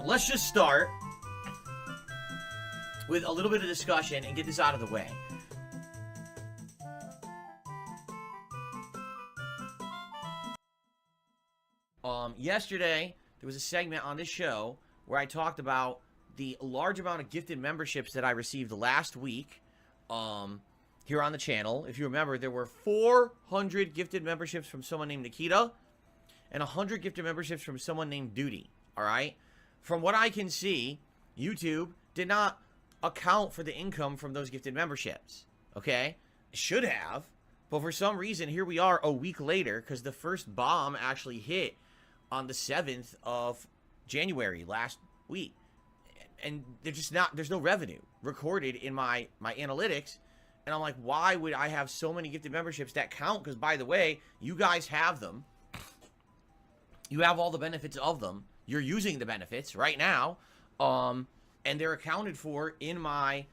Let's just start with a little bit of discussion and get this out of the way. Yesterday, there was a segment on this show where I talked about the large amount of gifted memberships that I received last week here on the channel. If you remember, there were 400 gifted memberships from someone named Nikita and 100 gifted memberships from someone named Duty. All right? From what I can see, YouTube did not account for the income from those gifted memberships. Okay? It should have. But for some reason, here we are a week later because the first bomb actually hit on the 7th of January last week. And there's no revenue recorded in my analytics. And I'm like, why would I have so many gifted memberships that count? Because, by the way, you guys have them. You have all the benefits of them. You're using the benefits right now. And they're accounted for in my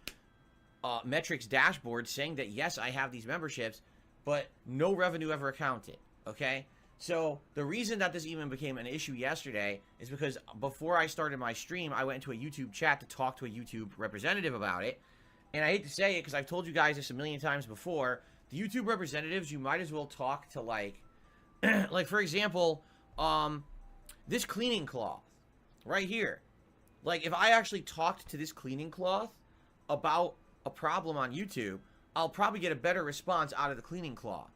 metrics dashboard saying that, yes, I have these memberships, but no revenue ever accounted. Okay? So the reason that this even became an issue yesterday is because before I started my stream, I went into a YouTube chat to talk to a YouTube representative about it. And I hate to say it because I've told you guys this a million times before. The YouTube representatives, you might as well talk to like for example, this cleaning cloth right here. Like if I actually talked to this cleaning cloth about a problem on YouTube, I'll probably get a better response out of the cleaning cloth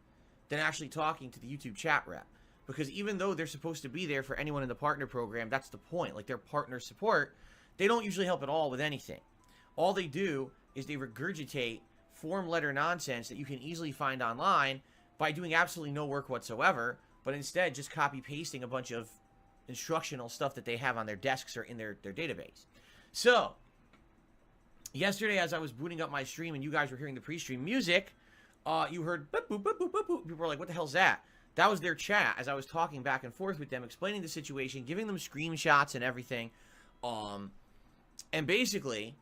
than actually talking to the YouTube chat rep. Because even though they're supposed to be there for anyone in the partner program, that's the point. Like, they're partner support. They don't usually help at all with anything. All they do is they regurgitate form letter nonsense that you can easily find online by doing absolutely no work whatsoever, but instead just copy-pasting a bunch of instructional stuff that they have on their desks or in their database. So, yesterday as I was booting up my stream and you guys were hearing the pre-stream music, you heard boop, boop, boop, boop, boop, boop. People were like, what the hell's that? That was their chat as I was talking back and forth with them, explaining the situation, giving them screenshots and everything. And basically,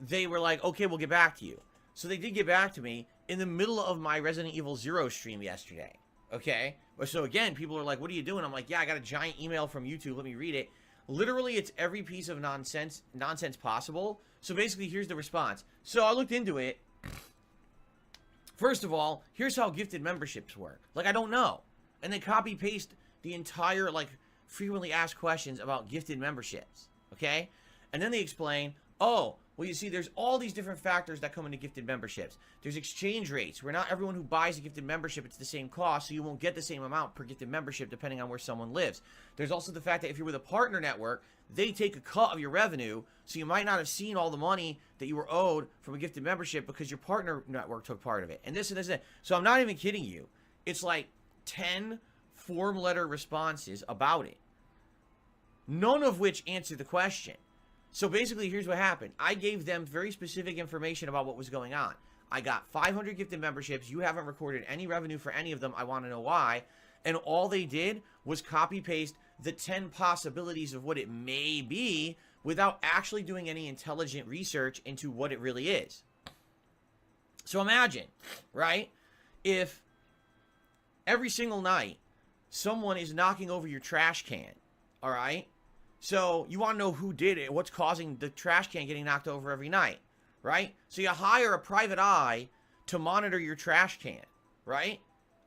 they were like, okay, we'll get back to you. So they did get back to me in the middle of my Resident Evil 0 stream yesterday. Okay? So again, people are like, what are you doing? I'm like, yeah, I got a giant email from YouTube. Let me read it. Literally, it's every piece of nonsense possible. So basically, here's the response. So I looked into it. First of all, here's how gifted memberships work. Like, I don't know. And they copy-paste the entire, like, frequently asked questions about gifted memberships. Okay? And then they explain, oh, well, you see, there's all these different factors that come into gifted memberships. There's exchange rates, where not everyone who buys a gifted membership, it's the same cost, so you won't get the same amount per gifted membership depending on where someone lives. There's also the fact that if you're with a partner network, they take a cut of your revenue, so you might not have seen all the money that you were owed from a gifted membership because your partner network took part of it. And this and this and that. So I'm not even kidding you. It's like 10 form letter responses about it, none of which answer the question. So basically, here's what happened. I gave them very specific information about what was going on. I got 500 gifted memberships. You haven't recorded any revenue for any of them. I want to know why. And all they did was copy-paste the 10 possibilities of what it may be without actually doing any intelligent research into what it really is. So imagine, right, if every single night someone is knocking over your trash can, all right? So you want to know who did it, what's causing the trash can getting knocked over every night, right? So you hire a private eye to monitor your trash can, right?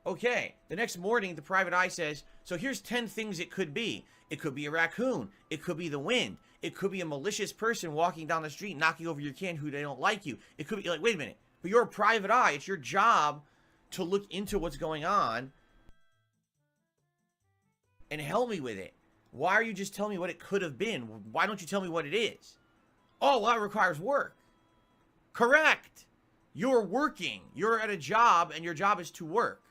Okay, the next morning the private eye says, so here's 10 things it could be. It could be a raccoon. It could be the wind. It could be a malicious person walking down the street knocking over your can who they don't like you. It could be like, wait a minute, but you're a private eye. It's your job to look into what's going on and help me with it. Why are you just telling me what it could have been? Why don't you tell me what it is? Oh, well, that requires work. Correct. You're working. You're at a job, and your job is to work.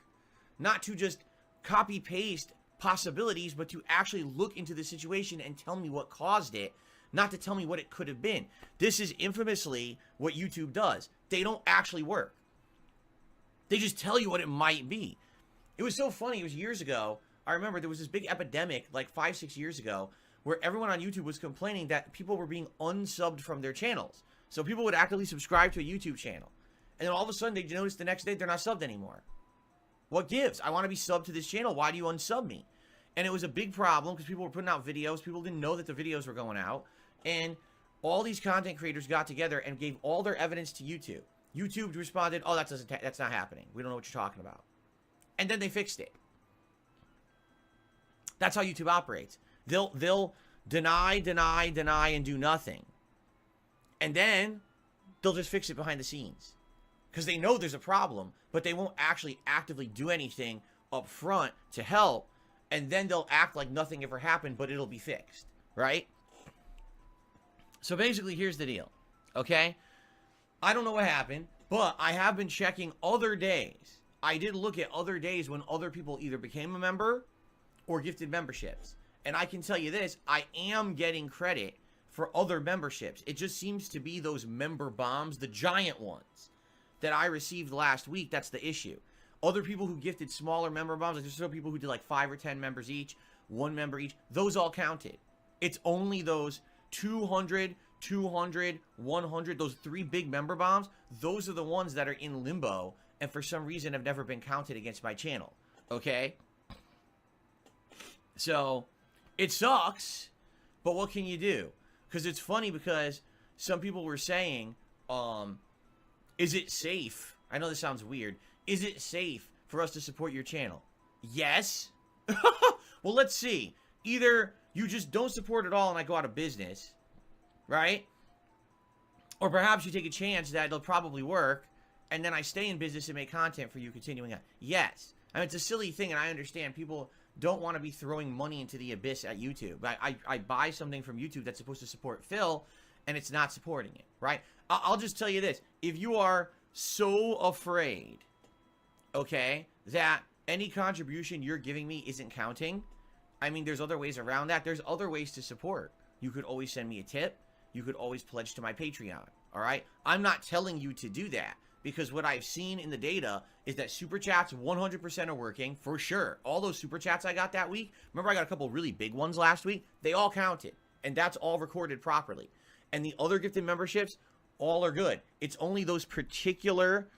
Not to just copy-paste possibilities, but to actually look into the situation and tell me what caused it, not to tell me what it could have been. This is infamously what YouTube does. They don't actually work. They just tell you what it might be. It was so funny. It was years ago. I remember there was this big epidemic like 5-6 years ago where everyone on YouTube was complaining that people were being unsubbed from their channels. So people would actively subscribe to a YouTube channel. And then all of a sudden they'd notice the next day they're not subbed anymore. What gives? I want to be subbed to this channel. Why do you unsub me? And it was a big problem because people were putting out videos. People didn't know that the videos were going out. And all these content creators got together and gave all their evidence to YouTube. YouTube responded, oh, that's not happening. We don't know what you're talking about. And then they fixed it. That's how YouTube operates. They'll deny, and do nothing. And then they'll just fix it behind the scenes. Because they know there's a problem, but they won't actually actively do anything up front to help. And then they'll act like nothing ever happened, but it'll be fixed. Right? So basically, here's the deal. Okay? I don't know what happened, but I have been checking other days. I did look at other days when other people either became a member or gifted memberships. And I can tell you this, I am getting credit for other memberships. It just seems to be those member bombs, the giant ones, that I received last week. That's the issue. Other people who gifted smaller member bombs, like there's some people who did like 5 or 10 members each, 1 member each, those all counted. It's only those 200, 100, those 3 big member bombs, those are the ones that are in limbo and for some reason have never been counted against my channel. Okay? So, it sucks, but what can you do? Because it's funny because some people were saying, is it safe? I know this sounds weird. Is it safe for us to support your channel? Yes. Well, let's see. Either you just don't support at all and I go out of business, right? Or perhaps you take a chance that it'll probably work and then I stay in business and make content for you continuing on. Yes. I mean, it's a silly thing and I understand people don't want to be throwing money into the abyss at YouTube. I buy something from YouTube that's supposed to support Phil and it's not supporting it, right? I'll just tell you this. If you are so afraid, okay, that any contribution you're giving me isn't counting, I mean, there's other ways around that. There's other ways to support. You could always send me a tip. You could always pledge to my Patreon, all right? I'm not telling you to do that because what I've seen in the data is that Super Chats 100% are working, for sure. All those Super Chats I got that week, remember I got a couple really big ones last week? They all counted, and that's all recorded properly. And the other gifted memberships, all are good. It's only those particular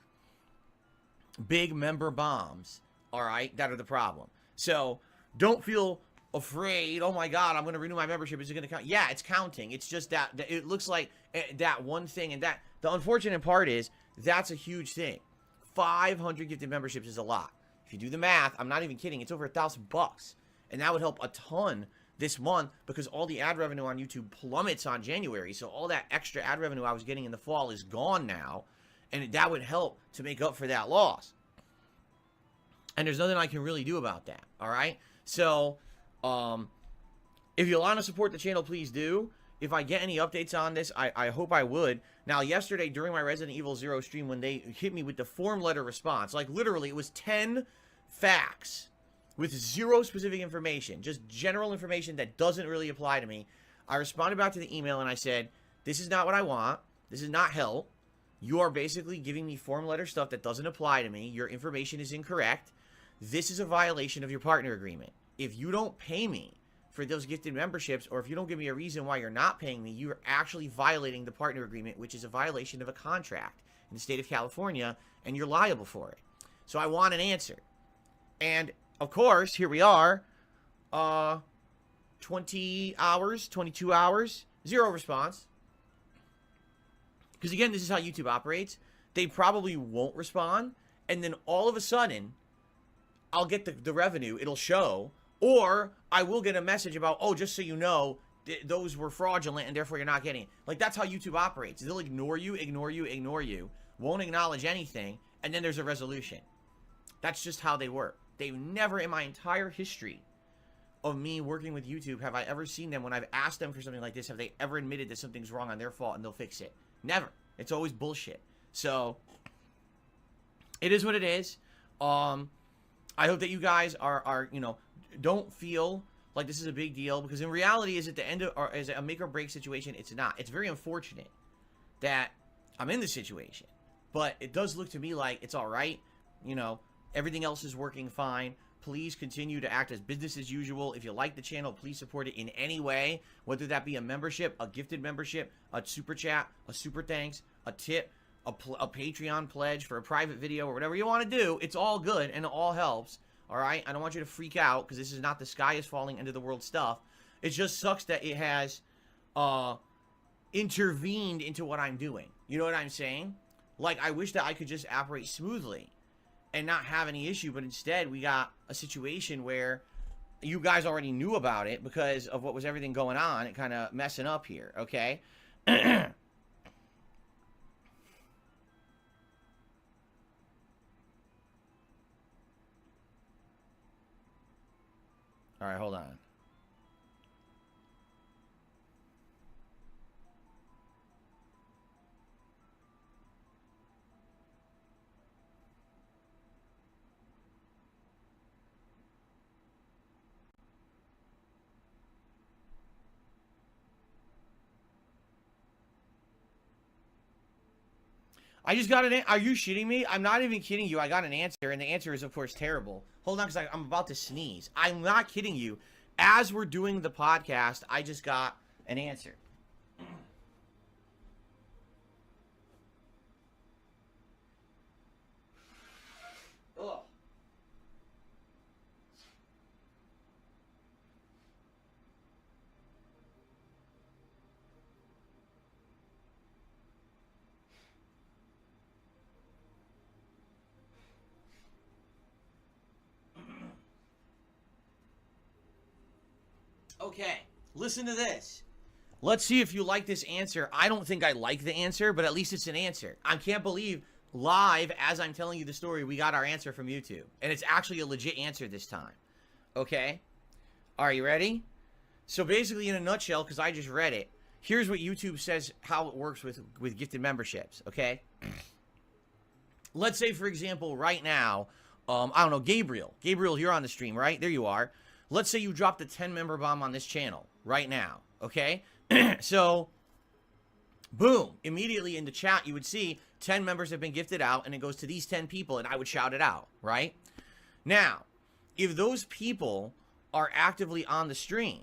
big member bombs, all right, that are the problem. So don't feel afraid, oh my god, I'm going to renew my membership, is it going to count? Yeah, it's counting. It's just that it looks like that one thing, and that the unfortunate part is that's a huge thing. 500 gifted memberships is a lot. If you do the math, I'm not even kidding, it's over $1,000, and that would help a ton this month because all the ad revenue on YouTube plummets on January, so all that extra ad revenue I was getting in the fall is gone now, and that would help to make up for that loss. And there's nothing I can really do about that, all right? So, if you want to support the channel, please do. If I get any updates on this, I hope I would. Now, yesterday, during my Resident Evil 0 stream, when they hit me with the form letter response, like, literally, it was 10 facts with 0 specific information, just general information that doesn't really apply to me. I responded back to the email, and I said, this is not what I want. This is not help. You are basically giving me form letter stuff that doesn't apply to me. Your information is incorrect. This is a violation of your partner agreement. If you don't pay me for those gifted memberships, or if you don't give me a reason why you're not paying me, you're actually violating the partner agreement, which is a violation of a contract in the state of California, and you're liable for it. So I want an answer. And, of course, here we are, 20 hours, 22 hours, 0 response. Because, again, this is how YouTube operates. They probably won't respond, and then all of a sudden, I'll get the revenue, it'll show, or I will get a message about, oh, just so you know, those were fraudulent and therefore you're not getting it. Like, that's how YouTube operates. They'll ignore you, won't acknowledge anything, and then there's a resolution. That's just how they work. They've never, in my entire history of me working with YouTube, have I ever seen them, when I've asked them for something like this, have they ever admitted that something's wrong on their fault and they'll fix it. Never. It's always bullshit. So, it is what it is. I hope that you guys are, you know, don't feel like this is a big deal, because in reality, is it the end of, or is it a make or break situation? It's not. It's very unfortunate that I'm in this situation, but it does look to me like it's all right. You know, everything else is working fine. Please continue to act as business as usual. If you like the channel, please support it in any way, whether that be a membership, a gifted membership, a super chat, a super thanks, a tip, a Patreon pledge for a private video, or whatever you want to do. It's all good and it all helps. all right? I don't want you to freak out because this is not the sky is falling, end of the world stuff. It just sucks that it has intervened into what I'm doing. You know what I'm saying? Like, I wish that I could just operate smoothly and not have any issue, but instead we got a situation where you guys already knew about it because of what was everything going on. It kind of messing up here, okay? All right, hold on. I just got an. Are you shitting me? I'm not even kidding you. I got an answer, and the answer is, of course, terrible. Hold on, because I'm about to sneeze. I'm not kidding you. As we're doing the podcast, I just got an answer. Ugh. Okay, listen to this. Let's see if you like this answer. I don't think I like the answer, but at least it's an answer. I can't believe live, as I'm telling you the story, we got our answer from YouTube. And it's actually a legit answer this time. Okay? Are you ready? So basically, in a nutshell, because I just read it, here's what YouTube says how it works with gifted memberships, okay? Let's say, for example, right now, I don't know, Gabriel. Gabriel, you're on the stream, right? There you are. Let's say you dropped a 10-member bomb on this channel right now, okay? So, boom, immediately in the chat, you would see 10 members have been gifted out, and it goes to these 10 people, and I would shout it out, right? Now, if those people are actively on the stream,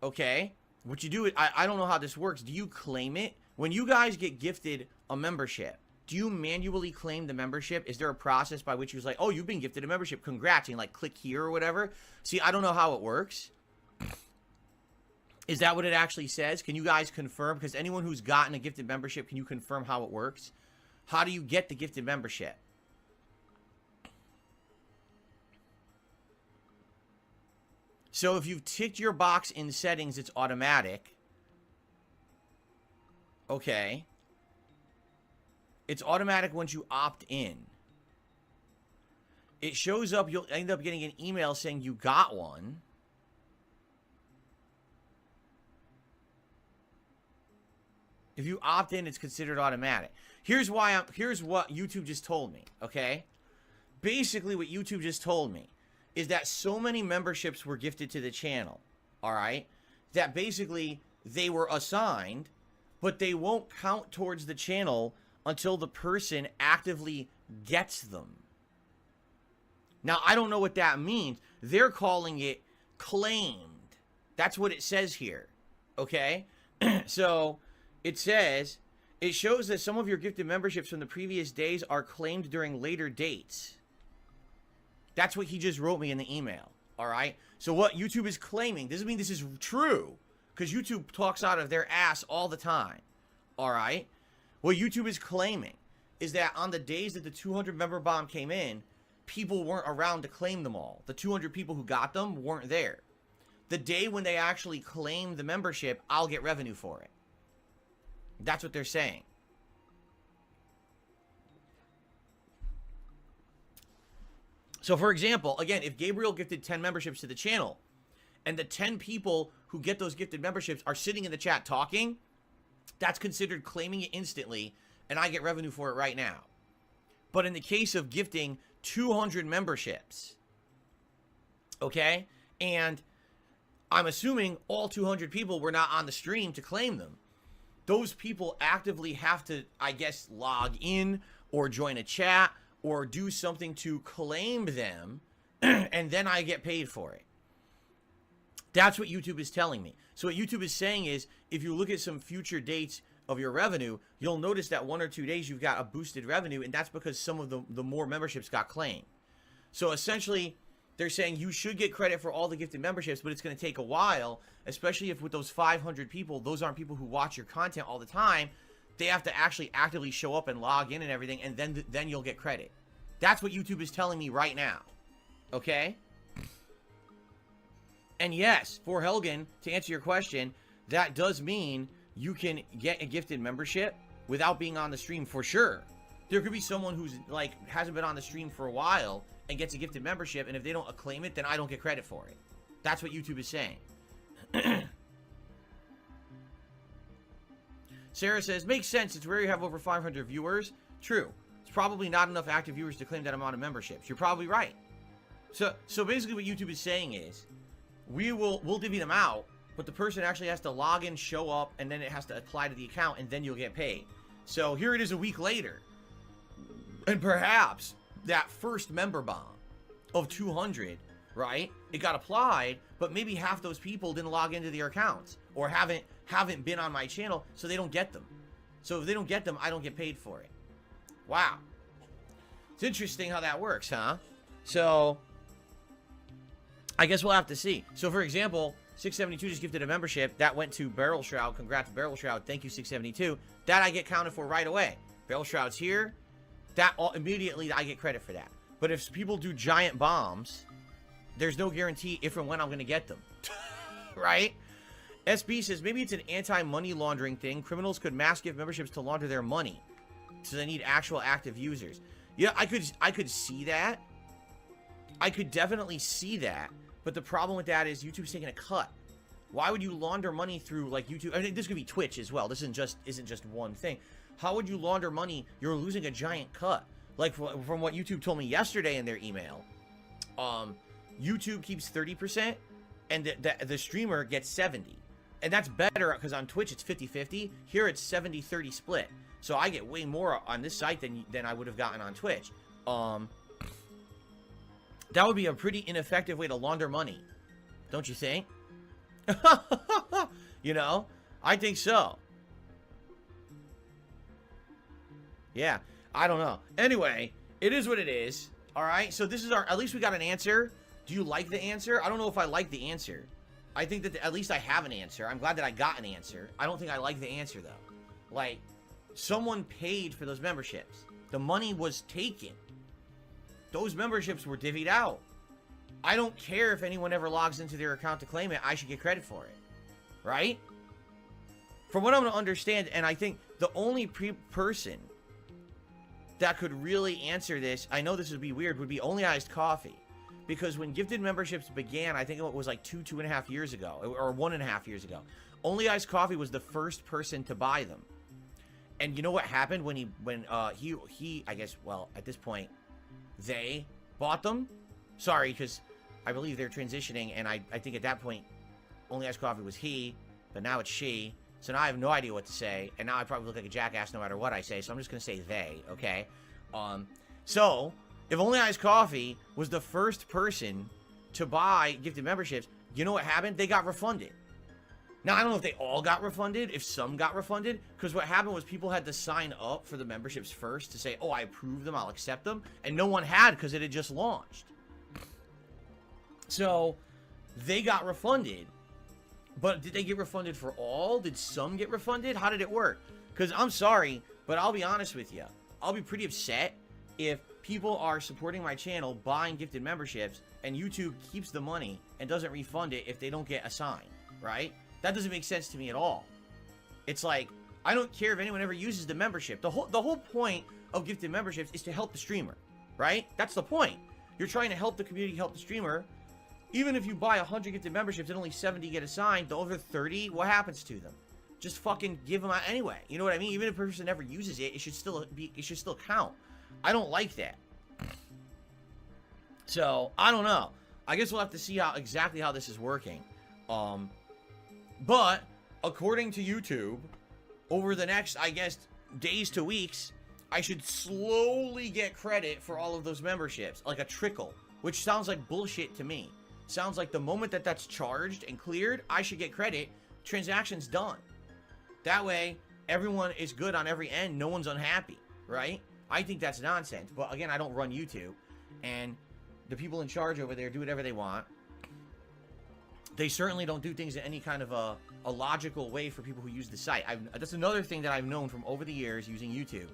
okay, what you do, I don't know how this works. Do you claim it? When you guys get gifted a membership, do you manually claim the membership? Is there a process by which you're like, oh, you've been gifted a membership, congrats, and like click here or whatever? See, I don't know how it works. Is that what it actually says? Can you guys confirm? Because anyone who's gotten a gifted membership, can you confirm how it works? How do you get the gifted membership? So if you've ticked your box in settings, it's automatic. Okay. It's automatic once you opt in. It shows up, you'll end up getting an email saying you got one. If you opt in, it's considered automatic. Here's what YouTube just told me, okay? Basically, what YouTube just told me is that so many memberships were gifted to the channel, all right? That basically they were assigned, but they won't count towards the channel until the person actively gets them. Now, I don't know what that means. They're calling it claimed. That's what it says here, okay? So, it says, it shows that some of your gifted memberships from the previous days are claimed during later dates. That's what he just wrote me in the email, all right? So what YouTube is claiming, doesn't mean this is true, because YouTube talks out of their ass all the time, all right? What YouTube is claiming is that on the days that the 200 member bomb came in, people weren't around to claim them all. The 200 people who got them weren't there. The day when they actually claim the membership, I'll get revenue for it. That's what they're saying. So, for example, again, if Gabriel gifted 10 memberships to the channel, and the 10 people who get those gifted memberships are sitting in the chat talking, that's considered claiming it instantly, and I get revenue for it right now. But in the case of gifting 200 memberships, okay, and I'm assuming all 200 people were not on the stream to claim them, those people actively have to, I guess, log in or join a chat or do something to claim them, and then I get paid for it. That's what YouTube is telling me. So what YouTube is saying is, if you look at some future dates of your revenue, you'll notice that 1 or 2 days you've got a boosted revenue, and that's because some of the more memberships got claimed. So essentially, they're saying you should get credit for all the gifted memberships, but it's going to take a while, especially if with those 500 people, those aren't people who watch your content all the time. They have to actually actively show up and log in and everything, and then you'll get credit. That's what YouTube is telling me right now. Okay? And yes, for Helgen, to answer your question, that does mean you can get a gifted membership without being on the stream for sure. There could be someone who's like hasn't been on the stream for a while and gets a gifted membership, and if they don't acclaim it, then I don't get credit for it. That's what YouTube is saying. Sarah says, makes sense. It's rare you have over 500 viewers. True. It's probably not enough active viewers to claim that amount of memberships. You're probably right. So basically what YouTube is saying is, we'll divvy them out, but the person actually has to log in, show up, and then it has to apply to the account, and then you'll get paid. So here it is a week later. And perhaps that first member bomb of 200, right? It got applied, but maybe half those people didn't log into their accounts or haven't been on my channel, so they don't get them. So if they don't get them, I don't get paid for it. Wow. It's interesting how that works, huh? So I guess we'll have to see. So for example, 672 just gifted a membership. That went to Barrel Shroud. Congrats, Barrel Shroud. Thank you, 672. That I get counted for right away. Barrel Shroud's here. That immediately I get credit for that. But if people do giant bombs, there's no guarantee if and when I'm going to get them. Right? SB says, maybe it's an anti-money laundering thing. Criminals could mass give memberships to launder their money. So they need actual active users. Yeah, I could see that. I could definitely see that. But the problem with that is YouTube's taking a cut. Why would you launder money through like YouTube? I mean, this could be Twitch as well. This isn't just one thing. How would you launder money? You're losing a giant cut. Like from what YouTube told me yesterday in their email, YouTube keeps 30% and the streamer gets 70. And that's better because on Twitch it's 50-50. Here it's 70-30 split. So I get way more on this site than I would have gotten on Twitch. That would be a pretty ineffective way to launder money. Don't you think? You know? I think so. Yeah. I don't know. Anyway, it is what it is. Alright? So this is our... At least we got an answer. Do you like the answer? I don't know if I like the answer. I think that at least I have an answer. I'm glad that I got an answer. I don't think I like the answer, though. Like, someone paid for those memberships. The money was taken. Those memberships were divvied out. I don't care if anyone ever logs into their account to claim it. I should get credit for it. Right? From what I'm going to understand, and I think the only person that could really answer this, I know this would be weird, would be Only Iced Coffee. Because when gifted memberships began, I think it was like 2.5 years ago, or 1.5 years ago. Only Iced Coffee was the first person to buy them. And you know what happened when he, I guess, well, at this point, they bought them? Sorry, because I believe they're transitioning, and I think at that point, Only Iced Coffee was he, but now it's she. So now I have no idea what to say, and now I probably look like a jackass no matter what I say, so I'm just going to say they, okay? So, if Only Iced Coffee was the first person to buy gifted memberships, you know what happened? They got refunded. Now, I don't know if they all got refunded, if some got refunded, because what happened was people had to sign up for the memberships first to say, oh, I approve them, I'll accept them, and no one had because it had just launched. So, they got refunded, but did they get refunded for all? Did some get refunded? How did it work? Because I'm sorry, but I'll be honest with you. I'll be pretty upset if people are supporting my channel, buying gifted memberships, and YouTube keeps the money and doesn't refund it if they don't get assigned, right? That doesn't make sense to me at all. It's like, I don't care if anyone ever uses the membership. The whole point of gifted memberships is to help the streamer, right? That's the point. You're trying to help the community, help the streamer. Even if you buy 100 gifted memberships and only 70 get assigned, the other 30, what happens to them? Just fucking give them out anyway. You know what I mean? Even if a person never uses it, it should still count. I don't like that. So, I don't know. I guess we'll have to see exactly how this is working. But, according to YouTube, over the next, I guess, days to weeks, I should slowly get credit for all of those memberships. Like a trickle. Which sounds like bullshit to me. Sounds like the moment that that's charged and cleared, I should get credit. Transaction's done. That way, everyone is good on every end. No one's unhappy. Right? I think that's nonsense. But again, I don't run YouTube. And the people in charge over there do whatever they want. They certainly don't do things in any kind of a logical way for people who use the site. That's another thing that I've known from over the years using YouTube,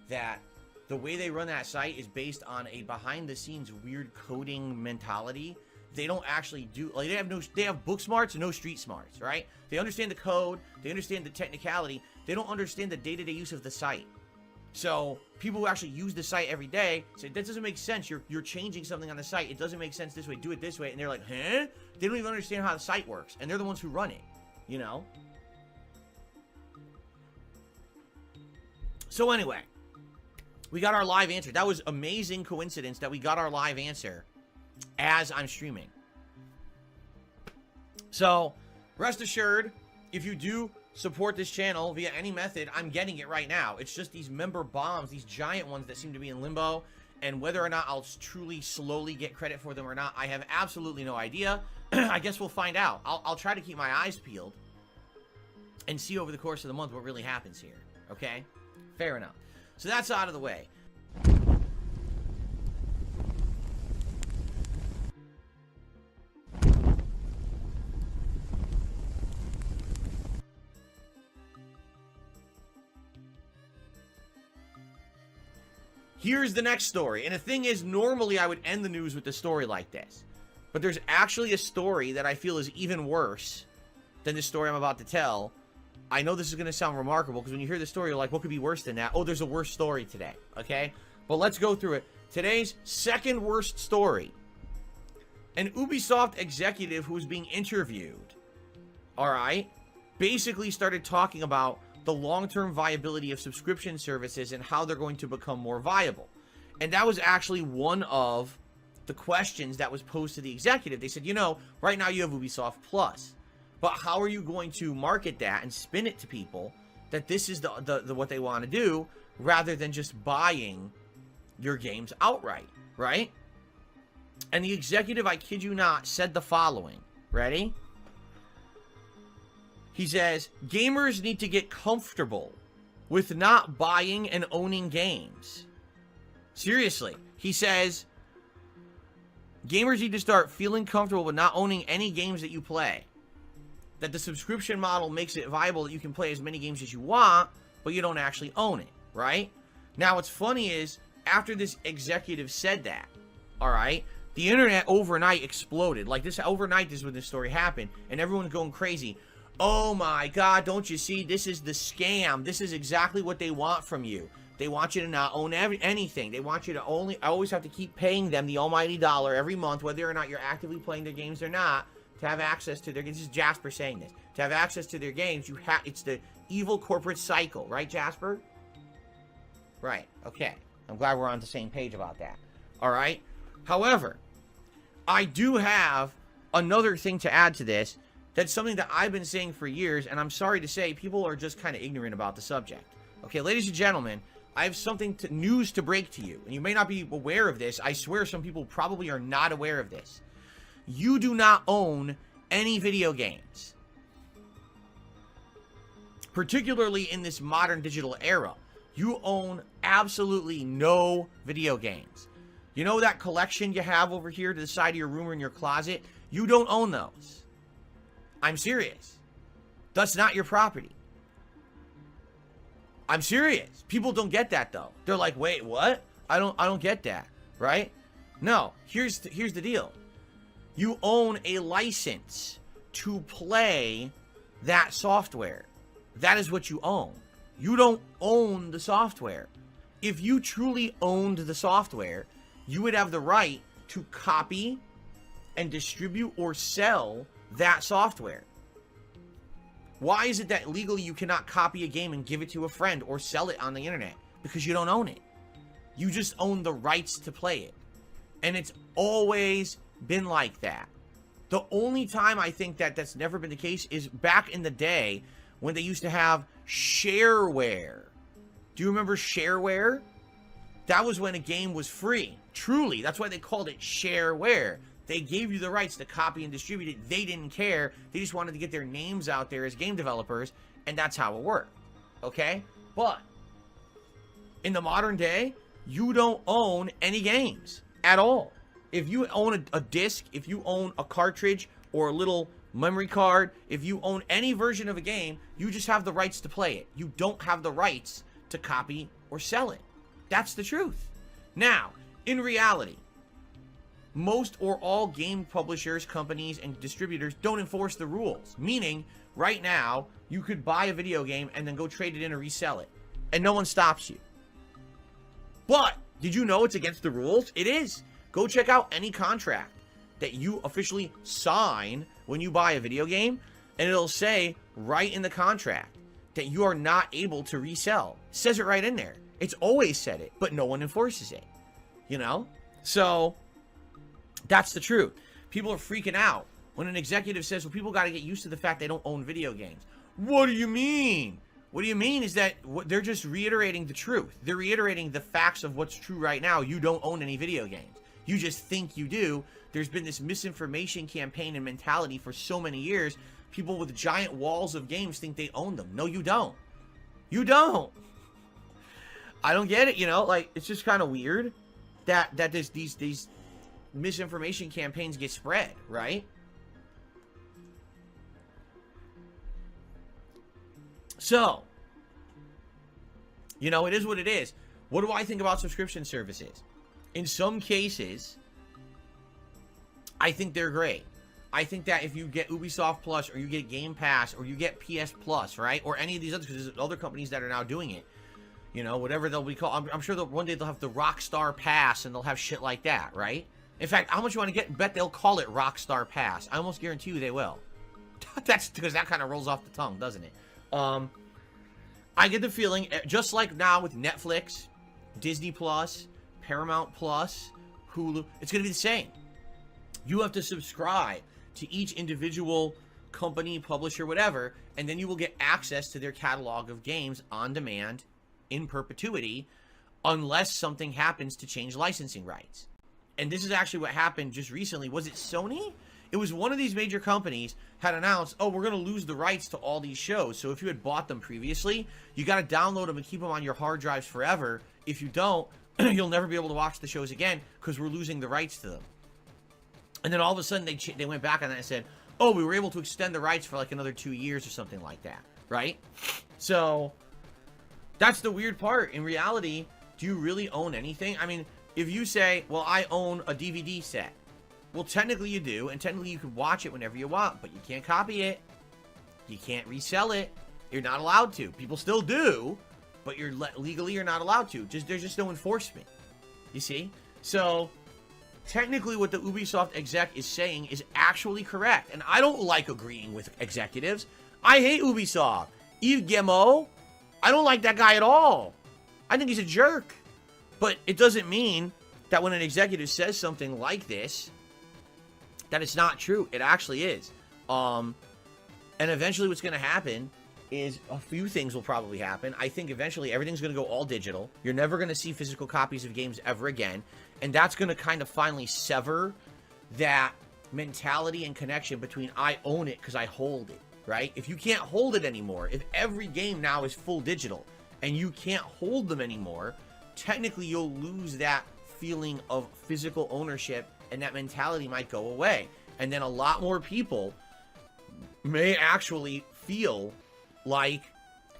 that the way they run that site is based on a behind-the-scenes weird coding mentality. They don't actually do, like, they have book smarts and no street smarts, right? They understand the code, they understand the technicality, they don't understand the day-to-day use of the site. So people who actually use the site every day say, that doesn't make sense. You're changing something on the site. It doesn't make sense this way. Do it this way. And they're like, huh? They don't even understand how the site works. And they're the ones who run it, you know? So anyway, we got our live answer. That was amazing coincidence that we got our live answer as I'm streaming. So rest assured, if you do support this channel via any method, I'm getting it right now. It's just these member bombs, these giant ones that seem to be in limbo, and whether or not I'll truly slowly get credit for them or not, I have absolutely no idea. I guess we'll find out. I'll try to keep my eyes peeled and see over the course of the month what really happens here. Okay? Fair enough. So that's out of the way. Here's the next story. And the thing is, normally I would end the news with a story like this. But there's actually a story that I feel is even worse than the story I'm about to tell. I know this is going to sound remarkable, because when you hear the story, you're like, what could be worse than that? Oh, there's a worse story today, okay? But let's go through it. Today's second worst story. An Ubisoft executive who's being interviewed, all right, basically started talking about the long-term viability of subscription services and how they're going to become more viable. And that was actually one of the questions that was posed to the executive. They said, you know, right now you have Ubisoft Plus, but how are you going to market that and spin it to people that this is the what they want to do, rather than just buying your games outright, right? And the executive, I kid you not, said the following. Ready? He says, gamers need to get comfortable with not buying and owning games. Seriously. He says, gamers need to start feeling comfortable with not owning any games that you play. That the subscription model makes it viable that you can play as many games as you want, but you don't actually own it, right? Now, what's funny is, after this executive said that, all right, the internet overnight exploded. Like, this overnight is when this story happened, and everyone's going crazy. Oh my God, don't you see? This is the scam. This is exactly what they want from you. They want you to not own anything. They want you to always have to keep paying them the almighty dollar every month, whether or not you're actively playing their games or not, to have access to their games. This is Jasper saying this. To have access to their games, it's the evil corporate cycle. Right, Jasper? Right. Okay. I'm glad we're on the same page about that. All right? However, I do have another thing to add to this. That's something that I've been saying for years, and I'm sorry to say, people are just kind of ignorant about the subject. Okay, ladies and gentlemen, I have news to break to you, and you may not be aware of this. I swear some people probably are not aware of this. You do not own any video games. Particularly in this modern digital era. You own absolutely no video games. You know that collection you have over here to the side of your room or in your closet? You don't own those. I'm serious. That's not your property. I'm serious. People don't get that though. They're like, "Wait, what? I don't get that." Right? No. Here's the deal. You own a license to play that software. That is what you own. You don't own the software. If you truly owned the software, you would have the right to copy and distribute or sell that software. Why is it that legally you cannot copy a game and give it to a friend or sell it on the internet? Because you don't own it. You just own the rights to play it. And it's always been like that. The only time I think that that's never been the case is back in the day when they used to have shareware. Do you remember shareware? That was when a game was free. Truly, that's why they called it shareware. They gave you the rights to copy and distribute it. They didn't care. They just wanted to get their names out there as game developers, and that's how it worked. Okay? But in the modern day, you don't own any games at all. If you own a disc, if you own a cartridge or a little memory card, if you own any version of a game, you just have the rights to play it. You don't have the rights to copy or sell it. That's the truth. Now, in reality, most or all game publishers, companies, and distributors don't enforce the rules. Meaning, right now, you could buy a video game and then go trade it in or resell it. And no one stops you. But, did you know it's against the rules? It is. Go check out any contract that you officially sign when you buy a video game, and it'll say right in the contract that you are not able to resell. It says it right in there. It's always said it, but no one enforces it. You know? So, that's the truth. People are freaking out when an executive says, well, people got to get used to the fact they don't own video games. What do you mean? What do you mean is that they're just reiterating the truth. They're reiterating the facts of what's true right now. You don't own any video games. You just think you do. There's been this misinformation campaign and mentality for so many years. People with giant walls of games think they own them. No, you don't. You don't. I don't get it, you know? Like, it's just kind of weird that there's these misinformation campaigns get spread, right? So, you know, it is what it is. What do I think about subscription services? In some cases, I think they're great. I think that if you get Ubisoft Plus or you get Game Pass or you get PS Plus, right? Or any of these others, because there's other companies that are now doing it. You know, whatever they'll be called. I'm sure that one day they'll have the Rockstar Pass and they'll have shit like that, right? In fact, how much you want to get? Bet they'll call it Rockstar Pass. I almost guarantee you they will. That's because that kind of rolls off the tongue, doesn't it? I get the feeling, just like now with Netflix, Disney Plus, Paramount Plus, Hulu, it's going to be the same. You have to subscribe to each individual company, publisher, whatever, and then you will get access to their catalog of games on demand in perpetuity unless something happens to change licensing rights. And this is actually what happened just recently. Was it Sony? It was one of these major companies had announced, oh, we're going to lose the rights to all these shows. So if you had bought them previously, you got to download them and keep them on your hard drives forever. If you don't, you'll never be able to watch the shows again because we're losing the rights to them. And then all of a sudden they went back on that and said, oh, we were able to extend the rights for like another 2 years or something like that, right? So that's the weird part. In reality, do you really own anything? I mean, if you say, well, I own a DVD set. Well, technically you do, and technically you can watch it whenever you want, but you can't copy it. You can't resell it. You're not allowed to. People still do, but legally you're not allowed to. There's just no enforcement. You see? So, technically what the Ubisoft exec is saying is actually correct, and I don't like agreeing with executives. I hate Ubisoft. Yves Guillemot, I don't like that guy at all. I think he's a jerk. But it doesn't mean that when an executive says something like this, that it's not true. It actually is. And eventually what's going to happen is a few things will probably happen. I think eventually everything's going to go all digital. You're never going to see physical copies of games ever again. And that's going to kind of finally sever that mentality and connection between I own it because I hold it, right? If you can't hold it anymore, if every game now is full digital and you can't hold them anymore, technically you'll lose that feeling of physical ownership and that mentality might go away. And then a lot more people may actually feel like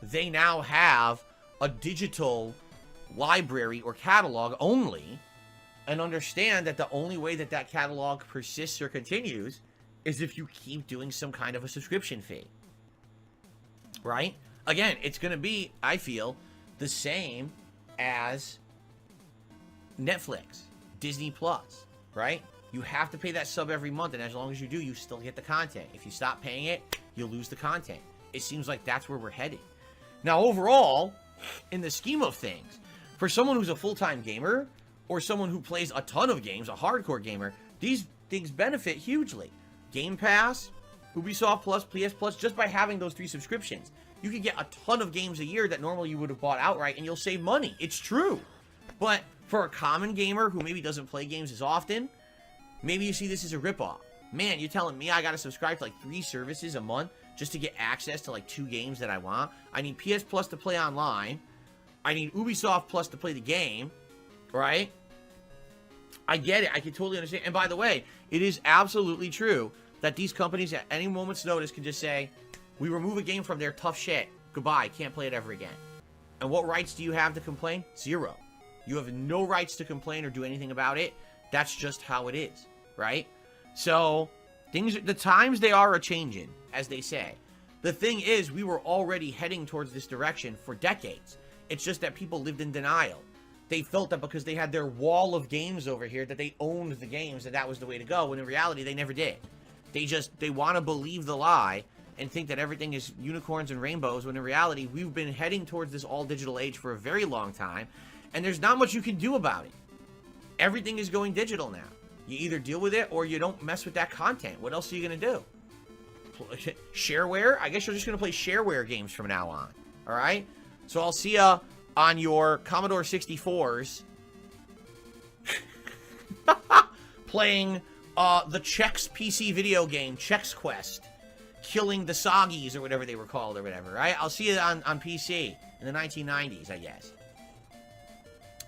they now have a digital library or catalog only and understand that the only way that that catalog persists or continues is if you keep doing some kind of a subscription fee. Right? Again, it's going to be, I feel, the same as Netflix, Disney Plus, right? You have to pay that sub every month, and as long as you do, you still get the content. If you stop paying it, you'll lose the content. It seems like that's where we're heading. Now, overall, in the scheme of things, for someone who's a full-time gamer, or someone who plays a ton of games, a hardcore gamer, these things benefit hugely. Game Pass, Ubisoft Plus, PS Plus, just by having those 3 subscriptions, you can get a ton of games a year that normally you would have bought outright, and you'll save money. It's true. But for a common gamer who maybe doesn't play games as often, maybe you see this as a ripoff. Man, you're telling me I gotta subscribe to like 3 services a month just to get access to like 2 games that I want? I need PS Plus to play online. I need Ubisoft Plus to play the game, right? I get it. I can totally understand. And by the way, it is absolutely true that these companies at any moment's notice can just say, we remove a game from there, tough shit. Goodbye. Can't play it ever again. And what rights do you have to complain? Zero. You have no rights to complain or do anything about it. That's just how it is, right? So, the times they are a-changing, as they say. The thing is, we were already heading towards this direction for decades. It's just that people lived in denial. They felt that because they had their wall of games over here, that they owned the games, and that was the way to go, when in reality, they never did. They want to believe the lie and think that everything is unicorns and rainbows, when in reality, we've been heading towards this all-digital age for a very long time, and there's not much you can do about it. Everything is going digital now. You either deal with it, or you don't mess with that content. What else are you going to do? Shareware? I guess you're just going to play shareware games from now on. Alright? So I'll see ya on your Commodore 64s playing the Chex PC video game, Chex Quest. Killing the Soggies or whatever they were called or whatever, right? I'll see you on PC in the 1990s, I guess.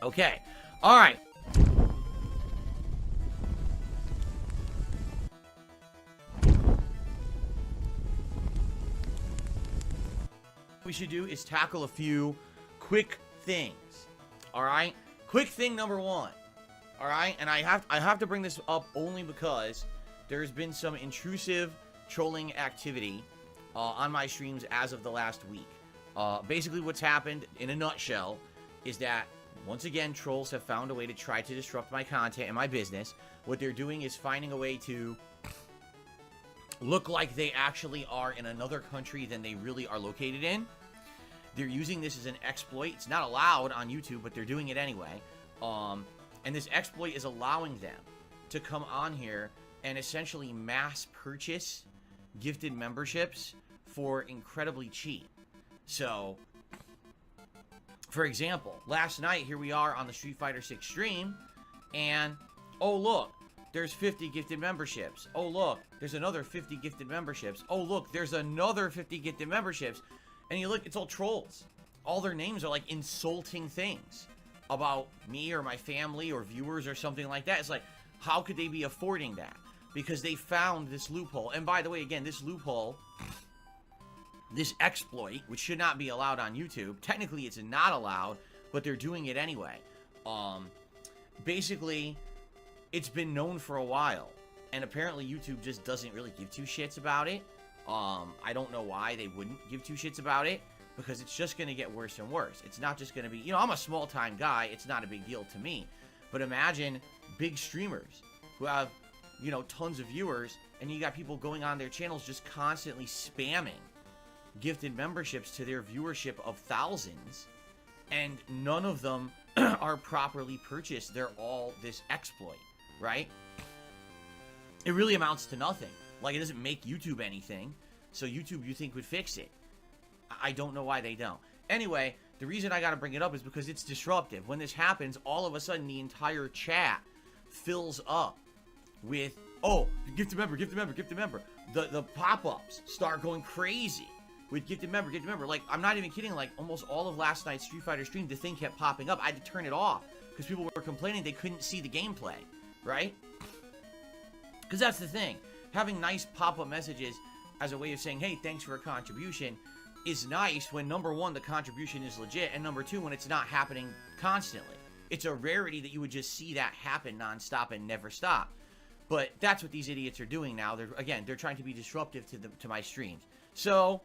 Okay. Alright. What we should do is tackle a few quick things. Alright? Quick thing number one. Alright? And I have to bring this up only because there's been some intrusive trolling activity on my streams as of the last week. Basically what's happened, in a nutshell, is that, once again, trolls have found a way to try to disrupt my content and my business. What they're doing is finding a way to look like they actually are in another country than they really are located in. They're using this as an exploit. It's not allowed on YouTube, but they're doing it anyway. And this exploit is allowing them to come on here and essentially mass purchase gifted memberships for incredibly cheap. So, for example, last night, here we are on the Street Fighter 6 stream, and, oh look, there's 50 gifted memberships. Oh look, there's another 50 gifted memberships. Oh look, there's another 50 gifted memberships. And you look, it's all trolls. All their names are like insulting things about me or my family or viewers or something like that. It's like, how could they be affording that? Because they found this loophole. And by the way, again, this loophole, this exploit, which should not be allowed on YouTube. Technically, it's not allowed, but they're doing it anyway. Basically, it's been known for a while. And apparently, YouTube just doesn't really give two shits about it. I don't know why they wouldn't give two shits about it. Because it's just going to get worse and worse. It's not just going to be... You know, I'm a small-time guy. It's not a big deal to me. But imagine big streamers who have, you know, tons of viewers, and you got people going on their channels just constantly spamming gifted memberships to their viewership of thousands, and none of them are properly purchased. They're all this exploit, right? It really amounts to nothing. Like, it doesn't make YouTube anything, so YouTube, you think, would fix it. I don't know why they don't. Anyway, the reason I gotta bring it up is because it's disruptive. When this happens, all of a sudden, the entire chat fills up with, oh, gifted member, gifted member, gifted member. The pop-ups start going crazy with gifted member, gifted member. Like, I'm not even kidding, like, almost all of last night's Street Fighter stream, the thing kept popping up. I had to turn it off because people were complaining they couldn't see the gameplay, right? Because that's the thing. Having nice pop-up messages as a way of saying, hey, thanks for a contribution, is nice when, number one, the contribution is legit, and number two, when it's not happening constantly. It's a rarity that you would just see that happen nonstop and never stop. But that's what these idiots are doing now. They're trying to be disruptive to my streams. So,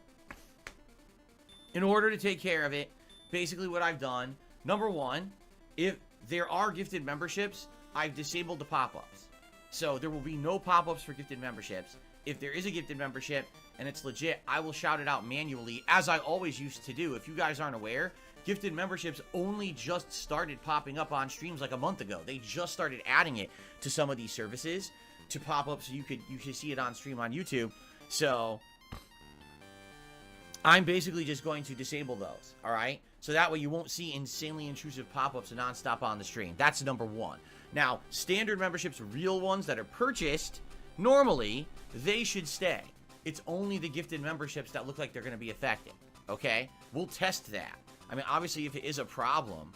in order to take care of it, basically what I've done, number one, if there are gifted memberships, I've disabled the pop-ups. So there will be no pop-ups for gifted memberships. If there is a gifted membership and it's legit, I will shout it out manually, as I always used to do. If you guys aren't aware, gifted memberships only just started popping up on streams like a month ago. They just started adding it to some of these services to pop up so you could see it on stream on YouTube. So I'm basically just going to disable those, all right? So that way you won't see insanely intrusive pop-ups nonstop on the stream. That's number one. Now, standard memberships, real ones that are purchased, normally, they should stay. It's only the gifted memberships that look like they're going to be affected, okay? We'll test that. I mean, obviously, if it is a problem,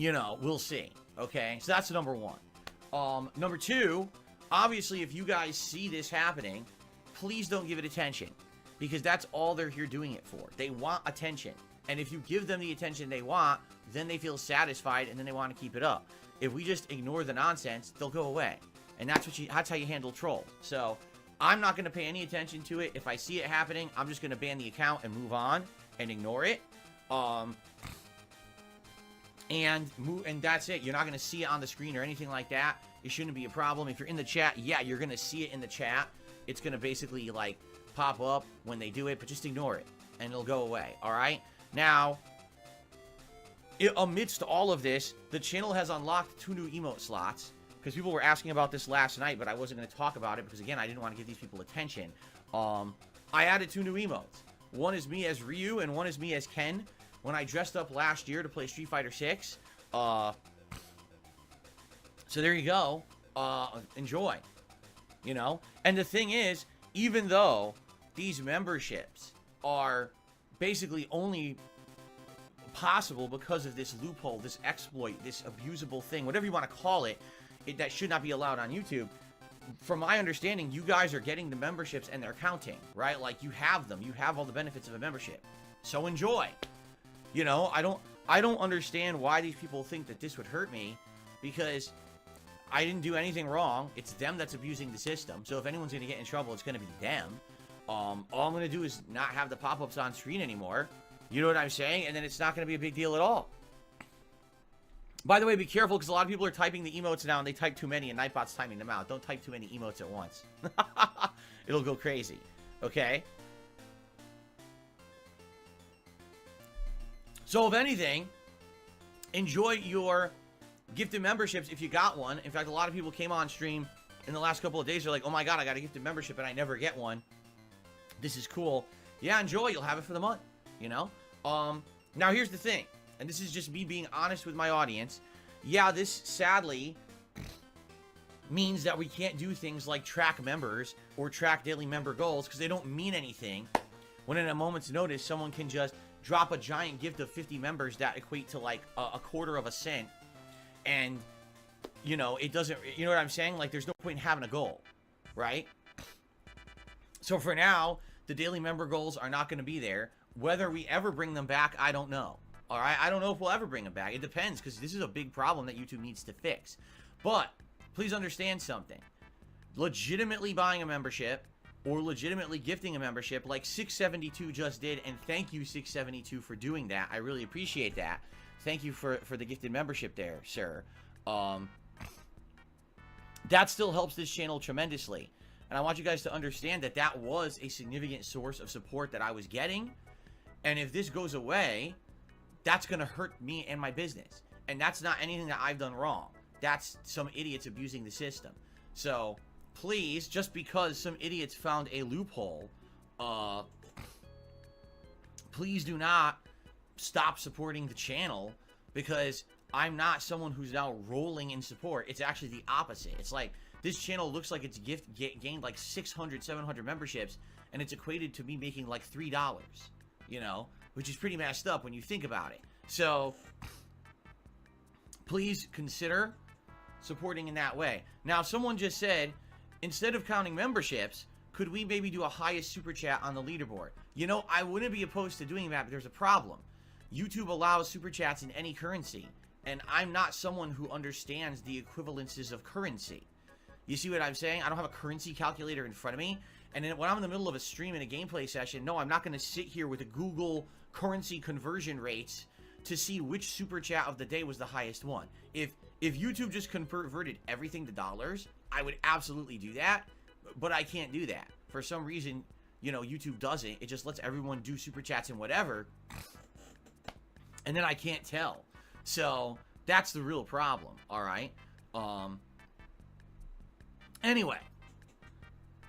you know, we'll see. Okay, so that's number one. Number two, obviously, if you guys see this happening, please don't give it attention, because that's all they're here doing it for. They want attention, and if you give them the attention they want, then they feel satisfied, and then they want to keep it up. If we just ignore the nonsense, they'll go away, and that's how you handle trolls. So I'm not going to pay any attention to it. If I see it happening, I'm just going to ban the account and move on and ignore it. And that's it. You're not going to see it on the screen or anything like that. It shouldn't be a problem. If you're in the chat, yeah, you're going to see it in the chat. It's going to basically, like, pop up when they do it, but just ignore it, and it'll go away, all right? Now, amidst all of this, the channel has unlocked 2 new emote slots, because people were asking about this last night, but I wasn't going to talk about it, because, again, I didn't want to give these people attention. I added 2 new emotes. One is me as Ryu, and one is me as Ken. When I dressed up last year to play Street Fighter 6, so there you go. Enjoy, you know? And the thing is, even though these memberships are basically only possible because of this loophole, this exploit, this abusable thing, whatever you want to call it, that should not be allowed on YouTube. From my understanding, you guys are getting the memberships and they're counting, right? Like, you have them. You have all the benefits of a membership. So enjoy. You know, I don't understand why these people think that this would hurt me, because I didn't do anything wrong. It's them that's abusing the system. So if anyone's going to get in trouble, it's going to be them. All I'm going to do is not have the pop-ups on screen anymore. You know what I'm saying? And then it's not going to be a big deal at all. By the way, be careful, because a lot of people are typing the emotes now, and they type too many, and Nightbot's timing them out. Don't type too many emotes at once. It'll go crazy. Okay? So, if anything, enjoy your gifted memberships if you got one. In fact, a lot of people came on stream in the last couple of days. They're like, oh my god, I got a gifted membership, and I never get one. This is cool. Yeah, enjoy. You'll have it for the month, you know? Now, here's the thing. And this is just me being honest with my audience. Yeah, this sadly means that we can't do things like track members or track daily member goals, because they don't mean anything when in a moment's notice someone can just drop a giant gift of 50 members that equate to like a quarter of a cent, and you know, it doesn't, you know what I'm saying? Like, there's no point in having a goal, right? So for now, the daily member goals are not going to be there. Whether we ever bring them back, I don't know. All right, I don't know if we'll ever bring them back. It depends, because this is a big problem that YouTube needs to fix. But please understand something. Legitimately buying a membership or legitimately gifting a membership like 672 just did, and thank you, 672, for doing that. I really appreciate that. Thank you for the gifted membership there, sir. That still helps this channel tremendously. And I want you guys to understand that that was a significant source of support that I was getting. And if this goes away, that's going to hurt me and my business. And that's not anything that I've done wrong. That's some idiots abusing the system. So, please, just because some idiots found a loophole, please do not stop supporting the channel, because I'm not someone who's now rolling in support. It's actually the opposite. It's like, this channel looks like it's gained like 600, 700 memberships, and it's equated to me making like $3, you know, which is pretty messed up when you think about it. So, please consider supporting in that way. Now, someone just said, instead of counting memberships, could we maybe do a highest super chat on the leaderboard? You know, I wouldn't be opposed to doing that, but there's a problem. YouTube allows super chats in any currency, and I'm not someone who understands the equivalences of currency. You see what I'm saying? I don't have a currency calculator in front of me, and then when I'm in the middle of a stream in a gameplay session, no, I'm not going to sit here with a Google currency conversion rates to see which super chat of the day was the highest one. If YouTube just converted everything to dollars, I would absolutely do that, but I can't do that. For some reason, you know, YouTube doesn't. It just lets everyone do super chats and whatever, and then I can't tell. So, that's the real problem, all right? Anyway,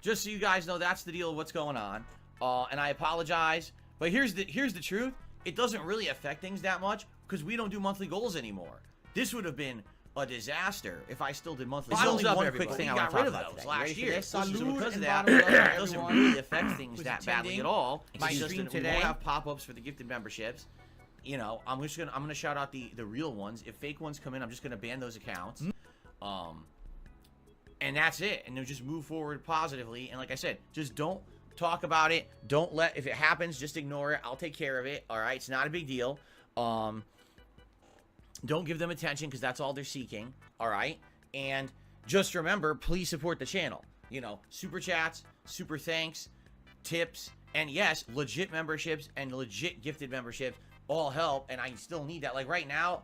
just so you guys know, that's the deal of what's going on. And I apologize, but here's the truth. It doesn't really affect things that much, because we don't do monthly goals anymore. This would have been a disaster if I still did monthly goals. There's only one quick thing I want to talk about today. Last year. So Salud because of and that, bottom it doesn't really affect things that badly at all. My It's just stream that we today. won't have pop-ups for the gifted memberships. you know, I'm gonna shout out the real ones. If fake ones come in, I'm just gonna ban those accounts. And that's it. And then just move forward positively. And like I said, just don't talk about it. Don't let, if it happens, just ignore it. I'll take care of it. All right, it's not a big deal. Don't give them attention because that's all they're seeking. All right, and just remember, please support the channel. You know, super chats, super thanks, tips, and yes, legit memberships and legit gifted memberships all help. And I still need that. Like right now,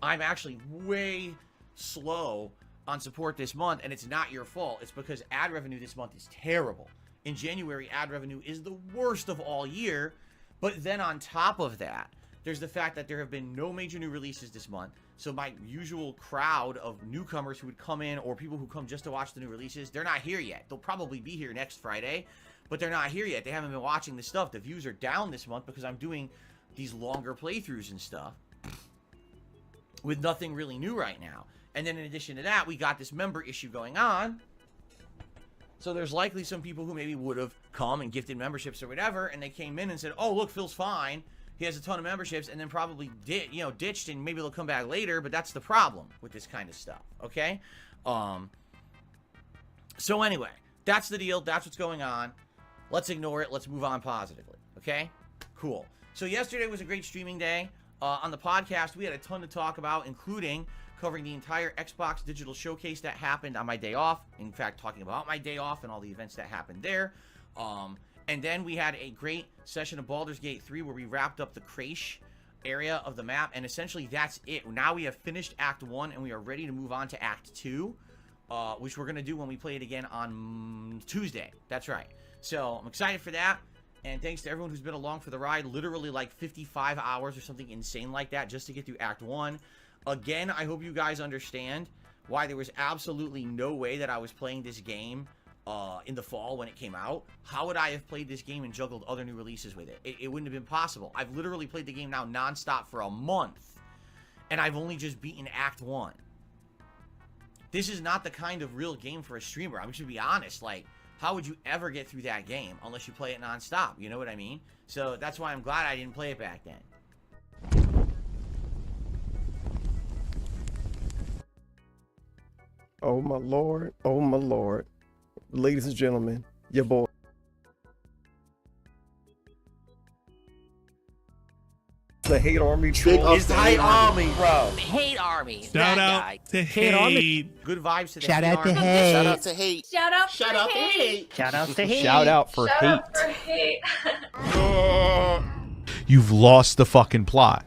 I'm actually way slow on support this month, and it's not your fault. It's because ad revenue this month is terrible. In January, ad revenue is the worst of all year. But then on top of that, there's the fact that there have been no major new releases this month. So my usual crowd of newcomers who would come in, or people who come just to watch the new releases, they're not here yet. They'll probably be here next Friday, but they're not here yet. They haven't been watching the stuff. The views are down this month because I'm doing these longer playthroughs and stuff with nothing really new right now. And then in addition to that, we got this member issue going on. So there's likely some people who maybe would have come and gifted memberships or whatever, and they came in and said, oh, look, Phil's fine. He has a ton of memberships, and then probably ditched, and maybe they'll come back later, but that's the problem with this kind of stuff, okay? So anyway, that's the deal. That's what's going on. Let's ignore it. Let's move on positively, okay? Cool. So yesterday was a great streaming day. On the podcast, we had a ton to talk about, including covering the entire Xbox digital showcase that happened on my day off. In fact, talking about my day off and all the events that happened there. And then we had a great session of Baldur's Gate 3 where we wrapped up the Crahs area of the map, and essentially that's it. Now we have finished Act 1, and we are ready to move on to Act 2, which we're going to do when we play it again on Tuesday. That's right. So I'm excited for that, and thanks to everyone who's been along for the ride. Literally like 55 hours or something insane like that just to get through Act 1. Again, I hope you guys understand why there was absolutely no way that I was playing this game in the fall when it came out. How would I have played this game and juggled other new releases with it? It wouldn't have been possible. I've literally played the game now nonstop for a month, and I've only just beaten Act 1. This is not the kind of real game for a streamer. I'm just gonna be honest. Like, how would you ever get through that game unless you play it nonstop? You know what I mean? So that's why I'm glad I didn't play it back then. Oh my lord, oh my lord. Ladies and gentlemen, your boy. The hate army troll. It's the hate army, bro. Hate army. Shout out to hate. Good vibes to the Shout out to army. hate. Shout out to hate. Shout out Shout out to hate. Shout out to hate. Shout out for Shout hate. out for hate. You've lost the fucking plot.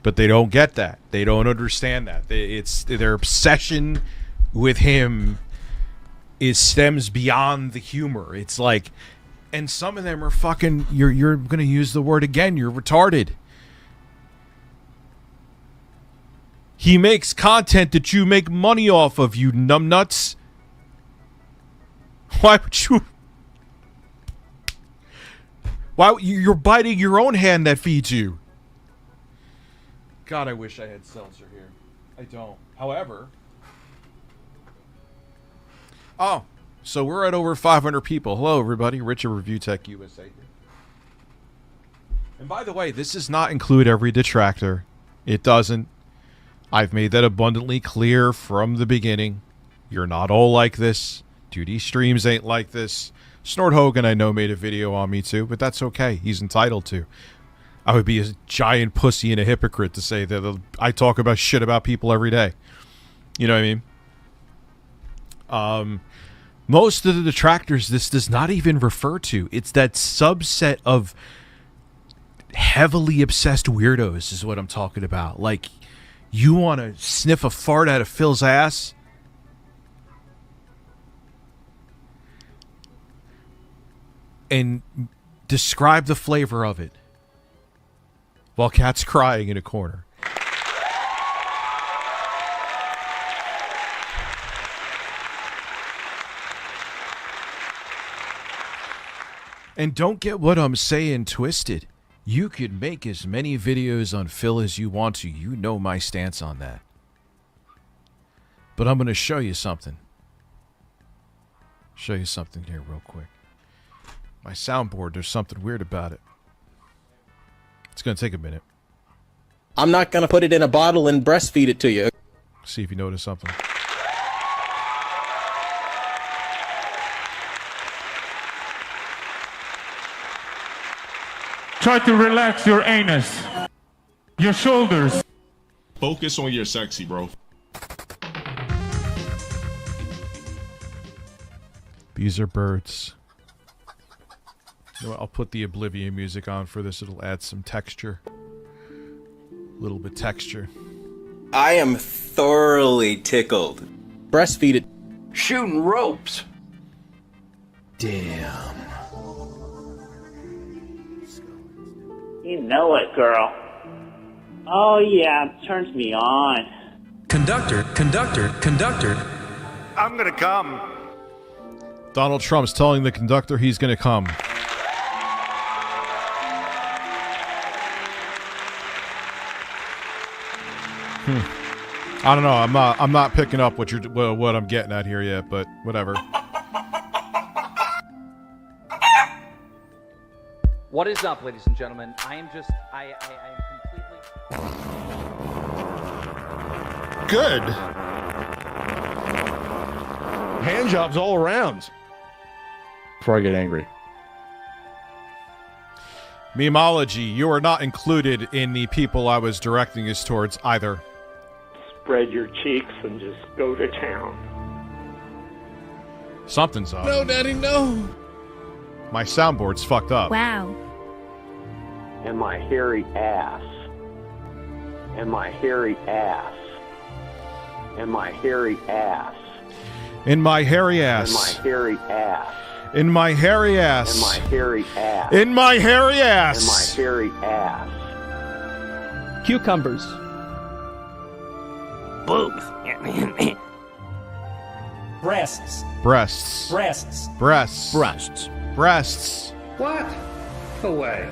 But they don't get that. They don't understand that. It's their obsession with him stems beyond the humor. It's like, and some of them are fucking. You're gonna use the word again. You're retarded. He makes content that you make money off of, you numbnuts. Why would you? Why you're biting your own hand that feeds you? God, I wish I had seltzer here. I don't. However, oh, so we're at over 500 people. Hello, everybody. Richard Review Tech USA here. And by the way, this does not include every detractor. It doesn't. I've made that abundantly clear from the beginning. You're not all like this. 2D streams ain't like this. Snort Hogan, I know, made a video on me too, but that's okay. He's entitled to. I would be a giant pussy and a hypocrite to say that I talk about shit about people every day. You know what I mean? Most of the detractors this does not even refer to. It's that subset of heavily obsessed weirdos is what I'm talking about. Like, you want to sniff a fart out of Phil's ass? And describe the flavor of it while Cat's crying in a corner. And don't get what I'm saying twisted. You could make as many videos on Phil as you want to. You know my stance on that. But I'm going to show you something. Show you something here real quick. My soundboard, there's something weird about it. It's going to take a minute. I'm not going to put it in a bottle and breastfeed it to you. See if you notice something. Try to relax your anus, your shoulders. Focus on your sexy, bro. These are birds. You know what, I'll put the Oblivion music on for this. It'll add some texture. A little bit texture. I am thoroughly tickled. Breastfeed it. Shooting ropes. Damn. You know it, girl. Oh yeah, it turns me on. Conductor. I'm gonna come. Donald Trump's telling the conductor he's going to come. I don't know. I'm not picking up what I'm getting at here yet, but whatever. What is up, ladies and gentlemen? I am completely... Good. Hand jobs all around. Before I get angry. Memology, you are not included in the people I was directing us towards either. Spread your cheeks and just go to town. Something's up. No, Daddy, no. My soundboard's fucked up. Wow. And my hairy ass. And my hairy ass. And my hairy ass. In my hairy ass. And my hairy ass. In my hairy ass. And my hairy ass. In my hairy ass. And my hairy ass. Cucumbers. Boobs. Breasts. Breasts. Breasts. Breasts. Breasts. Breasts. What? No way.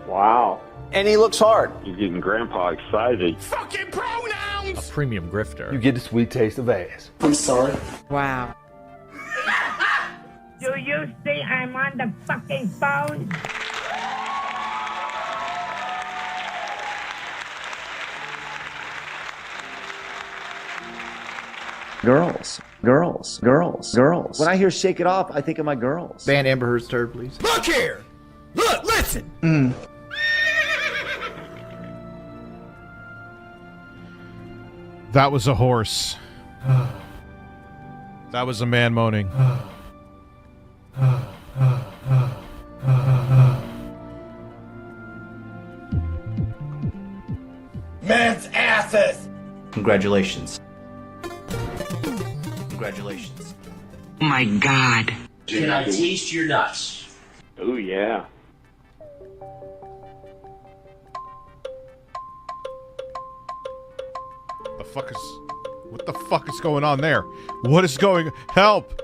Wow. And he looks hard. You're getting Grandpa excited. Fucking pronouns! A premium grifter. You get the sweet taste of ass. I'm sorry. Wow. Do you see I'm on the fucking phone? Girls. When I hear Shake It Off, I think of my girls. Ban Amber Heard's turd, please. Look here. Look, listen. That was a horse. That was a man moaning. Men's asses. Congratulations. Congratulations. Oh my God. Can I taste your nuts? Oh yeah. What the fuck is going on there? What is going? Help!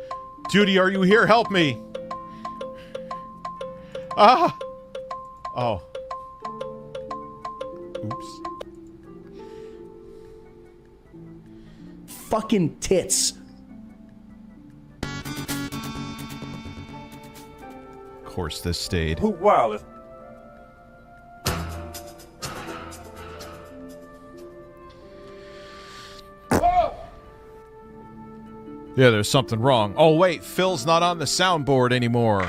Judy, are you here? Help me! Ah! Oh. Oops. Fucking tits. Of course, this stayed. Wow. Yeah, there's something wrong. Oh, wait, Phil's not on the soundboard anymore.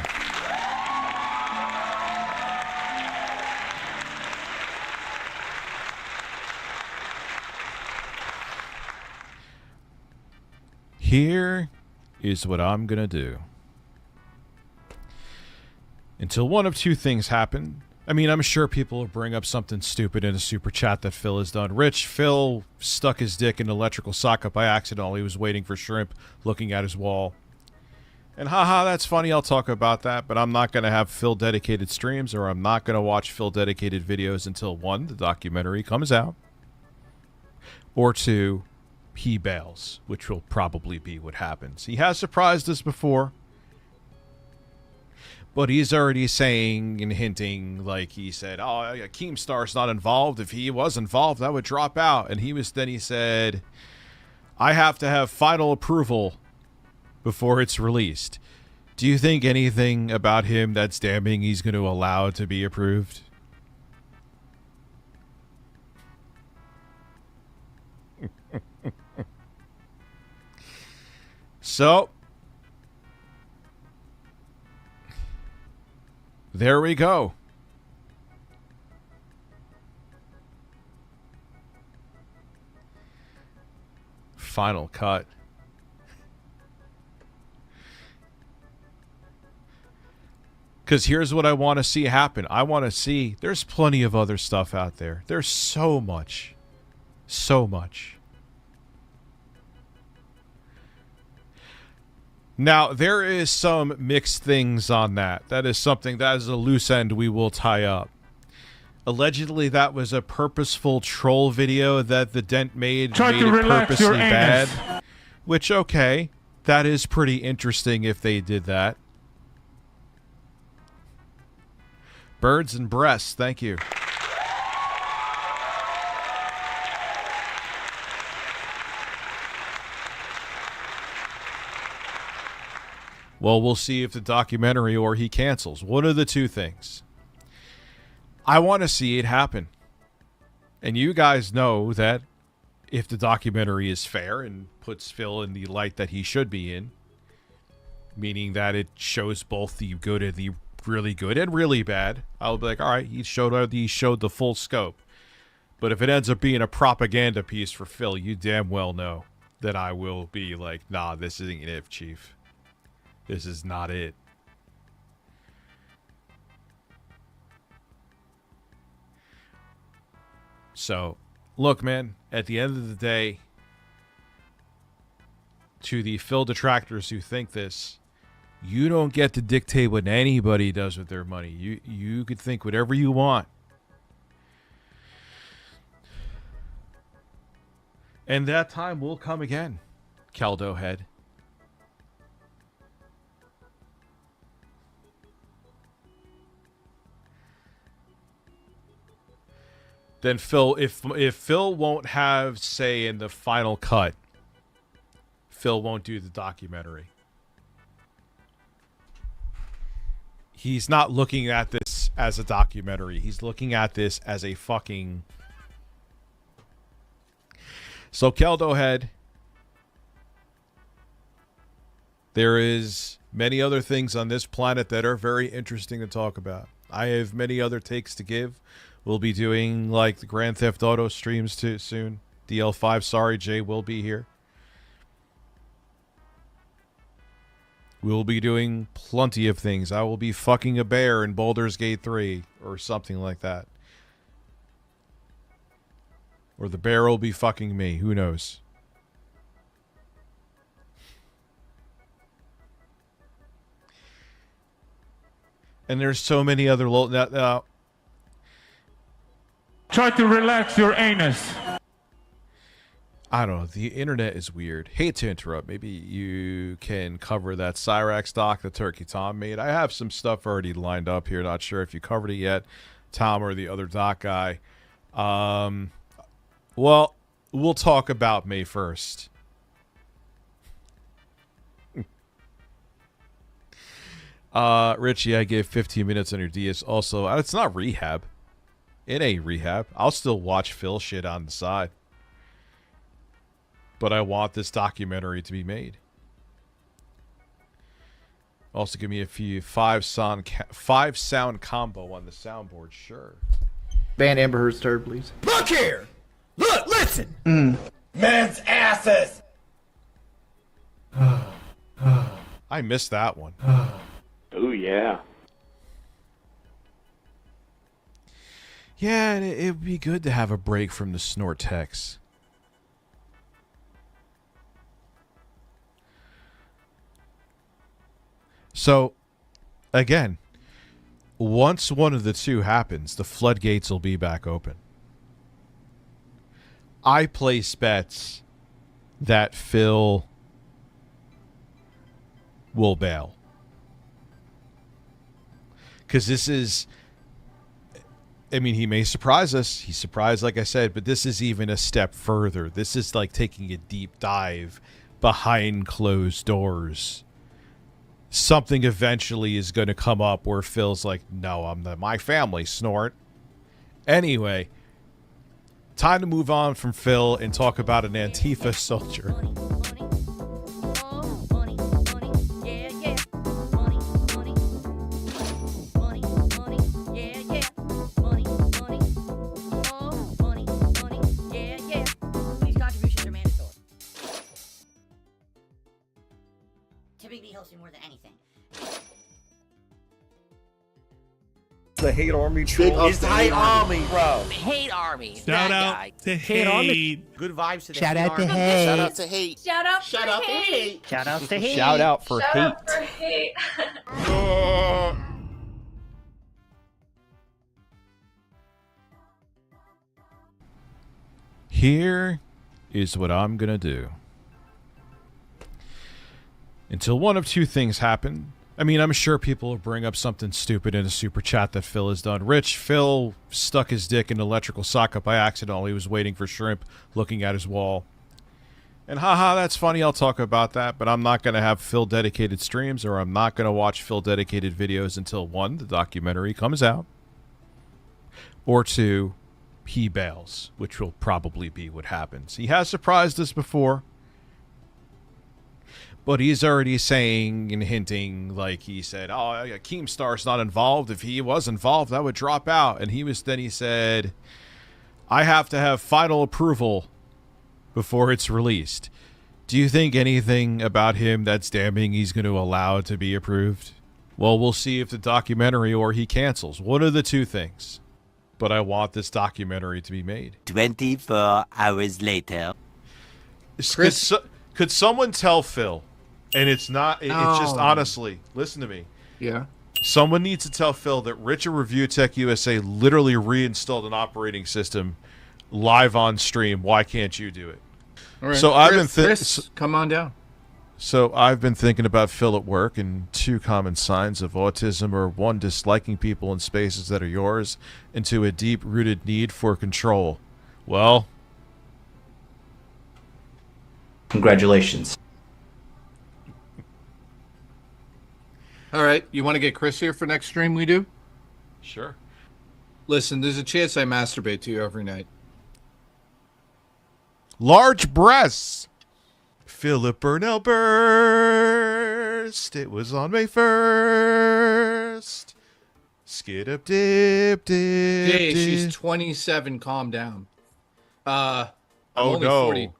Here is what I'm gonna do. Until one of two things happen. I mean, I'm sure people will bring up something stupid in a super chat that Phil has done. Phil stuck his dick in an electrical socket by accident while he was waiting for shrimp, looking at his wall. And haha, that's funny, I'll talk about that, but I'm not going to have Phil dedicated streams, or I'm not going to watch Phil dedicated videos until 1, the documentary comes out, or 2, he bails, which will probably be what happens. He has surprised us before. But he's already saying and hinting, like he said, oh, Keemstar's not involved. If he was involved, that would drop out. And he said, I have to have final approval before it's released. Do you think anything about him that's damning he's going to allow to be approved? So, there we go. Final cut. Because here's what I want to see happen. I want to see, there's plenty of other stuff out there. There's so much. So much. Now, there is some mixed things on that. That is something, that is a loose end we will tie up. Allegedly, that was a purposeful troll video that the Dent made Try to it relax purposely your anus. bad. Which, okay, that is pretty interesting if they did that. Birds and breasts, thank you. Well, we'll see if the documentary or he cancels. One of the two things. I want to see it happen. And you guys know that if the documentary is fair and puts Phil in the light that he should be in, meaning that it shows both the good and the really good and really bad, I'll be like, all right, he showed the full scope. But if it ends up being a propaganda piece for Phil, you damn well know that I will be like, nah, this isn't it, Chief. This is not it. So, look, man, at the end of the day, to the Phil detractors who think this, you don't get to dictate what anybody does with their money. You could think whatever you want. And that time will come again, Caldo Head. Then Phil, if Phil won't have say in the final cut, Phil won't do the documentary. He's not looking at this as a documentary. He's looking at this as a fucking... So, Keldo Head, there is many other things on this planet that are very interesting to talk about. I have many other takes to give. We'll be doing, like, the Grand Theft Auto streams too soon. DL5, sorry, Jay will be here. We'll be doing plenty of things. I will be fucking a bear in Baldur's Gate 3 or something like that. Or the bear will be fucking me. Who knows? And there's so many other... Try to relax your anus. I don't know. The internet is weird. Hate to interrupt. Maybe you can cover that Cyrax doc that Turkey Tom made. I have some stuff already lined up here. Not sure if you covered it yet, Tom or the other doc guy. Well, we'll talk about May 1st. Richie, I gave 15 minutes on your DS. Also, it's not rehab. It ain't rehab. I'll still watch Phil shit on the side. But I want this documentary to be made. Also, give me a few five sound combo on the soundboard. Sure. Ban Amber Heard's turd, please. Look here! Look, listen! Men's asses! I missed that one. Oh, yeah. Yeah, it would be good to have a break from the snort text. So, again, once one of the two happens, the floodgates will be back open. I place bets that Phil will bail. Because this is... I mean, he may surprise us. He's surprised, like I said, but this is even a step further. This is like taking a deep dive behind closed doors. Something eventually is going to come up where Phil's like, no, my family snort. Anyway, time to move on from Phil and talk about an Antifa soldier. anything. The hate army troll. It's the hate army, bro. Hate army. Shout out to hate. Good vibes to the Shout hate out to army. hate. Shout out to hate. Shout out Shout out to hate. Shout out to hate. Shout out for Shout hate. out for hate. Here is what I'm gonna do. Until one of two things happen. I mean, I'm sure people will bring up something stupid in a super chat that Phil has done. Phil stuck his dick in an electrical socket by accident while he was waiting for shrimp, looking at his wall. And haha, that's funny, I'll talk about that, but I'm not going to have Phil dedicated streams, or I'm not going to watch Phil dedicated videos until 1, the documentary comes out, or 2, he bails, which will probably be what happens. He has surprised us before, but he's already saying and hinting, like he said, oh, Keemstar's not involved. If he was involved, I would drop out. And he said, I have to have final approval before it's released. Do you think anything about him that's damning he's going to allow to be approved? Well, we'll see if the documentary or he cancels. One of the two things. But I want this documentary to be made. 24 hours later. Could someone tell Phil? And it's not, it's just honestly, listen to me. Yeah. Someone needs to tell Phil that Richard Review Tech USA literally reinstalled an operating system live on stream. Why can't you do it? All right. So Chris, come on down. So I've been thinking about Phil at work, and 2 common signs of autism are 1, disliking people in spaces that are yours, and 2, a deep-rooted need for control. Well, Congratulations. All right, you want to get Chris here for next stream we do? sure. Listen, there's a chance I masturbate to you every night. Large breasts. Philip Burnell burst. It was on May 1st. Skid up, dip, dip. Hey, dip. she's 27. Calm down. I'm Oh only no. 40.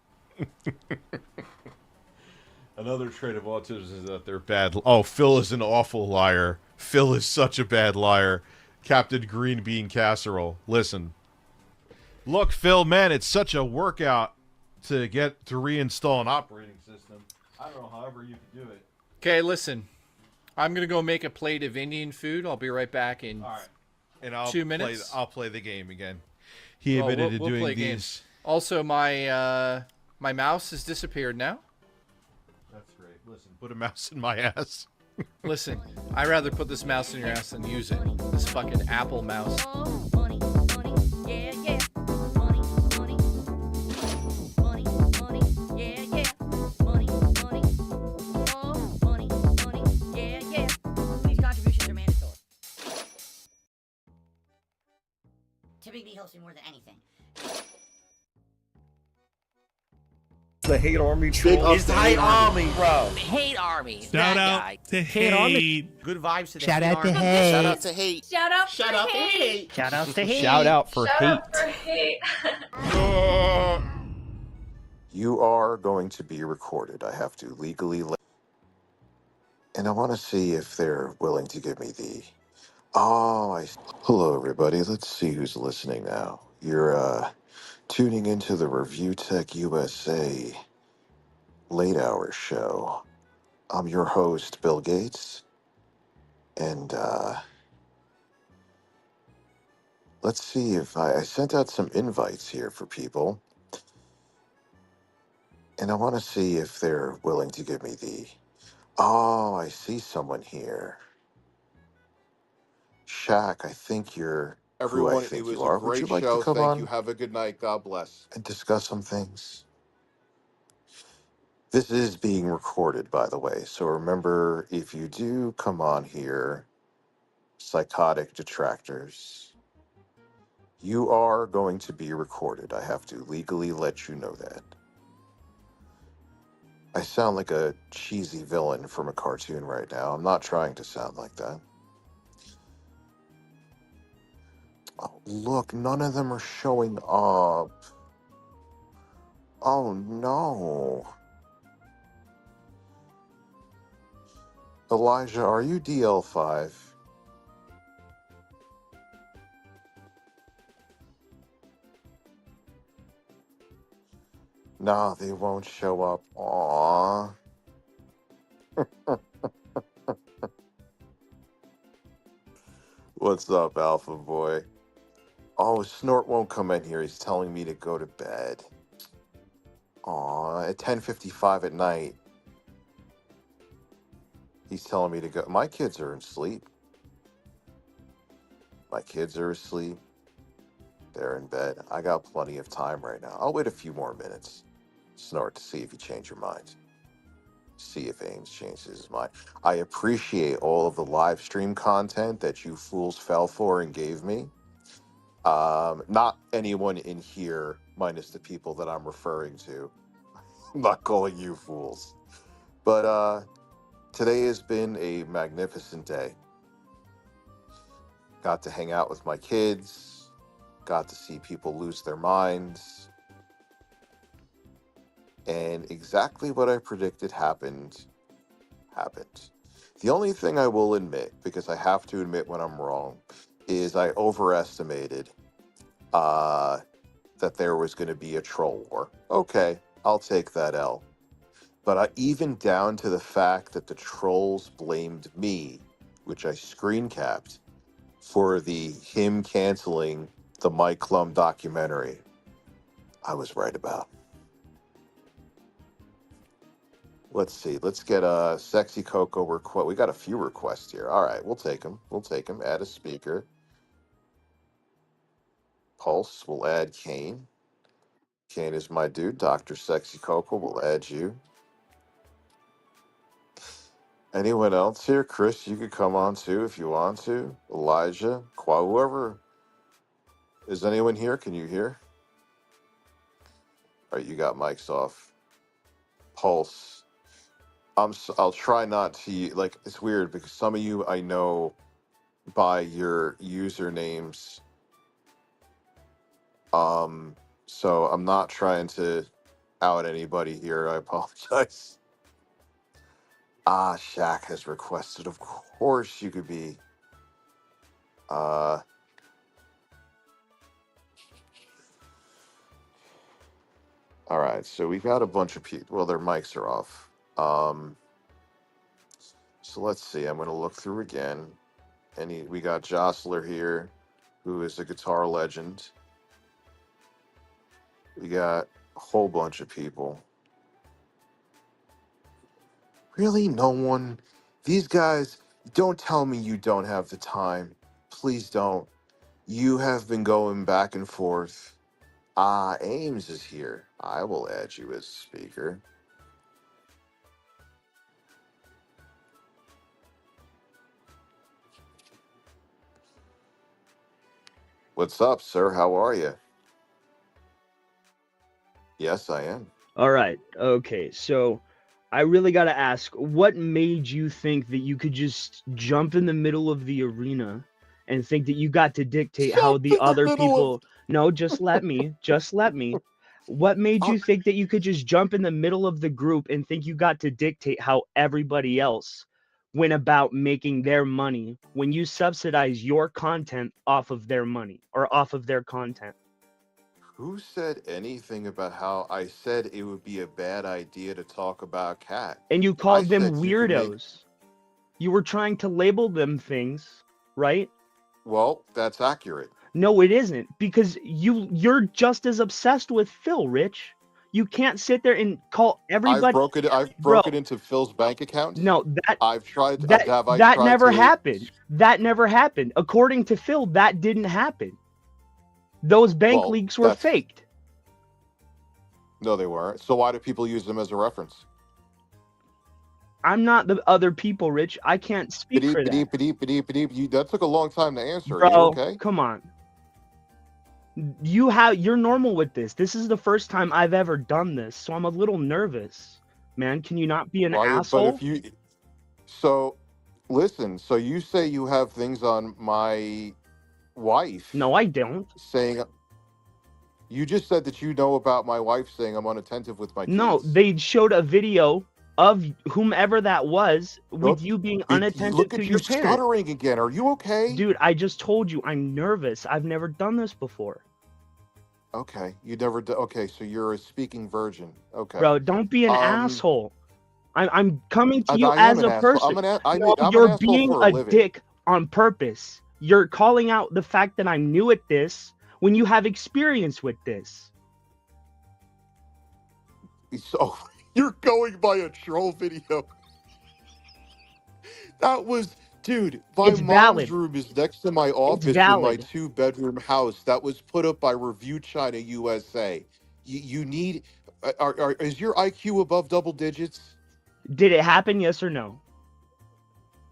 Another trait of autism is that they're bad. Oh, Phil is an awful liar. Phil is such a bad liar. Captain Green Bean Casserole. Listen. Look, Phil, man, it's such a workout to get to reinstall an operating system. I don't know however you can do it. Okay, listen. I'm going to go make a plate of Indian food. I'll be right back in All right. And I'll 2 minutes. I'll play the game again. He admitted to doing play these. games. Also, my mouse has disappeared now. That's great. Listen, put a mouse in my ass. Listen, I'd rather put this mouse in your ass than use it. This fucking Apple mouse. These contributions are mandatory. Typically helps me more than anything. The hate army troll. It's the hate army, bro. Hate army. Shout out to hate. Good vibes to the Shout hate out to army. hate. Shout out to hate. Shout out Shout out to hate. Shout out to hate. Shout out for Shout hate. out for hate. You are going to be recorded. I have to legally and I want to see if they're willing to give me the hello everybody. Let's see who's listening now. You're tuning into the Review Tech USA late hour show. I'm your host, Bill Gates, and let's see if I sent out some invites here for people. And I want to see if they're willing to give me the... Oh, I see someone here. Shaq, I think you're who I think you are. Would you like to come on? Have a good night. God bless. And discuss some things? This is being recorded, by the way. So remember, if you do come on here, psychotic detractors, you are going to be recorded. I have to legally let you know that. I sound like a cheesy villain from a cartoon right now. I'm not trying to sound like that. Oh, look, none of them are showing up. Oh, no. Elijah, are you DL5? Nah, they won't show up. Aww. What's up, Alpha Boy? Oh, Snort won't come in here. He's telling me to go to bed. Aw, at 10:55 at night. He's telling me to go. My kids are asleep. My kids are asleep. They're in bed. I got plenty of time right now. I'll wait a few more minutes. Snort, to see if you change your mind. See if Ames changes his mind. I appreciate all of the live stream content that you fools fell for and gave me. Not anyone in here, minus the people that I'm referring to. I'm not calling you fools. But today has been a magnificent day. Got to hang out with my kids. Got to see people lose their minds. And exactly what I predicted happened. The only thing I will admit, because I have to admit when I'm wrong, is I overestimated that there was going to be a troll war. Okay, I'll take that L. But even down to the fact that the trolls blamed me, which I screen capped, for him canceling the Mike Klum documentary, I was right about. Let's see. Let's get a Sexy Coco request. We got a few requests here. All right, we'll take them. Add a speaker. Pulse, we'll add Kane. Kane is my dude. Dr. Sexy Coco, we'll add you. Anyone else here? Chris, you could come on too if you want to. Elijah, whoever. Is anyone here? Can you hear? All right, you got mics off. Pulse. I'll try not to, like, it's weird because some of you I know by your usernames. So I'm not trying to out anybody here. I apologize. Shaq has requested. Of course you could be. All right, so we've got a bunch of people. Well, their mics are off. So let's see. I'm going to look through again. We got Jostler here, who is a guitar legend. We got a whole bunch of people. Really? No one? These guys, don't tell me you don't have the time. Please don't. You have been going back and forth. Ames is here. I will add you as speaker. What's up, sir? How are you? Yes, I am. All right. Okay. So I really got to ask, what made you think that you could just jump in the middle of the arena and think that you got to dictate how the other people... No, just let me. What made you think that you could just jump in the middle of the group and think you got to dictate how everybody else went about making their money when you subsidize your content off of their money or off of their content? Who said anything about how I said it would be a bad idea to talk about Cat? And you called them weirdos. You were trying to label them things, right? Well, that's accurate. No, it isn't, because you're just as obsessed with Phil, Rich. You can't sit there and call everybody. I've broken into Phil's bank account. No, I've tried. That never happened. That never happened. According to Phil, that didn't happen. Those bank leaks were faked. No, they weren't. So why do people use them as a reference? I'm not the other people, Rich. I can't speak for that. That took a long time to answer. Bro, are you okay? Come on. You're normal with this. This is the first time I've ever done this, so I'm a little nervous. Man, can you not be an asshole? But listen, so you say you have things on my wife. No, I don't. Saying you just said that you know about my wife saying I'm unattentive with my kids. No, they showed a video of whomever that was with you being unattentive Look to at your you parent. stuttering again. Are you okay? Dude, I just told you I'm nervous. I've never done this before. Okay, you never. Okay, so you're a speaking virgin. Okay, Bro, don't be an asshole. I'm coming to you I am as an a asshole. person. I'm No, an you're asshole being for a a living. dick on purpose. You're calling out the fact that I'm new at this when you have experience with this. So you're going by a troll video. That was, dude. My It's mom's valid. room is next to my office in my valid. 2-bedroom house. That was put up by Review China USA. You need. Is your IQ above double digits? Did it happen, yes or no?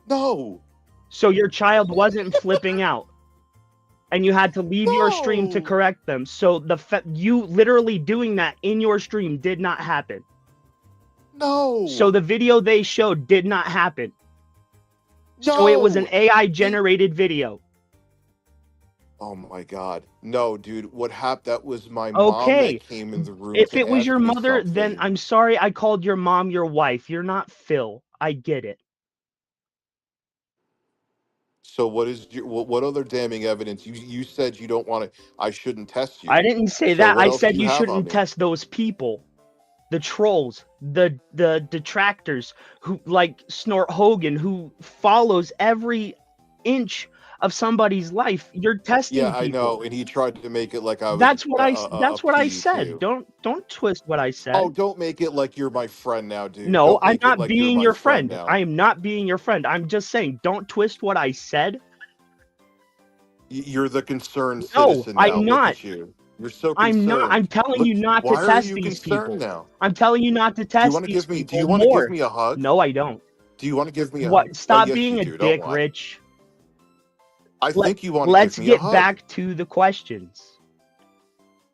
No. So your child wasn't flipping out. And you had to leave your stream to correct them. So you literally doing that in your stream did not happen. No. So the video they showed did not happen. So it was an AI generated video. Oh my God. No, dude. What happened? That was my mom Okay. that came in the room. If to it was ask your me mother, then something. I'm sorry I called your mom your wife. You're not Phil. I get it. So what other damning evidence? You said you don't want to. I shouldn't test you. I didn't say So that. what I else said do you have on shouldn't me? test those people. The trolls, the detractors who like Snort Hogan, who follows every inch of somebody's life. You're testing Yeah, I people. know, and he tried to make it like I was. That's what that's what I P, said. too. Don't twist what I said. Oh, don't make it like you're my friend now, dude. No, Don't I'm make it not like you're being my your friend. now. I am not being your friend. I'm just saying, don't twist what I said. You're the concerned No, citizen now. I'm Look not. at you. You're so concerned. I'm not. I'm telling you not to Why are test you these concerned people. now? I'm telling you not to Do you test want to these give me? people Do you want to more. give me a hug? No, I don't. Do you want to give me a What? hug? Stop yes, being you a do, don't dick, lie. Rich. I think you want to Let's give me a get hug. back to the questions.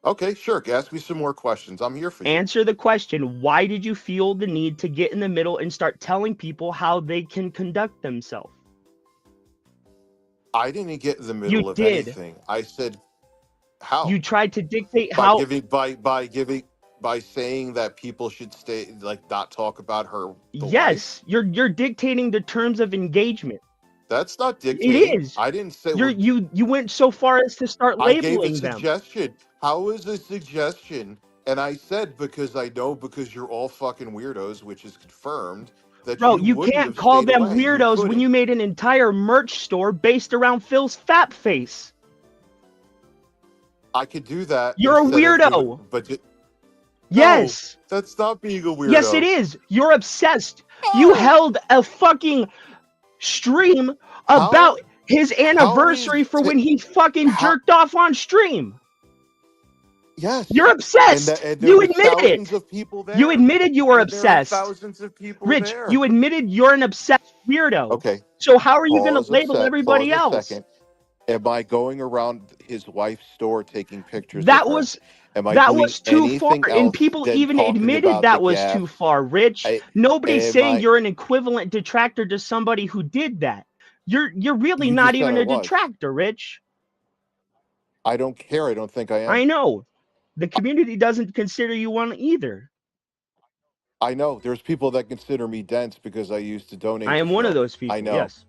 Okay, sure. Ask me some more questions. I'm here for you. Answer the question. Why did you feel the need to get in the middle and start telling people how they can conduct themselves? I didn't get in the middle You of did. anything. I said how? You tried to dictate by how. giving by saying that people should stay not talk about her. The wife? Yes, you're dictating the terms of engagement. That's not dictating. It is. I didn't say You went so far as to start I gave a labeling them. suggestion. How is a suggestion? And I said because you're all fucking weirdos, which is confirmed. That Bro, you you wouldn't can't have call stayed them away. weirdos when you made an entire merch store based around Phil's fat face. I could do that. You're a instead of weirdo. doing- but you- Yes. No, that's not being a weirdo. Yes, it is. You're obsessed. You held a fucking stream about his anniversary for when he fucking jerked off on stream. Yes. You're obsessed. And there You were admitted thousands it. of people there. You admitted you were And there are obsessed. thousands of people Rich, there. you admitted you're an obsessed weirdo. Okay. So how are you going Pause to a label everybody pause a else? second. Am I going around his wife's store taking pictures? That of her? was Am I that doing was too far, anything and else people than even talking admitted about that the was gas? too far. Rich, nobody's am saying I- you're an equivalent detractor to somebody who did that. You're really You not just said even I a was. detractor, Rich. I don't care. I don't think I am. I know. The community doesn't consider you one either. I know. There's people that consider me dense because I used to donate. I am to one of Phil. those people. I know. Yes.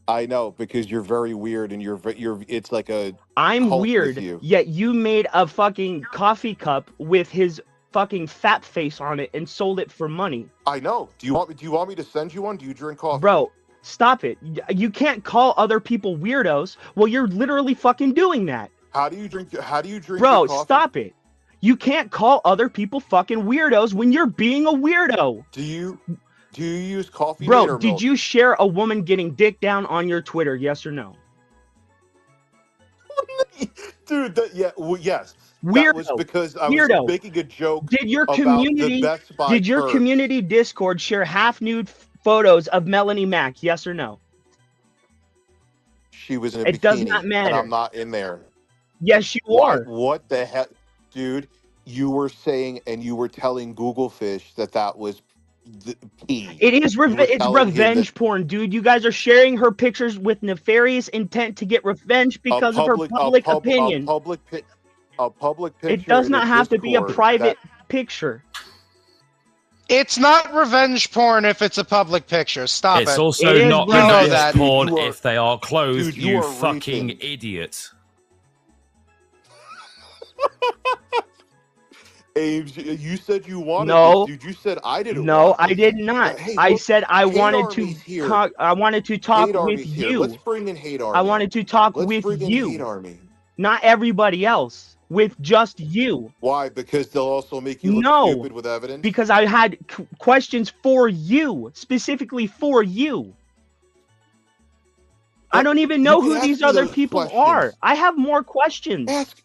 I know because you're very weird and you're. It's like a. I'm cult weird, with you. yet you made a fucking coffee cup with his fucking fat face on it and sold it for money. I know. Do you want me to send you one? Do you drink coffee? Bro, stop it. You can't call other people weirdos. Well, you're literally fucking doing that. How do you drink? Bro, your coffee? stop it. You can't call other people fucking weirdos when you're being a weirdo. Do you use coffee? Bro, mate or did milk? you share a woman getting dick down on your Twitter? Yes or no? Dude, yes. Weirdo. That was because I Weirdo. was making a joke. Did your about community the Best Buy did your turds. community Discord share half nude photos of Melanie Mack? Yes or no? She was in a It bikini, does not matter. and I'm not in there. Yes, you Why- are. What the heck, dude? You were saying and you were telling Google Fish that was the pee. It is You were it's telling him revenge porn, dude. You guys are sharing her pictures with nefarious intent to get revenge because of her public opinion. A public picture. It does in a not have to be a Discord private picture. It's not revenge porn if it's a public picture. Stop it. It's also It is, not bro. revenge That. porn if they are clothed, Dude, you are fucking reaching. idiot. Ames, you said you wanted No. this, dude. You said I didn't. No, want I this. did not. Hey, I look, said I Hate wanted to Army's here. talk. I wanted to talk Hate with Army's here. you. Let's bring in Hate Army. I wanted to talk Let's with bring in you, Hate Army. not everybody else. With just you. Why? Because they'll also make you look No, stupid with evidence. because I had questions for you, specifically for you. I don't even know can who ask these me other those people questions. are. I have more questions. Ask.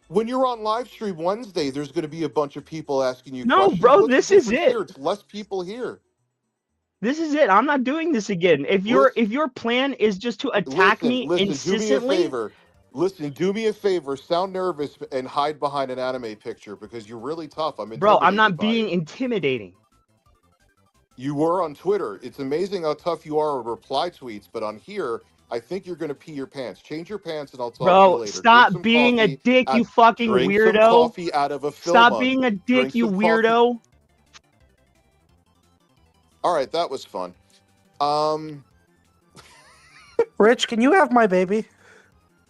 When you're on live stream Wednesday, there's going to be a bunch of people asking you No, questions. bro, What's the this is difference it. Here? It's less people here. This is it. I'm not doing this again. If your plan is just to attack me Listen, insistently, do me a favor. Listen, do me a favor. Sound nervous and hide behind an anime picture because you're really tough. I'm bro, I'm not intimidated by being you. intimidating. You were on Twitter. It's amazing how tough you are with reply tweets, but on here, I think you're gonna pee your pants. Change your pants, and I'll talk to you Bro, later. stop being a dick, you fucking drink some weirdo. coffee out of a film Stop mug. being a dick, Drink you some coffee. weirdo. All right, that was fun. Rich, can you have my baby?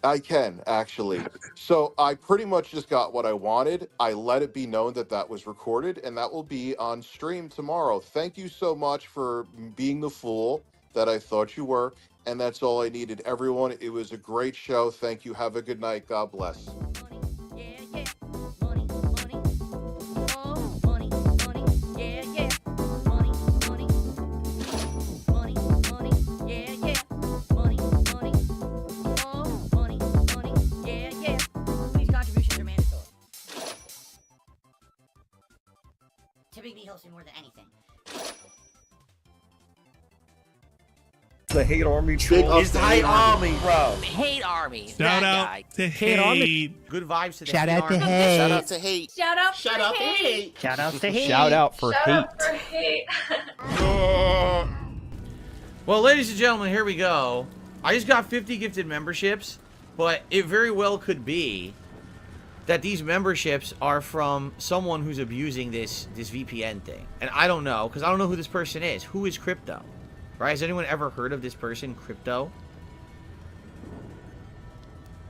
I can, actually. So I pretty much just got what I wanted. I let it be known that that was recorded, and that will be on stream tomorrow. Thank you so much for being the fool that I thought you were, and that's all I needed. Everyone, it was a great show. Thank you. Have a good night. God bless. These contributions are mandatory. Typically helps me more than anything. The Hate Army troll. It's the Hate Army, bro. Hate Army. Shout out to Hate. Good vibes to the Shout Hate out to Army. Hate. Shout out to hate. Shout out Shout out to hate. Shout out to hate. Shout out for Shout hate. out for hate. Well, ladies and gentlemen, here we go. I just got 50 gifted memberships, but it very well could be that these memberships are from someone who's abusing this VPN thing. And I don't know, because I don't know who this person is. Who is Crypto? Right? Has anyone ever heard of this person, Crypto?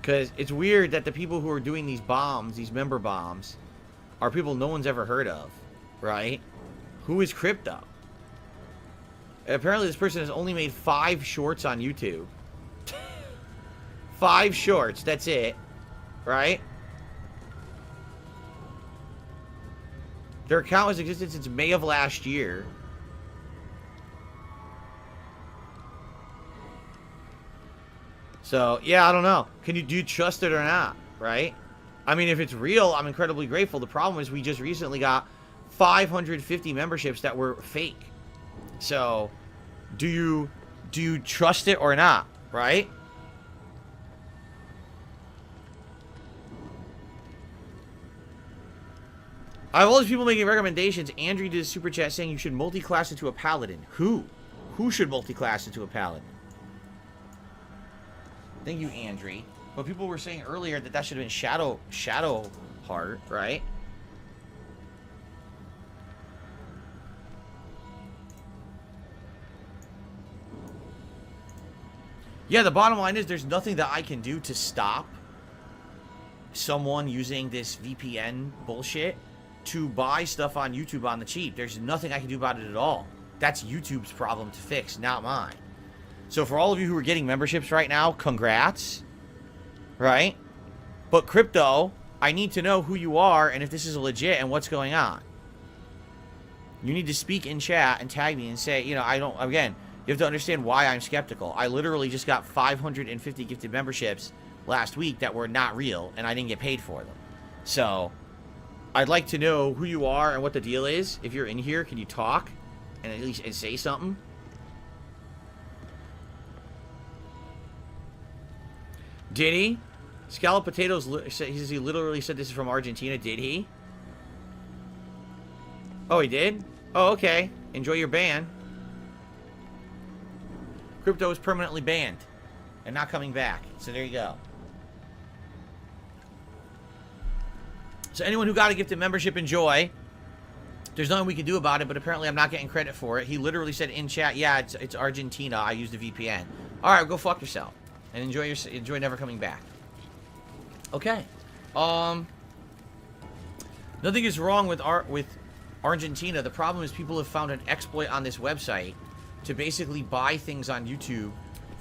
Because it's weird that the people who are doing these bombs, these member bombs, are people no one's ever heard of. Right? Who is Crypto? Apparently this person has only made 5 shorts on YouTube. 5 shorts, that's it. Right? Their account has existed since May of last year. So, yeah, I don't know. Do you trust it or not? Right? I mean, if it's real, I'm incredibly grateful. The problem is we just recently got 550 memberships that were fake. So, do you trust it or not? Right? I have all these people making recommendations. Andrew did a super chat saying you should multi-class into a paladin. Who? Who should multi-class into a paladin? Thank you, Andrew. But people were saying earlier that that should have been Shadow Heart, right? Yeah, the bottom line is there's nothing that I can do to stop someone using this VPN bullshit to buy stuff on YouTube on the cheap. There's nothing I can do about it at all. That's YouTube's problem to fix, not mine. So for all of you who are getting memberships right now, congrats. Right? But Crypto, I need to know who you are and if this is legit and what's going on. You need to speak in chat and tag me and say, you know, again, you have to understand why I'm skeptical. I literally just got 550 gifted memberships last week that were not real, and I didn't get paid for them. So, I'd like to know who you are and what the deal is. If you're in here, can you talk and at least say something? Did he? Scallop Potatoes, he literally said this is from Argentina. Did he? Oh, he did? Oh, okay. Enjoy your ban. Crypto is permanently banned and not coming back. So there you go. So anyone who got a gifted membership, enjoy. There's nothing we can do about it, but apparently I'm not getting credit for it. He literally said in chat, yeah, it's Argentina. I used a VPN. All right, go fuck yourself and enjoy never coming back. Okay. Nothing is wrong with Argentina. The problem is people have found an exploit on this website to basically buy things on YouTube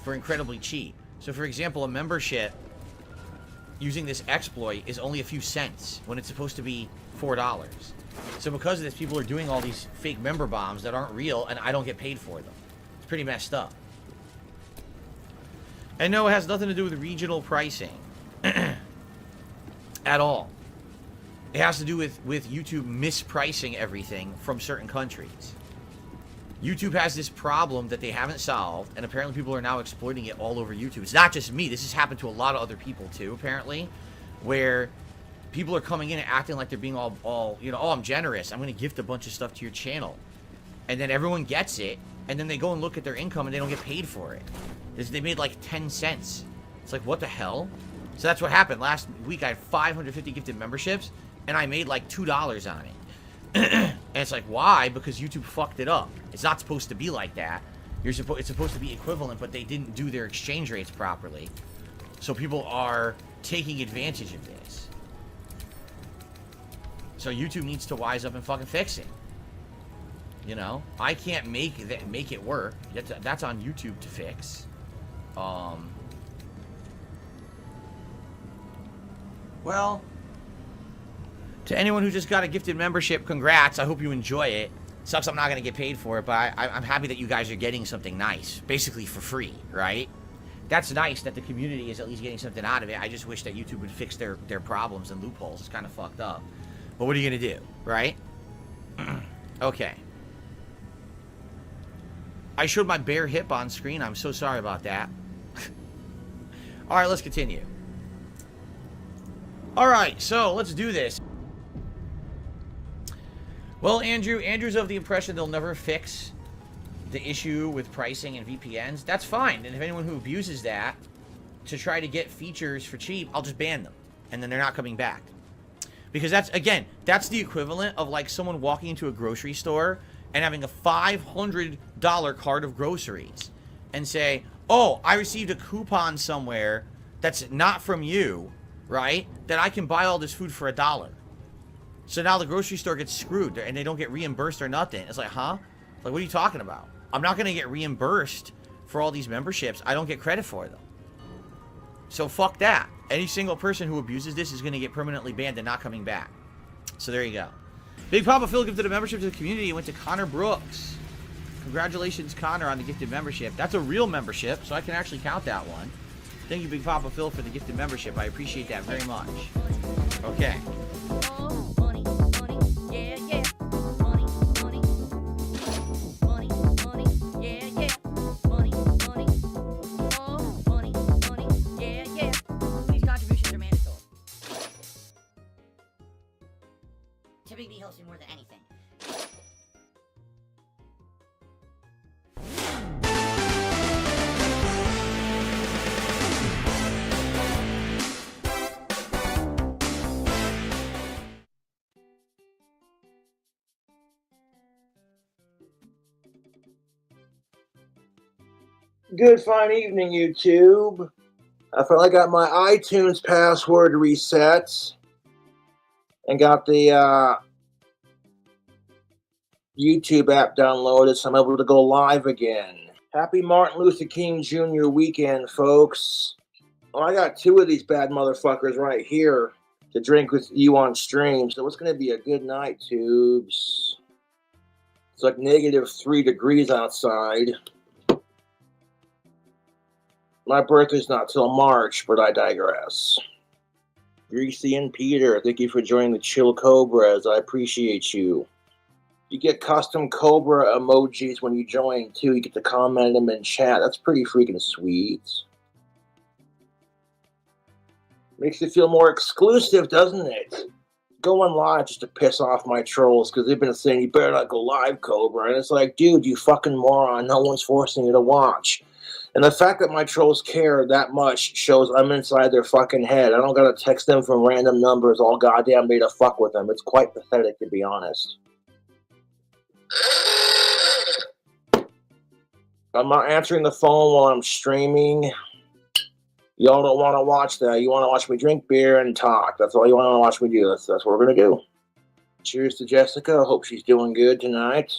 for incredibly cheap. So, for example, a membership using this exploit is only a few cents when it's supposed to be $4. So because of this, people are doing all these fake member bombs that aren't real, and I don't get paid for them. It's pretty messed up. And no, it has nothing to do with regional pricing at all. It has to do with YouTube mispricing everything from certain countries. YouTube has this problem that they haven't solved, and apparently people are now exploiting it all over YouTube. It's not just me. This has happened to a lot of other people too, apparently, where people are coming in and acting like they're being all you know, oh, I'm generous. I'm going to gift a bunch of stuff to your channel. And then everyone gets it, and then they go and look at their income, and they don't get paid for it. They made like 10 cents. It's like, what the hell? So that's what happened. Last week, I had 550 gifted memberships, and I made like $2 on it. And it's like, why? Because YouTube fucked it up. It's not supposed to be like that. It's supposed to be equivalent, but they didn't do their exchange rates properly. So people are taking advantage of this. So YouTube needs to wise up and fucking fix it. You know, I can't make it work. That's on YouTube to fix. Well, to anyone who just got a gifted membership, congrats. I hope you enjoy it. Sucks I'm not going to get paid for it, but I'm happy that you guys are getting something nice. Basically for free, right? That's nice that the community is at least getting something out of it. I just wish that YouTube would fix their problems and loopholes. It's kind of fucked up. But what are you going to do, right? Okay. I showed my bare hip on screen. I'm so sorry about that. All right, let's continue. All right, so let's do this. Well, Andrew's of the impression they'll never fix the issue with pricing and VPNs. That's fine. And if anyone who abuses that to try to get features for cheap, I'll just ban them. And then they're not coming back. Because that's the equivalent of like someone walking into a grocery store and having a $500 cart of groceries and say, oh, I received a coupon somewhere that's not from you, right? That I can buy all this food for $1. So now the grocery store gets screwed and they don't get reimbursed or nothing. It's like, huh? Like, what are you talking about? I'm not going to get reimbursed for all these memberships. I don't get credit for them. So fuck that. Any single person who abuses this is going to get permanently banned and not coming back. So there you go. Big Papa Phil gifted a membership to the community. It went to Connor Brooks. Congratulations, Connor, on the gifted membership. That's a real membership, so I can actually count that one. Thank you, Big Papa Phil, for the gifted membership. I appreciate that very much. Okay. Typically helps me more than anything. Good fine evening, YouTube. I finally got my iTunes password reset and got the YouTube app downloaded, so I'm able to go live again. Happy Martin Luther King Jr. weekend, folks. Well, I got two of these bad motherfuckers right here to drink with you on stream, so it's going to be a good night, tubes. It's like -3 degrees outside. My birthday's not till March, but I digress. Greasy and Peter, thank you for joining the Chill Cobras. I appreciate you. You get custom Cobra emojis when you join, too. You get to comment them in chat. That's pretty freaking sweet. Makes it feel more exclusive, doesn't it? Going live just to piss off my trolls, because they've been saying, you better not go live, Cobra. And it's like, dude, you fucking moron. No one's forcing you to watch. And the fact that my trolls care that much shows I'm inside their fucking head. I don't gotta text them from random numbers all goddamn day to fuck with them. It's quite pathetic, to be honest. I'm not answering the phone while I'm streaming. Y'all don't want to watch that. You want to watch me drink beer and talk. That's all you want to watch me do. That's what we're going to do. Cheers to Jessica. I hope she's doing good tonight.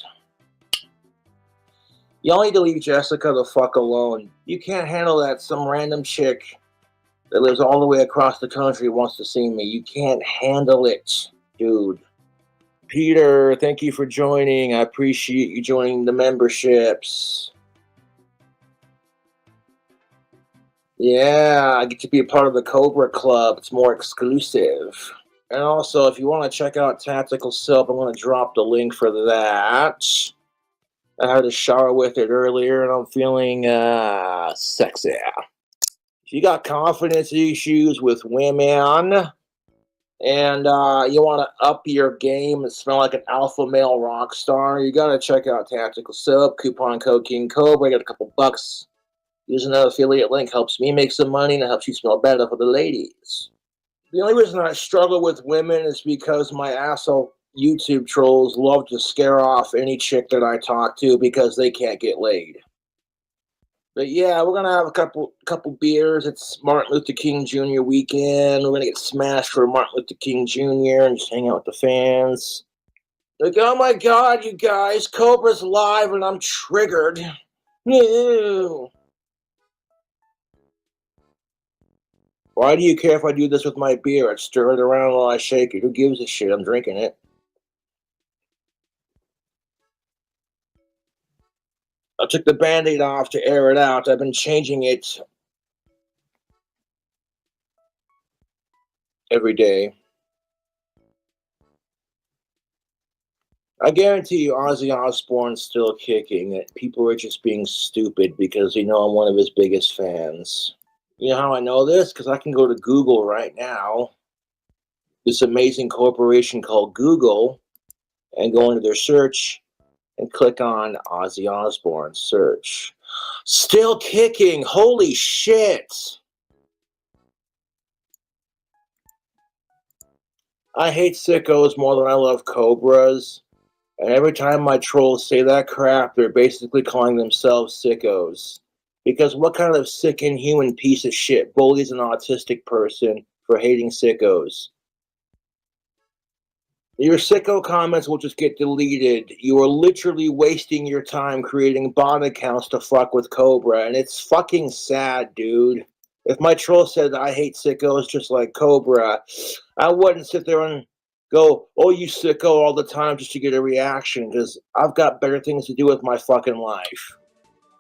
Y'all need to leave Jessica the fuck alone. You can't handle that. Some random chick that lives all the way across the country wants to see me. You can't handle it, dude. Peter, thank you for joining. I appreciate you joining the memberships. Yeah, I get to be a part of the Cobra Club. It's more exclusive. And also, if you want to check out Tactical Soap, I'm going to drop the link for that. I had a shower with it earlier, and I'm feeling sexy. If you got confidence issues with women, and you want to up your game and smell like an alpha male rock star, you got to check out Tactical Soap. Coupon code King Cobra. I got a couple bucks. Using that affiliate link helps me make some money, and it helps you smell better for the ladies. The only reason I struggle with women is because my asshole YouTube trolls love to scare off any chick that I talk to because they can't get laid. But yeah, we're gonna have a couple beers. It's Martin Luther King Jr. weekend. We're gonna get smashed for Martin Luther King Jr. and just hang out with the fans. Like, oh my god, you guys, Cobra's live and I'm triggered. No. Why do you care if I do this with my beer? I stir it around while I shake it. Who gives a shit? I'm drinking it. I took the Band-Aid off to air it out. I've been changing it every day. I guarantee you Ozzy Osbourne's still kicking. That people are just being stupid because they know I'm one of his biggest fans. You know how I know this? Because I can go to Google right now, this amazing corporation called Google, and go into their search and click on Ozzy Osbourne search. Still kicking. Holy shit. I hate sickos more than I love cobras. And every time my trolls say that crap, they're basically calling themselves sickos. Because what kind of sick inhuman piece of shit bullies an autistic person for hating sickos? Your sicko comments will just get deleted. You are literally wasting your time creating bot accounts to fuck with Cobra, and it's fucking sad, dude. If my troll said I hate sickos just like Cobra, I wouldn't sit there and go, oh, you sicko all the time just to get a reaction, because I've got better things to do with my fucking life.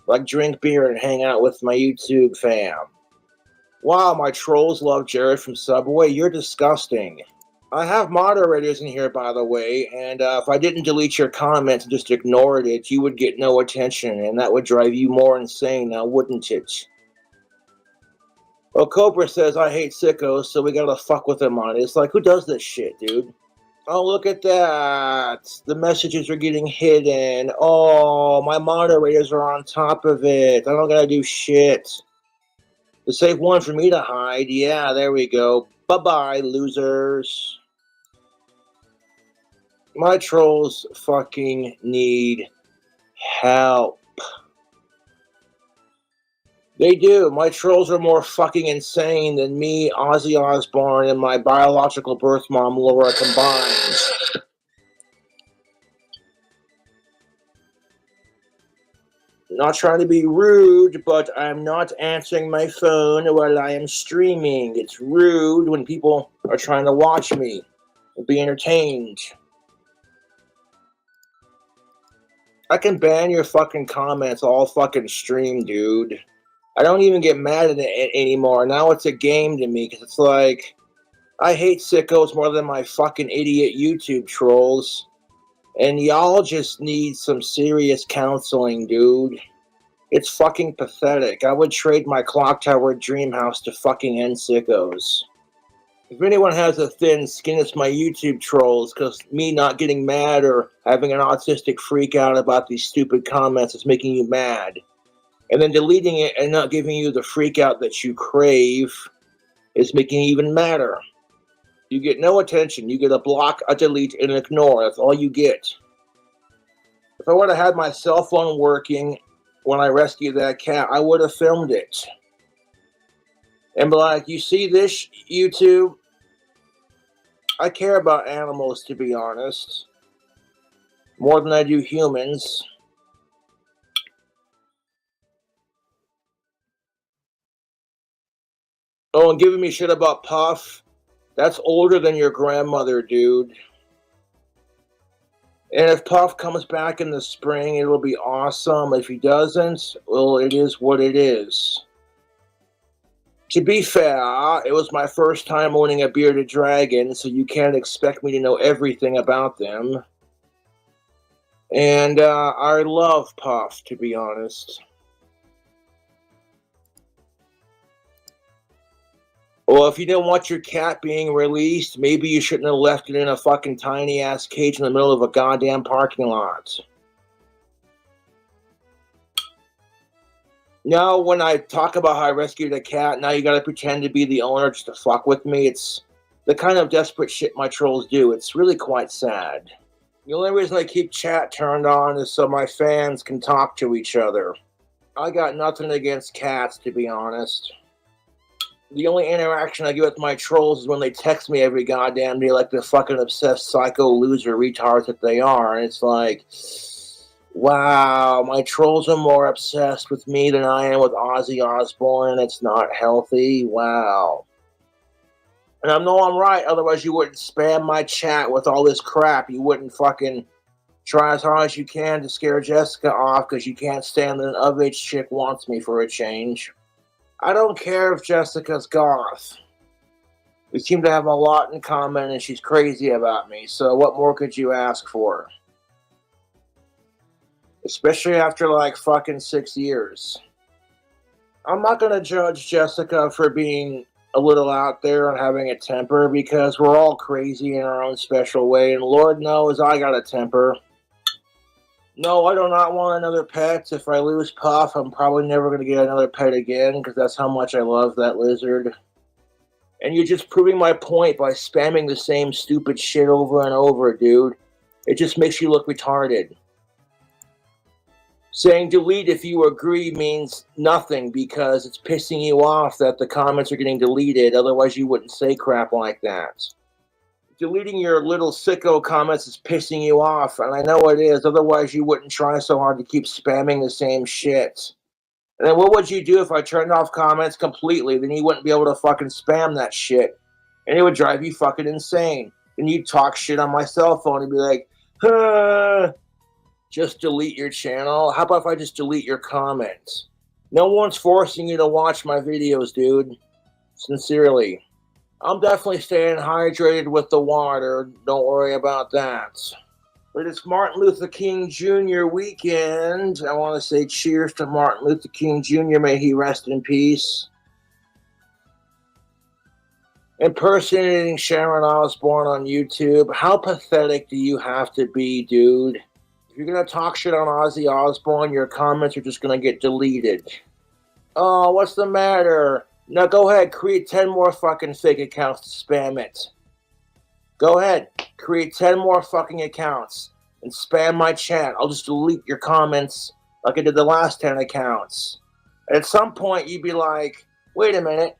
Like drink beer and hang out with my YouTube fam. Wow, my trolls love Jared from Subway. You're disgusting. I have moderators in here, by the way, and if I didn't delete your comments and just ignored it, you would get no attention, and that would drive you more insane now, wouldn't it? Well, Cobra says, I hate sickos, so we gotta fuck with him on it. It's like, who does this shit, dude? Oh, look at that. The messages are getting hidden. Oh, my moderators are on top of it. I don't gotta do shit. To save one for me to hide. Yeah, there we go. Bye-bye, losers. My trolls fucking need help. They do. My trolls are more fucking insane than me, Ozzy Osbourne, and my biological birth mom, Laura, combined. Not trying to be rude, but I'm not answering my phone while I am streaming. It's rude when people are trying to watch me and be entertained. I can ban your fucking comments all fucking stream, dude. I don't even get mad at it anymore. Now it's a game to me, because it's like, I hate sickos more than my fucking idiot YouTube trolls. And y'all just need some serious counseling, dude. It's fucking pathetic. I would trade my clock tower dream house to fucking end sickos. If anyone has a thin skin, it's my YouTube trolls, because me not getting mad or having an autistic freak out about these stupid comments is making you mad. And then deleting it and not giving you the freak out that you crave is making it even madder. You get no attention. You get a block, a delete, and an ignore. That's all you get. If I would have had my cell phone working when I rescued that cat, I would have filmed it. And be like, you see this, YouTube? I care about animals, to be honest. More than I do humans. Oh, and giving me shit about Puff. That's older than your grandmother, dude. And if Puff comes back in the spring, it'll be awesome. If he doesn't, well, it is what it is. To be fair, it was my first time owning a bearded dragon, so you can't expect me to know everything about them. And I love Puff, to be honest. Well, if you didn't want your cat being released, maybe you shouldn't have left it in a fucking tiny-ass cage in the middle of a goddamn parking lot. Now, when I talk about how I rescued a cat, now you gotta pretend to be the owner just to fuck with me. It's the kind of desperate shit my trolls do. It's really quite sad. The only reason I keep chat turned on is so my fans can talk to each other. I got nothing against cats, to be honest. The only interaction I get with my trolls is when they text me every goddamn day like the fucking obsessed psycho loser retards that they are. And it's like, wow, my trolls are more obsessed with me than I am with Ozzy Osbourne. It's not healthy. Wow. And I know I'm right. Otherwise, you wouldn't spam my chat with all this crap. You wouldn't fucking try as hard as you can to scare Jessica off because you can't stand that an of-age chick wants me for a change. I don't care if Jessica's goth. We seem to have a lot in common and she's crazy about me, so what more could you ask for? Especially after like fucking 6 years. I'm not gonna judge Jessica for being a little out there and having a temper because we're all crazy in our own special way, and Lord knows I got a temper. No, I do not want another pet. If I lose Puff, I'm probably never going to get another pet again because that's how much I love that lizard. And you're just proving my point by spamming the same stupid shit over and over, dude. It just makes you look retarded. Saying delete if you agree means nothing because it's pissing you off that the comments are getting deleted. Otherwise, you wouldn't say crap like that. Deleting your little sicko comments is pissing you off, and I know it is. Otherwise, you wouldn't try so hard to keep spamming the same shit. And then what would you do if I turned off comments completely? Then you wouldn't be able to fucking spam that shit. And it would drive you fucking insane. Then you'd talk shit on my cell phone and be like, just delete your channel? How about if I just delete your comments? No one's forcing you to watch my videos, dude. Sincerely. I'm definitely staying hydrated with the water. Don't worry about that. But it's Martin Luther King Jr. weekend. I want to say cheers to Martin Luther King Jr. May he rest in peace. Impersonating Sharon Osbourne on YouTube. How pathetic do you have to be, dude? If you're going to talk shit on Ozzy Osbourne, your comments are just going to get deleted. Oh, what's the matter? Now go ahead, create 10 more fucking fake accounts to spam it. Go ahead, create 10 more fucking accounts and spam my chat. I'll just delete your comments like I did the last 10 accounts. And at some point, you'd be like, wait a minute.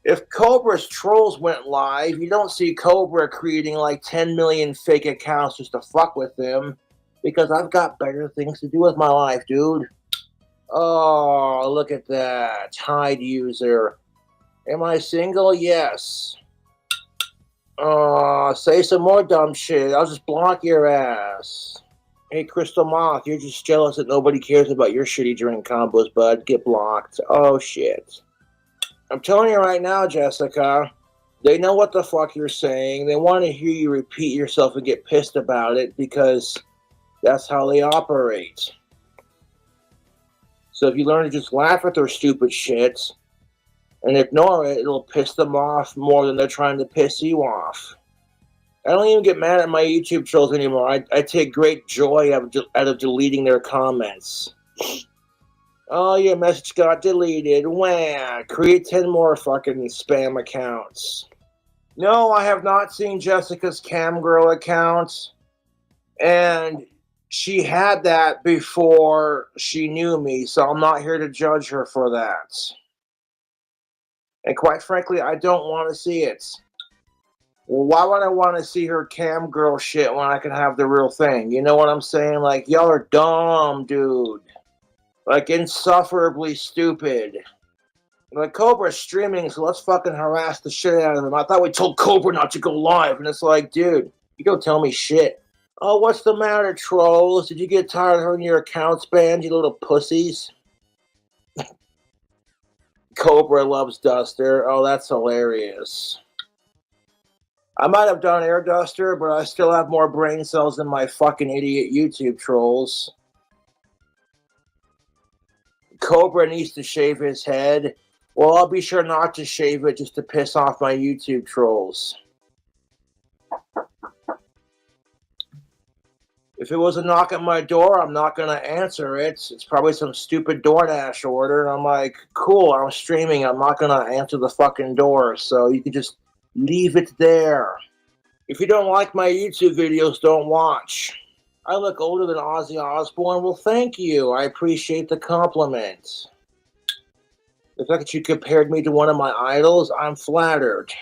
If Cobra's trolls went live, you don't see Cobra creating like 10 million fake accounts just to fuck with them because I've got better things to do with my life, dude. Oh, look at that. Hide user. Am I single? Yes. Oh, say some more dumb shit. I'll just block your ass. Hey, Crystal Moth, you're just jealous that nobody cares about your shitty drink combos, bud. Get blocked. Oh, shit. I'm telling you right now, Jessica, they know what the fuck you're saying. They want to hear you repeat yourself and get pissed about it because that's how they operate. So if you learn to just laugh at their stupid shit and ignore it, it'll piss them off more than they're trying to piss you off. I don't even get mad at my YouTube trolls anymore. I take great joy out of deleting their comments. Oh, your message got deleted. Wah! Create 10 more fucking spam accounts. No, I have not seen Jessica's Camgirl account. And she had that before she knew me, so I'm not here to judge her for that. And quite frankly, I don't want to see it. Well, why would I want to see her cam girl shit when I can have the real thing? You know what I'm saying? Like, y'all are dumb, dude. Like, insufferably stupid. Like, Cobra's streaming, so let's fucking harass the shit out of him. I thought we told Cobra not to go live, and it's like, dude, you don't tell me shit. Oh, what's the matter, trolls? Did you get tired of having your accounts banned, you little pussies? Cobra loves Duster. Oh, that's hilarious. I might have done Air Duster, but I still have more brain cells than my fucking idiot YouTube trolls. Cobra needs to shave his head. Well, I'll be sure not to shave it just to piss off my YouTube trolls. If it was a knock at my door, I'm not going to answer it. It's probably some stupid DoorDash order. And I'm like, cool, I'm streaming. I'm not going to answer the fucking door. So you can just leave it there. If you don't like my YouTube videos, don't watch. I look older than Ozzy Osbourne. Well, thank you. I appreciate the compliment. The fact that you compared me to one of my idols, I'm flattered.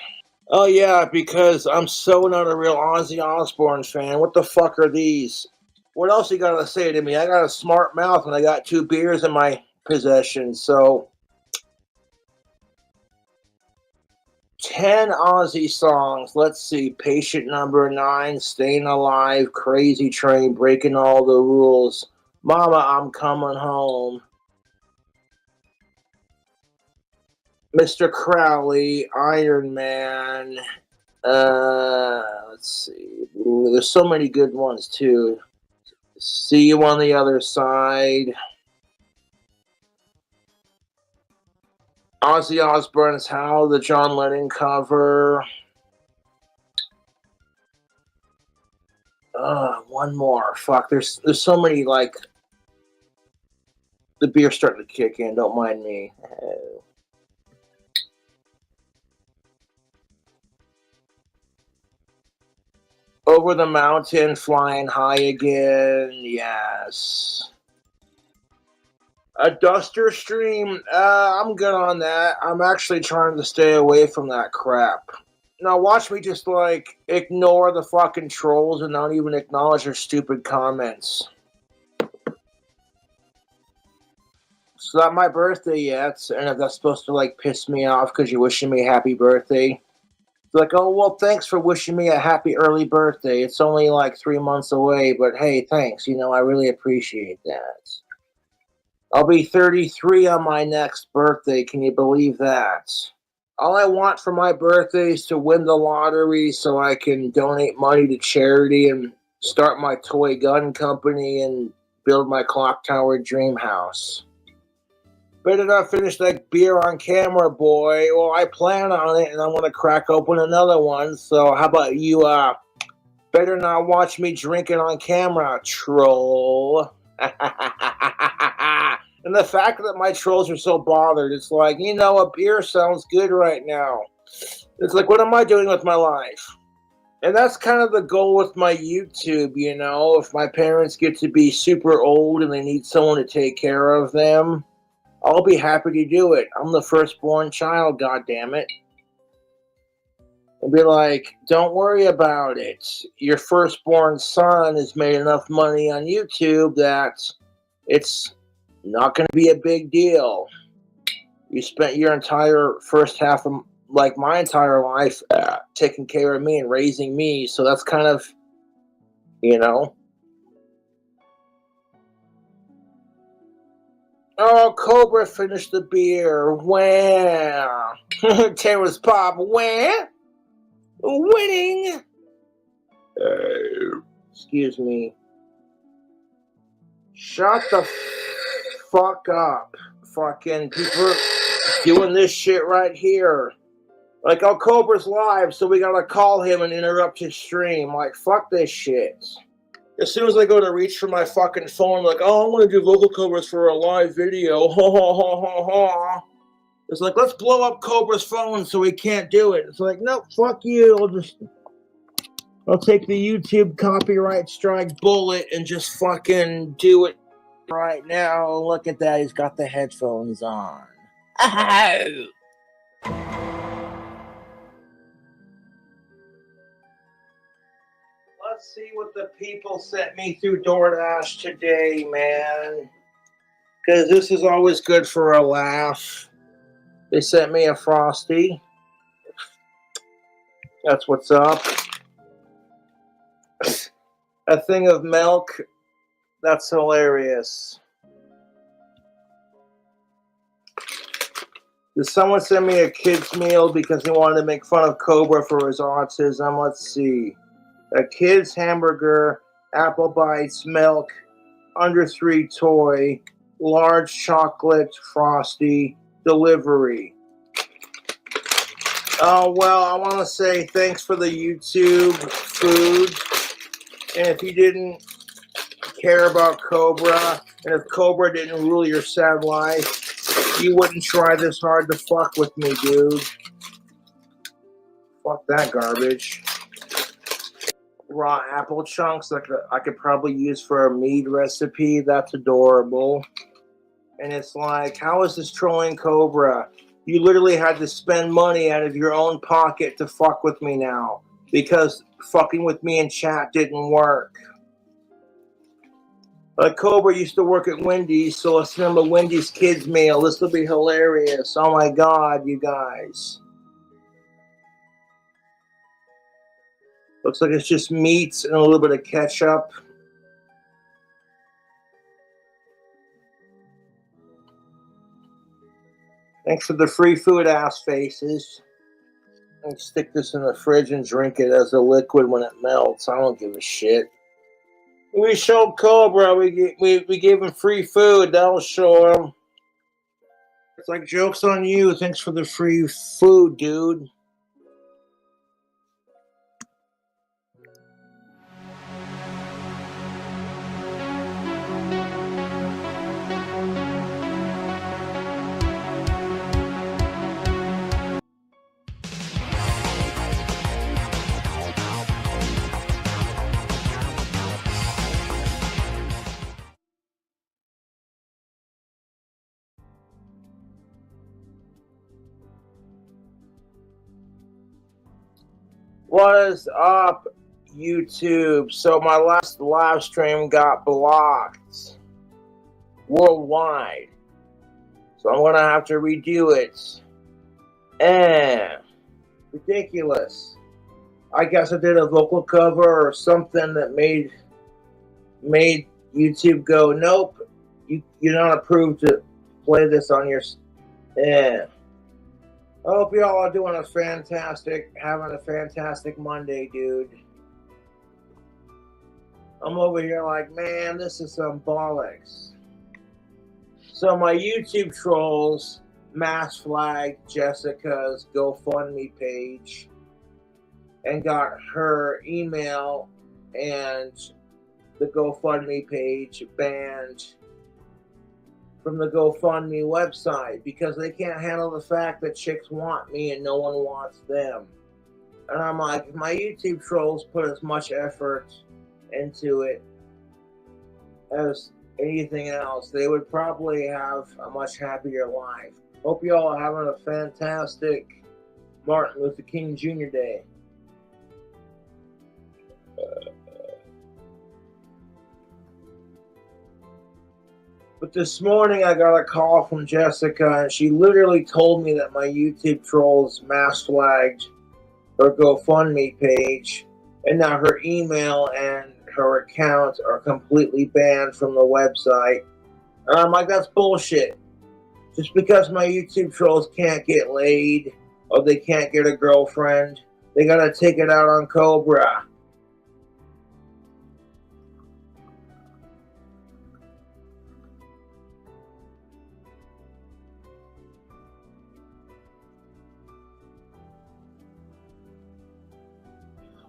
Oh, yeah, because I'm so not a real Ozzy Osbourne fan. What the fuck are these? What else you gotta say to me? I got a smart mouth and I got 2 beers in my possession, so... 10 Ozzy songs. Let's see. Patient Number 9, Staying Alive, Crazy Train, Breaking All the Rules, Mama, I'm Coming Home, Mr. Crowley, Iron Man. Let's see. Ooh, there's so many good ones too. See You on the Other Side. Ozzy Osbourne's How, the John Lennon cover. One more. Fuck, there's so many, like... The beer's starting to kick in, don't mind me. Over the Mountain, Flying High Again, yes. A Duster stream, I'm good on that. I'm actually trying to stay away from that crap. Now watch me just, like, ignore the fucking trolls and not even acknowledge their stupid comments. It's not my birthday yet, and if that's supposed to, like, piss me off because you're wishing me a happy birthday... It's like, oh, well, thanks for wishing me a happy early birthday. It's only like 3 months away, but hey, thanks. You know, I really appreciate that. I'll be 33 on my next birthday. Can you believe that? All I want for my birthday is to win the lottery so I can donate money to charity and start my toy gun company and build my clock tower dream house. Better not finish that beer on camera, boy. Well, I plan on it, and I'm going to crack open another one. So how about you, better not watch me drinking on camera, troll. And the fact that my trolls are so bothered, it's like, you know, a beer sounds good right now. It's like, what am I doing with my life? And that's kind of the goal with my YouTube, you know. If my parents get to be super old and they need someone to take care of them, I'll be happy to do it. I'm the firstborn child, goddammit. And be like, don't worry about it. Your firstborn son has made enough money on YouTube that it's not going to be a big deal. You spent your entire first half of, like, my entire life taking care of me and raising me, so that's kind of, you know... Oh, Cobra finished the beer. Wow. Terrace Pop. Wah. Winning. Excuse me. Shut the fuck up. Fucking people doing this shit right here. Like, oh, Cobra's live, so we gotta call him and interrupt his stream. Like, fuck this shit. As soon as I go to reach for my fucking phone, I'm like, oh, I want to do vocal covers for a live video. Ha ha ha ha ha. It's like, let's blow up Cobra's phone so he can't do it. It's like, no, fuck you. I'll take the YouTube copyright strike bullet and just fucking do it right now. Look at that. He's got the headphones on. Let's see what the people sent me through DoorDash today, man. Because this is always good for a laugh. They sent me a Frosty. That's what's up. A thing of milk. That's hilarious. Did someone send me a kid's meal because he wanted to make fun of Cobra for his autism? Let's see. A kid's hamburger, apple bites, milk, under 3 toy, large chocolate Frosty, delivery. Oh, well, I want to say thanks for the YouTube food. And if you didn't care about Cobra, and if Cobra didn't rule your sad life, you wouldn't try this hard to fuck with me, dude. Fuck that garbage. Raw apple chunks I could probably use for a mead recipe. That's adorable. And it's like, how is this trolling Cobra? You literally had to spend money out of your own pocket to fuck with me now. Because fucking with me in chat didn't work. Cobra used to work at Wendy's, so let's send him a Wendy's kids meal. This will be hilarious. Oh my god, you guys. Looks like it's just meats and a little bit of ketchup. Thanks for the free food, ass faces. I can stick this in the fridge and drink it as a liquid when it melts. I don't give a shit. We showed Cobra. We gave him free food. That'll show him. It's like, joke's on you. Thanks for the free food, dude. What is up, YouTube? So my last live stream got blocked worldwide. So I'm gonna have to redo it. Ridiculous. I guess I did a vocal cover or something that made YouTube go, nope, you're not approved to play this on your. I hope y'all are having a fantastic Monday, dude. I'm over here like, man, this is some bollocks. So my YouTube trolls mass flagged Jessica's GoFundMe page and got her email and the GoFundMe page banned from the GoFundMe website because they can't handle the fact that chicks want me and no one wants them. And I'm like, if my YouTube trolls put as much effort into it as anything else, they would probably have a much happier life. Hope you all are having a fantastic Martin Luther King Jr. Day. But this morning I got a call from Jessica and she literally told me that my YouTube trolls mass flagged her GoFundMe page and now her email and her account are completely banned from the website. And I'm like, that's bullshit. Just because my YouTube trolls can't get laid or they can't get a girlfriend, they gotta take it out on Cobra.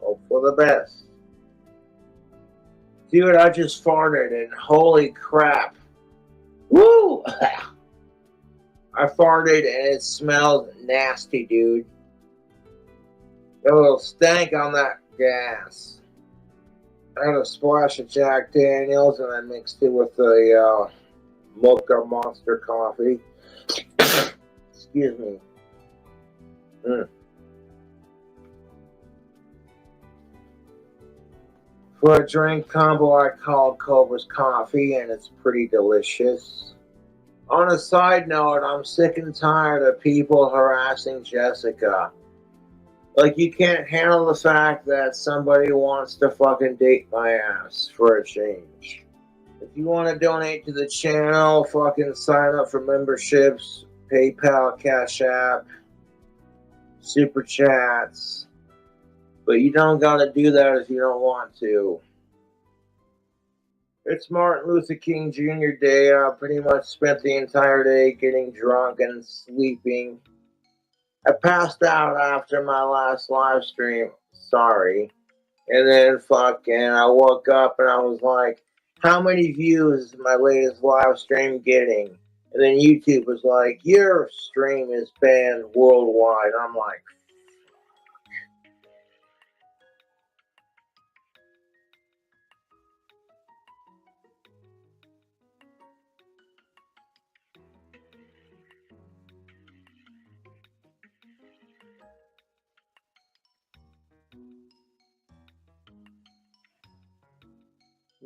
Hope for the best. Dude, I just farted and holy crap. Woo! I farted and it smelled nasty, dude. Got a little stank on that gas. I had a splash of Jack Daniels and I mixed it with a Mocha Monster coffee. Excuse me. For a drink combo, I called Cobra's Coffee, and it's pretty delicious. On a side note, I'm sick and tired of people harassing Jessica. Like, you can't handle the fact that somebody wants to fucking date my ass for a change. If you want to donate to the channel, fucking sign up for memberships, PayPal, Cash App, Super Chats. But you don't gotta do that if you don't want to. It's Martin Luther King Jr. Day. I pretty much spent the entire day getting drunk and sleeping. I passed out after my last live stream. Sorry. And then I woke up and I was like, how many views is my latest live stream getting? And then YouTube was like, your stream is banned worldwide. I'm like,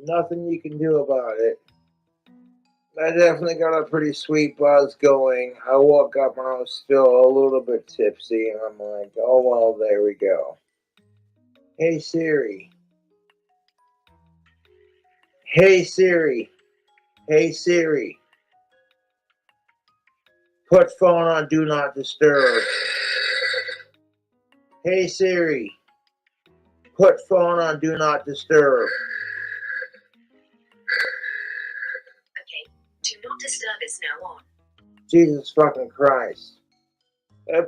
nothing you can do about it. I definitely got a pretty sweet buzz going. I woke up and I was still a little bit tipsy, and I'm like, oh, well, there we go. Hey, Siri. Hey, Siri. Hey, Siri. Put phone on Do Not Disturb. Hey, Siri. Put phone on Do Not Disturb. Do Not Disturb is now on. Jesus fucking Christ. I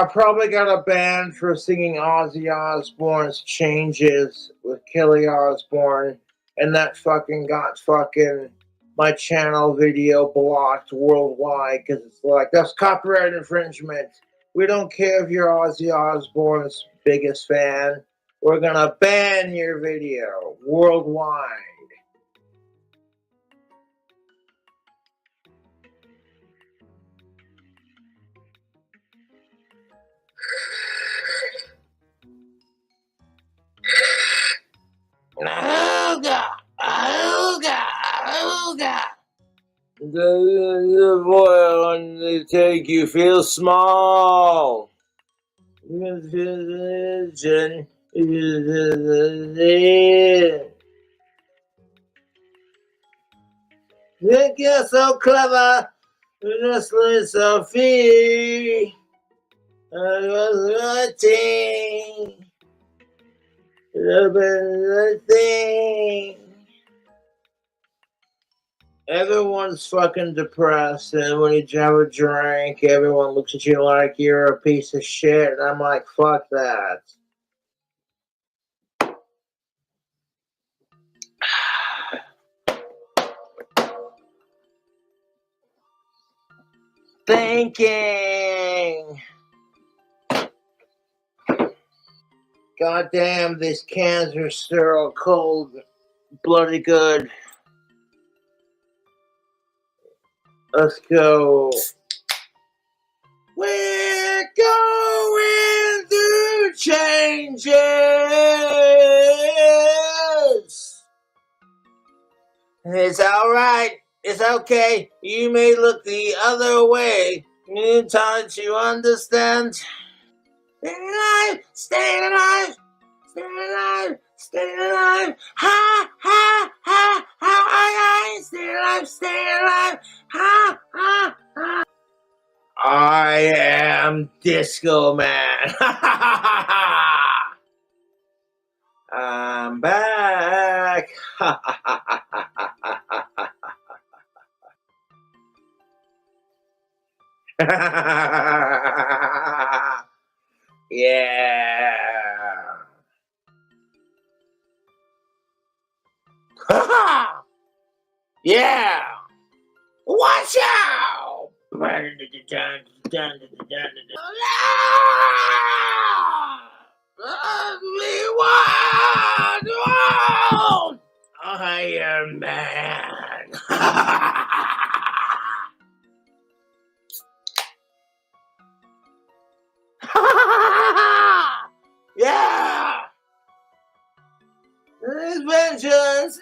probably got a ban for singing Ozzy Osbourne's Changes with Kelly Osbourne, and that fucking got my channel video blocked worldwide because it's like, that's copyright infringement. We don't care if you're Ozzy Osbourne's biggest fan. We're gonna ban your video worldwide. Oh God! Oh God! Oh God! The boy on the take you feel small. Think you're so clever, just so free. I was waiting. Everyone's fucking depressed, and when you have a drink, everyone looks at you like you're a piece of shit, and I'm like, fuck that. Thinking. God damn, these cans are still cold. Bloody good. Let's go. We're going through changes. It's alright. It's okay. You may look the other way. In time to understand. Stay alive! Stay alive! Stay alive! Stay alive! Ha! Ha! Ha! Ha! Stay alive! Stay alive! Ha! Ha! Ha! I am Disco Man! I'm back! Yeah. Yeah. Watch out. Iron Man. Yeah. There's vengeance.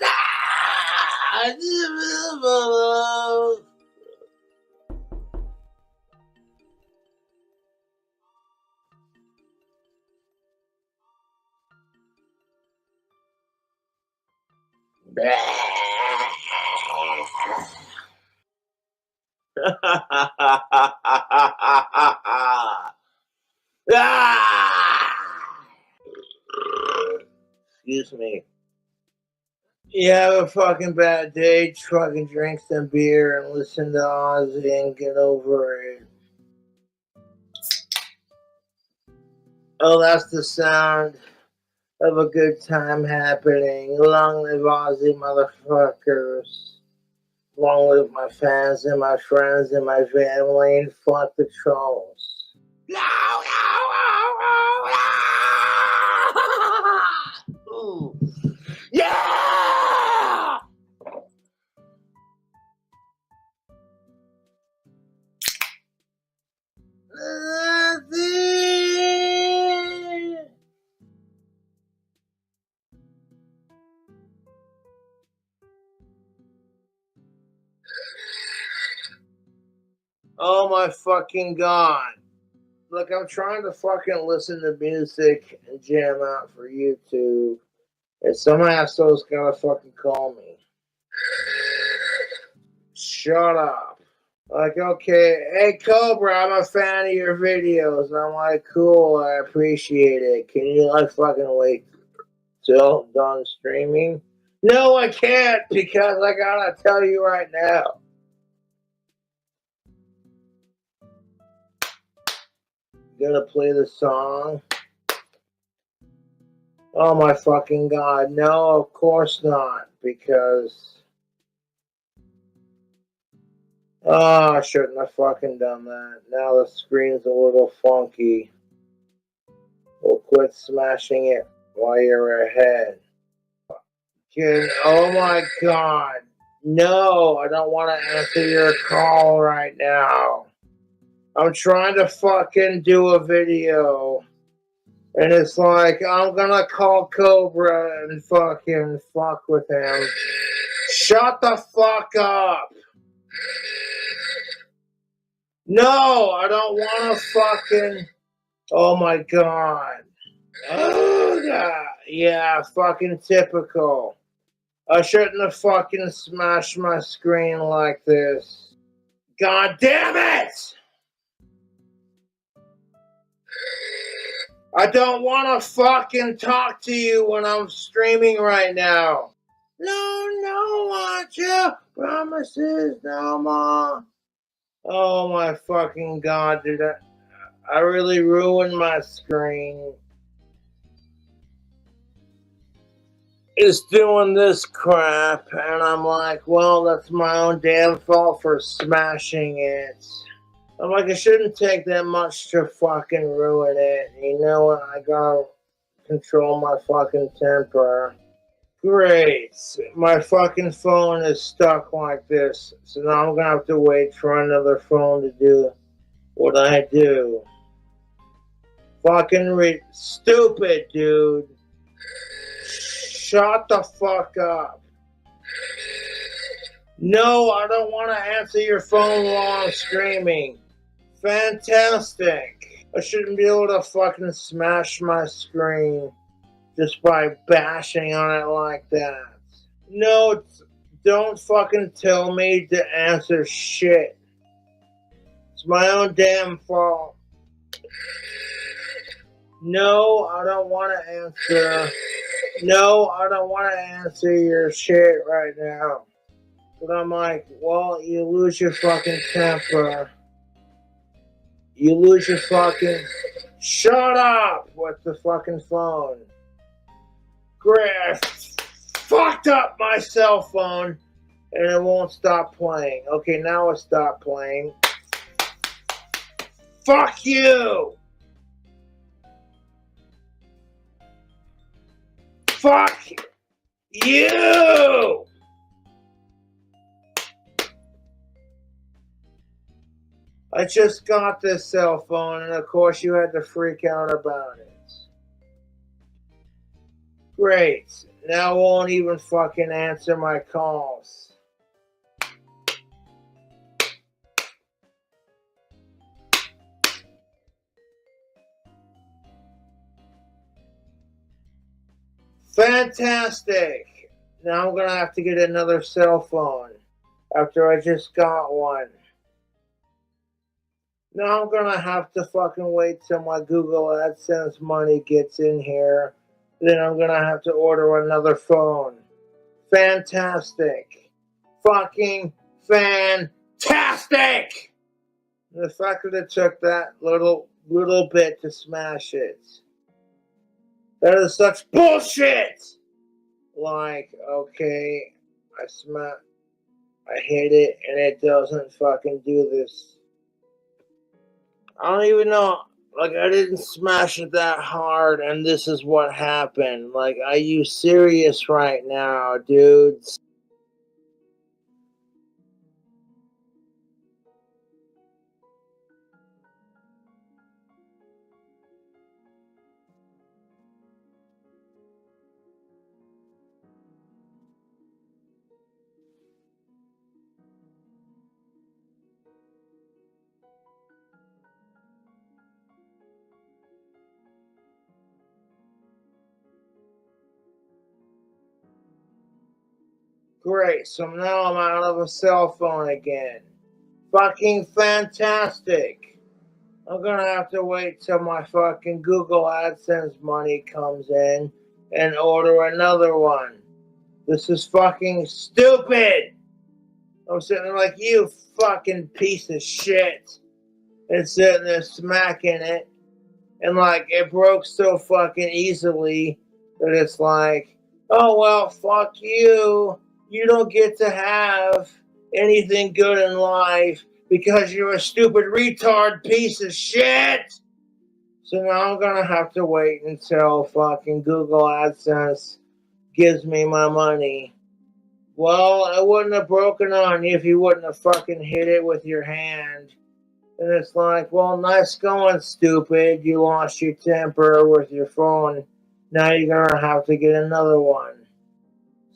Excuse me. You have a fucking bad day, fucking drink some beer and listen to Ozzy and get over it. Oh, that's the sound of a good time happening. Long live Ozzy, motherfuckers. Long live my fans and my friends and my family, and fuck the trolls. Ooh. Yeah! Oh my fucking god. Look, I'm trying to fucking listen to music and jam out for YouTube. And some asshole's gotta fucking call me. Shut up. Like, okay, hey Cobra, I'm a fan of your videos. I'm like, cool, I appreciate it. Can you like fucking wait till I'm done streaming? No, I can't, because I gotta tell you right now. Gonna play the song. Oh my fucking god, no, of course not, because I shouldn't have fucking done that. Now the screen's a little funky. We'll quit smashing it while you're ahead. Oh my god, no, I don't want to answer your call right now. I'm trying to fucking do a video. And it's like, I'm gonna call Cobra and fucking fuck with him. Shut the fuck up! No, I don't wanna fucking... Oh my god. Oh god. Yeah, fucking typical. I shouldn't have fucking smashed my screen like this. God damn it! I don't want to fucking talk to you when I'm streaming right now. No, want you. Promises no more. Oh my fucking god, dude. I really ruined my screen. It's doing this crap, and I'm like, well, that's my own damn fault for smashing it. I'm like, it shouldn't take that much to fucking ruin it. You know what? I gotta control my fucking temper. Great. My fucking phone is stuck like this. So now I'm gonna have to wait for another phone to do what I do. Fucking stupid, dude. Shut the fuck up. No, I don't want to answer your phone while I'm streaming. Fantastic. I shouldn't be able to fucking smash my screen just by bashing on it like that. No, don't fucking tell me to answer shit. It's my own damn fault. No, I don't want to answer. No, I don't want to answer your shit right now. But I'm like, well, you lose your fucking temper. You lose your fucking... Shut up with the fucking phone. Great. Fucked up my cell phone and it won't stop playing. Okay, now it stopped playing. Fuck you! fuck you! I just got this cell phone, and of course you had to freak out about it. Great. Now won't even fucking answer my calls. Fantastic. Now I'm gonna have to get another cell phone after I just got one. Now I'm gonna have to fucking wait till my Google AdSense money gets in here. Then I'm gonna have to order another phone. Fantastic. Fucking fantastic! The fact that it took that little bit to smash it. That is such bullshit! Like, okay, I hit it and it doesn't fucking do this. I don't even know. Like, I didn't smash it that hard, and this is what happened. Like, are you serious right now, dudes? Great, so now I'm out of a cell phone again. Fucking fantastic. I'm gonna have to wait till my fucking Google AdSense money comes in and order another one. This is fucking stupid. I'm sitting there like, you fucking piece of shit. And sitting there smacking it. And like, it broke so fucking easily that it's like, oh well, fuck you. You don't get to have anything good in life because you're a stupid retard piece of shit. So now I'm gonna have to wait until fucking Google AdSense gives me my money. Well, it wouldn't have broken on you if you wouldn't have fucking hit it with your hand. And it's like, well, nice going, stupid. You lost your temper with your phone. Now you're gonna have to get another one.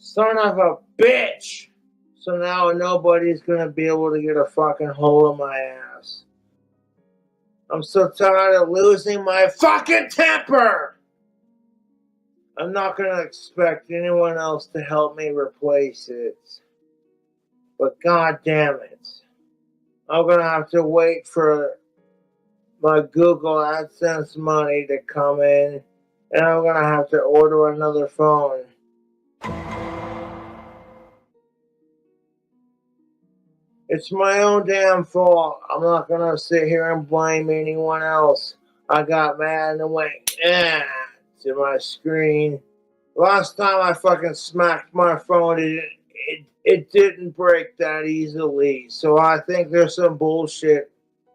Son of a bitch! So now nobody's gonna be able to get a fucking hold of my ass. I'm so tired of losing my fucking temper! I'm not gonna expect anyone else to help me replace it. But god damn it. I'm gonna have to wait for my Google AdSense money to come in, and I'm gonna have to order another phone. It's my own damn fault. I'm not gonna sit here and blame anyone else. I got mad and went, to my screen. Last time I fucking smacked my phone, it didn't break that easily. So I think there's some bullshit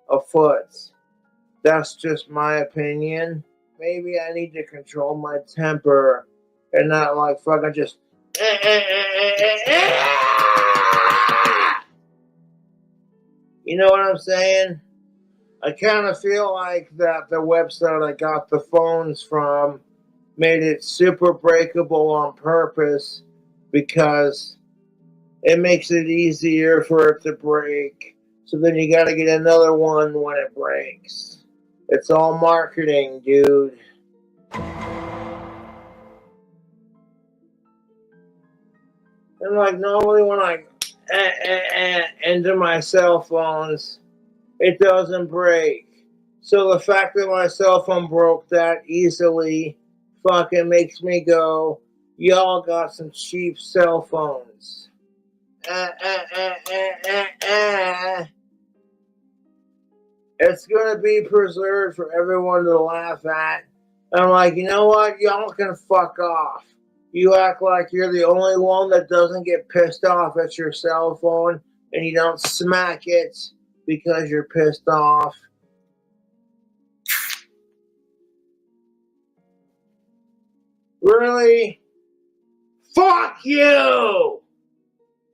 afoot. That's just my opinion. Maybe I need to control my temper and not like fucking just You know what I'm saying? I kind of feel like that the website I got the phones from made it super breakable on purpose because it makes it easier for it to break. So then you got to get another one when it breaks. It's all marketing, dude. And like normally when I into my cell phones, it doesn't break. So the fact that my cell phone broke that easily fucking makes me go, y'all got some cheap cell phones. It's gonna be preserved for everyone to laugh at. I'm like, you know what? Y'all can fuck off. You act like you're the only one that doesn't get pissed off at your cell phone and you don't smack it because you're pissed off. Really? Fuck you!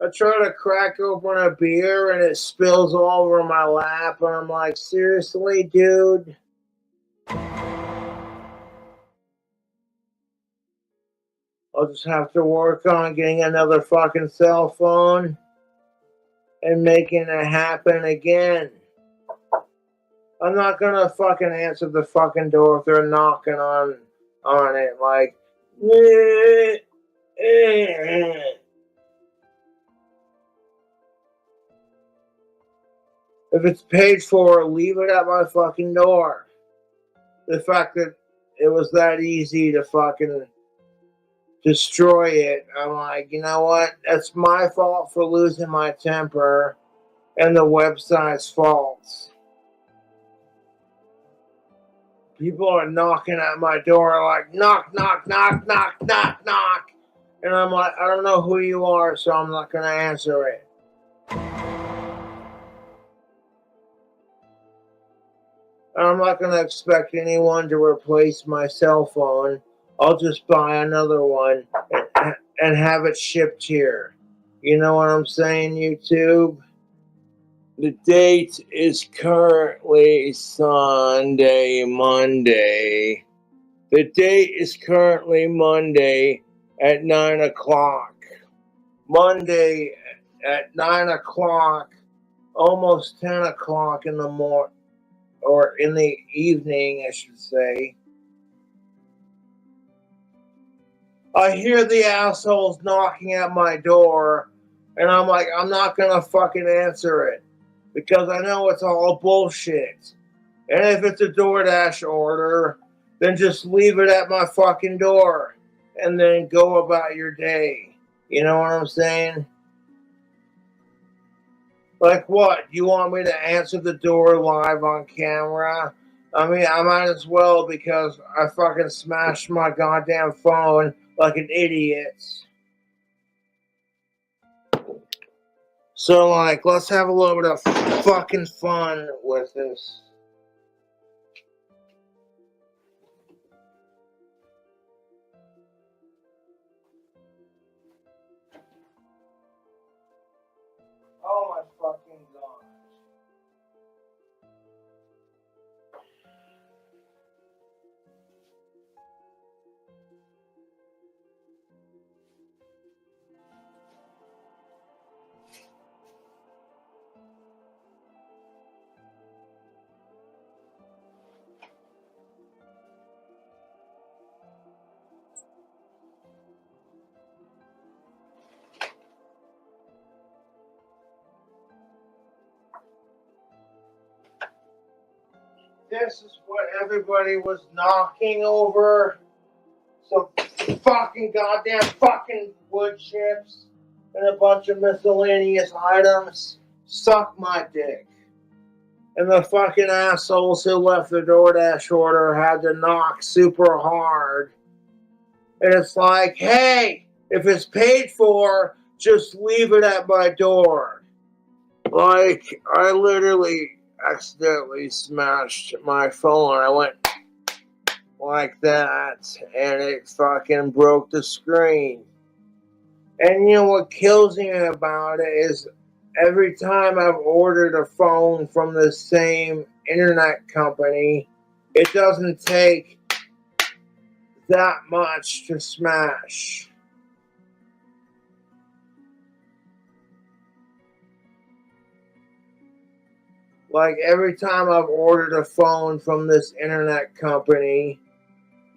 I try to crack open a beer and it spills all over my lap, and I'm like, seriously, dude? I'll just have to work on getting another fucking cell phone and making it happen again. I'm not gonna fucking answer the fucking door if they're knocking on it, like, if it's paid for, leave it at my fucking door. The fact that it was that easy to fucking destroy it, I'm like, you know what? That's my fault for losing my temper, and the website's fault. People are knocking at my door like, knock, knock, knock, knock, knock, knock. And I'm like, I don't know who you are, so I'm not going to answer it. I'm not going to expect anyone to replace my cell phone. I'll just buy another one and have it shipped here. You know what I'm saying, YouTube? The date is currently Monday. The date is currently Monday at 9 o'clock. Monday at 9 o'clock, almost 10 o'clock in the morning, or in the evening, I should say. I hear the assholes knocking at my door, and I'm like, I'm not gonna fucking answer it, because I know it's all bullshit. And if it's a DoorDash order, then just leave it at my fucking door, and then go about your day. You know what I'm saying? Like what? You want me to answer the door live on camera? I mean, I might as well, because I fucking smashed my goddamn phone like an idiot. So, like, let's have a little bit of fucking fun with this. Oh my fucking god. This is what everybody was knocking over. Some fucking goddamn fucking wood chips and a bunch of miscellaneous items. Suck my dick. And the fucking assholes who left the DoorDash order had to knock super hard. And it's like, hey, if it's paid for, just leave it at my door. Like, I literally accidentally smashed my phone. I went like that, and it fucking broke the screen. And you know what kills me about it is every time I've ordered a phone from the same internet company, it doesn't take that much to smash. Like, every time I've ordered a phone from this internet company,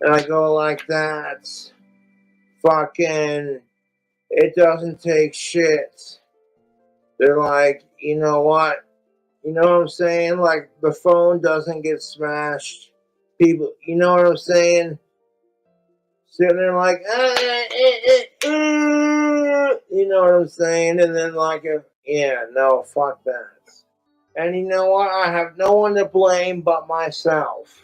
and I go like that, fucking, it doesn't take shit. They're like, you know what? You know what I'm saying? Like, the phone doesn't get smashed. People, you know what I'm saying? Sitting there like, you know what I'm saying? And then like, yeah, no, fuck that. And you know what? I have no one to blame but myself.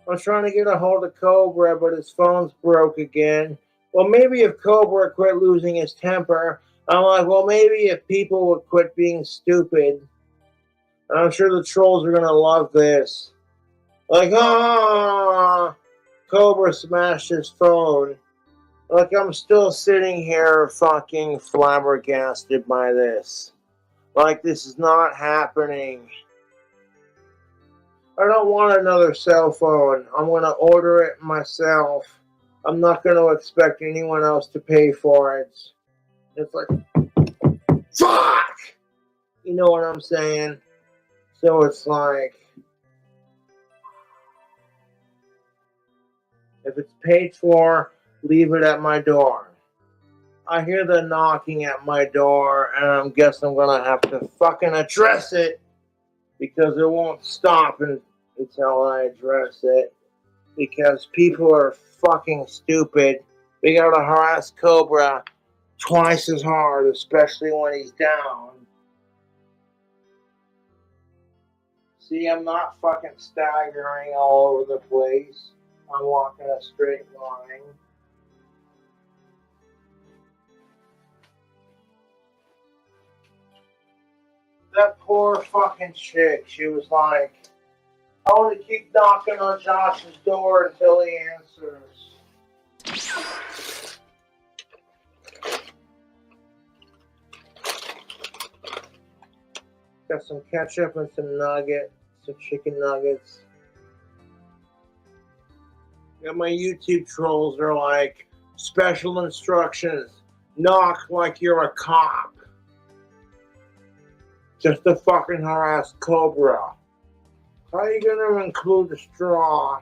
I'm trying to get a hold of Cobra, but his phone's broke again. Well, maybe if Cobra quit losing his temper, I'm like, well, maybe if people would quit being stupid. And I'm sure the trolls are going to love this. Like, Cobra smashed his phone. Like, I'm still sitting here fucking flabbergasted by this. Like, this is not happening. I don't want another cell phone. I'm going to order it myself. I'm not going to expect anyone else to pay for it. It's like, fuck! You know what I'm saying? So it's like, if it's paid for, leave it at my door. I hear the knocking at my door, and I guess I'm going to have to fucking address it, because it won't stop until I address it, because people are fucking stupid. We gotta harass Cobra twice as hard, especially when he's down. See, I'm not fucking staggering all over the place. I'm walking a straight line. That poor fucking chick, she was like, I want to keep knocking on Josh's door until he answers. Got some ketchup and some nuggets, some chicken nuggets. Yeah, my YouTube trolls are like, special instructions, knock like you're a cop. Just to fucking harass Cobra. How are you gonna include a straw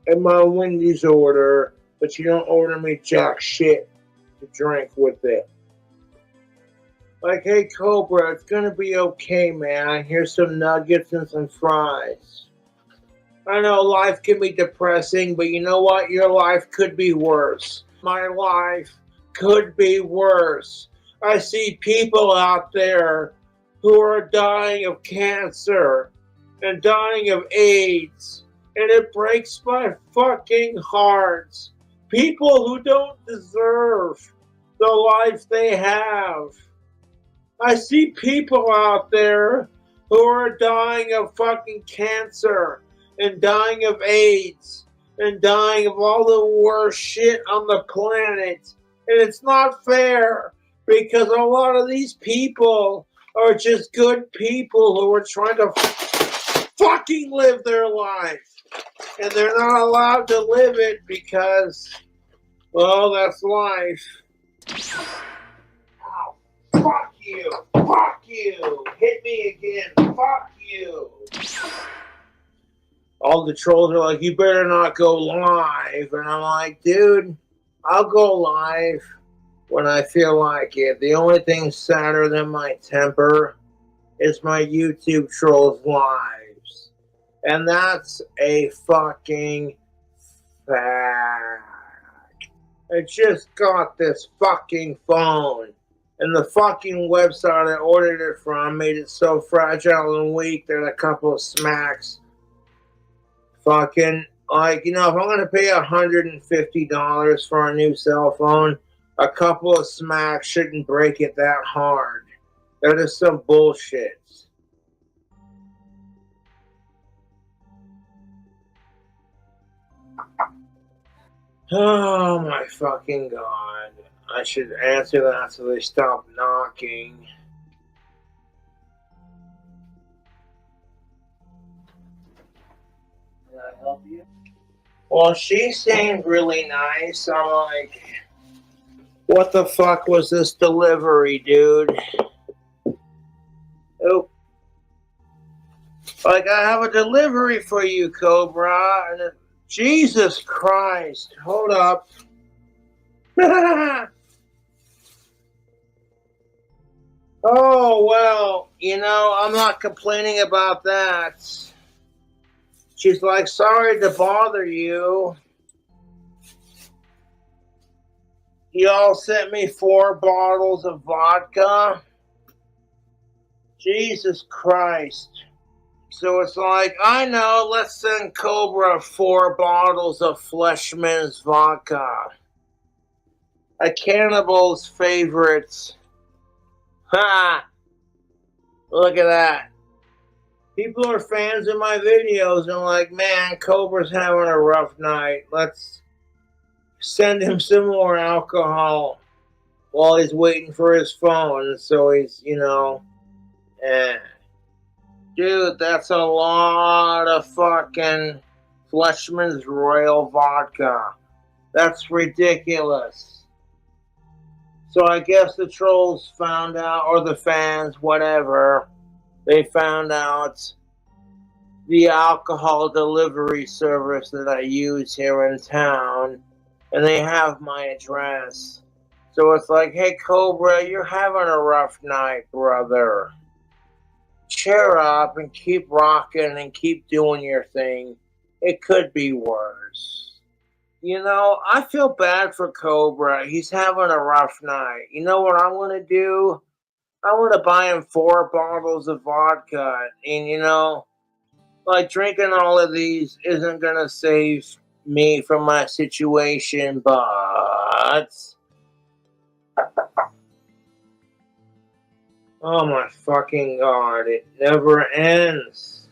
in my Wendy's order, but you don't order me jack shit to drink with it? Like, hey Cobra, it's gonna be okay, man. Here's some nuggets and some fries. I know life can be depressing, but you know what? Your life could be worse. My life could be worse. I see people out there who are dying of cancer and dying of AIDS, and it breaks my fucking heart. People who don't deserve the life they have. I see people out there who are dying of fucking cancer and dying of AIDS and dying of all the worst shit on the planet. And it's not fair, because a lot of these people are just good people who are trying to fucking live their life. And they're not allowed to live it because, well, that's life. Ow. Fuck you. Fuck you. Hit me again. Fuck you. All the trolls are like, you better not go live. And I'm like, dude, I'll go live when I feel like it. The only thing sadder than my temper is my YouTube trolls lives. And that's a fucking fact. I just got this fucking phone, and the fucking website I ordered it from made it so fragile and weak that a couple of smacks fucking, like, you know, if I'm going to pay $150 for a new cell phone, a couple of smacks shouldn't break it that hard. That is some bullshit. Oh my fucking god. I should answer that so they stop knocking. Can I help you? Well, she seemed really nice. I'm like, what the fuck was this delivery, dude? Oh. Like, I have a delivery for you, Cobra. And Jesus Christ. Hold up. Oh, well, you know, I'm not complaining about that. She's like, sorry to bother you. Y'all sent me 4 bottles of vodka. Jesus Christ. So it's like, I know, let's send Cobra 4 bottles of Fleshman's vodka. A cannibal's favorite. Ha! Look at that. People are fans of my videos and like, man, Cobra's having a rough night. Let's send him some more alcohol while he's waiting for his phone. So he's, you know, dude, that's a lot of fucking Fleischmann's Royal Vodka. That's ridiculous. So I guess the trolls found out, or the fans, whatever, they found out the alcohol delivery service that I use here in town, and they have my address. So it's like, hey, Cobra, you're having a rough night, brother. Cheer up and keep rocking and keep doing your thing. It could be worse. You know, I feel bad for Cobra. He's having a rough night. You know what I'm going to do? I'm going to buy him 4 bottles of vodka. And, you know, like, drinking all of these isn't going to save me from my situation, but... oh my fucking god, it never ends.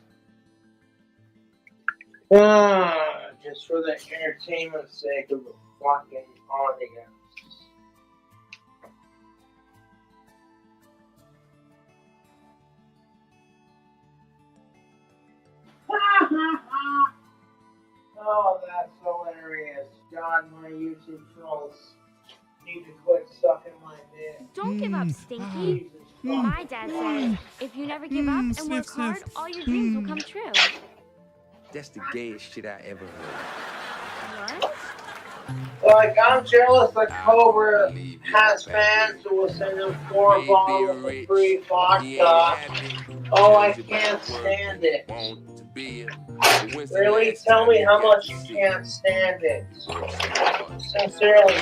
Just for the entertainment's sake of the fucking audience. Oh, that's hilarious. God, my YouTube trolls need to quit sucking my dick. Don't give up, Stinky. My dad said, if you never give up and work hard, all your dreams will come true. That's the gayest shit I ever heard. What? Like, I'm jealous that Cobra has fans who will send him 4 bottles of free vodka. Oh, I can't stand it. Really? Tell me how much you can't stand it. Sincerely.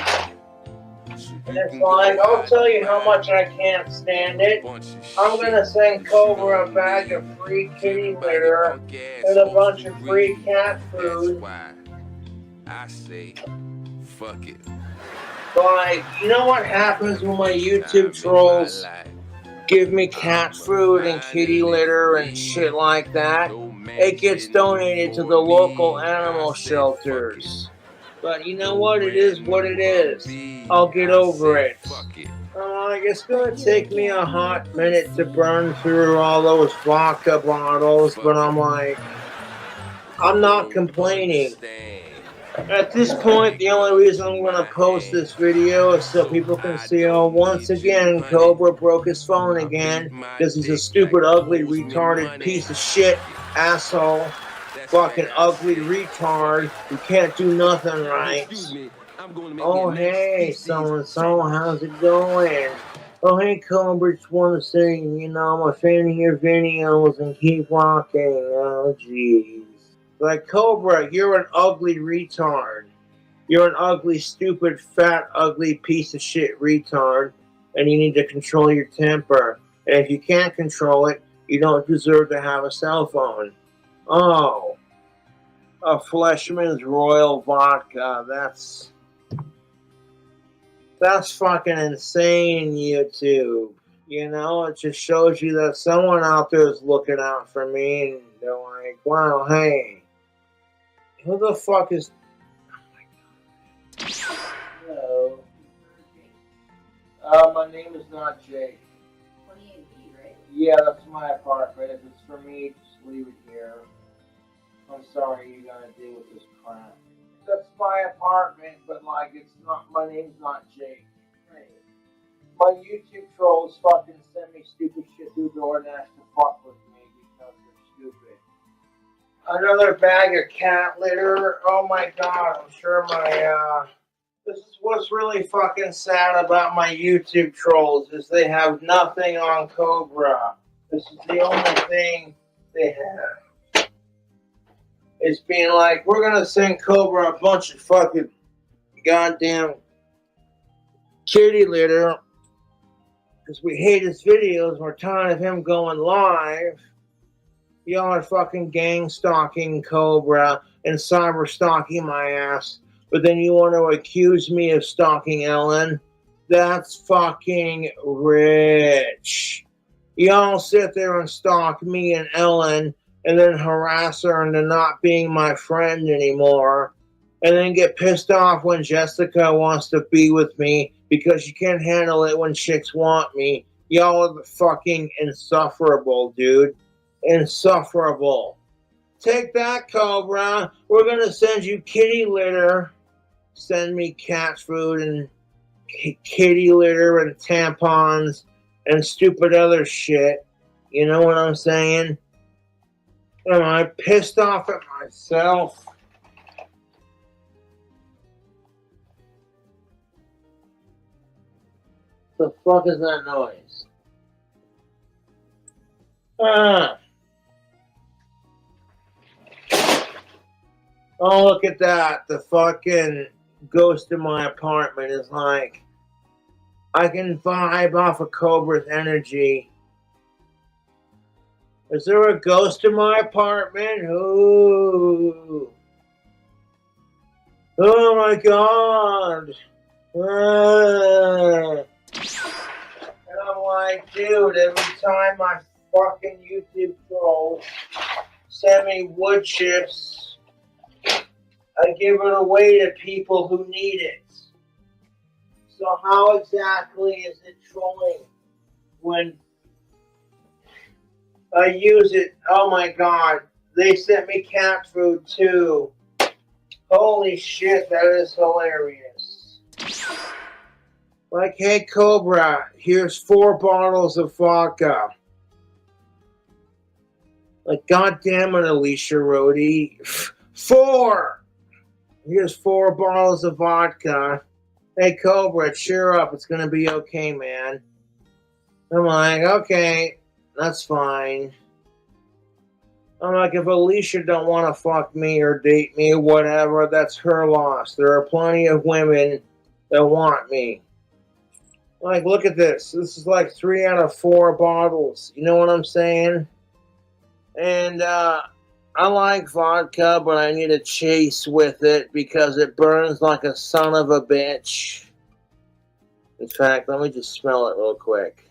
And it's like, I'll tell you how much I can't stand it. I'm gonna send Cobra a bag of free kitty litter and a bunch of free cat food. I say, fuck it. Like, you know what happens when my YouTube trolls give me cat food and kitty litter and shit like that? It gets donated to the local animal shelters. But you know what? It is what it is. I'll get over it. It's gonna take me a hot minute to burn through all those vodka bottles, but I'm like, I'm not complaining. At this point, the only reason I'm gonna post this video is so people can see, oh, once again, Cobra broke his phone again, because he's a stupid, ugly, retarded piece of shit, asshole. Fucking ugly retard who can't do nothing right. Oh, hey, so-and-so, how's it going? Oh, hey, Cobra, just want to say, you know, I'm a fan of your videos and keep rocking. Oh, jeez. Like, Cobra, you're an ugly retard. You're an ugly, stupid, fat, ugly piece of shit retard, and you need to control your temper. And if you can't control it, you don't deserve to have a cell phone. Oh. A Fleischmann's Royal Vodka. That's fucking insane, YouTube. You know, it just shows you that someone out there is looking out for me, and they're like, wow, hey, who the fuck is... Hello. My name is not Jake. 28B, right? Yeah, that's my apartment. If it's for me, just leave it here. I'm sorry you gotta deal with this crap. That's my apartment, but like, it's not, my name's not Jake. Right. My YouTube trolls fucking send me stupid shit through DoorDash to fuck with me because they're stupid. Another bag of cat litter. Oh my god, I'm sure my, this is what's really fucking sad about my YouTube trolls, is they have nothing on Cobra. This is the only thing they have. It's being like, we're gonna send Cobra a bunch of fucking goddamn kitty litter because we hate his videos. We're tired of him going live. Y'all are fucking gang stalking Cobra and cyber stalking my ass. But then you want to accuse me of stalking Ellen? That's fucking rich. Y'all sit there and stalk me and Ellen and then harass her into not being my friend anymore. and then get pissed off when Jessica wants to be with me because you can't handle it when chicks want me. Y'all are fucking insufferable, dude. Insufferable. Take that, Cobra. We're gonna send you kitty litter. Send me cat food and kitty litter and tampons and stupid other shit. You know what I'm saying? Am I pissed off at myself? The fuck is that noise? Oh, look at that. The fucking ghost in my apartment is like, I can vibe off of Cobra's energy. Is there a ghost in my apartment? Ooh. Oh my god. And I'm like, dude, every time my fucking YouTube trolls send me wood chips, I give it away to people who need it. So how exactly is it trolling when I use it? Oh my god, they sent me cat food too. Holy shit, that is hilarious. Like, hey Cobra, here's 4 bottles of vodka. Like, goddamn it, Alicia Rhodey. 4! Here's 4 bottles of vodka. Hey Cobra, cheer up, it's gonna be okay, man. I'm like, okay, that's fine. I'm like, if Alicia don't want to fuck me or date me or whatever, that's her loss. There are plenty of women that want me. Like, look at this. This is like 3 out of 4 bottles. You know what I'm saying? And, I like vodka, but I need a chase with it because it burns like a son of a bitch. In fact, let me just smell it real quick.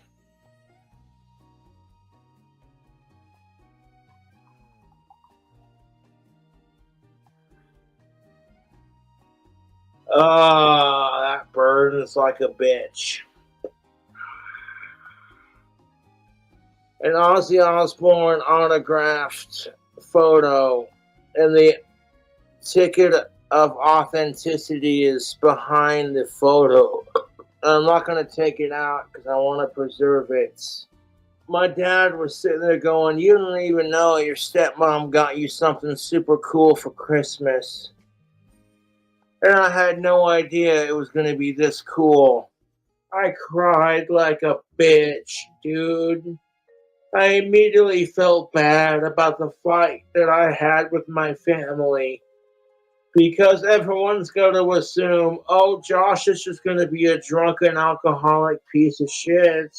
Oh, that burns like a bitch. An Ozzy Osbourne autographed photo, and the ticket of authenticity is behind the photo. I'm not going to take it out because I want to preserve it. My dad was sitting there going, you don't even know your stepmom got you something super cool for Christmas. And I had no idea it was going to be this cool. I cried like a bitch, dude. I immediately felt bad about the fight that I had with my family. Because everyone's going to assume, oh, Josh is just going to be a drunken alcoholic piece of shit.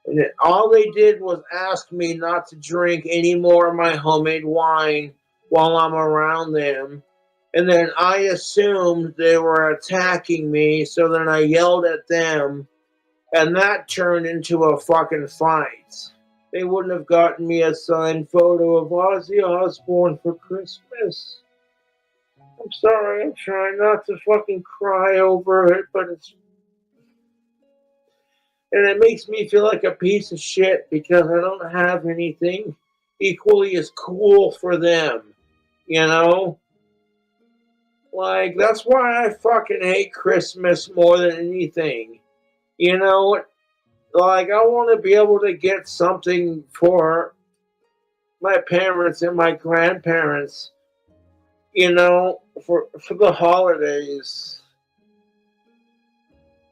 And all they did was ask me not to drink any more of my homemade wine while I'm around them. And then I assumed they were attacking me, so then I yelled at them. And that turned into a fucking fight. They wouldn't have gotten me a signed photo of Ozzy Osbourne for Christmas. I'm sorry, I'm trying not to fucking cry over it, but it's... And it makes me feel like a piece of shit because I don't have anything equally as cool for them. You know? Like, that's why I fucking hate Christmas more than anything. You know, like, I want to be able to get something for my parents and my grandparents, you know, for the holidays.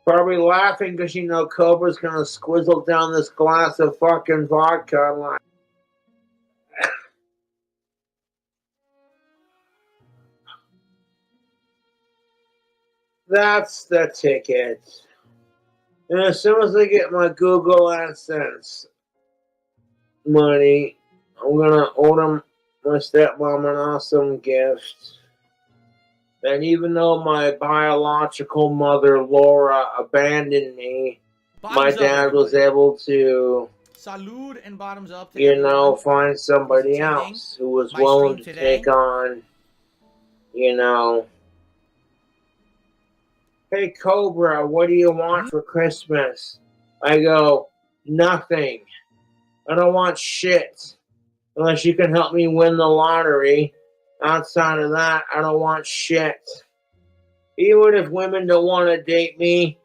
Probably laughing because, you know, Cobra's going to squizzle down this glass of fucking vodka. Like, that's the ticket. And as soon as I get my Google AdSense money, I'm going to order my stepmom an awesome gift. And even though my biological mother, Laura, abandoned me, my dad was able to, Salud and bottoms up to you know, find somebody else who was willing to take on you know, hey Cobra, what do you want for Christmas? I go, nothing. I don't want shit. Unless you can help me win the lottery. Outside of that, I don't want shit. Even if women don't want to date me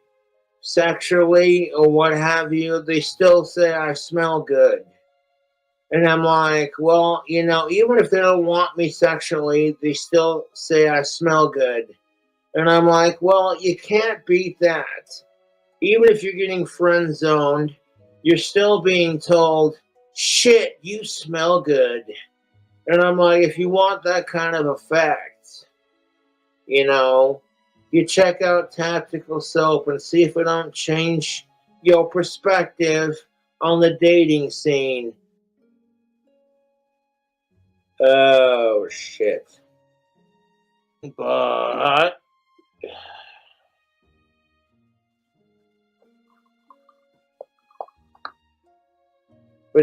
sexually or what have you, they still say I smell good. And I'm like, well, you know, even if they don't want me sexually, they still say I smell good. And I'm like, well, you can't beat that. Even if you're getting friend zoned, you're still being told, shit, you smell good. And I'm like, if you want that kind of effect, you know, you check out Tactical Soap and see if it don't change your perspective on the dating scene. Oh, shit. But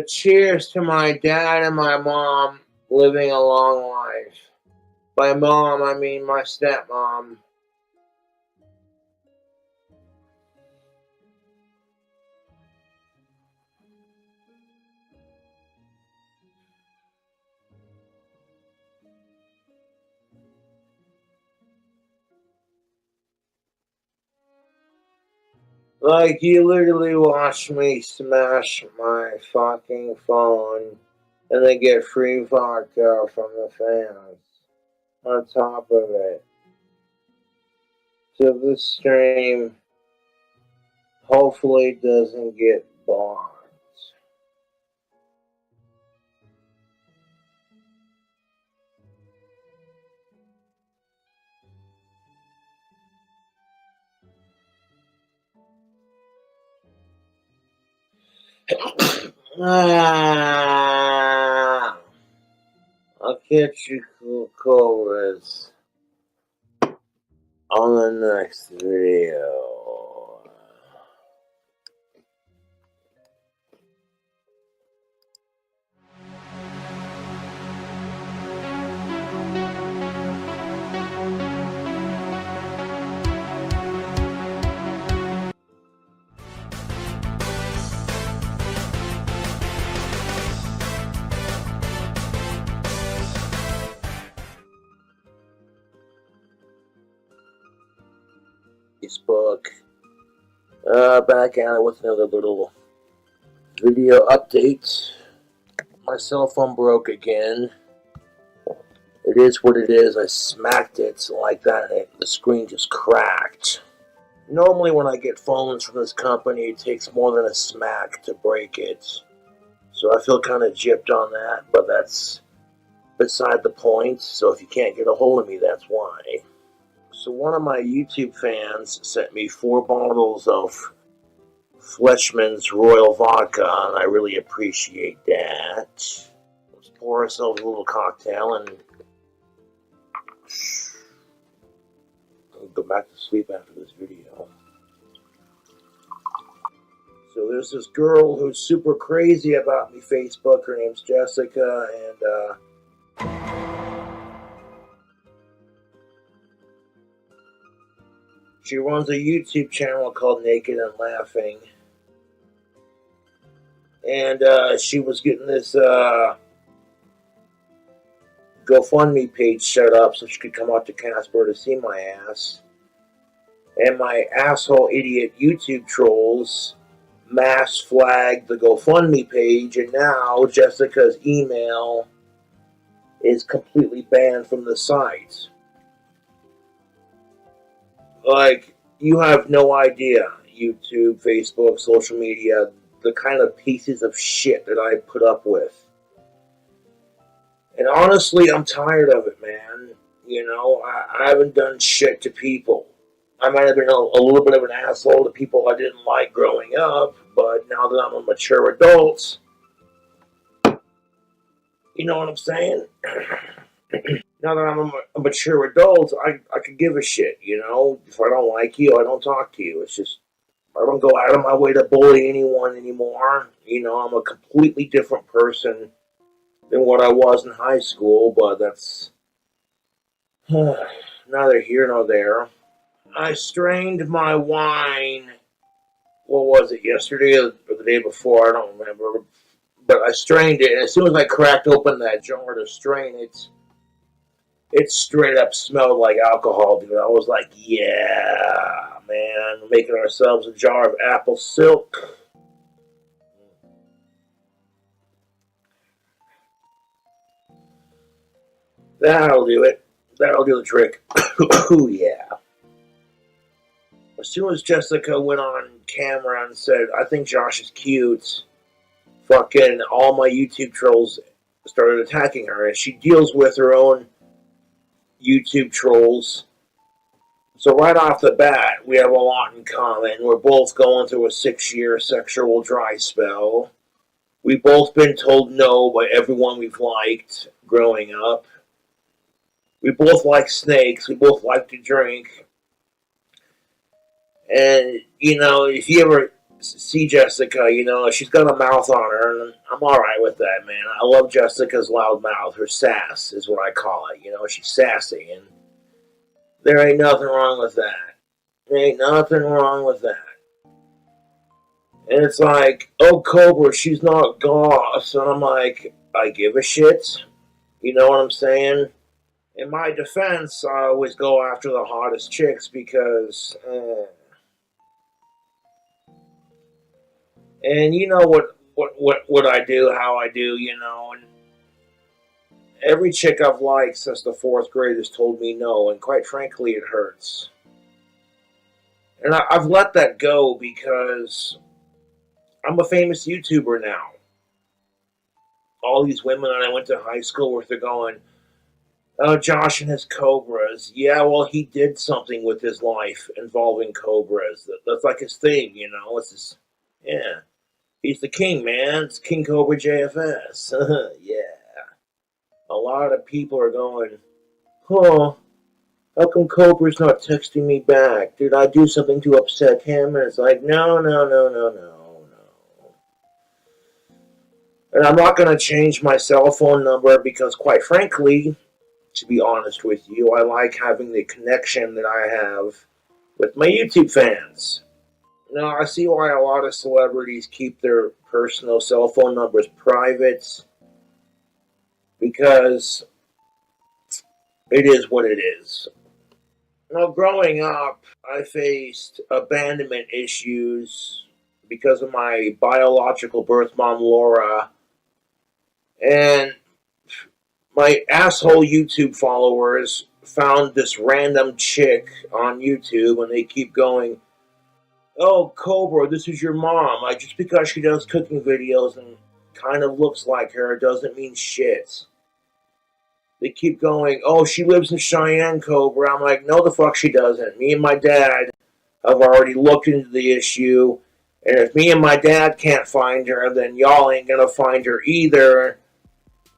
cheers to my dad and my mom living a long life. By mom, I mean my stepmom. Like, you literally watch me smash my fucking phone and then get free vodka from the fans on top of it. So this stream hopefully doesn't get blocked. I'll catch you cool cobras on the next video. Facebook. Back at it with another little video update. My cell phone broke again. It is what it is. I smacked it like that and the screen just cracked. Normally when I get phones from this company, it takes more than a smack to break it. So I feel kind of gypped on that, but that's beside the point. So if you can't get a hold of me, that's why. So one of my YouTube fans sent me 4 bottles of Fleischmann's Royal Vodka, and I really appreciate that. Let's pour ourselves a little cocktail and go back to sleep after this video. So there's this girl who's super crazy about me Facebook. Her name's Jessica, and she runs a YouTube channel called Naked and Laughing. And she was getting this GoFundMe page set up so she could come out to Casper to see my ass. And my asshole idiot YouTube trolls mass flagged the GoFundMe page, and now Jessica's email is completely banned from the site. Like, you have no idea, YouTube, Facebook, social media, the kind of pieces of shit that I put up with. And honestly, I'm tired of it, man. You know, I haven't done shit to people. I might have been a little bit of an asshole to people I didn't like growing up, but now that I'm a mature adult, you know what I'm saying? Now that I'm a mature adult, I could give a shit, you know? If I don't like you, I don't talk to you. It's just, I don't go out of my way to bully anyone anymore. You know, I'm a completely different person than what I was in high school, but that's Neither here nor there. I strained my wine. What was it, yesterday or the day before? I don't remember. But I strained it, and as soon as I cracked open that jar to strain it, it straight up smelled like alcohol, dude. I was like, yeah, man, we're making ourselves a jar of apple silk. That'll do it. That'll do the trick. Ooh, yeah. As soon as Jessica went on camera and said, I think Josh is cute, fucking all my YouTube trolls started attacking her. And she deals with her own YouTube trolls. So right off the bat, we have a lot in common. We're both going through a 6-year sexual dry spell. We've both been told no by everyone we've liked growing up. We both like snakes. We both like to drink. And, you know, if you ever see Jessica, you know, she's got a mouth on her, and I'm alright with that, man. I love Jessica's loud mouth. Her sass is what I call it. You know, she's sassy, and there ain't nothing wrong with that. There ain't nothing wrong with that. And it's like, oh, Cobra, she's not goss. And I'm like, I give a shit. You know what I'm saying? In my defense, I always go after the hottest chicks because, and you know what I do, how I do, you know, and every chick I've liked since the 4th grade has told me no, and quite frankly, it hurts. And I've let that go because I'm a famous YouTuber now. All these women that I went to high school with are going, oh, Josh and his cobras. Yeah, well, he did something with his life involving cobras. That's like his thing, you know. It's his, yeah. He's the king, man. It's King Cobra JFS. Yeah. A lot of people are going, oh, how come Cobra's not texting me back? Did I do something to upset him? And it's like, no. And I'm not going to change my cell phone number because, quite frankly, to be honest with you, I like having the connection that I have with my YouTube fans. Now, I see why a lot of celebrities keep their personal cell phone numbers private, because it is what it is. Now, growing up, I faced abandonment issues because of my biological birth mom, Laura, and my asshole YouTube followers found this random chick on YouTube, and they keep going, oh, Cobra, this is your mom. Like, just because she does cooking videos and kind of looks like her doesn't mean shit. They keep going, oh, she lives in Cheyenne, Cobra. I'm like, no, the fuck she doesn't. Me and my dad have already looked into the issue, and if me and my dad can't find her, then y'all ain't gonna find her either.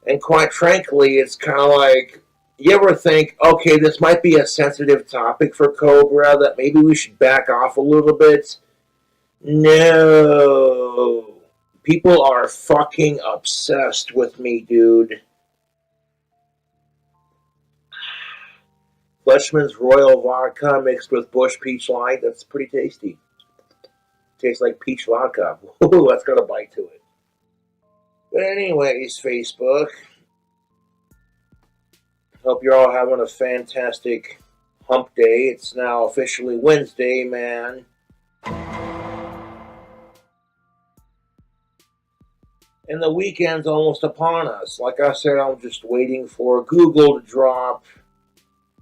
And quite frankly, it's kind of like, you ever think, okay, this might be a sensitive topic for Cobra, that maybe we should back off a little bit? No. People are fucking obsessed with me, dude. Fleischmann's Royal Vodka mixed with Busch Peach Light, that's pretty tasty. Tastes like peach vodka. Ooh, that's got a bite to it. But anyways, Facebook, hope you're all having a fantastic hump day. It's now officially Wednesday, man. And the weekend's almost upon us. Like I said, I'm just waiting for Google to drop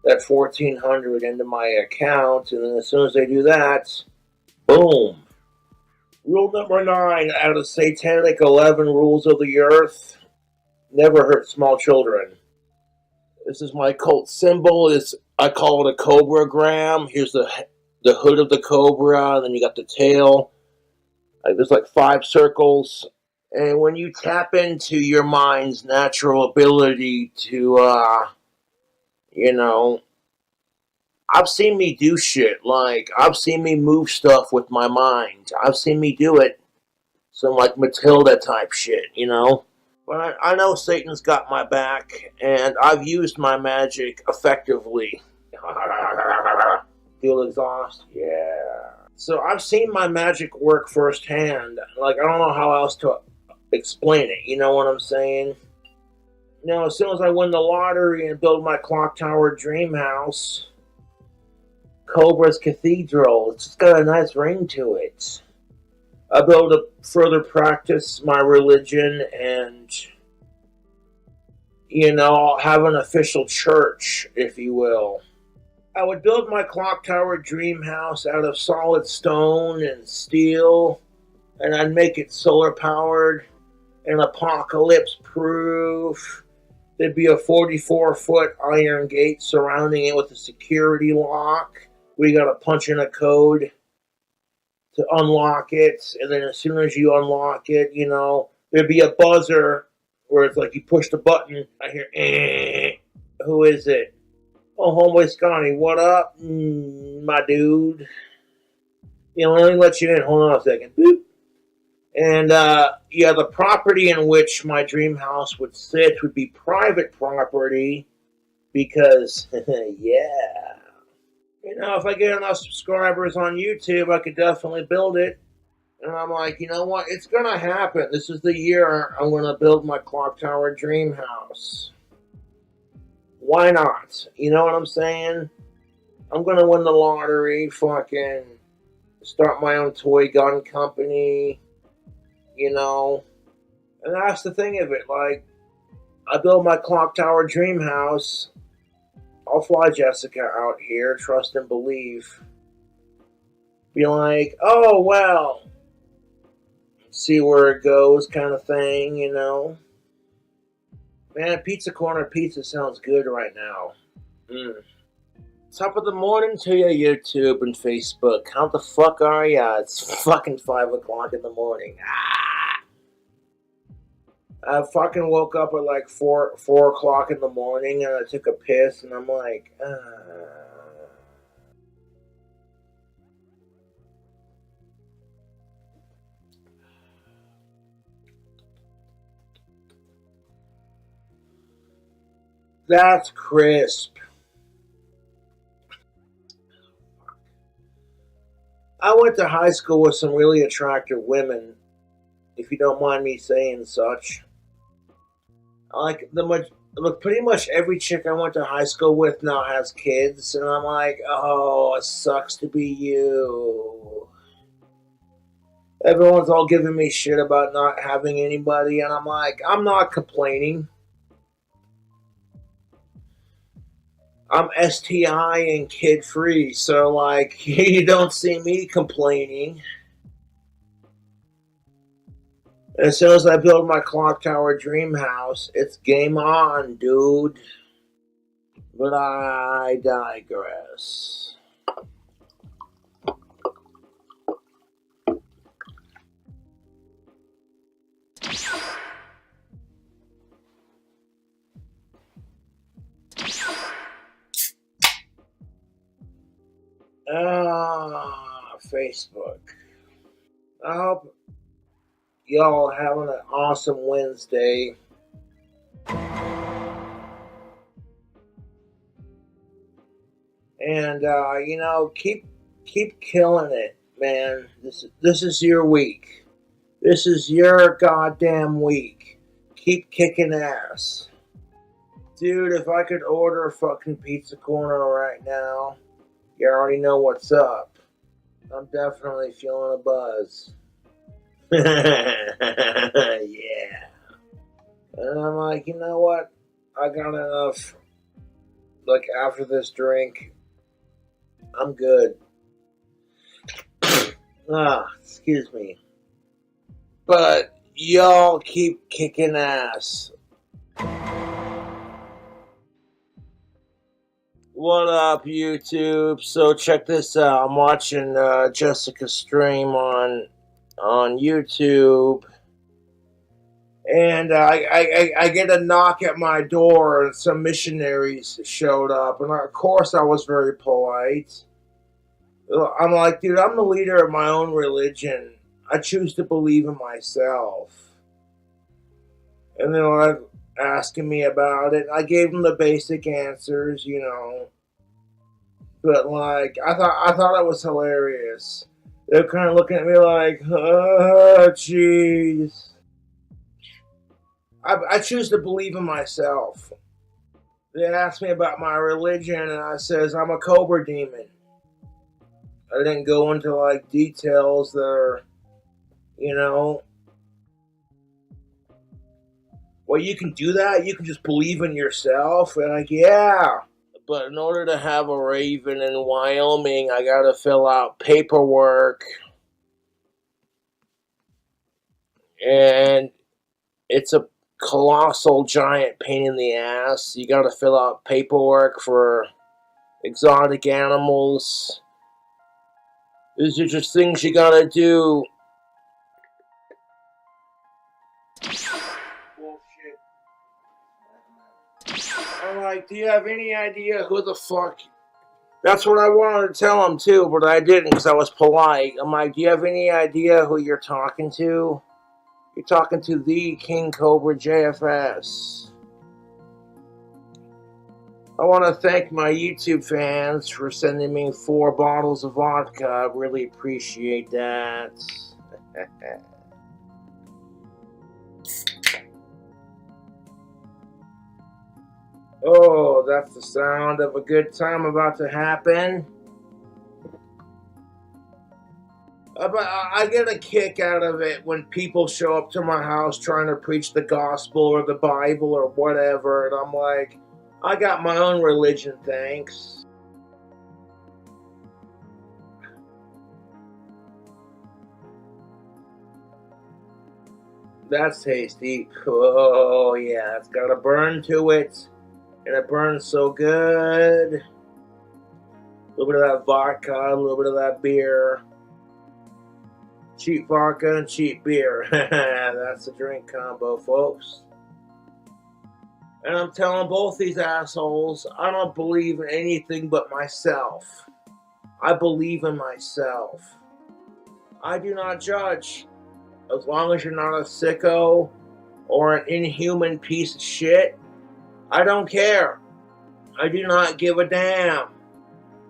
that $1,400 into my account, and then as soon as they do that, boom. Rule number 9 out of Satanic 11 Rules of the Earth: never hurt small children. This is my cult symbol. I call it a cobragram. Here's the hood of the cobra, and then you got the tail. There's like 5 circles. And when you tap into your mind's natural ability to, you know, I've seen me do shit. Like, I've seen me move stuff with my mind. I've seen me do it. Some, like, Matilda type shit, you know? But I know Satan's got my back, and I've used my magic effectively. Feel exhaust? Yeah. So I've seen my magic work firsthand. Like, I don't know how else to explain it. You know what I'm saying? You know, as soon as I win the lottery and build my clock tower dream house, Cobra's Cathedral, it's just got a nice ring to it. I'll be able to further practice my religion and, you know, have an official church, if you will. I would build my clock tower dream house out of solid stone and steel, and I'd make it solar powered and apocalypse proof. There'd be a 44-foot iron gate surrounding it with a security lock. We gotta punch in a code to unlock it, and then as soon as you unlock it, you know, there'd be a buzzer where it's like you push the button. I hear, eh. Who is it? Oh, homeboy Scotty, what up, my dude? You know, let me let you in. Hold on a second. Boop. And, yeah, the property in which my dream house would sit would be private property because, yeah. You know, if I get enough subscribers on YouTube, I could definitely build it. And I'm like, you know what? It's going to happen. This is the year I'm going to build my clock tower dream house. Why not? You know what I'm saying? I'm going to win the lottery, fucking start my own toy gun company, you know. And that's the thing of it. Like, I build my clock tower dream house. I'll fly Jessica out here, trust and believe. Be like, oh, well, see where it goes kind of thing, you know. Man, Pizza Corner pizza sounds good right now. Top of the morning to you, YouTube and Facebook. How the fuck are ya? It's fucking 5 o'clock in the morning. I fucking woke up at like 4 o'clock in the morning and I took a piss and I'm like, That's crisp. I went to high school with some really attractive women, if you don't mind me saying such. Like, pretty much every chick I went to high school with now has kids, and I'm like, oh, it sucks to be you. Everyone's all giving me shit about not having anybody, and I'm like, I'm not complaining. I'm STI and kid-free, so, like, you don't see me complaining. As soon as I build my clock tower dream house, it's game on, dude. But I digress. Facebook. I hope y'all having an awesome Wednesday. And you know, keep killing it, man. This is your week. This is your goddamn week. Keep kicking ass. Dude, if I could order a fucking pizza corner right now, you already know what's up. I'm definitely feeling a buzz. Yeah. And I'm like, you know what? I got enough. Like, after this drink, I'm good. Excuse me. But y'all keep kicking ass. What up, YouTube? So check this out. I'm watching Jessica stream on YouTube, and I get a knock at my door, and some missionaries showed up, and of course I was very polite. I'm like, dude, I'm the leader of my own religion. I choose to believe in myself. And they were like asking me about it. I gave them the basic answers, you know. But like, I thought it was hilarious. They're kind of looking at me like, oh, jeez. I choose to believe in myself. They asked me about my religion, and I says I'm a cobra demon. I didn't go into like details that are, you know. Well, you can do that. You can just believe in yourself, and like, yeah. But in order to have a raven in Wyoming, I gotta fill out paperwork. And it's a colossal giant pain in the ass. You gotta fill out paperwork for exotic animals. These are just things you gotta do. I'm like, do you have any idea who the fuck? That's what I wanted to tell him too, but I didn't because I was polite. I'm like, do you have any idea who you're talking to? You're talking to the King Cobra JFS. I want to thank my YouTube fans for sending me 4 bottles of vodka. I really appreciate that. Oh, that's the sound of a good time about to happen. But I get a kick out of it when people show up to my house trying to preach the gospel or the Bible or whatever, and I'm like, I got my own religion, thanks. That's tasty. Oh, yeah, it's got a burn to it. And it burns so good. A little bit of that vodka, a little bit of that beer. Cheap vodka and cheap beer. That's the drink combo, folks. And I'm telling both these assholes, I don't believe in anything but myself. I believe in myself. I do not judge. As long as you're not a sicko or an inhuman piece of shit, I don't care. I do not give a damn.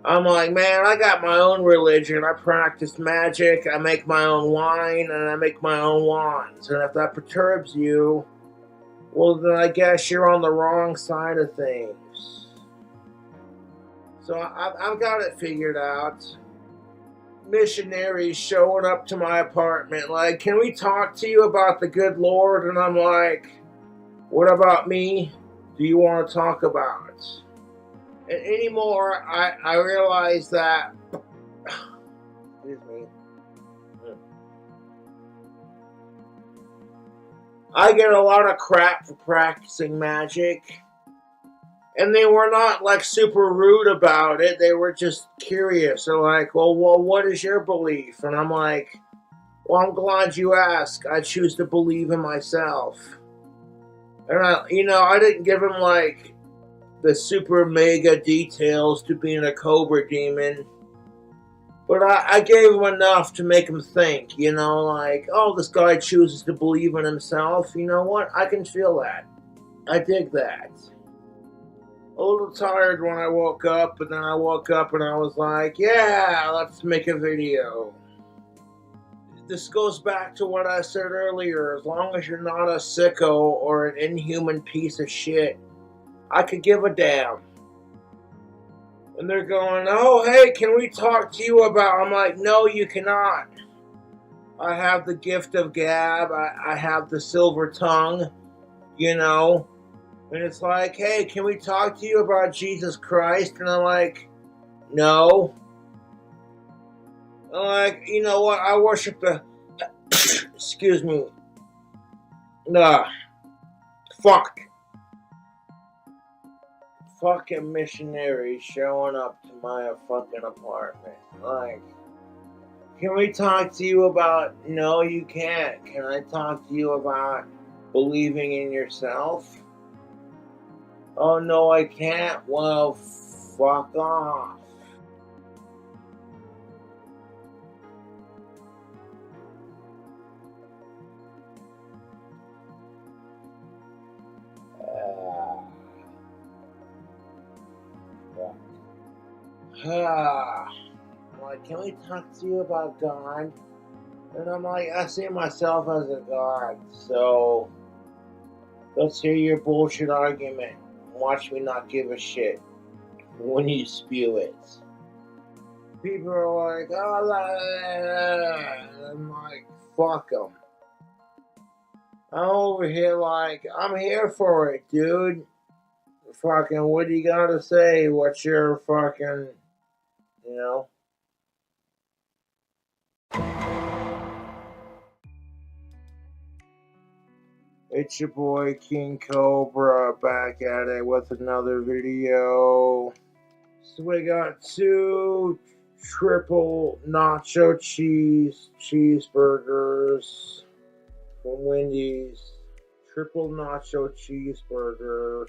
I'm like, man, I got my own religion. I practice magic. I make my own wine, and I make my own wands. And if that perturbs you, well, then I guess you're on the wrong side of things. So I've got it figured out. Missionaries showing up to my apartment like, can we talk to you about the good Lord? And I'm like, what about me? Do you want to talk about? And anymore, I realize that, excuse me, I get a lot of crap for practicing magic, and they were not like super rude about it. They were just curious. They're like, well, what is your belief? And I'm like, well, I'm glad you asked. I choose to believe in myself. And I didn't give them like the super mega details to being a cobra demon, but I gave him enough to make him think, like, oh, this guy chooses to believe in himself. You know what? I can feel that. I dig that. A little tired when I woke up, but then I woke up and I was like, yeah, let's make a video. This goes back to what I said earlier. As long as you're not a sicko or an inhuman piece of shit, I could give a damn. And they're going, oh, hey, can we talk to you about... I'm like, no, you cannot. I have the gift of gab. I have the silver tongue, And it's like, hey, can we talk to you about Jesus Christ? And I'm like, no. I'm like, you know what? I worship the... Excuse me. Nah. Fuck. Fucking missionaries showing up to my fucking apartment. Like, can we talk to you about... No, you can't. Can I talk to you about believing in yourself? Oh, no, I can't. Well, fuck off. I'm like, can we talk to you about God? And I'm like, I see myself as a God, so let's hear your bullshit argument. Watch me not give a shit when you spew it. People are like, oh, and I'm like, fuck them. I'm over here like, I'm here for it, dude. Fucking, what do you gotta say? What's your fucking, you know? It's your boy King Cobra back at it with another video. So we got 2 triple nacho cheese cheeseburgers from Wendy's. Triple nacho cheeseburger.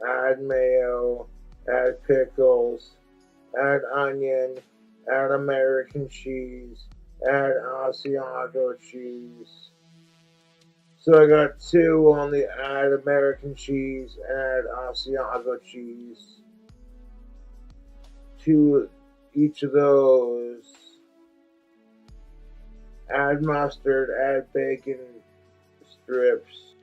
Add mayo. Add pickles. Add onion. Add American cheese. Add Asiago cheese. So I got 2 on the add American cheese, add Asiago cheese. 2 each of those. Add mustard, add bacon strips.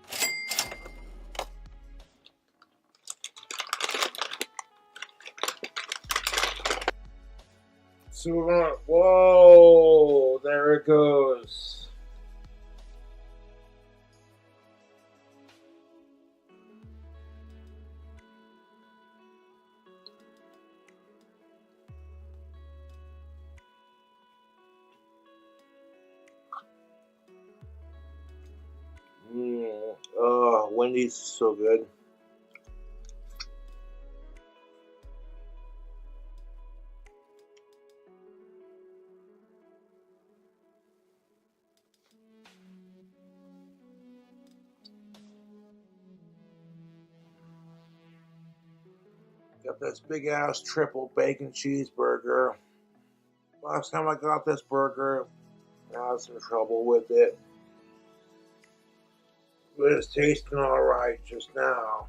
So we're gonna, whoa, there it goes. Oh, Wendy's is so good. Got this big ass triple bacon cheeseburger. Last time I got this burger, I had some trouble with it. But it's tasting alright just now.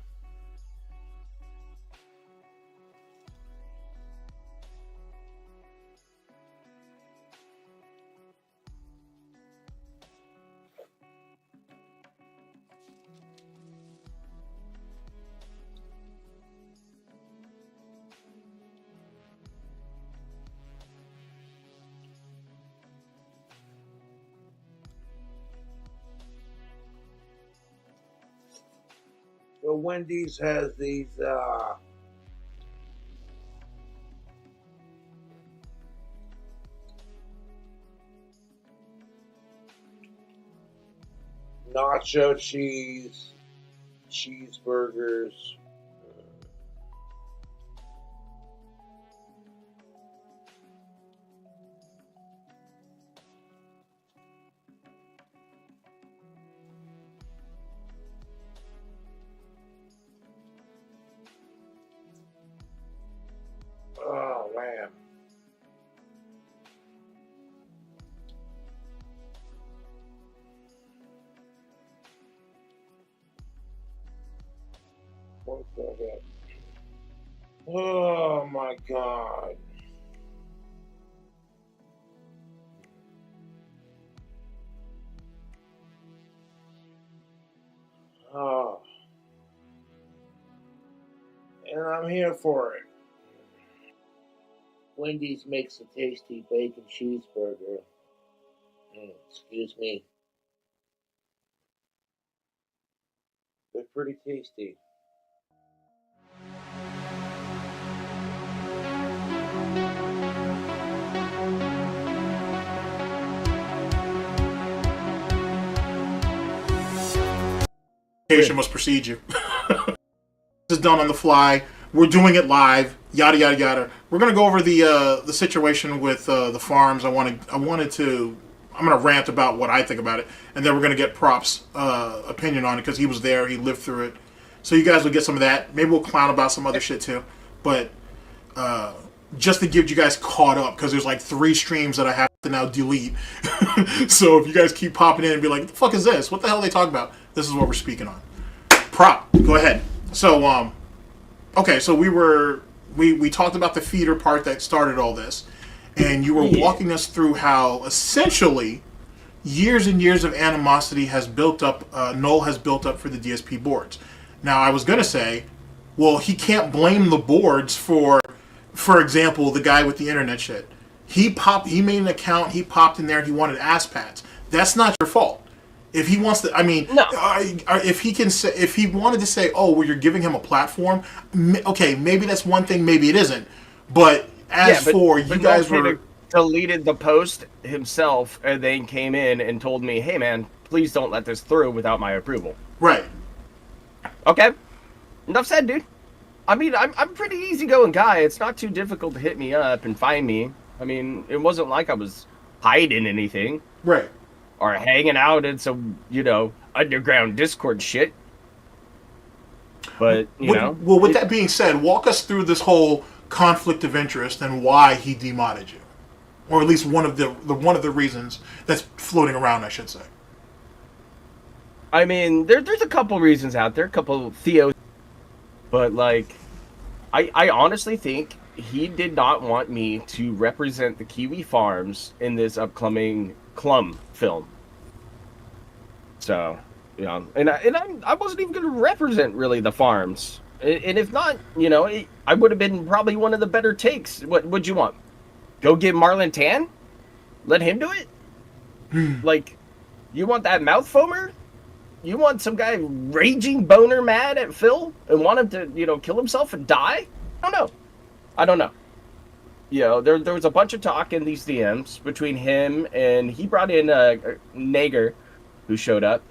So Wendy's has these nacho cheese cheeseburgers. Oh man. One second. Oh my God. Oh. And I'm here for it. Wendy's makes a tasty bacon cheeseburger. Excuse me. They're pretty tasty. Must precede you. This is done on the fly. We're doing it live. Yada yada yada. We're gonna go over the situation with the farms. I'm gonna rant about what I think about it, and then we're gonna get Prop's opinion on it because he was there. He lived through it. So you guys will get some of that. Maybe we'll clown about some other shit too. But just to get you guys caught up, because there's like 3 streams that I have to now delete. So if you guys keep popping in and be like, what the fuck is this? What the hell are they talking about? This is what we're speaking on. Prop, go ahead. So, okay, so we were we talked about the feeder part that started all this, and you were walking us through how essentially years and years of animosity has built up. Null has built up for the DSP boards. Now, I was gonna say, well, he can't blame the boards for example, the guy with the internet shit. He made an account. He popped in there. and He wanted ass pats. That's not your fault. If he wants to, I mean, no. If he can say, if he wanted to say, oh, well, you're giving him a platform. Okay, maybe that's one thing. Maybe it isn't. But you guys were deleted the post himself, and then came in and told me, hey, man, please don't let this through without my approval. Right. Okay. Enough said, dude. I mean, I'm a pretty easygoing guy. It's not too difficult to hit me up and find me. I mean, it wasn't like I was hiding anything. Right. Or hanging out in some, underground Discord shit. But, Well, with that being said, walk us through this whole conflict of interest and why he demodded you. Or at least one of the reasons that's floating around, I should say. I mean, there's a couple reasons out there, a couple Theos. But, I honestly think he did not want me to represent the Kiwi Farms in this upcoming Clum film. So, and I wasn't even going to represent, really, the farms. And if not, I would have been probably one of the better takes. What would you want? Go get Marlon Tan? Let him do it? You want that mouth foamer? You want some guy raging boner mad at Phil and want him to, kill himself and die? I don't know. There was a bunch of talk in these DMs between him and he brought in Nager, who showed up.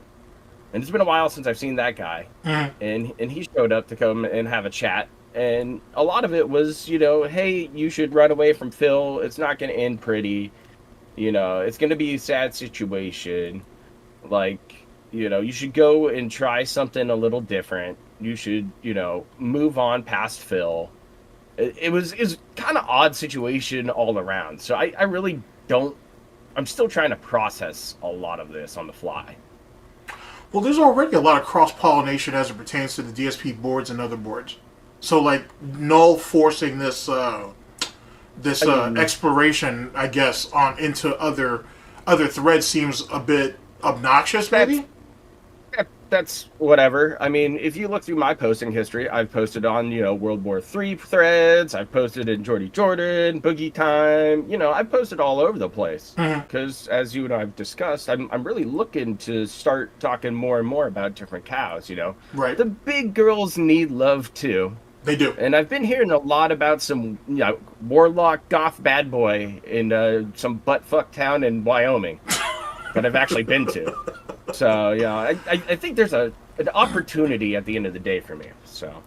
And it's been a while since I've seen that guy. And he showed up to come and have a chat. And a lot of it was, hey, you should run away from Phil. It's not going to end pretty. It's going to be a sad situation. You should go and try something a little different. You should, move on past Phil. It was kind of odd situation all around. So I really don't. I'm still trying to process a lot of this on the fly. Well, there's already a lot of cross-pollination as it pertains to the DSP boards and other boards. So, Null forcing this exploration, I guess, into other threads seems a bit obnoxious, maybe? That's whatever. I mean, if you look through my posting history, I've posted on, World War III threads. I've posted in Jordy Jordan, Boogie Time. I've posted all over the place. Because, as you and I have discussed, I'm really looking to start talking more and more about different cows, Right. The big girls need love, too. They do. And I've been hearing a lot about some warlock goth bad boy in some butt-fuck town in Wyoming that I've actually been to. So, I think there's an opportunity at the end of the day for me. So,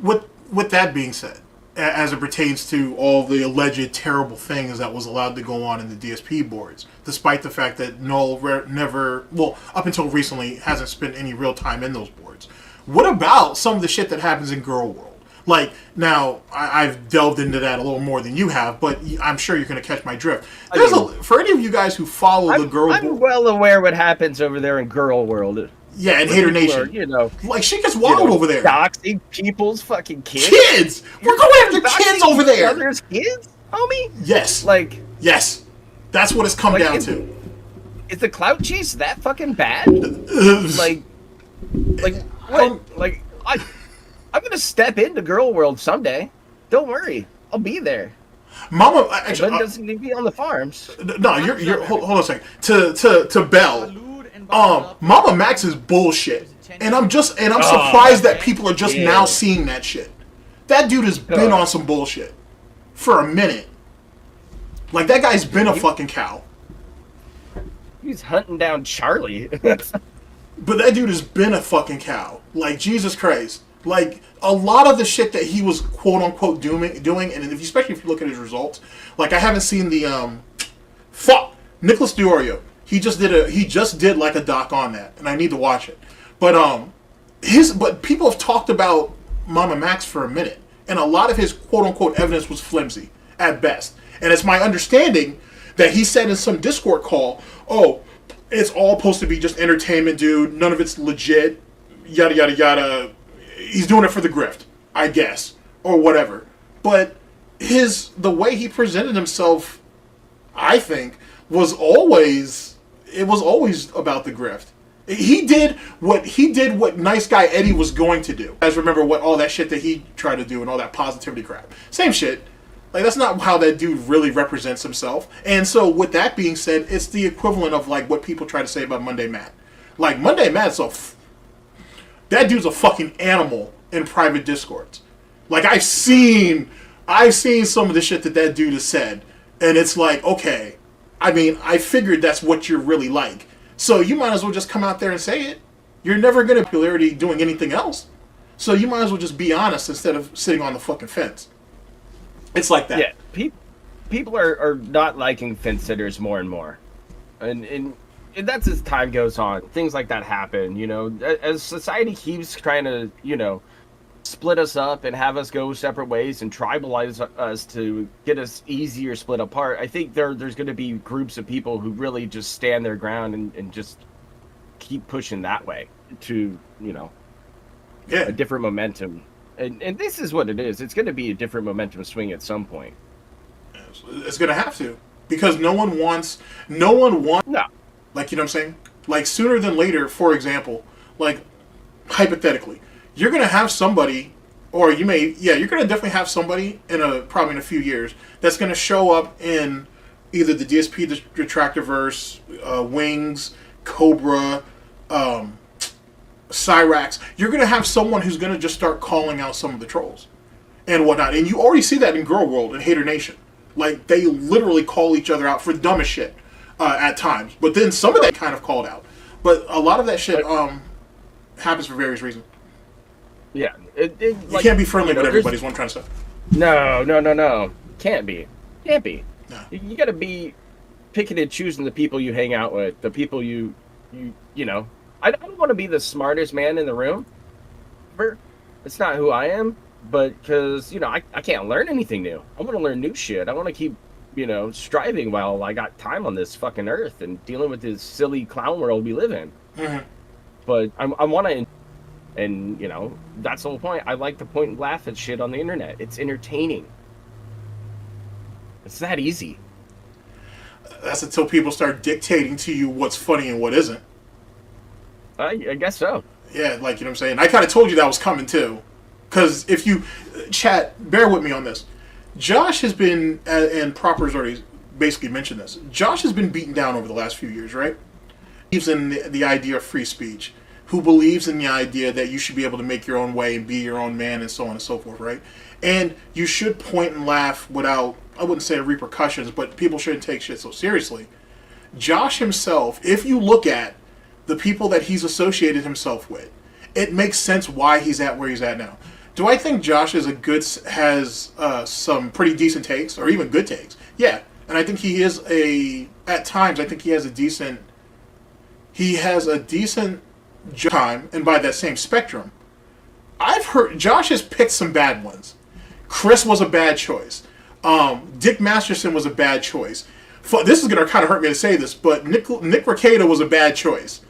with that being said, as it pertains to all the alleged terrible things that was allowed to go on in the DSP boards, despite the fact that Null never, up until recently, hasn't spent any real time in those boards. What about some of the shit that happens in Girl World? Now, I've delved into that a little more than you have, but I'm sure you're going to catch my drift. For any of you guys who follow the Girl World... I'm well aware what happens over there in Girl World. Yeah, in Hater Nation. Shit gets wild over there. Doxing people's fucking kids. Kids! We're going after kids over there! Others' kids, homie? Yes. Yes. That's what it's come down to. Is the clout chase that fucking bad? What? I'm gonna step into Girl World someday. Don't worry, I'll be there. Mama, actually, but doesn't need to be on the farms. No, you're. Hold on a second. To Bell, Mama Max is bullshit, and I'm surprised that people are just now seeing that shit. That dude has been on some bullshit for a minute. That guy's been a fucking cow. He's hunting down Charlie. But that dude has been a fucking cow. Jesus Christ. A lot of the shit that he was quote-unquote doing, and especially if you look at his results, I haven't seen the, Nicholas Diorio. He just did a doc on that, and I need to watch it. But, but people have talked about Mama Max for a minute, and a lot of his quote-unquote evidence was flimsy, at best. And it's my understanding that he said in some Discord call, it's all supposed to be just entertainment, dude. None of it's legit. Yada, yada, yada. He's doing it for the grift, I guess. or whatever. But the way he presented himself, I think, was always about the grift. He did what nice guy Eddie was going to do. You guys remember what all that shit that he tried to do and all that positivity crap. Same shit. Like, that's not how that dude really represents himself. And so, with that being said, it's the equivalent of, like, what people try to say about Monday Matt. Like, Monday Matt's that dude's a fucking animal in private discords. Like, I've seen some of the shit that dude has said, and it's like, okay, I mean, I figured that's what you're really like. So you might as well just come out there and say it. You're never going to popularity doing anything else. So you might as well just be honest instead of sitting on the fucking fence. It's like that. Yeah, people are not liking fence sitters more and more. And that's as time goes on. Things like that happen, you know. As society keeps trying to, you know, split us up and have us go separate ways and tribalize us to get us easier split apart, I think there's going to be groups of people who really just stand their ground and just keep pushing that way to, you know, a different momentum. And this is what it is. It's going to be a different momentum swing at some point. It's going to have to. Because no one wants... No. Like, you know what I'm saying? Like, sooner than later, for example, like, hypothetically, you're going to have somebody, or you're going to definitely have somebody probably in a few years that's going to show up in either the DSP Detractorverse, Wings, Cobra, Cyrax. You're going to have someone who's going to just start calling out some of the trolls and whatnot. And you already see that in Girl World and Hater Nation. Like, they literally call each other out for dumbest shit at times. But then some of that kind of called out. But a lot of that shit happens for various reasons. Yeah. You can't be friendly with everybody, is what I'm trying to say. No. Can't be. No. You got to be picking and choosing the people you hang out with, the people you know. I don't want to be the smartest man in the room. It's not who I am, but because, you know, I can't learn anything new. I want to learn new shit. I want to keep, you know, striving while I got time on this fucking earth and dealing with this silly clown world we live in. Mm-hmm. But I want to, and, you know, that's the whole point. I like to point and laugh at shit on the internet. It's entertaining. It's that easy. That's until people start dictating to you what's funny and what isn't. I guess so. Yeah, like, you know what I'm saying? I kind of told you that was coming, too. Because if you... Chat, bear with me on this. Josh has been, and Proper's already basically mentioned this, Josh has been beaten down over the last few years, right? He believes in the idea of free speech, who believes in the idea that you should be able to make your own way and be your own man and so on and so forth, right? And you should point and laugh without, I wouldn't say repercussions, but people shouldn't take shit so seriously. Josh himself, if you look at the people that he's associated himself with, it makes sense why he's at where he's at now. Do I think Josh has some pretty decent takes, or even good takes? Yeah, and I think he is at times, I think he has a decent time, and by that same spectrum, I've heard Josh has picked some bad ones. Chris was a bad choice. Dick Masterson was a bad choice. This is going to kind of hurt me to say this, but Nick Recato was a bad choice.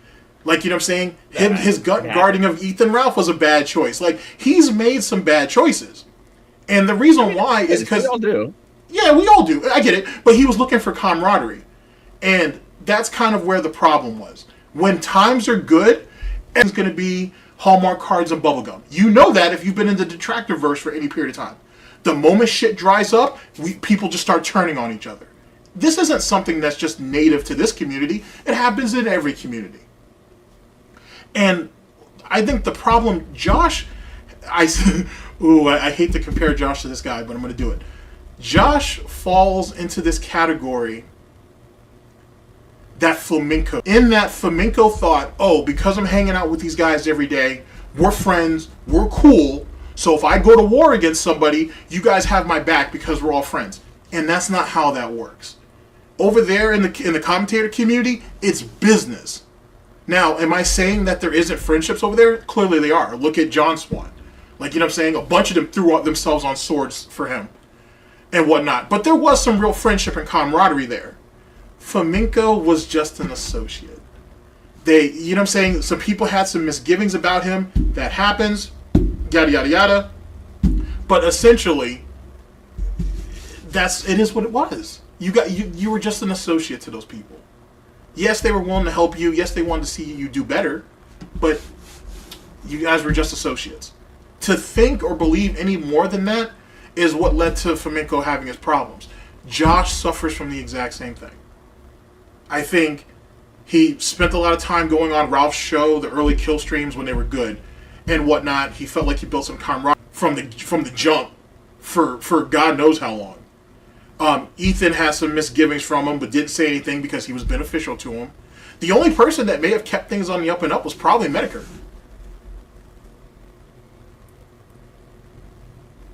Like, you know what I'm saying? His guarding of Ethan Ralph was a bad choice. Like, he's made some bad choices. And the reason why is because... We all do. Yeah, we all do. I get it. But he was looking for camaraderie. And that's kind of where the problem was. When times are good, it's going to be Hallmark cards and bubblegum. You know that if you've been in the Detractorverse for any period of time. The moment shit dries up, people just start turning on each other. This isn't something that's just native to this community. It happens in every community. And I think the problem, Josh, I hate to compare Josh to this guy, but I'm going to do it. Josh falls into this category that flamenco. In that flamenco thought, oh, because I'm hanging out with these guys every day, we're friends, we're cool, so if I go to war against somebody, you guys have my back because we're all friends. And that's not how that works. Over there in the commentator community, it's business. Now, am I saying that there isn't friendships over there? Clearly they are. Look at John Swan. Like, you know what I'm saying? A bunch of them threw themselves on swords for him and whatnot. But there was some real friendship and camaraderie there. Flamenco was just an associate. You know what I'm saying? Some people had some misgivings about him. That happens. Yada, yada, yada. But essentially, it is what it was. You were just an associate to those people. Yes, they were willing to help you. Yes, they wanted to see you do better, but you guys were just associates. To think or believe any more than that is what led to Flamenco having his problems. Josh suffers from the exact same thing. I think he spent a lot of time going on Ralph's show, the early kill streams when they were good and whatnot. He felt like he built some camaraderie from the jump for God knows how long. Ethan has some misgivings from him, but didn't say anything because he was beneficial to him. The only person that may have kept things on the up and up was probably Medicare.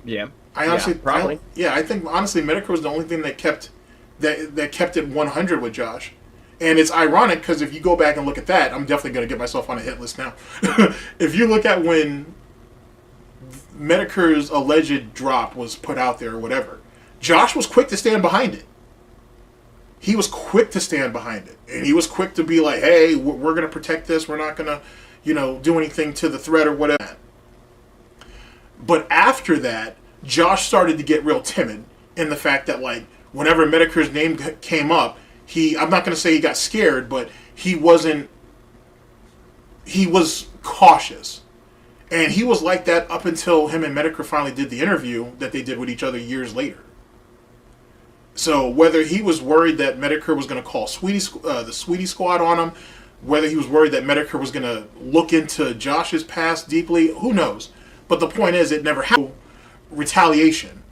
Yeah. Probably. I think honestly, Medicare was the only thing that kept it 100 with Josh. And it's ironic because if you go back and look at that, I'm definitely going to get myself on a hit list now. If you look at when Medicare's alleged drop was put out there or whatever, Josh was quick to stand behind it. He was quick to stand behind it. And he was quick to be like, hey, we're going to protect this. We're not going to, do anything to the threat or whatever. But after that, Josh started to get real timid in the fact that, like, whenever Medicare's name came up, I'm not going to say he got scared, but he was cautious. And he was like that up until him and Medicare finally did the interview that they did with each other years later. So whether he was worried that Medicare was going to call the Sweetie Squad on him, whether he was worried that Medicare was going to look into Josh's past deeply, who knows? But the point is, it never happened. Retaliation.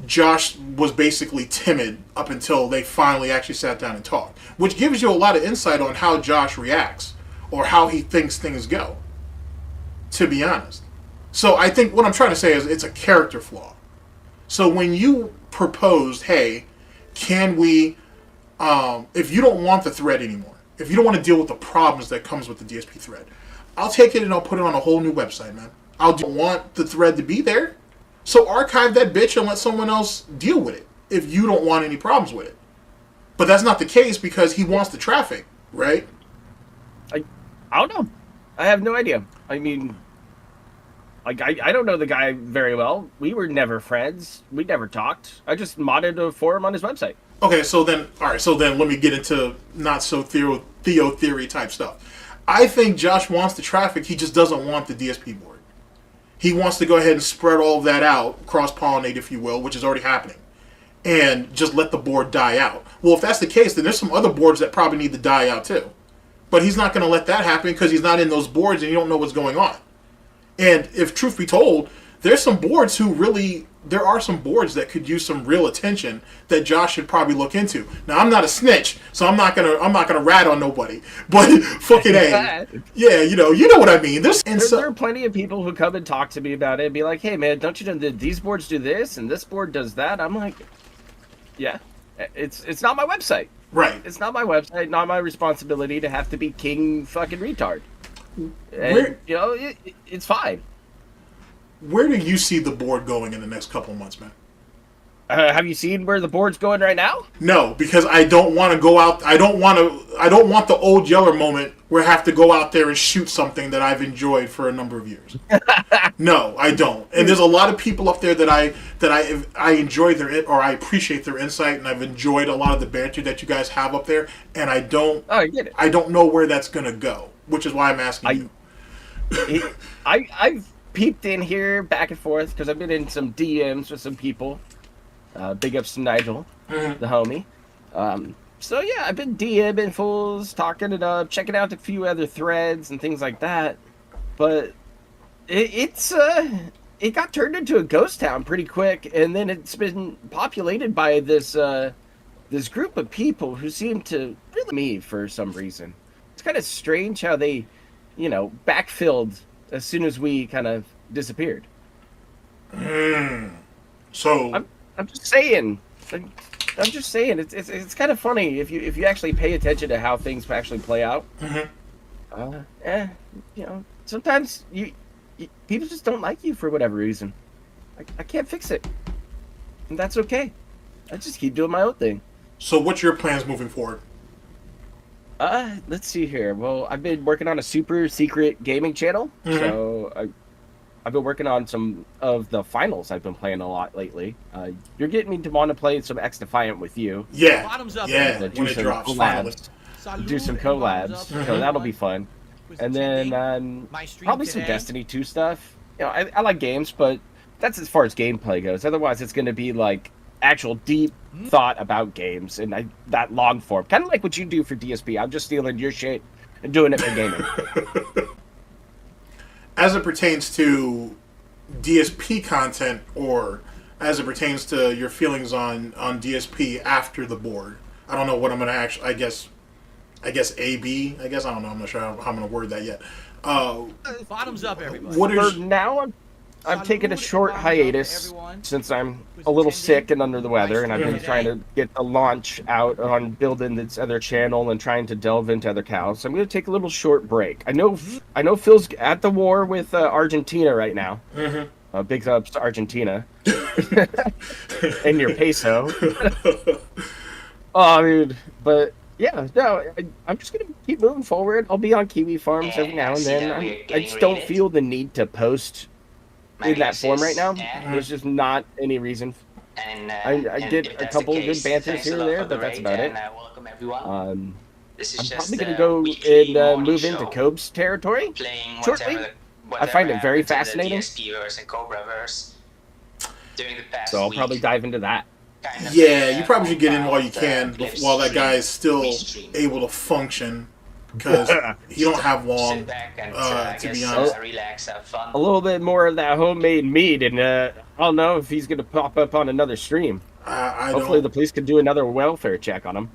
Josh was basically timid up until they finally actually sat down and talked, which gives you a lot of insight on how Josh reacts or how he thinks things go, to be honest. So I think what I'm trying to say is it's a character flaw. So when you proposed, hey, can we, if you don't want the thread anymore, if you don't want to deal with the problems that comes with the DSP thread, I'll take it and I'll put it on a whole new website, man. I don't want the thread to be there. So archive that bitch and let someone else deal with it if you don't want any problems with it. But that's not the case because he wants the traffic, right? I don't know. I have no idea. I mean, like, I don't know the guy very well. We were never friends. We never talked. I just modded a forum on his website. Okay, so then let me get into not so Theo theory type stuff. I think Josh wants the traffic. He just doesn't want the DSP board. He wants to go ahead and spread all of that out, cross-pollinate, if you will, which is already happening, and just let the board die out. Well, if that's the case, then there's some other boards that probably need to die out too. But he's not going to let that happen because he's not in those boards and you don't know what's going on. And if truth be told, there are some boards that could use some real attention that Josh should probably look into. Now, I'm not a snitch, so I'm not gonna rat on nobody. But fucking A, yeah, you know what I mean. There are plenty of people who come and talk to me about it and be like, "Hey, man, don't you know that these boards do this and this board does that?" I'm like, "Yeah, it's not my website. Right? It's not my website. Not my responsibility to have to be king fucking retard." And, it's fine. Where do you see the board going in the next couple of months, man? Have you seen where the board's going right now? No, because I don't want to go out. I don't want the old Yeller moment where I have to go out there and shoot something that I've enjoyed for a number of years. No, I don't. And there's a lot of people up there that I enjoy I appreciate their insight, and I've enjoyed a lot of the banter that you guys have up there. And I don't. Oh, I get it. I don't know where that's gonna go, which is why I'm asking you. I've peeped in here back and forth because I've been in some DMs with some people. Big ups to Nigel, the homie. So yeah, I've been DMing fools, talking it up, checking out a few other threads and things like that. But it got turned into a ghost town pretty quick, and then it's been populated by this group of people who seem to really me for some reason. It's kind of strange how they, backfilled as soon as we kind of disappeared. So I'm just saying. I'm just saying. It's kind of funny if you actually pay attention to how things actually play out. Sometimes people just don't like you for whatever reason. I can't fix it, and that's okay. I just keep doing my own thing. So what's your plans moving forward? Let's see here. Well, I've been working on a super secret gaming channel, so I've been working on some of the finals. I've been playing a lot lately. You're getting me to want to play some X Defiant with you. Yeah, Bottoms up, yeah. everybody. When it drops, finally. Do some collabs. So that'll be fun. And then probably some Destiny 2 stuff. You know, I like games, but that's as far as gameplay goes. Otherwise, it's going to be like actual deep thought about games and that long form. Kind of like what you do for DSP. I'm just stealing your shit and doing it for gaming. As it pertains to DSP content, or as it pertains to your feelings on DSP after the board, I don't know what I'm going to actually, I guess AB, I don't know, I'm not sure how I'm going to word that yet. Bottoms up, everybody. What is... For now, I'm taking a short hiatus since I'm a little sick and under the weather, and I've been trying to get the launch out on building this other channel and trying to delve into other cows. So I'm going to take a little short break. I know Phil's at the war with Argentina right now. Big ups to Argentina and your peso. Oh, dude, but. Yeah, no, I'm just going to keep moving forward. I'll be on Kiwi Farms every now and then. I just don't feel the need to post in that form right now. There's just not any reason. I did a couple of good banters here and there, but that's about it. I'm probably going to go and move into Cobe's territory shortly. I find it very fascinating. So I'll probably dive into that. Yeah, you probably should get in while you can, while that guy is still able to function, because he don't have long, to be honest. A little bit more of that homemade meat, and I don't know if he's going to pop up on another stream. Hopefully the police can do another welfare check on him.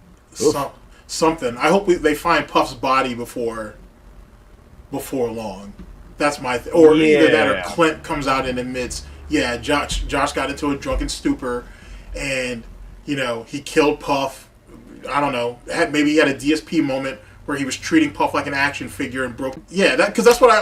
Something. I hope they find Puff's body before long. That's my or either that or Clint comes out and admits, yeah, Josh got into a drunken stupor. And, you know, he killed Puff. I don't know. Maybe he had a DSP moment where he was treating Puff like an action figure and broke. Yeah, because that's what I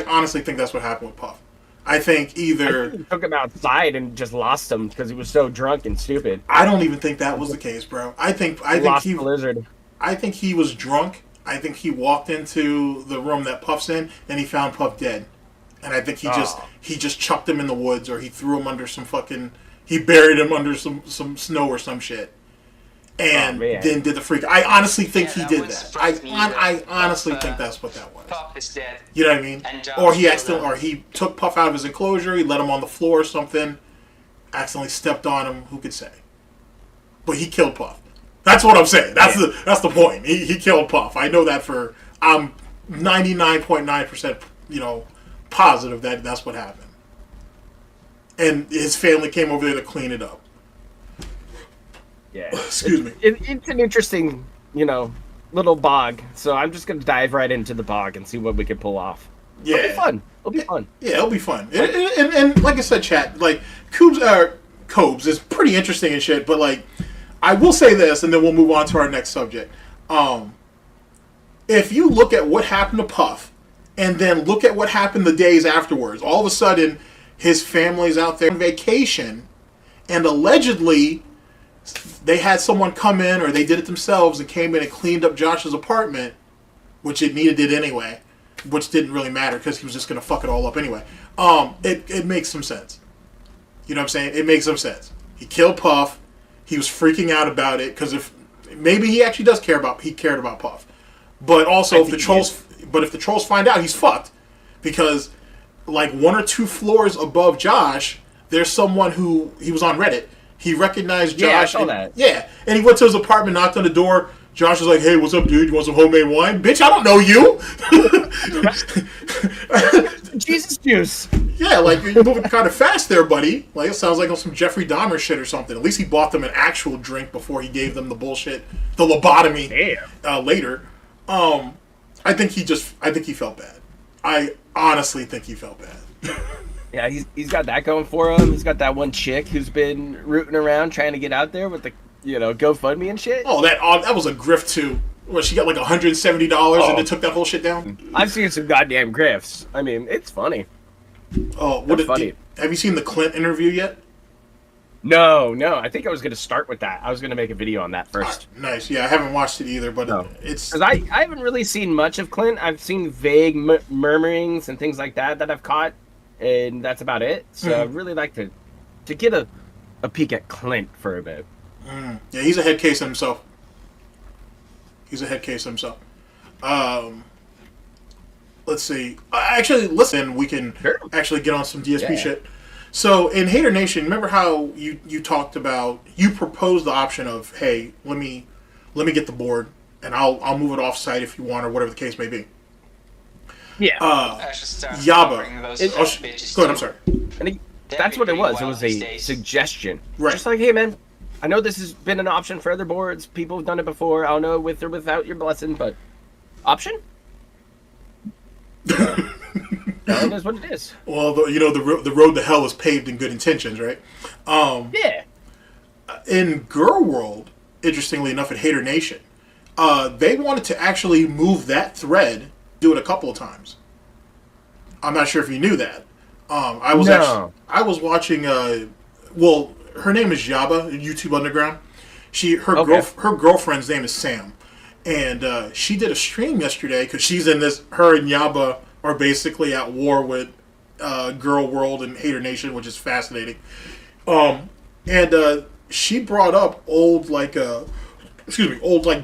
honestly think that's what happened with Puff. I think either he took him outside and just lost him because he was so drunk and stupid. I don't even think that was the case, bro. I think he lizard. I think he was drunk. I think he walked into the room that Puff's in and he found Puff dead. And I think he just chucked him in the woods, or he threw him under some fucking. He buried him under some snow or some shit, and then did the freak. I honestly think he did that. I honestly think that's what that was. Puff is dead. You know what I mean? Or he took Puff out of his enclosure. He let him on the floor or something. Accidentally stepped on him. Who could say? But he killed Puff. That's what I'm saying. That's the point. He killed Puff. I know that for. I'm 99.9% positive that that's what happened. And his family came over there to clean it up. Yeah. Excuse me. It's an interesting, little bog. So I'm just going to dive right into the bog and see what we can pull off. Yeah. It'll be fun. It'll be fun. Yeah, it'll be fun. And like I said, chat, like, Cobes is pretty interesting and shit, but, like, I will say this, and then we'll move on to our next subject. If you look at what happened to Puff, and then look at what happened the days afterwards, all of a sudden, his family's out there on vacation, and allegedly they had someone come in, or they did it themselves, and came in and cleaned up Josh's apartment, which it needed it anyway, which didn't really matter because he was just going to fuck it all up anyway. It makes some sense. You know what I'm saying? It makes some sense. He killed Puff. He was freaking out about it because if maybe he actually does cared about Puff, but also if the trolls find out, he's fucked because. Like 1 or 2 floors above Josh, there's someone who he was on Reddit. He recognized Josh. Yeah, I saw that. Yeah, and he went to his apartment, knocked on the door. Josh was like, "Hey, what's up, dude? You want some homemade wine, bitch? I don't know you." Jesus juice. Yeah, like you're moving kind of fast there, buddy. Like it sounds like on some Jeffrey Dahmer shit or something. At least he bought them an actual drink before he gave them the bullshit, the lobotomy. Later. I think he felt bad. I honestly think he felt bad. Yeah, he's got that going for him. He's got that one chick who's been rooting around trying to get out there with the GoFundMe and shit. Oh, that was a grift too. Well, she got like $170 and it took that whole shit down. I've seen some goddamn grifts. I mean, it's funny. Oh, funny. Have you seen the Clint interview yet? No. I think I was going to start with that. I was going to make a video on that first. Nice. Yeah, I haven't watched it either, but it's... Because I haven't really seen much of Clint. I've seen vague murmurings and things like that I've caught. and that's about it. So I'd really like to get a peek at Clint for a bit. Yeah, he's a head case himself. Let's see. Actually, listen, we can actually get on some DSP shit. So in Hater Nation, remember how you talked about, you proposed the option of, hey, let me get the board and I'll move it off site if you want, or whatever the case may be. Yeah. Yaba. Go ahead. I'm sorry. And that's what it was. It was a suggestion. Right. Just like, hey man, I know this has been an option for other boards. People have done it before. I don't know with or without your blessing, but option. That is what it is. Well, the road to hell is paved in good intentions, right? Yeah. In Girl World, interestingly enough, at Hater Nation, they wanted to actually move that thread, do it a couple of times. I'm not sure if you knew that. I was watching. Well, her name is Yaba, YouTube Underground. Her girlfriend's name is Sam, and she did a stream yesterday because she's in this. Her and Yaba are basically at war with Girl World and Hater Nation, which is fascinating. And she brought up old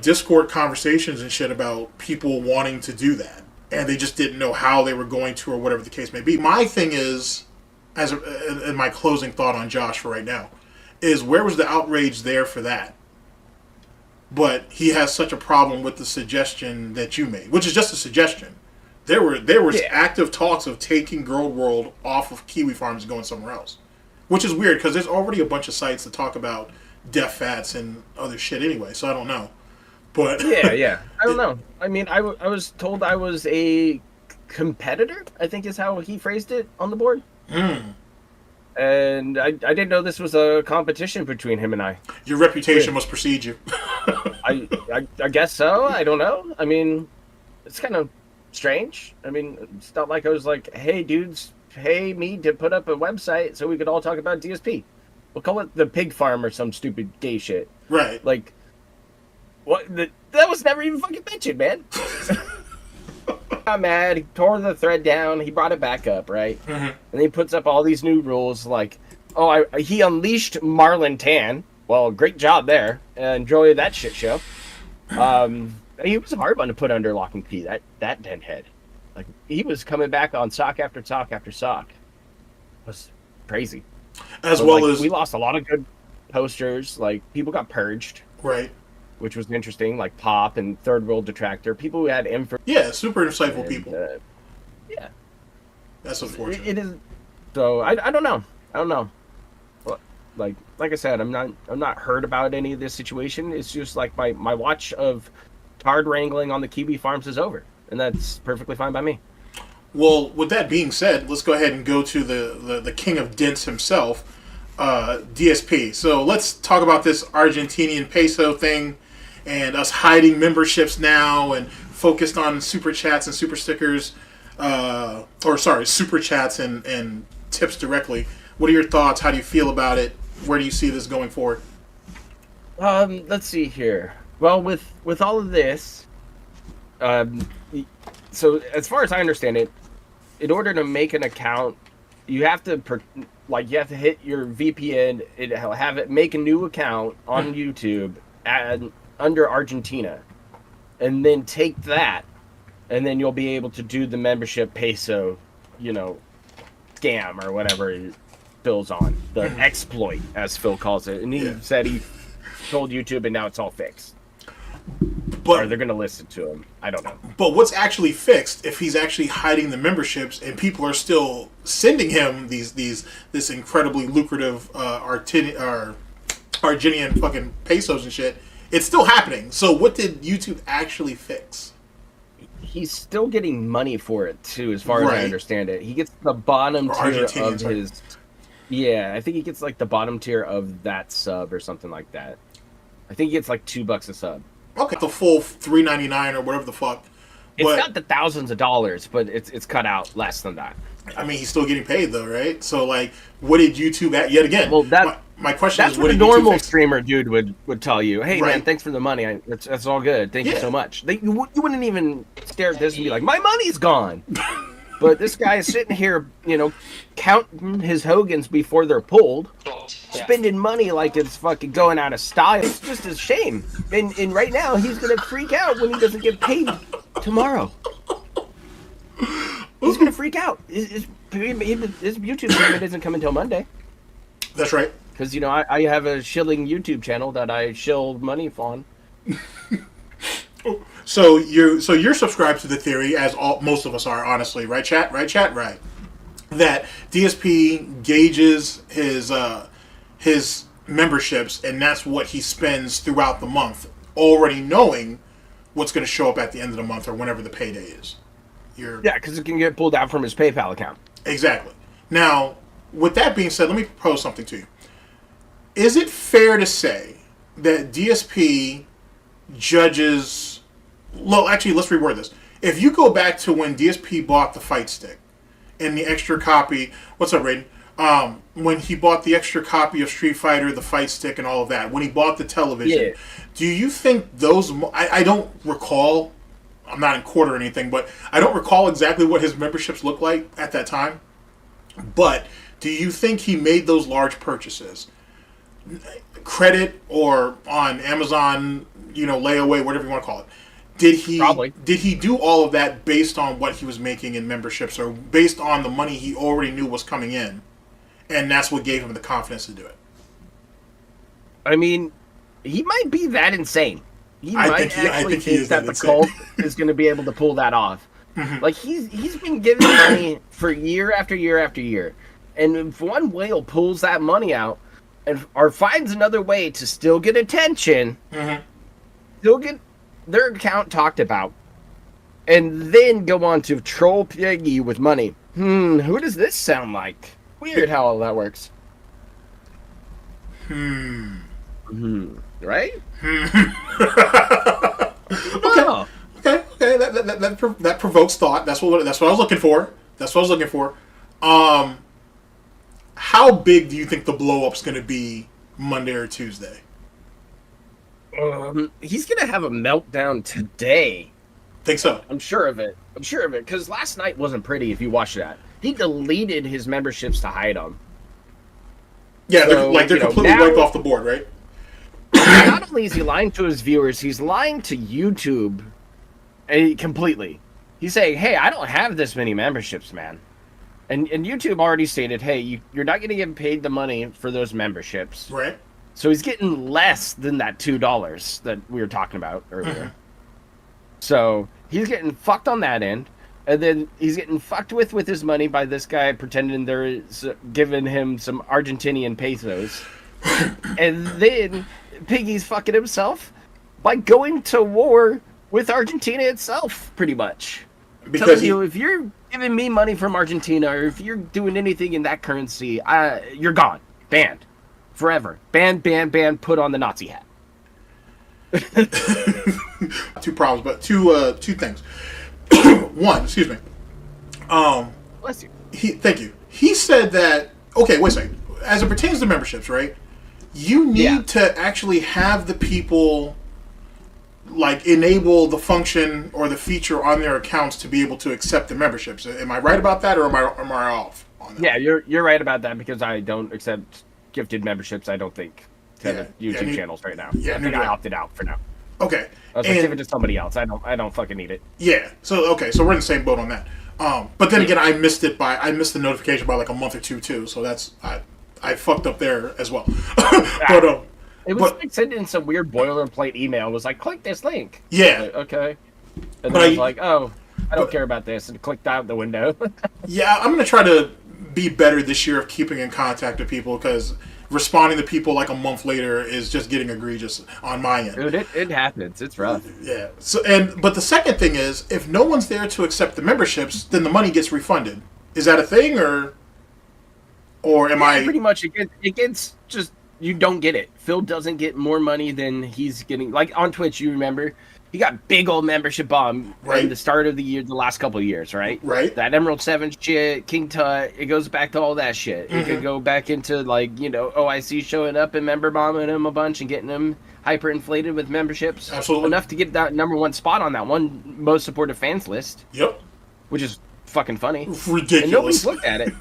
Discord conversations and shit about people wanting to do that, and they just didn't know how they were going to, or whatever the case may be. My thing is, in my closing thought on Josh for right now, is where was the outrage there for that? But he has such a problem with the suggestion that you made, which is just a suggestion. There was active talks of taking Girl World off of Kiwi Farms and going somewhere else, which is weird because there's already a bunch of sites that talk about death fats and other shit anyway. So I don't know, but yeah, I don't know. I mean, I was told I was a competitor, I think is how he phrased it on the board. And I didn't know this was a competition between him and I. Your reputation must precede you. I guess so. I don't know. I mean, it's kind of strange. I mean, it's not like I was like, hey, dudes, pay me to put up a website so we could all talk about DSP. We'll call it the Pig Farm or some stupid gay shit. Right. Like, what? That was never even fucking mentioned, man. Got mad. He tore the thread down. He brought it back up, right? And he puts up all these new rules, like, he unleashed Marlon Tan. Well, great job there. Enjoy that shit show. He was a hard one to put under lock and key. That deadhead, like, he was coming back on sock after sock after sock. It was crazy. As we lost a lot of good posters. Like, people got purged, right? Which was interesting. Like Pop and Third World Detractor, people who had info. Yeah, super insightful people. Yeah, that's unfortunate. It is. So I don't know. But, like I said, I'm not heard about any of this situation. It's just like my watch of hard wrangling on the Kiwi Farms is over, and that's perfectly fine by me. Well, with that being said, let's go ahead and go to the king of dents himself, DSP. So let's talk about this Argentinian peso thing and us hiding memberships now and focused on super chats and super stickers, super chats and tips directly. What are your thoughts? How do you feel about it? Where do you see this going forward? Let's see here. Well, with all of this, so as far as I understand it, in order to make an account, you have to hit your VPN, make a new account on YouTube under Argentina, and then take that, and then you'll be able to do the membership peso, scam or whatever Phil's on, the exploit as Phil calls it, and he said he told YouTube, and now it's all fixed. Or they're going to listen to him. I don't know. But what's actually fixed if he's actually hiding the memberships and people are still sending him this incredibly lucrative Argentinian fucking pesos and shit? It's still happening. So what did YouTube actually fix? He's still getting money for it too, as far as I understand it. He gets the bottom tier of his. Yeah, I think he gets like the bottom tier of that sub or something like that. I think he gets like $2 a sub. Okay, the full $3.99 or whatever the fuck. It's not the thousands of dollars, but it's cut out less than that. I mean, he's still getting paid though, right? So like, what did YouTube at yet again? Well, my question is, what a normal streamer dude would tell you. Hey man, thanks for the money. That's all good. Thank you so much. You wouldn't even stare at this and be like, my money's gone. But this guy is sitting here, counting his Hogans before they're pulled, spending money like it's fucking going out of style. It's just a shame. And right now, he's going to freak out when he doesn't get paid tomorrow. He's going to freak out. His YouTube payment isn't coming until Monday. That's right. Because, I have a shilling YouTube channel that I shill money on. So you're subscribed to the theory, as most of us are, honestly, right, chat? Right, chat? Right. That DSP gauges his memberships, and that's what he spends throughout the month, already knowing what's going to show up at the end of the month or whenever the payday is. Yeah, because it can get pulled out from his PayPal account. Exactly. Now, with that being said, let me propose something to you. Is it fair to say that DSP judges... Well, actually, let's reword this. If you go back to when DSP bought the fight stick and the extra copy... What's up, Raiden? When he bought the extra copy of Street Fighter, the fight stick, and all of that, when he bought the television, do you think those... I don't recall... I'm not in court or anything, but I don't recall exactly what his memberships looked like at that time. But do you think he made those large purchases? Credit or on Amazon, layaway, whatever you want to call it. Did he do all of that based on what he was making in memberships or based on the money he already knew was coming in? And that's what gave him the confidence to do it. I mean, he might be that insane. I think that the cult is going to be able to pull that off. Like, he's been giving money for year after year after year. And if one whale pulls that money out or finds another way to still get attention, still get their account talked about, and then go on to troll Piggy with money. Who does this sound like? Weird how all that works. Right? Okay. That provokes thought. That's what I was looking for. How big do you think the blow up's going to be Monday or Tuesday? He's gonna have a meltdown today. Think so? I'm sure of it. Because last night wasn't pretty. If you watched that, he deleted his memberships to hide them. Yeah, so, they're completely wiped off the board, right? Not only is he lying to his viewers, he's lying to YouTube, completely. He's saying, "Hey, I don't have this many memberships, man," and YouTube already stated, "Hey, you're not gonna get paid the money for those memberships." Right. So he's getting less than that $2 that we were talking about earlier. So he's getting fucked on that end. And then he's getting fucked with his money by this guy pretending they're giving him some Argentinian pesos. And then Piggy's fucking himself by going to war with Argentina itself, pretty much. Because if you're giving me money from Argentina or if you're doing anything in that currency, you're gone. Banned. Forever. Ban, put on the Nazi hat. Two problems, but two things. One, excuse me. Bless you. Thank you. He said that, okay, wait a second. As it pertains to memberships, right? You need to actually have the people, enable the function or the feature on their accounts to be able to accept the memberships. Am I right about that, or am I off on that? Yeah, you're right about that, because I don't accept gifted memberships, I don't think, to the YouTube channels right now. I think I opted out for now. Okay. I was give it to somebody else. I don't fucking need it. Yeah. So we're in the same boat on that. But then again, I missed the notification by a month or two too. So that's I fucked up there as well. It was sending some weird boilerplate email. It was like, click this link. Yeah. Okay. And then I was like, oh, I don't care about this, and clicked out the window. Yeah, I'm gonna try to be better this year of keeping in contact with people, because responding to people a month later is just getting egregious on my end. Dude, it happens. It's rough. Yeah. But the second thing is, if no one's there to accept the memberships, then the money gets refunded. Is that a thing, or am I pretty much it gets just, you don't get it. Phil doesn't get more money than he's getting. Like on Twitch, you remember? He got big old membership bomb at the start of the year, the last couple of years, right? Right. That Emerald 7 shit, King Tut, it goes back to all that shit. It could go back into OIC showing up and member bombing him a bunch and getting him hyperinflated with memberships. Absolutely. Enough to get that #1 spot on that one most supported fans list. Yep. Which is fucking funny. Ridiculous. And nobody's looked at it.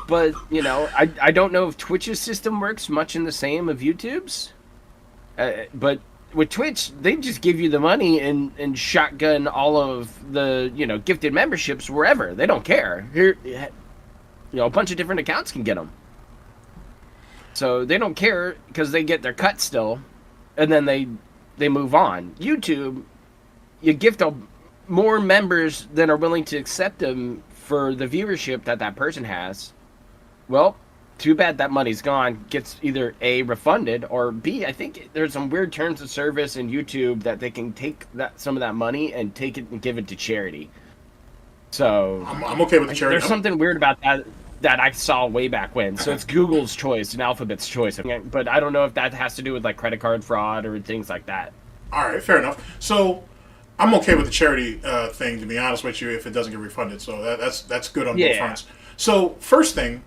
But, you know, I don't know if Twitch's system works much in the same of YouTube's. But with Twitch, they just give you the money and shotgun all of the, you know, gifted memberships wherever. They don't care. Here, you know, a bunch of different accounts can get them. So they don't care because they get their cut still, and then they move on. YouTube, you gift more members than are willing to accept them for the viewership that person has. Well, too bad that money's gone. Gets either A, refunded, or B, I think there's some weird terms of service in YouTube that they can take some of that money and take it and give it to charity. So I'm okay with the charity. There's something weird about that I saw way back when. So it's Google's choice and Alphabet's choice. But I don't know if that has to do with like credit card fraud or things like that. All right, fair enough. So I'm okay with the charity thing, to be honest with you, if it doesn't get refunded. So that's good on both fronts. So first thing,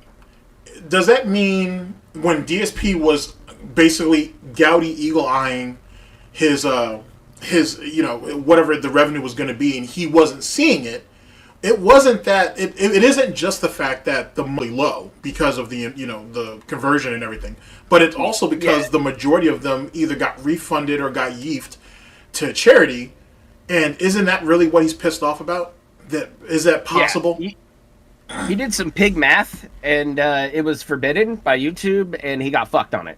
does that mean when DSP was basically gouty eagle-eyeing his you know, whatever the revenue was going to be, and he wasn't seeing it, it wasn't that it isn't just the fact that the money low because of the, you know, the conversion and everything, but it's also because the majority of them either got refunded or got yeefed to charity. And isn't that really what he's pissed off about? Is that possible? Yeah, he did some pig math, and it was forbidden by YouTube, and he got fucked on it.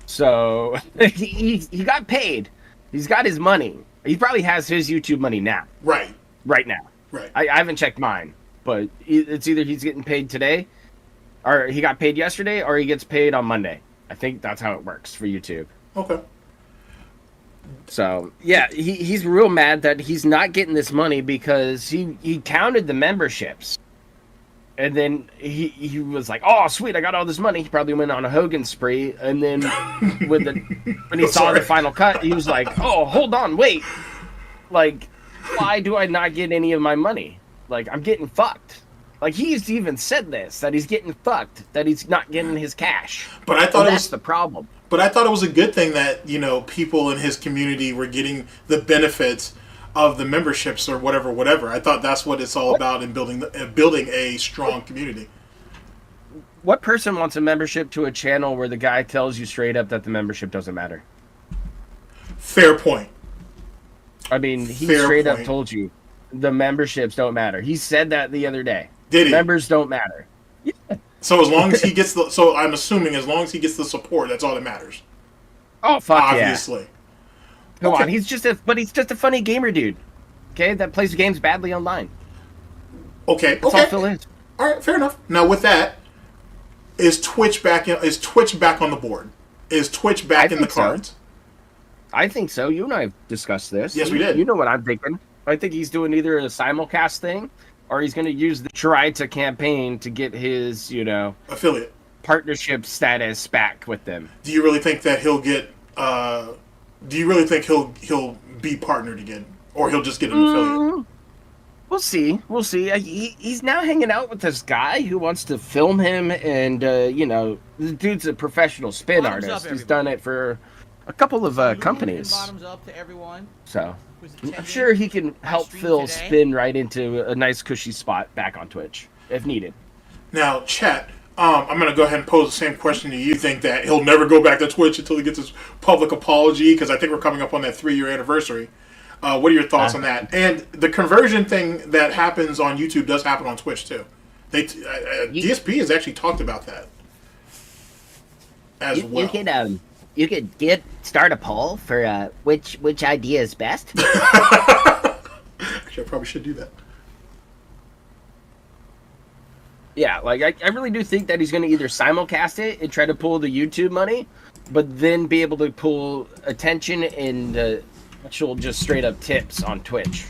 So he got paid. He's got his money. He probably has his YouTube money now. Right now. Right. I haven't checked mine, but it's either he's getting paid today, or he got paid yesterday, or he gets paid on Monday. I think that's how it works for YouTube. Okay. So, yeah, he's real mad that he's not getting this money because he counted the memberships. And then he was like, oh, sweet, I got all this money. He probably went on a Hogan spree. And then when he saw the final cut, he was like, oh, hold on, wait. Like, why do I not get any of my money? Like, I'm getting fucked. Like, he's even said this, that he's getting fucked, that he's not getting his cash. But I thought that's the problem. But I thought it was a good thing that, you know, people in his community were getting the benefits of the memberships or whatever. I thought that's what it's all about in building a strong community. What person wants a membership to a channel where the guy tells you straight up that the membership doesn't matter? Fair point. I mean, he straight up told you the memberships don't matter. He said that the other day. Did he? Members don't matter. Yeah. So as long as he gets so I'm assuming as long as he gets the support, that's all that matters. Oh fuck, obviously. Yeah. Come on, he's just a funny gamer dude. Okay, that plays games badly online. Okay. That's all Phil is. All right, fair enough. Now with that, is Twitch back on the board? Is Twitch back in the cards? So. I think so. You and I have discussed this. Yes, we did. You know what I'm thinking. I think he's doing either a simulcast thing, or he's going to use the try to campaign to get his, you know, affiliate partnership status back with them. Do you really think that he'll get? Do you really think he'll be partnered again, or he'll just get an affiliate? We'll see. We'll see. He's now hanging out with this guy who wants to film him, and you know, the dude's a professional spin artist. He's done it for a couple of companies. Bottoms up to everyone. So I'm sure he can help Phil spin right into a nice cushy spot back on Twitch if needed. Now, chat. I'm going to go ahead and pose the same question to you. Think that he'll never go back to Twitch until he gets his public apology? Because I think we're coming up on that 3-year anniversary. What are your thoughts on that? And the conversion thing that happens on YouTube does happen on Twitch too. DSP has actually talked about that as well. You could start a poll for which idea is best. Actually, I probably should do that. Yeah, like I really do think that he's going to either simulcast it and try to pull the YouTube money, but then be able to pull attention and actual just straight up tips on Twitch.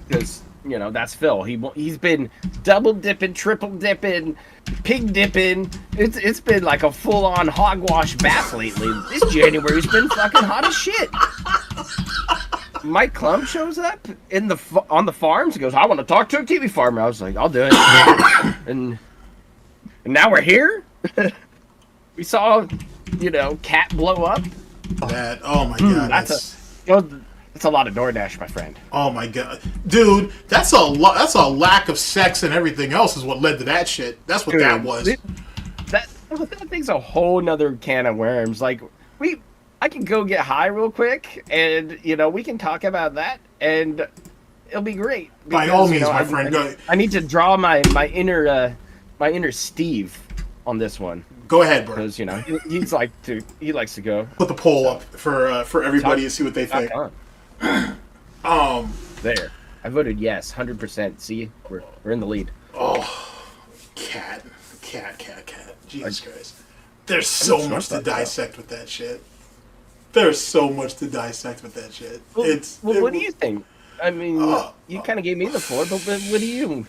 Because, you know, that's Phil. He's been double dipping, triple dipping, pig dipping. It's been like a full on hogwash bath lately. This January's been fucking hot as shit. Mike Klum shows up on the farms. He goes, I want to talk to a TV farmer. I was like, I'll do it. and now we're here. We saw, you know, Cat blow up. That, oh my god, the That's a lot of DoorDash, my friend. Oh my god, dude, that's a lot. That's a lack of sex and everything else is what led to that shit. That's what that was. That thing's a whole nother can of worms. Like I can go get high real quick, and we can talk about that, and it'll be great. Because, by all means, my friend. Go. I need to draw my inner Steve on this one. Go ahead, bro. Because he likes to go. Put the poll up for everybody to see what they think. There. I voted yes, 100%. See, we're in the lead. Oh, cat. Jesus Christ. There's so much to dissect with that shit. There's so much to dissect with that shit. Well, what do you think? I mean, you kind of gave me the floor, but what are you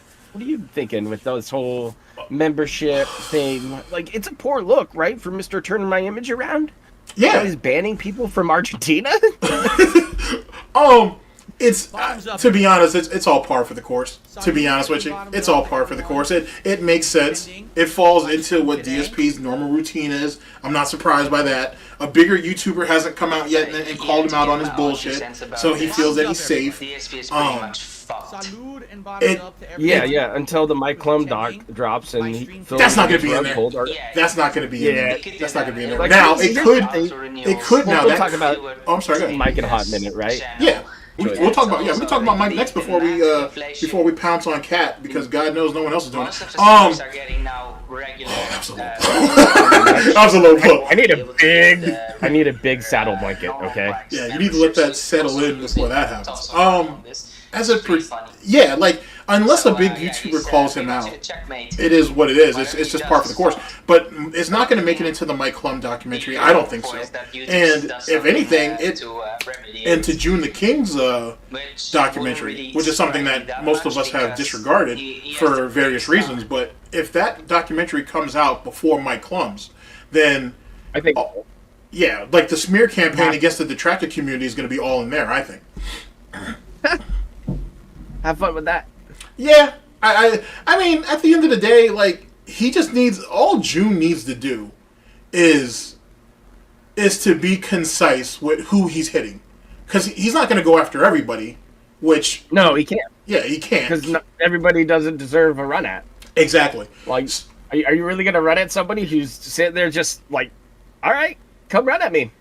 thinking with this whole membership thing? Like, it's a poor look, right, for Mr. Turning my image around? Yeah. He's banning people from Argentina? It's to be honest, it's all par for the course. To be honest with you, it's all par for the course. It makes sense. It falls into what DSP's normal routine is. I'm not surprised by that. A bigger YouTuber hasn't come out yet and called him out on his bullshit, so he feels that he's safe. Until the Mike Klum doc drops and that's not going to be in there. That's not going to be in there. That's not going to be in there. Now it could. Now we'll talk about. Oh, I'm sorry. Mike in a hot minute, right? Yeah. We'll talk about we'll talk about Mike next before we pounce on Cat because God knows no one else is doing it. That was a low blow. I need a big saddle blanket. Okay. Yeah, you need to let that settle in before that happens. Unless a big YouTuber calls him out, it is what it is. It's just par for the course. But it's not going to make it into the Mike Klum documentary. I don't think so. And if anything, into June the King's documentary, which is something that most of us have disregarded for various reasons. But if that documentary comes out before Mike Klum's, then I think, like the smear campaign against the detractor community is going to be all in there. I think. Have fun with that. Yeah, I mean, at the end of the day, like, he just needs, all June needs to do is to be concise with who he's hitting. Because he's not going to go after everybody, which... No, he can't. Yeah, he can't. Because everybody doesn't deserve a run at. Exactly. Like, are you really going to run at somebody who's sitting there just like, all right, come run at me.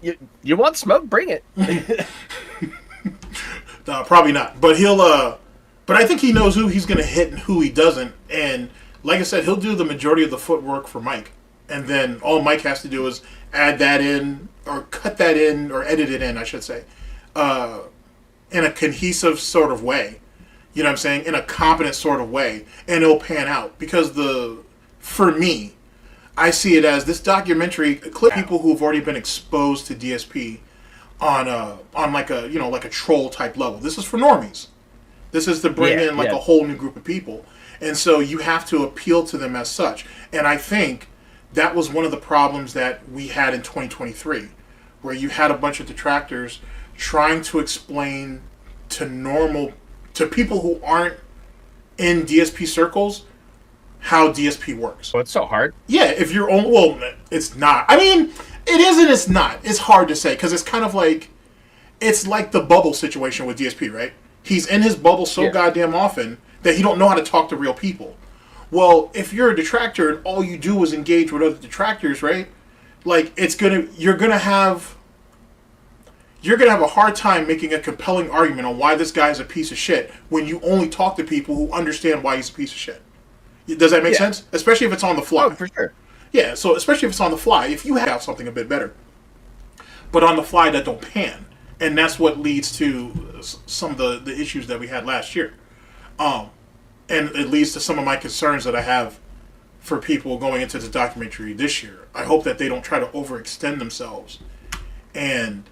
You want smoke? Bring it. No, probably not. But but I think he knows who he's going to hit and who he doesn't. And like I said, he'll do the majority of the footwork for Mike. And then all Mike has to do is add that in, or cut that in, or edit it in, I should say, in a cohesive sort of way. You know what I'm saying? In a competent sort of way. And it'll pan out. Because for me, I see it as this documentary, clip people who have already been exposed to DSP on like a troll type level. This is for normies. This is to bring in a whole new group of people. And so you have to appeal to them as such. And I think that was one of the problems that we had in 2023, where you had a bunch of detractors trying to explain to people who aren't in DSP circles how DSP works. Oh, it's so hard. Yeah, if you're it's not. I mean, it is and it's not. It's hard to say because it's kind of like, it's like the bubble situation with DSP, right? He's in his bubble so goddamn often that he don't know how to talk to real people. Well, if you're a detractor and all you do is engage with other detractors, right? Like, you're gonna have a hard time making a compelling argument on why this guy's a piece of shit when you only talk to people who understand why he's a piece of shit. Does that make sense? Especially if it's on the fly. Oh, for sure. Yeah, so especially if it's on the fly, if you have something a bit better. But on the fly, that don't pan. And that's what leads to some of the issues that we had last year. And it leads to some of my concerns that I have for people going into the documentary this year. I hope that they don't try to overextend themselves and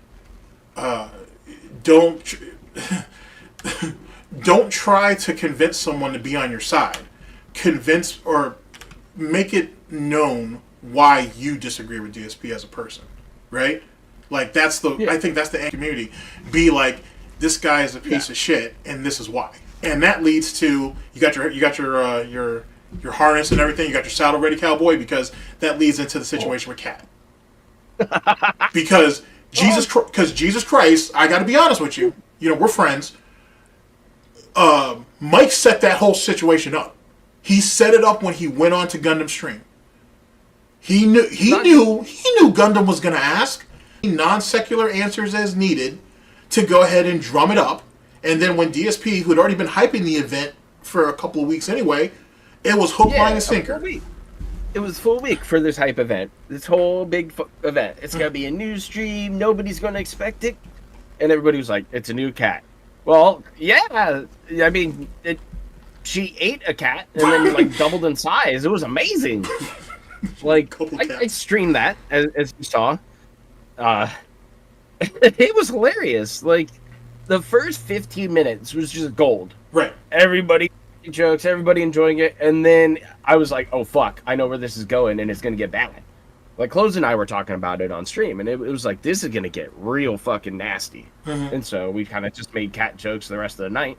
don't try to convince someone to be on your side. Convince or make it known why you disagree with DSP as a person, right? Like I think that's the community. Be like, this guy is a piece of shit, and this is why. And that leads to you got your harness and everything. You got your saddle ready, cowboy, because that leads into the situation with Cat. Because because Jesus Christ, I got to be honest with you. You know, we're friends. Mike set that whole situation up. He set it up when he went on to Gundam Stream. He knew Gundam was going to ask non-secular answers as needed to go ahead and drum it up. And then when DSP, who had already been hyping the event for a couple of weeks anyway, it was hook, line, and sinker. It was full week for this hype event. This whole big event. It's going to be a news stream. Nobody's going to expect it. And everybody was like, it's a new cat. Well, yeah. I mean, she ate a cat and then like doubled in size. It was amazing. Like, I streamed that, as you saw. It was hilarious. Like, the first 15 minutes was just gold. Right. Everybody jokes, everybody enjoying it, and then I was like, oh fuck, I know where this is going, and it's gonna get bad. Like, Close and I were talking about it on stream, and it was like, this is gonna get real fucking nasty. And so we kind of just made cat jokes the rest of the night.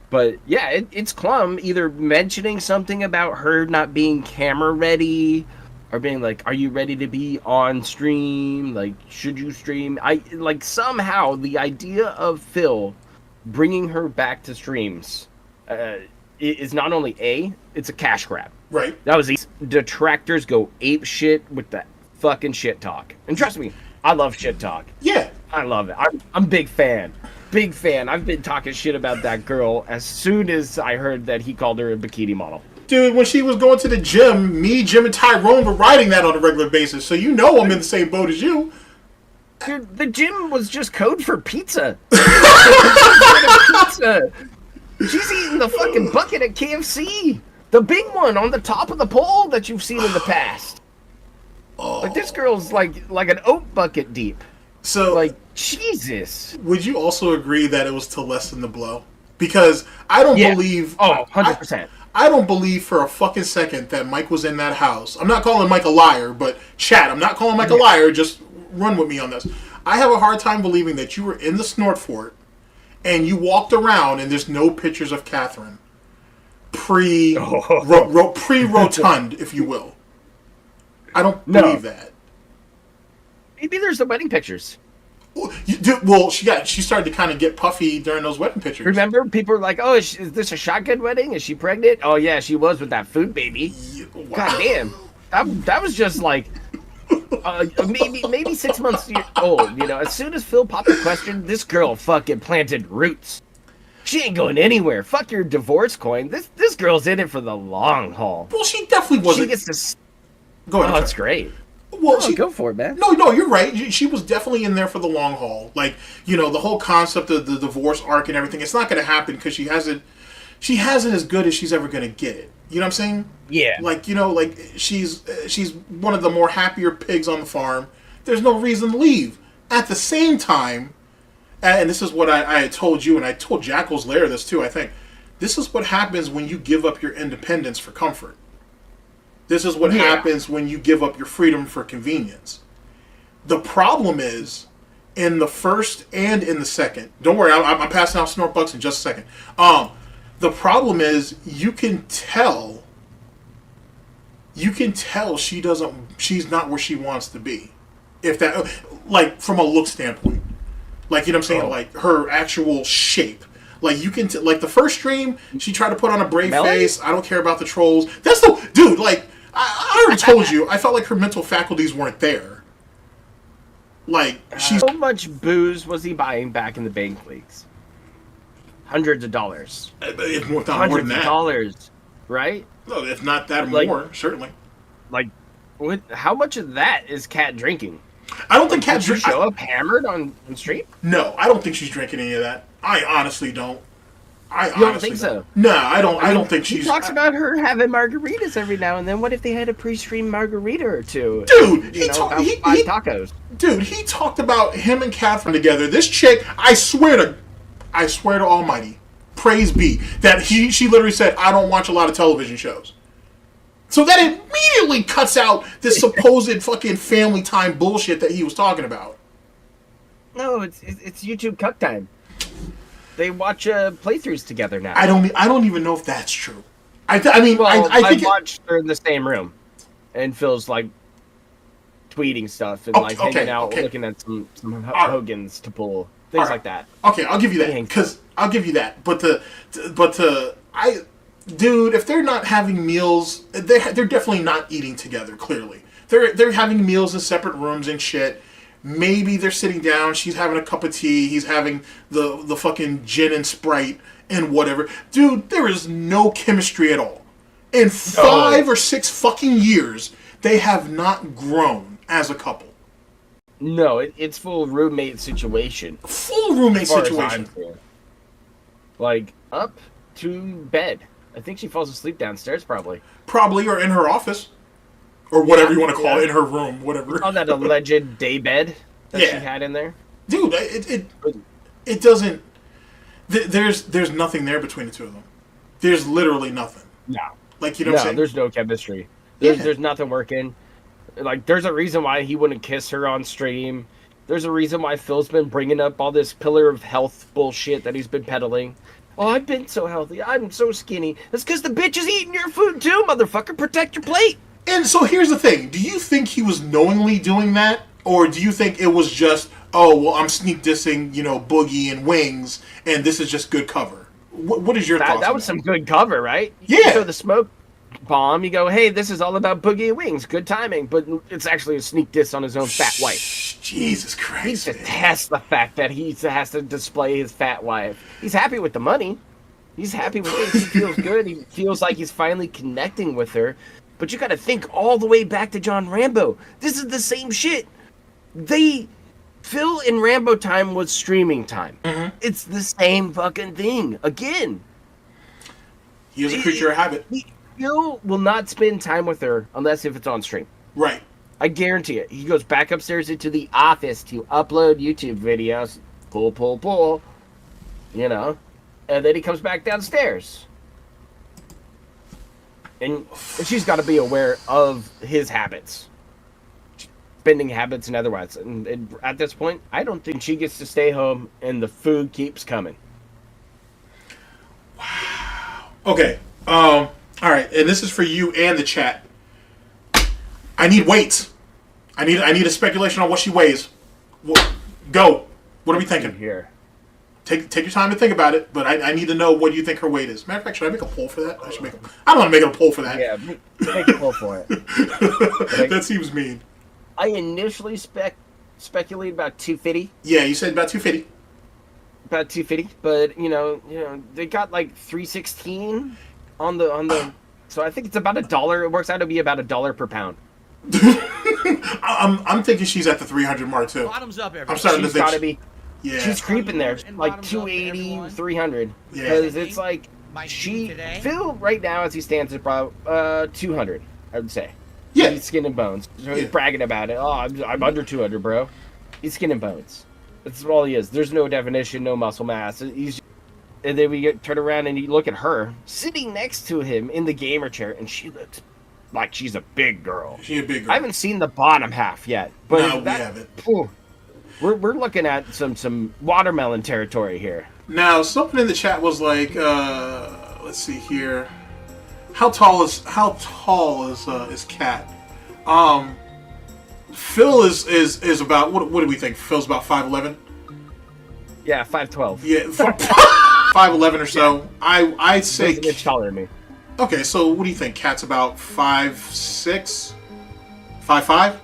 But yeah, it's Clum either mentioning something about her not being camera ready, or being like, are you ready to be on stream? Like, should you stream? Like, somehow the idea of Phil bringing her back to streams is not only it's a cash grab. Right. That was easy. Detractors go ape shit with that fucking shit talk. And trust me, I love shit talk. Yeah. I love it. I'm a big fan. Big fan. I've been talking shit about that girl as soon as I heard that he called her a bikini model. Dude, when she was going to the gym, me, Jim, and Tyrone were riding that on a regular basis, so you know I'm in the same boat as you. Dude, the gym was just code for pizza. Pizza. She's eating the fucking bucket at KFC. The big one on the top of the pole that you've seen in the past. Like, this girl's like an oat bucket deep. So, like, Jesus. Would you also agree that it was to lessen the blow? Because I don't believe... Oh, 100%. I don't believe for a fucking second that Mike was in that house. I'm not calling Mike a liar, but chat, I'm not calling Mike a liar. Just run with me on this. I have a hard time believing that you were in the snort fort and you walked around and there's no pictures of Catherine. Pre-rotund, if you will. I don't believe that. Maybe there's the wedding pictures. Well, she started to kind of get puffy during those wedding pictures. Remember, people were like, "Oh, is this a shotgun wedding? Is she pregnant?" Oh yeah, she was with that food baby. Wow. God damn, that was just like maybe 6 months old. You know, as soon as Phil popped the question, this girl fucking planted roots. She ain't going anywhere. Fuck your divorce coin. This girl's in it for the long haul. Well, she definitely wasn't. She gets to. Go ahead. Oh, that's great. Well, go for it, man. No, you're right. She was definitely in there for the long haul. Like, you know, the whole concept of the divorce arc and everything. It's not going to happen because she has it as good as she's ever going to get it. You know what I'm saying? Yeah. Like, you know, like she's one of the more happier pigs on the farm. There's no reason to leave. At the same time, and this is what I had told you, and I told Jackal's Lair this too. I think this is what happens when you give up your independence for comfort. This is what happens when you give up your freedom for convenience. The problem is, in the first and in the second, don't worry, I'm passing out snort bucks in just a second. The problem is, you can tell she's not where she wants to be. If that, like, from a look standpoint. Like, you know what I'm saying? Like, her actual shape. Like, you can, like, the first stream, she tried to put on a brave face. I don't care about the trolls. That's the, dude, like, I already told you, I felt like her mental faculties weren't there. Like, she's... How much booze was he buying back in the bank leagues? Hundreds of dollars. If more, not Hundreds more than that. of dollars, right? No, if not that, like, more, certainly. Like, how much of that is Kat drinking? I don't think Kat drinks. Show up hammered on stream? No, I don't think she's drinking any of that. I honestly don't. You don't think so? No, I don't. I don't think he she's. He talks about her having margaritas every now and then. What if they had a pre-stream margarita or two? Dude, he tacos. Dude, he talked about him and Catherine together. This chick, I swear to Almighty, praise be, that she literally said, "I don't watch a lot of television shows." So that immediately cuts out this supposed fucking family time bullshit that he was talking about. No, it's YouTube cuck time. They watch playthroughs together now. I don't even know if that's true. I mean, well, I think watched her in the same room, and Phil's like, tweeting stuff and like hanging out, looking at some Hogans to pull things like that. Okay, I'll give you that because I'll give you that. But dude, if they're not having meals, they're definitely not eating together. Clearly, they're having meals in separate rooms and shit. Maybe they're sitting down. She's having a cup of tea. He's having the fucking gin and Sprite and whatever. Dude, there is no chemistry at all. In 5 or 6 fucking years, they have not grown as a couple. No, it's full roommate situation. Full roommate situation. Like, up to bed. I think she falls asleep downstairs, probably. Probably, or in her office. Or whatever you want to call it, in her room, whatever. On that alleged day bed that she had in there. Dude, it doesn't... There's nothing there between the two of them. There's literally nothing. No. Like, you know what I'm saying? There's no chemistry. There's nothing working. Like, there's a reason why he wouldn't kiss her on stream. There's a reason why Phil's been bringing up all this pillar of health bullshit that he's been peddling. Oh, I've been so healthy. I'm so skinny. That's because the bitch is eating your food too, motherfucker. Protect your plate. And so here's the thing. Do you think he was knowingly doing that? Or do you think it was just, oh, well, I'm sneak dissing, Boogie and Wings, and this is just good cover? What is your thoughts? That was some good cover, right? Yeah. So the smoke bomb, you go, hey, this is all about Boogie and Wings. Good timing. But it's actually a sneak diss on his own fat wife. Jesus Christ. He detests the fact that he has to display his fat wife. He's happy with the money. He's happy with it. He feels good. He feels like he's finally connecting with her. But you got to think all the way back to John Rambo. This is the same shit. Phil in Rambo time was streaming time. Mm-hmm. It's the same fucking thing. Again. He is a creature of habit. Phil will not spend time with her unless if it's on stream. Right. I guarantee it. He goes back upstairs into the office to upload YouTube videos. Pull. And then he comes back downstairs. And she's got to be aware of his habits. Spending habits and otherwise. And at this point, I don't think she gets to stay home and the food keeps coming. Wow. Okay. All right. And this is for you and the chat. I need weights. I need a speculation on what she weighs. Go. What are we thinking? Here. Take your time to think about it, but I need to know what you think her weight is. Matter of fact, should I make a poll for that? I don't want to make a poll for that. Yeah, make a poll for it. That seems mean. I initially speculated about 250. Yeah, you said about 250. About 250, but they got like 316 on the. So I think it's about $1. It works out to be about $1 per pound. I'm thinking she's at the 300 mark too. Bottoms up, everybody. I'm starting to think. She's got to be. Yeah. She's creeping there, like 280, 300. Yeah. Because it's like Phil right now as he stands is probably 200. I would say. Yeah. He's skin and bones. So he's bragging about it. Oh, I'm under 200, bro. He's skin and bones. That's all he is. There's no definition, no muscle mass. And then we turn around and you look at her sitting next to him in the gamer chair, and she looks like she's a big girl. She's a big girl. I haven't seen the bottom half yet, but no, we haven't. We're looking at some watermelon territory here. Now, something in the chat was like, let's see here. How tall is Kat? Phil is about what do we think? Phil's about 5'11". Yeah, 5'12". Yeah, 5'11" or so. Yeah. I'd say he's an inch taller than me. Okay, so what do you think? Kat's about 5'6", 5'5".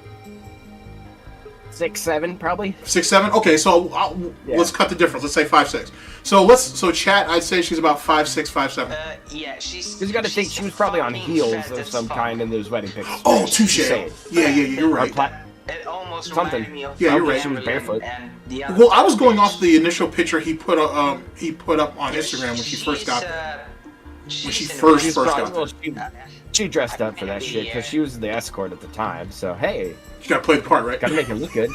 6'7", probably. 6'7". Okay, so let's cut the difference. Let's say 5'6". So chat. I'd say she's about 5'6", 5'7". Yeah, she's. You got to think she was probably on heels of some kind in those wedding pics. Oh, touche. Yeah, you're right. It almost something. Yeah, you're right. She was barefoot. Well, I was going off the initial picture he put up on Instagram when she first got there. When she first got there. She dressed up for that shit because she was the escort at the time. So hey, you gotta play the part, right? Gotta make him look good.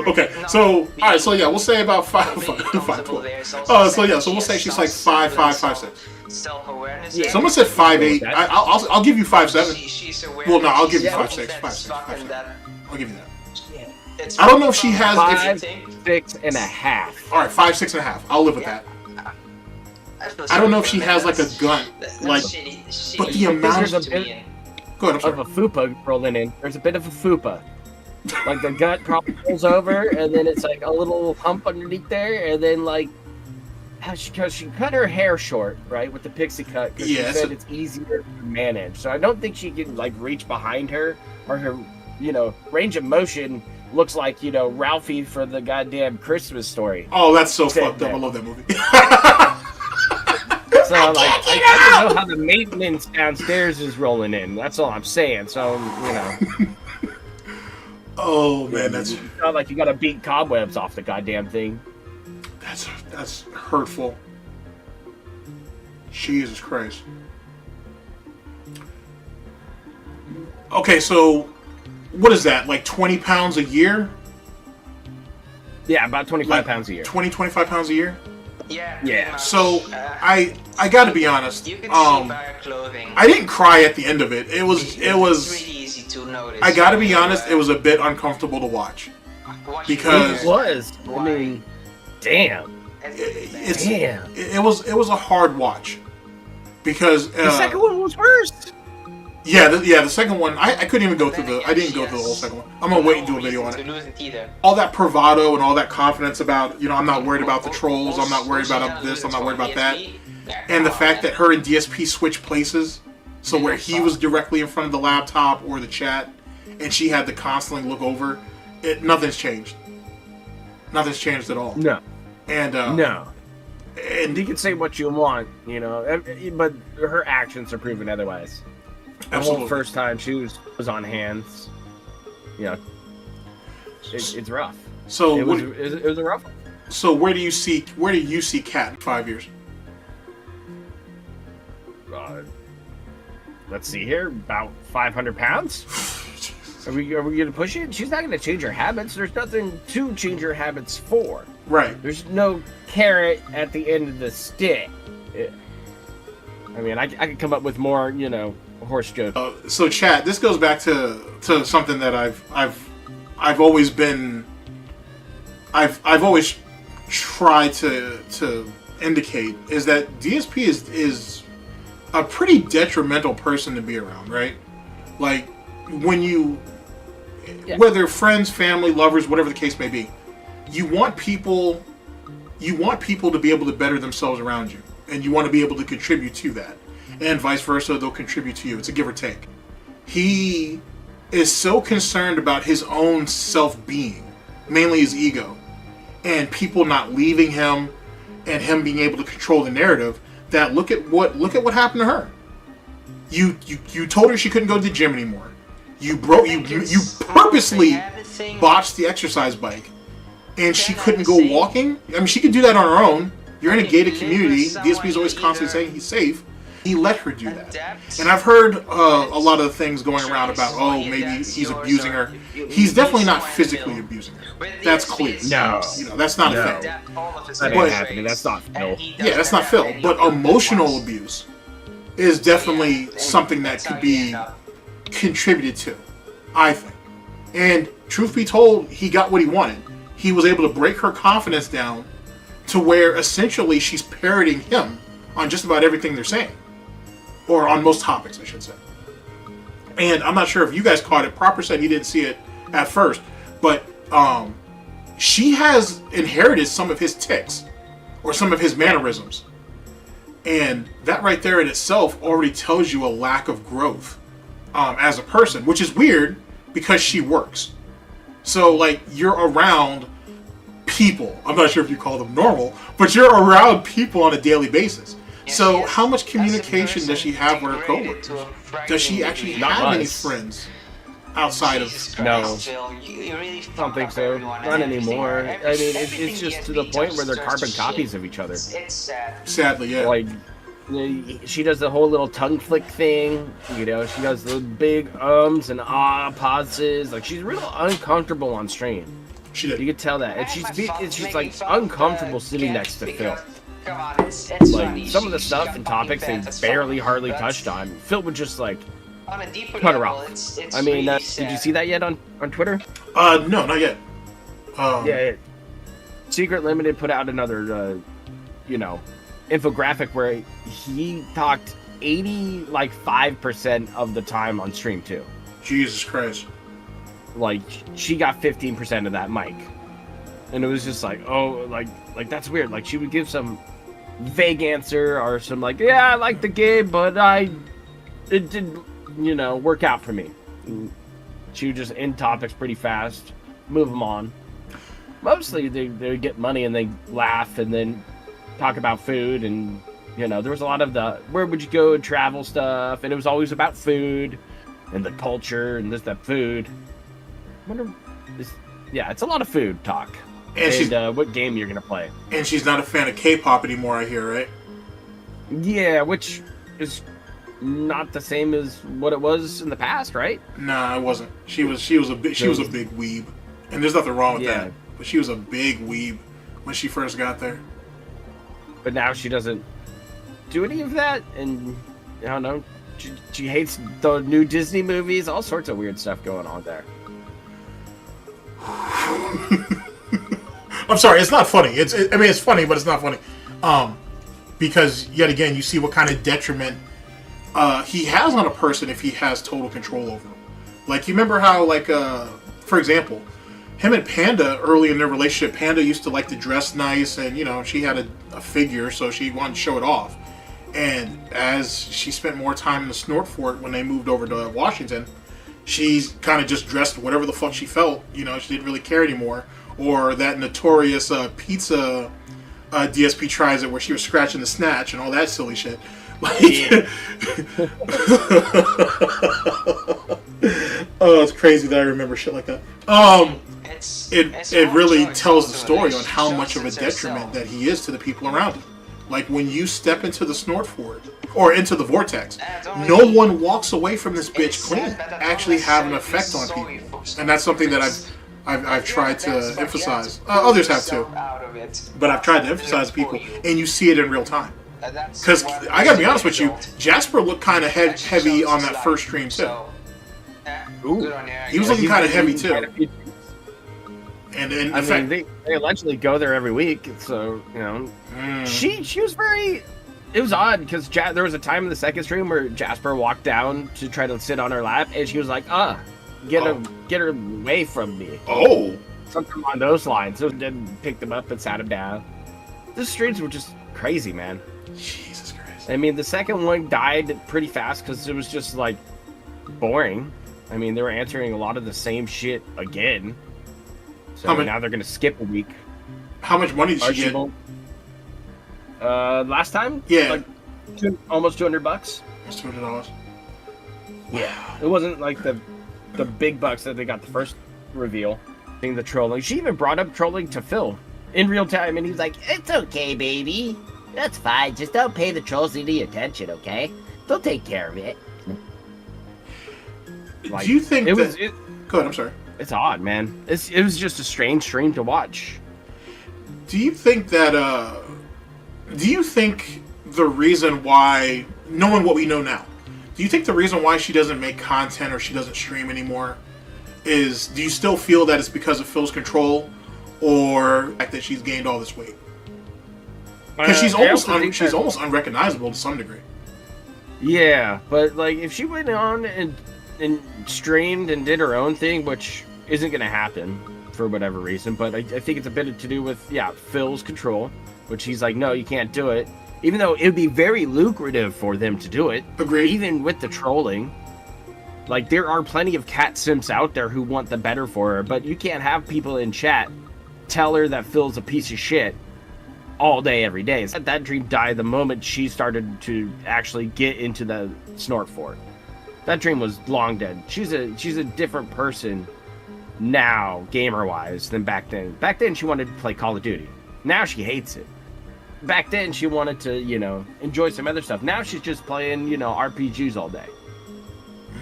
Okay, so all right, so yeah, we'll say about 5'12". Oh, so yeah, so we'll say she's like 5'5", 5'6". Yeah. Someone said 5'8". I'll give you 5'7". Well, no, I'll give you 5'6". 5'6". I'll give you that. I don't know if she has 5'6.5". All right, 5'6.5". I'll live with that. I don't know if she has like a gun, like, but the amount of Go ahead, I'm sorry. of a fupa rolling in. There's a bit of a fupa. Like the gut probably rolls over, and then it's like a little hump underneath there, and then like she cut her hair short, right, with the pixie cut, because she said it's easier to manage. So I don't think she can like reach behind her, or her, range of motion looks like, Ralphie for the goddamn Christmas Story. Oh, that's so fucked up. I love that movie. So I don't know how the maintenance downstairs is rolling in. That's all I'm saying. So Oh man, that's it's not like you got to beat cobwebs off the goddamn thing. That's hurtful. Jesus Christ. Okay, so what is that? Like 20 pounds a year? Yeah, about 25 pounds a year. 25 pounds a year? Yeah. So I gotta be honest. You can see by her clothing. I didn't cry at the end of it. It was. Pretty easy to notice. I gotta be honest. It was a bit uncomfortable to watch because it was. I mean, damn. It was a hard watch because the second one was worse. Yeah, the second one I couldn't even go through the. I didn't go through the whole second one. I'm gonna wait and do a video on it. All that bravado and all that confidence about I'm not worried about the trolls. I'm not worried about this. I'm not worried about that. And the fact that her and DSP switched places, so where he was directly in front of the laptop or the chat, and she had to constantly look over. Nothing's changed. Nothing's changed at all. No. And no. And you can say what you want, but her actions are proven otherwise. The whole first time she was on hands, it's rough. So it was a rough one. So where do you see Kat in 5 years? Let's see here, about 500 pounds. Are we gonna push it? She's not gonna change her habits. There's nothing to change her habits for. Right. There's no carrot at the end of the stick. I mean, I could come up with more, horse jokes. So, chat. This goes back to something that I've always been. I've always tried to indicate is that DSP is a pretty detrimental person to be around, right? Like when you. Yeah. Whether friends, family, lovers, whatever the case may be, you want people to be able to better themselves around you, and you want to be able to contribute to that, and vice versa. They'll contribute to you. It's a give or take. He is so concerned about his own self-being, mainly his ego, and people not leaving him, and him being able to control the narrative. That look at what happened to her. You told her she couldn't go to the gym anymore. You purposely botched the exercise bike, and she couldn't go walking. I mean, she could do that on her own. You're in a gated community. DSP is always constantly saying he's safe. He let her do that. And I've heard a lot of things going around about, maybe he's abusing her. He's definitely not physically abusing her. That's clear. No, that's not Phil. That ain't happening. That's not Phil. Yeah, that's not Phil. But emotional abuse is definitely something that could be contributed to, I think. And truth be told, he got what he wanted. He was able to break her confidence down to where essentially she's parroting him on just about everything they're saying. Or on most topics, I should say. And I'm not sure if you guys caught it. Proper said he didn't see it at first. But she has inherited some of his tics. Or some of his mannerisms. And that right there in itself already tells you a lack of growth as a person. Which is weird because she works. So, like, you're around people. I'm not sure if you call them normal. But you're around people on a daily basis. So, how much communication does she have with her coworkers? Does she actually have any friends outside of? No, I don't think so. Not anymore. I mean, it's just to the point where they're carbon copies of each other. Sadly, yeah. Like, she does the whole little tongue flick thing. She does the big ums and pauses. Like, she's real uncomfortable on stream. She did. You can tell that, and she's like uncomfortable sitting next to Phil. Like, some of the stuff and topics they hardly touched on, Phil would just like cut her off. I mean, did you see that yet on Twitter? No, not yet. Yeah, Secret Limited put out another infographic where he talked 85% of the time on stream too. Jesus Christ. Like, she got 15% of that mic. And it was just like, oh, like that's weird. Like, she would give some vague answer or some like, yeah, I like the game, but it didn't, work out for me. And she would just end topics pretty fast, move them on. Mostly they get money and they laugh and then talk about food, and there was a lot of the where would you go and travel stuff, and it was always about food and the culture and that food. It's a lot of food talk. And what game you're gonna play. And she's not a fan of K-pop anymore, I hear, right? Yeah, which is not the same as what it was in the past, right? Nah, it wasn't. She was a big weeb, and there's nothing wrong with that. But she was a big weeb when she first got there. But now she doesn't do any of that, and I don't know. She hates the new Disney movies. All sorts of weird stuff going on there. I'm sorry, it's not funny. It's funny, but it's not funny. Because yet again, you see what kind of detriment he has on a person if he has total control over them. Like, you remember how, for example, him and Panda, early in their relationship, Panda used to like to dress nice, and she had a figure, so she wanted to show it off. And as she spent more time in the Snort Fort when they moved over to Washington, she's kind of just dressed whatever the fuck she felt. She didn't really care anymore. Or that notorious pizza DSP tries it where she was scratching the snatch and all that silly shit. Oh, it's crazy that I remember shit like that. It really tells the story on how much of a detriment that he is to the people around him. Like, when you step into the Snort Fort or into the Vortex, no one walks away from this bitch clean. Actually have an effect on people, and that's something that I've tried to emphasize. Others have too, but I've tried to emphasize people, and you see it in real time. Because I gotta be honest with you, Jasper looked kind of heavy on that first stream too. Ooh, he was looking kind of heavy too. And in fact, they allegedly go there every week, so she was very. It was odd because there was a time in the second stream where Jasper walked down to try to sit on her lap, and she was like, get her away from me. Oh. Something on those lines. So then picked him up and sat him down. The streams were just crazy, man. Jesus Christ. The second one died pretty fast because it was just, boring. They were answering a lot of the same shit again. So now they're going to skip a week. How much money did she get? Last time? Yeah. Almost $200. That's $200. Yeah. It wasn't like the big bucks that they got the first reveal. Being the trolling. She even brought up trolling to Phil in real time, and he was like, "It's okay, baby. That's fine. Just don't pay the trolls any attention, okay? They'll take care of it." Do you think Go ahead, I'm sorry. It's odd, man. It was just a strange stream to watch. Do you think that, do you think the reason why, knowing what we know now, do you think the reason why she doesn't make content or she doesn't stream anymore is, do you still feel that it's because of Phil's control, or the fact that she's gained all this weight? Because she's almost unrecognizable to some degree. Yeah, but if she went on and streamed and did her own thing, which isn't going to happen for whatever reason, but I think it's a bit to do with Phil's control, which he's like, no, you can't do it, even though it would be very lucrative for them to do it. Agreed. Even with the trolling, there are plenty of cat simps out there who want the better for her, but you can't have people in chat tell her that Phil's a piece of shit all day, every day. That dream died the moment she started to actually get into the Snort Fort. That dream was long dead. She's a different person now, gamer-wise, than back then. Back then, she wanted to play Call of Duty. Now she hates it. Back then, she wanted to, enjoy some other stuff. Now she's just playing, RPGs all day.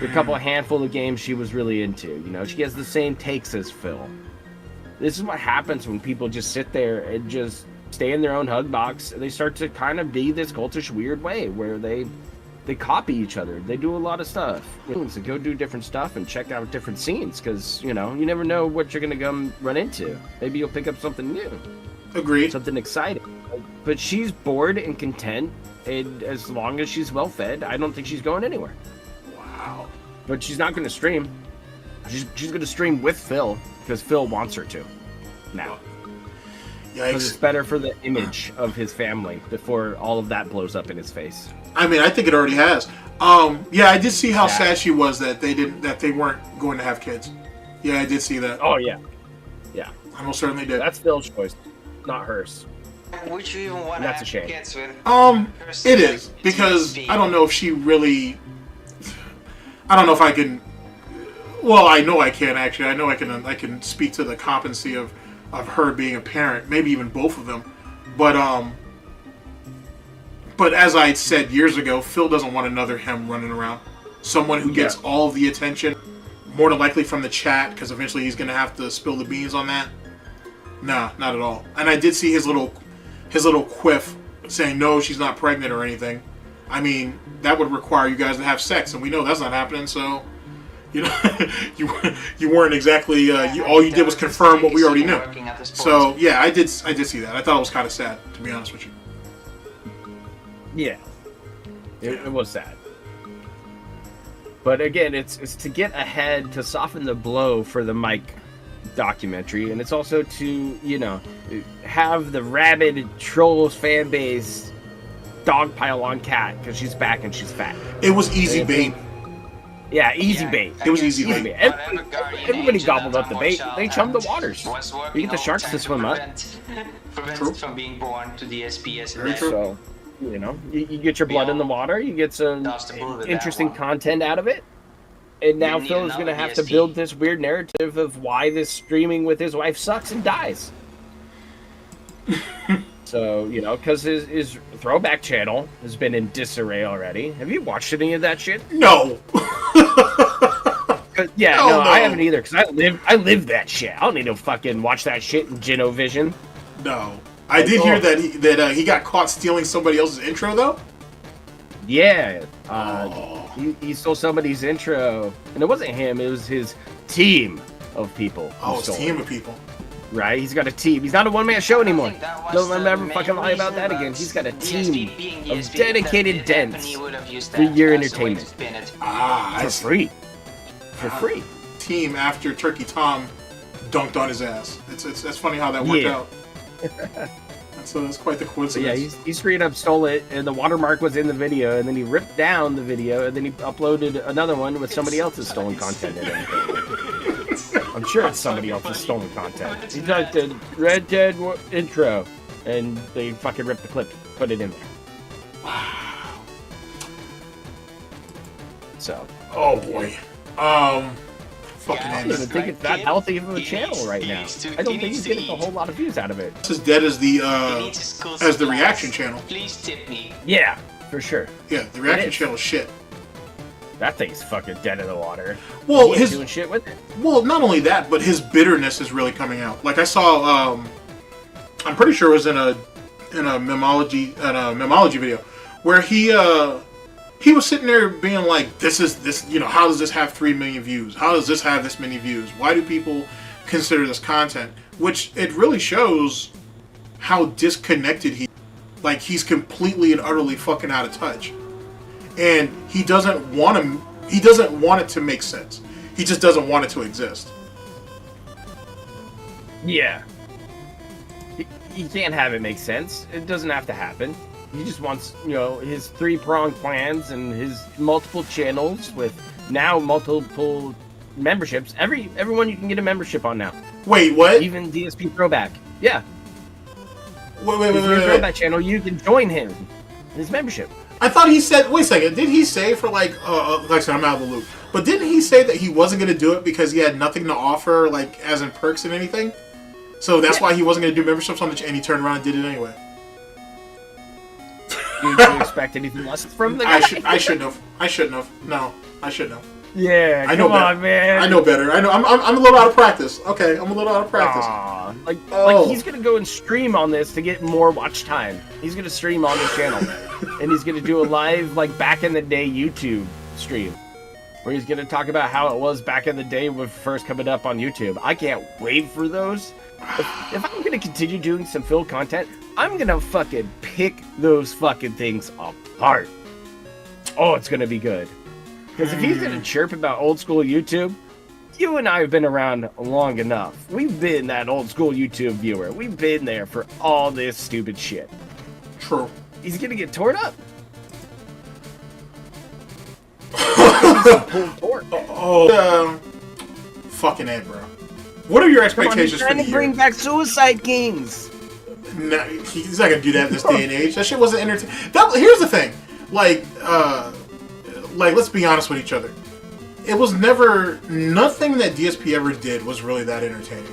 A couple handful of games she was really into. She has the same takes as Phil. This is what happens when people just sit there and just stay in their own hug box. They start to kind of be this cultish, weird way where they copy each other. They do a lot of stuff. So go do different stuff and check out different scenes, because, you never know what you're going to run into. Maybe you'll pick up something new. Agreed. Something exciting. But she's bored and content and as long as she's well fed, I don't think she's going anywhere. Wow. But she's not going to stream. She's going to stream with Phil because Phil wants her to now. Because it's better for the image of his family before all of that blows up in his face. I mean, I think it already has. Yeah, I did see how sad she was that they weren't going to have kids. Yeah, I did see that. Oh yeah, yeah. I most certainly did. That's Phil's choice, not hers. Would you even want to That's a have shame. kids with? It is because I don't know if she really. I don't know if I can. Well, I know I can actually. I know I can speak to the competency of her being a parent, maybe even both of them. But as I said years ago, Phil doesn't want another him running around. Someone who gets all of the attention, more than likely from the chat, because eventually he's going to have to spill the beans on that. Nah, not at all. And I did see his little quiff saying no, she's not pregnant or anything. I mean, that would require you guys to have sex, and we know that's not happening. So, you know, you weren't exactly. All you did was confirm what we already knew. So yeah, I did see that. I thought it was kind of sad, to be honest with you. Yeah, it was sad. But again, it's to get ahead, to soften the blow for the Mike documentary, and it's also to, you know, have the rabid trolls fan base dogpile on Kat because she's back and she's fat. It was easy bait. Yeah, easy bait. It was easy bait. Everybody gobbled up the bait. They chummed the waters. You get the sharks to swim up. Prevent from being born to the SPS. Very true. So, you know, you get your blood in the water, you get some interesting content out of it. And now Phil is going to have to build this weird narrative of why this streaming with his wife sucks and dies. So, you know, because his throwback channel has been in disarray already. Have you watched any of that shit? No. Yeah, no, I haven't either, because I live that shit. I don't need to fucking watch that shit in Genovision. No. I did hear that he got caught stealing somebody else's intro, though? Yeah. He stole somebody's intro. And it wasn't him, it was his team of people. Oh, his team of people. Right? He's got a team. He's not a one-man show anymore. Don't ever fucking lie about that again. He's got a team of dedicated dents for your entertainment. For free. For free. Team after Turkey Tom dunked on his ass. That's funny how that worked out. That's quite the coincidence. Yeah, he straight up stole it, and the watermark was in the video, and then he ripped down the video, and then he uploaded another one with somebody else's stolen content in it. I'm sure it's somebody else's stolen content. He typed the Red Dead intro, and they fucking ripped the clip, put it in there. Wow. So. Oh boy. Fucking I don't even think it's that healthy of a channel right now. I don't think he's getting a whole lot of views out of it. It's as dead as the reaction channel. Please tip me. Yeah, for sure. Yeah, the reaction channel is shit. That thing's fucking dead in the water. Well, he ain't doing shit with it. Well, not only that, but his bitterness is really coming out. Like I saw, I'm pretty sure it was in a memology video where he was sitting there being like, this, you know, how does this have 3 million views? How does this have this many views? Why do people consider this content? Which it really shows how disconnected he's completely and utterly fucking out of touch. And he doesn't want it to make sense. He just doesn't want it to exist. Yeah. He can't have it make sense. It doesn't have to happen. He just wants, you know, his 3-pronged plans and his multiple channels with now multiple memberships. Everyone you can get a membership on now. Wait, what? Even DSP Throwback. Yeah. Wait. Throwback channel, you can join him. His membership. I thought he said, wait a second, did he say for like I said, I'm out of the loop. But didn't he say that he wasn't going to do it because he had nothing to offer, like, as in perks and anything? So that's why he wasn't going to do memberships on and he turned around and did it anyway. Did you expect anything less from the guy? I shouldn't have. No, I shouldn't have. Yeah, I know come better. on, man. I know better. I know. I'm a little out of practice. Okay, I'm a little out of practice. Like he's gonna go and stream on this to get more watch time. He's gonna stream on this channel, and he's gonna do a live, like, back in the day YouTube stream, where he's gonna talk about how it was back in the day when first coming up on YouTube. I can't wait for those. If I'm gonna continue doing some Phil content, I'm gonna fucking pick those fucking things apart. Oh, it's gonna be good. Because if he's gonna chirp about old school YouTube, you and I have been around long enough. We've been that old school YouTube viewer. We've been there for all this stupid shit. True. He's gonna get torn up. Fucking Ed, bro. What are your expectations for the year? Trying to bring back Suicide Kings. No, he's not gonna do that in this day and age. That shit wasn't entertaining. Here's the thing, like, let's be honest with each other. It was never nothing that DSP ever did was really that entertaining.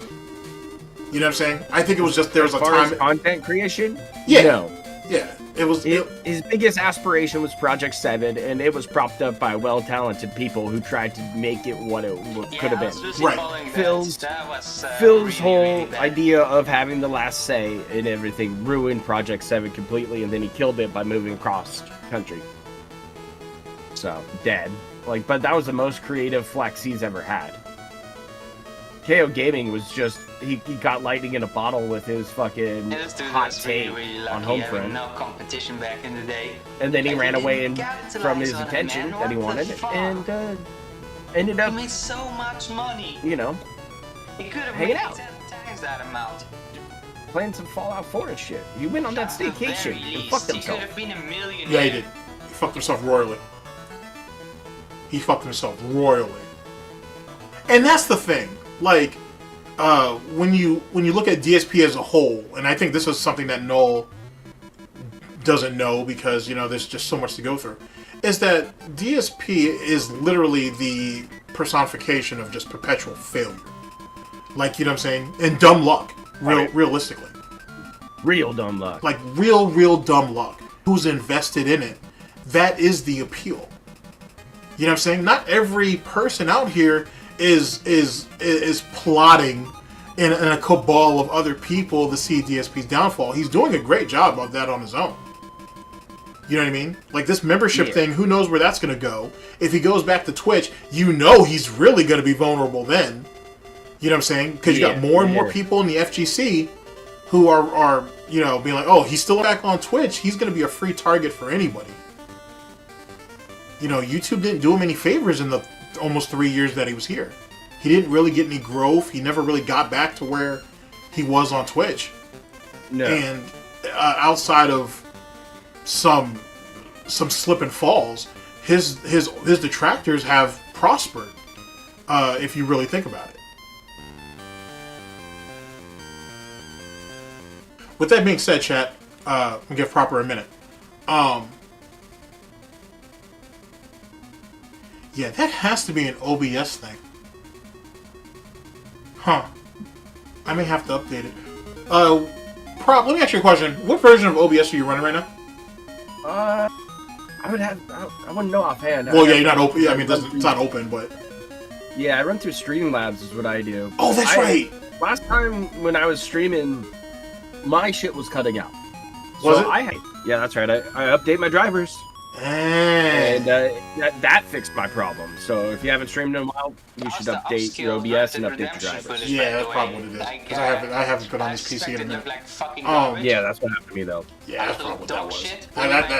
You know what I'm saying? I think it was just there was a time. Content creation. Yeah. No. Yeah. It was. His biggest aspiration was Project 7, and it was propped up by well-talented people who tried to make it what it could have been. Right. Phil's whole idea of having the last say in everything ruined Project 7 completely, and then he killed it by moving across country. So, dead. Like, but that was the most creative flex he's ever had. KO Gaming was just, he got lightning in a bottle with his fucking hot take on Homefront. No competition back in the day. And then he ran away from his attention that he wanted, and ended up, he made so much money. You know, he could have hanging made out. 10 times that amount. Playing some Fallout 4 and shit. He went on that staycation and fucked He himself. could have been a millionaire. Yeah, he did. He fucked himself royally. He fucked himself royally. And that's the thing. Like, when you look at DSP as a whole, and I think this is something that Noel doesn't know because, you know, there's just so much to go through, is that DSP is literally the personification of just perpetual failure. Like, you know what I'm saying? And dumb luck, realistically. Real dumb luck. Like, real dumb luck. Who's invested in it? That is the appeal. You know what I'm saying? Not every person out here is plotting in a cabal of other people to see DSP's downfall. He's doing a great job of that on his own. You know what I mean? Like this membership thing, who knows where that's going to go. If he goes back to Twitch, you know he's really going to be vulnerable then. You know what I'm saying? Because you got more and more people in the FGC who are, you know, being like, oh, he's still back on Twitch. He's going to be a free target for anybody. You know, YouTube didn't do him any favors in the almost 3 years that he was here. He didn't really get any growth. He never really got back to where he was on Twitch. No. And outside of some slip and falls, his detractors have prospered. If you really think about it. With that being said, chat, we'll give Proper a minute. Yeah, that has to be an OBS thing. Huh. I may have to update it. Prop, let me ask you a question. What version of OBS are you running right now? I wouldn't know offhand. Well, yeah, you're not open. Yeah, I mean, it's not open, but... Yeah, I run through Streamlabs is what I do. Oh, that's right! Last time when I was streaming, my shit was cutting out. Was it? Yeah, that's right. I update my drivers. And that fixed my problem. So if you haven't streamed in a while, you should update your OBS and update your drivers. Yeah, that's probably what it is. Because I haven't put on this PC in a minute. Yeah, that's what happened to me though. Yeah, that's probably what that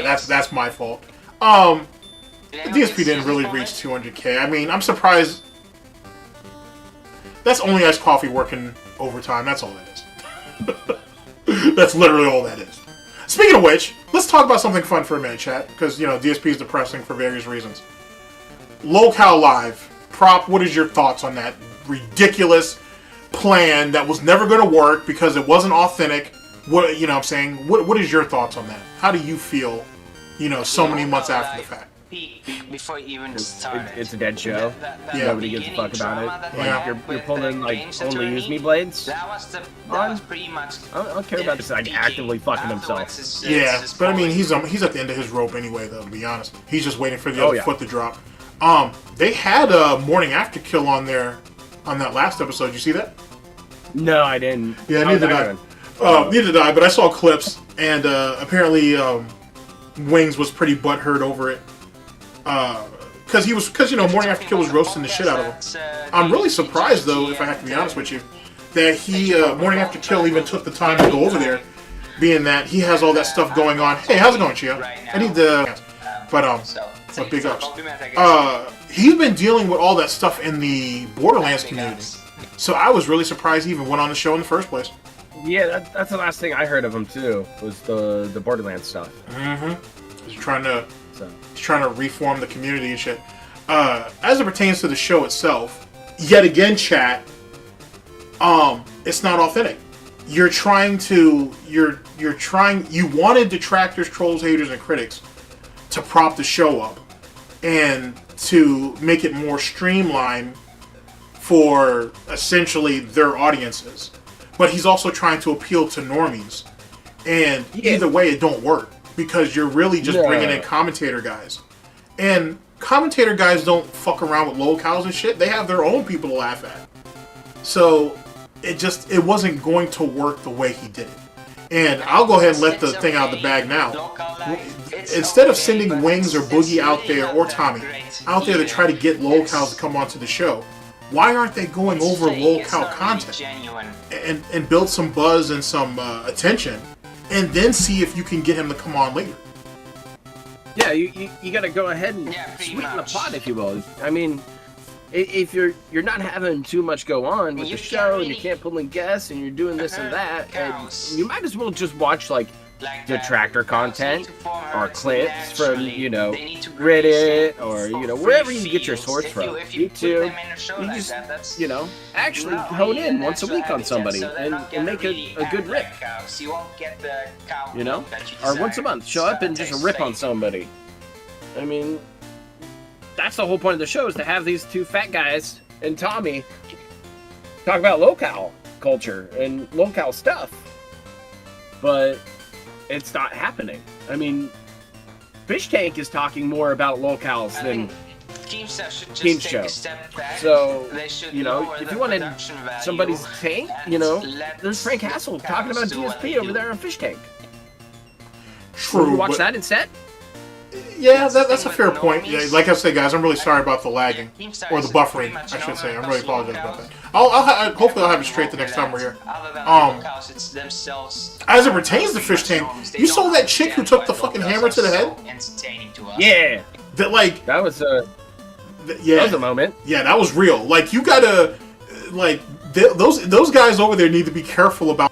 was. That's my fault. The DSP didn't really reach 200K. I mean, I'm surprised. That's only Ice Coffee working overtime. That's all that is. That's literally all that is. Speaking of which, let's talk about something fun for a minute, chat. Because, you know, DSP is depressing for various reasons. Locale Live. Prop, what is your thoughts on that ridiculous plan that was never going to work because it wasn't authentic? What, you know what I'm saying? What is your thoughts on that? How do you feel, you know, so many months after the fact? Before you even started. It's a dead show. Yeah. Nobody gives a fuck about it. Like, you're pulling like only use me blades. That was pretty much. I don't care about this like actively fucking himself. Yeah, but I mean he's at the end of his rope anyway. Though, to be honest, he's just waiting for the other foot to drop. They had a morning after kill on there on that last episode. Did you see that? No, I didn't. Yeah, neither did I. Neither did I. But I saw clips, and apparently Wings was pretty butthurt over it. Because you know, morning after kill was roasting the shit out of him. I'm really surprised though, if I have to be honest with you, that he morning after kill even took the time to go over there being that he has all that stuff going on. Hey, how's it going, Chia? I need to, but big ups. He's been dealing with all that stuff in the Borderlands community, so I was really surprised he even went on the show in the first place. Yeah, that's the last thing I heard of him too. Was the Borderlands stuff. Mm-hmm. He's trying to reform the community and shit. As it pertains to the show itself, yet again, chat, it's not authentic. You wanted detractors, trolls, haters, and critics to prop the show up and to make it more streamlined for essentially their audiences. But he's also trying to appeal to normies. And either way, it don't work because you're really just bringing in commentator guys. And commentator guys don't fuck around with locals and shit. They have their own people to laugh at. So it wasn't going to work the way he did it. And I'll go ahead and let the thing out of the bag now. Instead of sending Wings or Boogie out there, or Tommy, out there to try to get locals to come onto the show, why aren't they going over local content and build some buzz and some attention, and then see if you can get him to come on later? Yeah, you got to go ahead and sweeten the pot, if you will. I mean, if you're not having too much go on with the show, and you can't pull in guests, and you're doing this and that, and you might as well just watch like detractor content or clips from Reddit or wherever you get your source from, YouTube. You just actually hone in once a week on somebody and make a good rip. Or once a month, show up and just rip on somebody. I mean, that's the whole point of the show, is to have these two fat guys and Tommy talk about local culture and local stuff. But it's not happening. I mean, Fish Tank is talking more about locals than Team Show. So, if you wanted somebody's tank, there's Frank Hassel talking about DSP over there on Fish Tank. True. Would you watch that instead? Yeah, that's a fair point. Yeah, like I said, guys, I'm really sorry about the lagging or the buffering, I should say. I'm really apologize about that. Hopefully I'll have it straight the next time we're here. As it pertains to Fish Tank, you saw that chick who took the fucking hammer to the head? Yeah. That was that was a moment. Yeah, that was real. Like, you gotta those guys over there need to be careful about,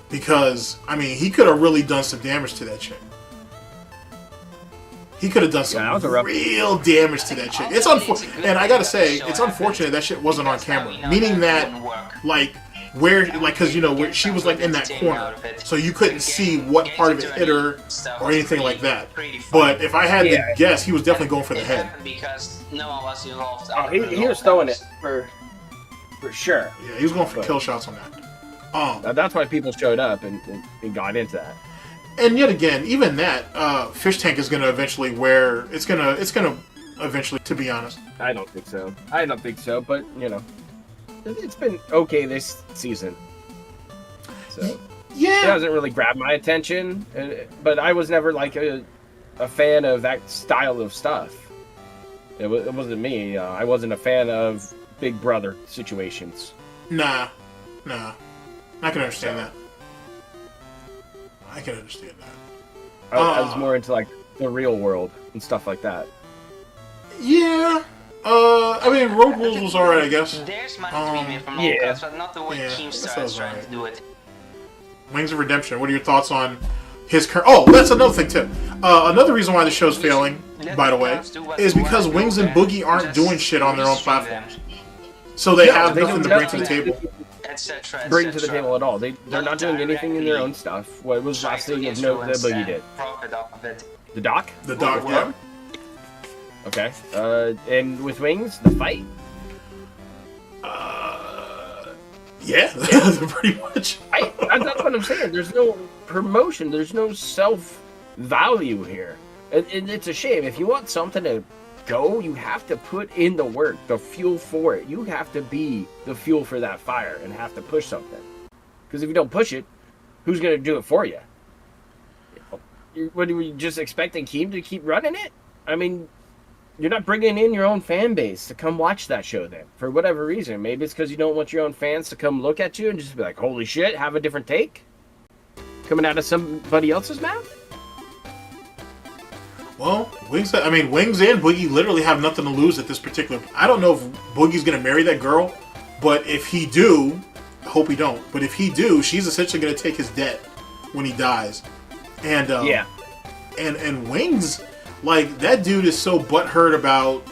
because I mean, he could have really done some damage to that chick. He could have done some real damage to that chick. It's unfortunate, and I gotta say, it's unfortunate that shit wasn't on camera. Meaning that, because where she was like in that corner, so you couldn't see what part of it hit her or anything like that. But if I had to guess, he was definitely going for the head. Oh, he was throwing it for sure. Yeah, he was going for kill shots on that. That's why people showed up and got into that. And yet again, even that Fish Tank is going to eventually it's going to eventually, to be honest. I don't think so. But it's been okay this season. So yeah, it hasn't really grabbed my attention. But I was never like a fan of that style of stuff. It wasn't me. I wasn't a fan of Big Brother situations. Nah. I can understand that. I can understand that. I was more into like the real world and stuff like that. Yeah. I mean, Road Rules was alright, I guess. There's money to be made from locals, but not the way Keemstar is trying to do it. Wings of Redemption, what are your thoughts on his current... Oh, that's another thing, too. Another reason why the show's failing, by the way, is because Wings and Boogie aren't doing shit on their own platforms. So they have nothing to bring to the table. Bring to the table at all. They're not doing anything in their own stuff. What was last thing of note that Boogie did? The doc? The doc, yeah. Okay. And with Wings, the fight? Yeah, pretty much. That's what I'm saying. There's no promotion. There's no self-value here. And it's a shame. If you want something to go, you have to put in the work, the fuel for it. You have to be the fuel for that fire and have to push something. Because if you don't push it, who's going to do it for you? What, are we just expecting Keem to keep running it? I mean, you're not bringing in your own fan base to come watch that show then, for whatever reason. Maybe it's because you don't want your own fans to come look at you and just be like, holy shit, have a different take? coming out of somebody else's mouth? Well, Wings and Boogie literally have nothing to lose at this particular... I don't know if Boogie's going to marry that girl, but if he do... I hope he don't. But if he do, she's essentially going to take his debt when he dies. And yeah. And Wings, like, that dude is so butthurt about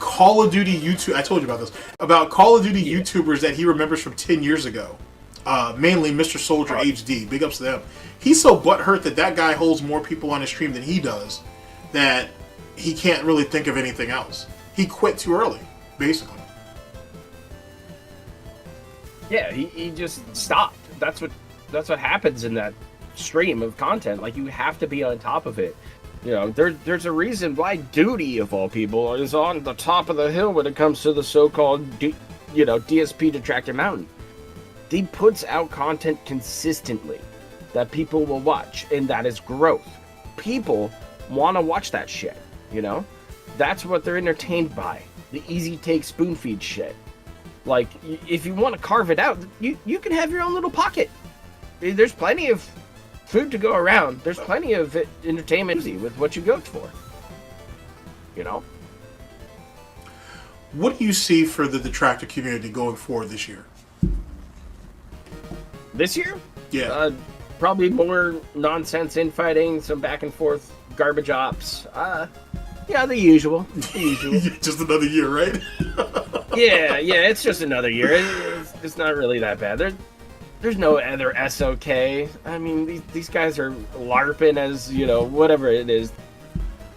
Call of Duty YouTube. I told you about this. About Call of Duty YouTubers that he remembers from 10 years ago. Mainly Mr. Soldier HD. Big ups to them. He's so butthurt that guy holds more people on his stream than he does, that he can't really think of anything else. He quit too early, basically. Yeah, he just stopped. That's what happens in that stream of content. Like, you have to be on top of it. You know, there's a reason why Duty, of all people, is on the top of the hill when it comes to the so-called, DSP Detractor Mountain. He puts out content consistently that people will watch, and that is growth. People want to watch that shit, you know? That's what they're entertained by. The easy take spoon feed shit. Like, if you want to carve it out, you can have your own little pocket. There's plenty of food to go around. There's plenty of entertainment with what you go for. You know? What do you see for the detractor community going forward this year? This year? Yeah. Probably more nonsense infighting, some back and forth garbage ops. Yeah, the usual. The usual. Just another year, right? yeah, it's just another year. It's not really that bad. There's no other SOK. I mean, these guys are LARPing as, whatever it is.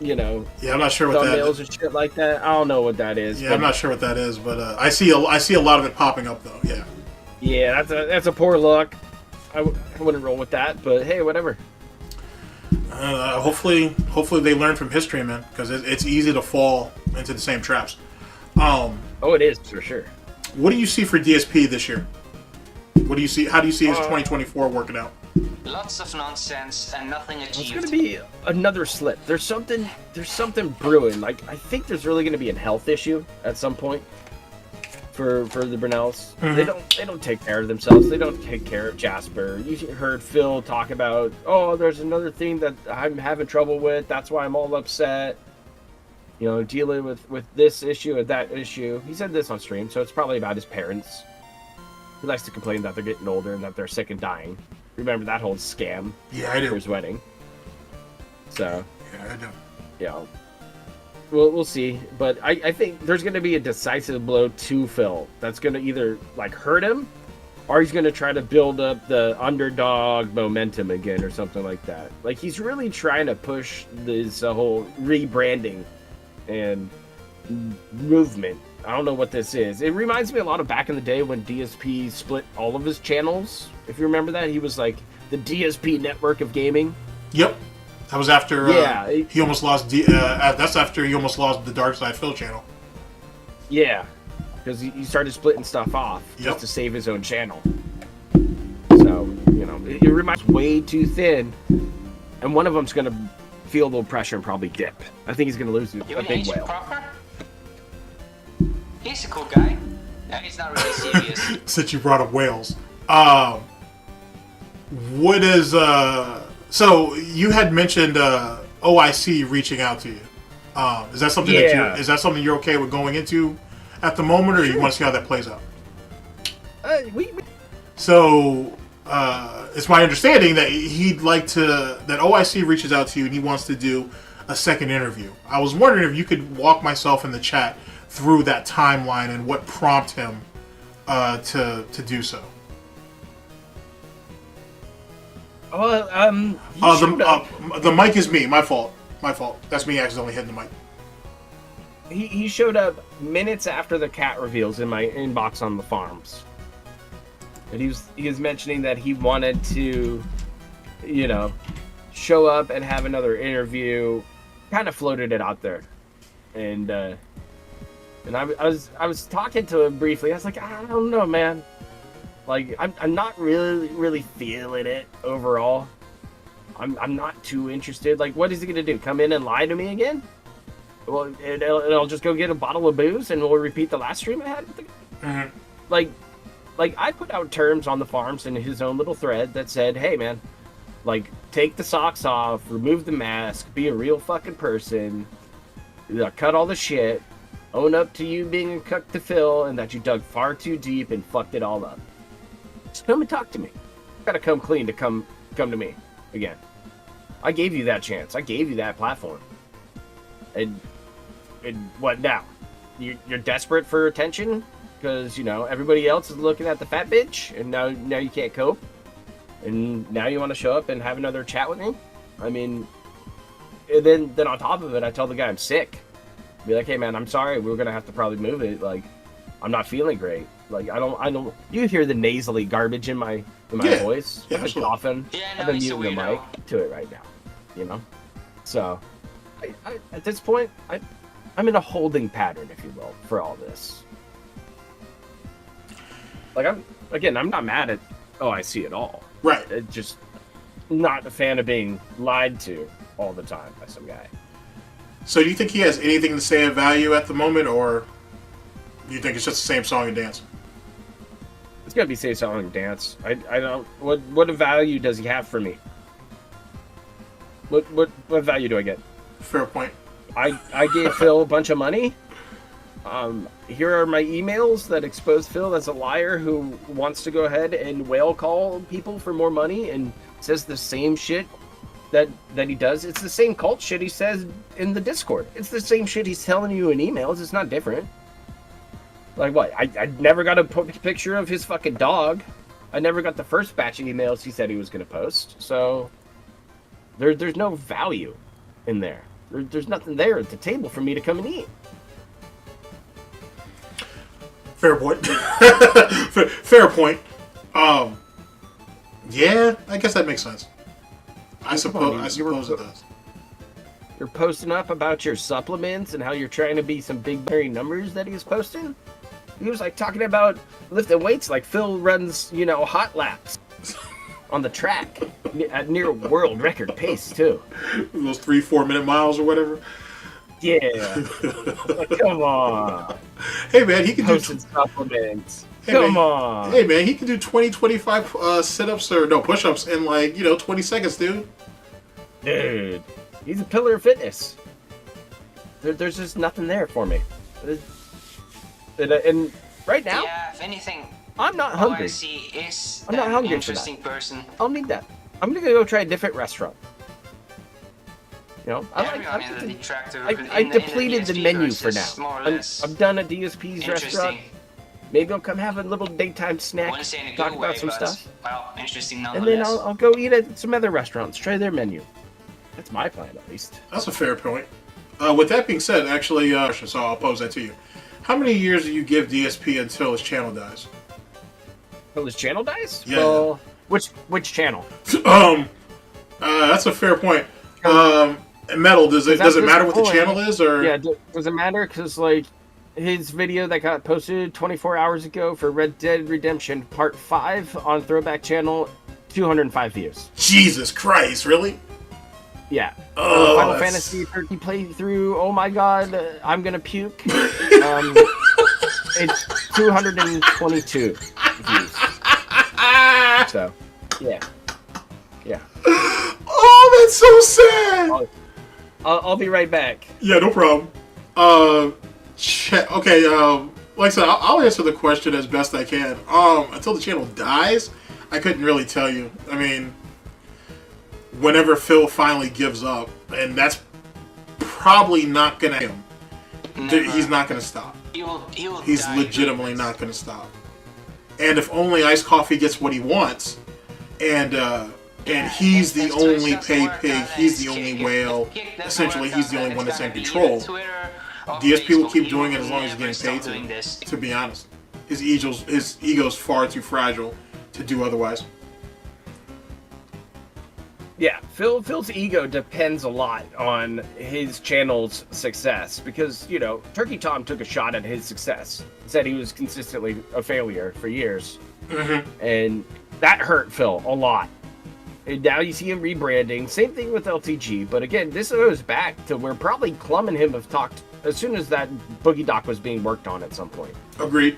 Yeah, I'm not sure what that is. Thumbnails and shit like that. I don't know what that is. Yeah, I'm not sure what that is, but I see a lot of it popping up, though, yeah. Yeah, that's a poor look. I wouldn't roll with that, but hey, whatever. Hopefully they learn from history, man, because it's easy to fall into the same traps. Oh, it is for sure. What do you see for DSP this year? What do you see? How do you see his 2024 working out? Lots of nonsense and nothing achieved. It's gonna be another slip. There's something brewing. Like, I think there's really gonna be a health issue at some point for the Brunels. Mm-hmm. They don't take care of themselves. They don't take care of Jasper. You heard Phil talk about, there's another thing that I'm having trouble with. That's why I'm all upset. Dealing with this issue and that issue. He said this on stream, so it's probably about his parents. He likes to complain that they're getting older and that they're sick and dying. Remember that whole scam? Yeah, I do. For his wedding. So. Yeah, I do. Yeah. We'll see. But I think there's going to be a decisive blow to Phil that's going to either, hurt him, or he's going to try to build up the underdog momentum again or something like that. Like, he's really trying to push this whole rebranding and movement. I don't know what this is. It reminds me a lot of back in the day when DSP split all of his channels. If you remember that, he was like the DSP network of gaming. Yep, that was after he almost lost. That's after he almost lost the Dark Side Phil channel. Yeah, because he started splitting stuff off just to save his own channel. So it reminds way too thin, and one of them's gonna feel a little pressure and probably dip. I think he's gonna lose a big whale. Proper? He's a cool guy. Yeah, he's not really serious. Since you brought up whales, what is so you had mentioned OIC reaching out to you. Is that something that you're okay with going into at the moment, or you want to see how that plays out? So it's my understanding that that OIC reaches out to you and he wants to do a second interview. I was wondering if you could walk myself in the chat through that timeline and what prompted him to do so. The mic is me. My fault. That's me accidentally hitting the mic. He showed up minutes after the cat reveals in my inbox on the farms. And he was mentioning that he wanted to, show up and have another interview. Kind of floated it out there. And I was talking to him briefly. I was like, I don't know, man. Like, I'm not really feeling it overall. I'm not too interested. Like, what is he gonna do? Come in and lie to me again? Well, and I'll just go get a bottle of booze and we'll repeat the last stream I had with the guy. Mm-hmm. Like, like, I put out terms on the farms in his own little thread that said, hey, man, like, take the socks off, remove the mask, be a real fucking person, cut all the shit, own up to you being a cuck to Phil, and that you dug far too deep and fucked it all up. Just come and talk to me. You gotta come clean to come to me again. I gave you that chance. I gave you that platform. And what now? You're desperate for attention because, you know, everybody else is looking at the fat bitch, and now you can't cope, and now you want to show up and have another chat with me? I mean, and then on top of it, I tell the guy I'm sick. Be like, hey man, I'm sorry, we're gonna have to probably move it. Like, I'm not feeling great. Like, I don't. You hear the nasally garbage in my voice? Yeah, I've been coughing. I've been muting the mic to it right now. You know, so I at this point, I'm in a holding pattern, if you will, for all this. Like, I'm not mad at OIC at all. Right. Just not a fan of being lied to all the time by some guy. So do you think he has anything to say of value at the moment, or do you think it's just the same song and dance? It's gotta be same song and dance. I don't. What value does he have for me? What value do I get? Fair point. I gave Phil a bunch of money. Here are my emails that expose Phil as a liar who wants to go ahead and whale call people for more money and says the same shit that he does. It's the same cult shit he says in the Discord. It's the same shit he's telling you in emails. It's not different. Like what? I never got a picture of his fucking dog. I never got the first batch of emails he said he was going to post. So there's no value in there. There's nothing there at the table for me to come and eat. Fair point. Fair point. Yeah, I guess that makes sense. I suppose it does. You're posting up about your supplements and how you're trying to be some big berry numbers that he was posting. He was like talking about lifting weights like Phil runs, you know, hot laps on the track at near world record pace too. Those 3-4 minute miles or whatever. Yeah. Like, come on. Hey man, he can do supplements. Hey, come man. on. Hey man, he can do 20-25 sit-ups or no push-ups in like 20 seconds, dude. Dude, he's a pillar of fitness. There's just nothing there for me. And right now, yeah, if anything, I'm not hungry. I'm not hungry for that. Person. I'll need that. I'm gonna go try a different restaurant. You know, I depleted the menu for now. I'm done at DSP's restaurant. Maybe I'll come have a little daytime snack, talk about some stuff, well, interesting and then I'll go eat at some other restaurants, try their menu. That's my plan, at least. That's a fair point. With that being said, actually, so I'll pose that to you. How many years do you give DSP until his channel dies? Until his channel dies? Yeah. Well, which channel? That's a fair point. Metal, does it matter what the channel is, or? Yeah, does it matter? Because like his video that got posted 24 hours ago for Red Dead Redemption Part 5 on Throwback Channel, 205 views. Jesus Christ, really? Yeah. Oh, Final Fantasy 30 playthrough. Oh my god, I'm gonna puke. It's 222 views. So, yeah. Oh, that's so sad. I'll be right back. Yeah, no problem. Okay. Like I said, I'll answer the question as best I can. Until the channel dies, I couldn't really tell you. I mean, whenever Phil finally gives up, and that's probably not gonna happen. He's not gonna stop. He's legitimately not gonna stop. And if only Iced Coffee gets what he wants, and he's the only paid pig, he's the only whale, essentially he's the only one that's in control, DSP will keep doing it as long as he's getting paid to be honest. His ego's far too fragile to do otherwise. Yeah, Phil's ego depends a lot on his channel's success because, you know, Turkey Tom took a shot at his success. Said he was consistently a failure for years. And that hurt Phil a lot. And now you see him rebranding. Same thing with LTG. But again, this goes back to where probably Clum and him have talked as soon as that Boogie Doc was being worked on at some point. Agreed.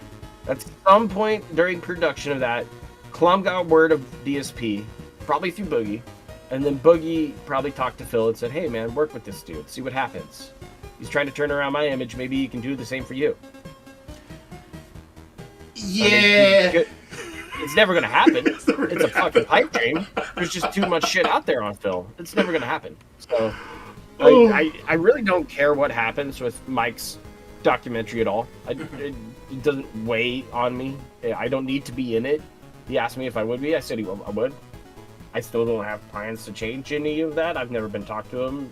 At some point during production of that, Clum got word of DSP, probably through Boogie, and then Boogie probably talked to Phil and said, hey man, work with this dude, see what happens. He's trying to turn around my image, maybe he can do the same for you. Yeah. I mean, it's never going to happen. It's a fucking pipe dream. There's just too much shit out there on Phil. It's never going to happen. So I really don't care what happens with Mike's documentary at all. It doesn't weigh on me. I don't need to be in it. He asked me if I would be. I said I would. I still don't have plans to change any of that. I've never been talked to him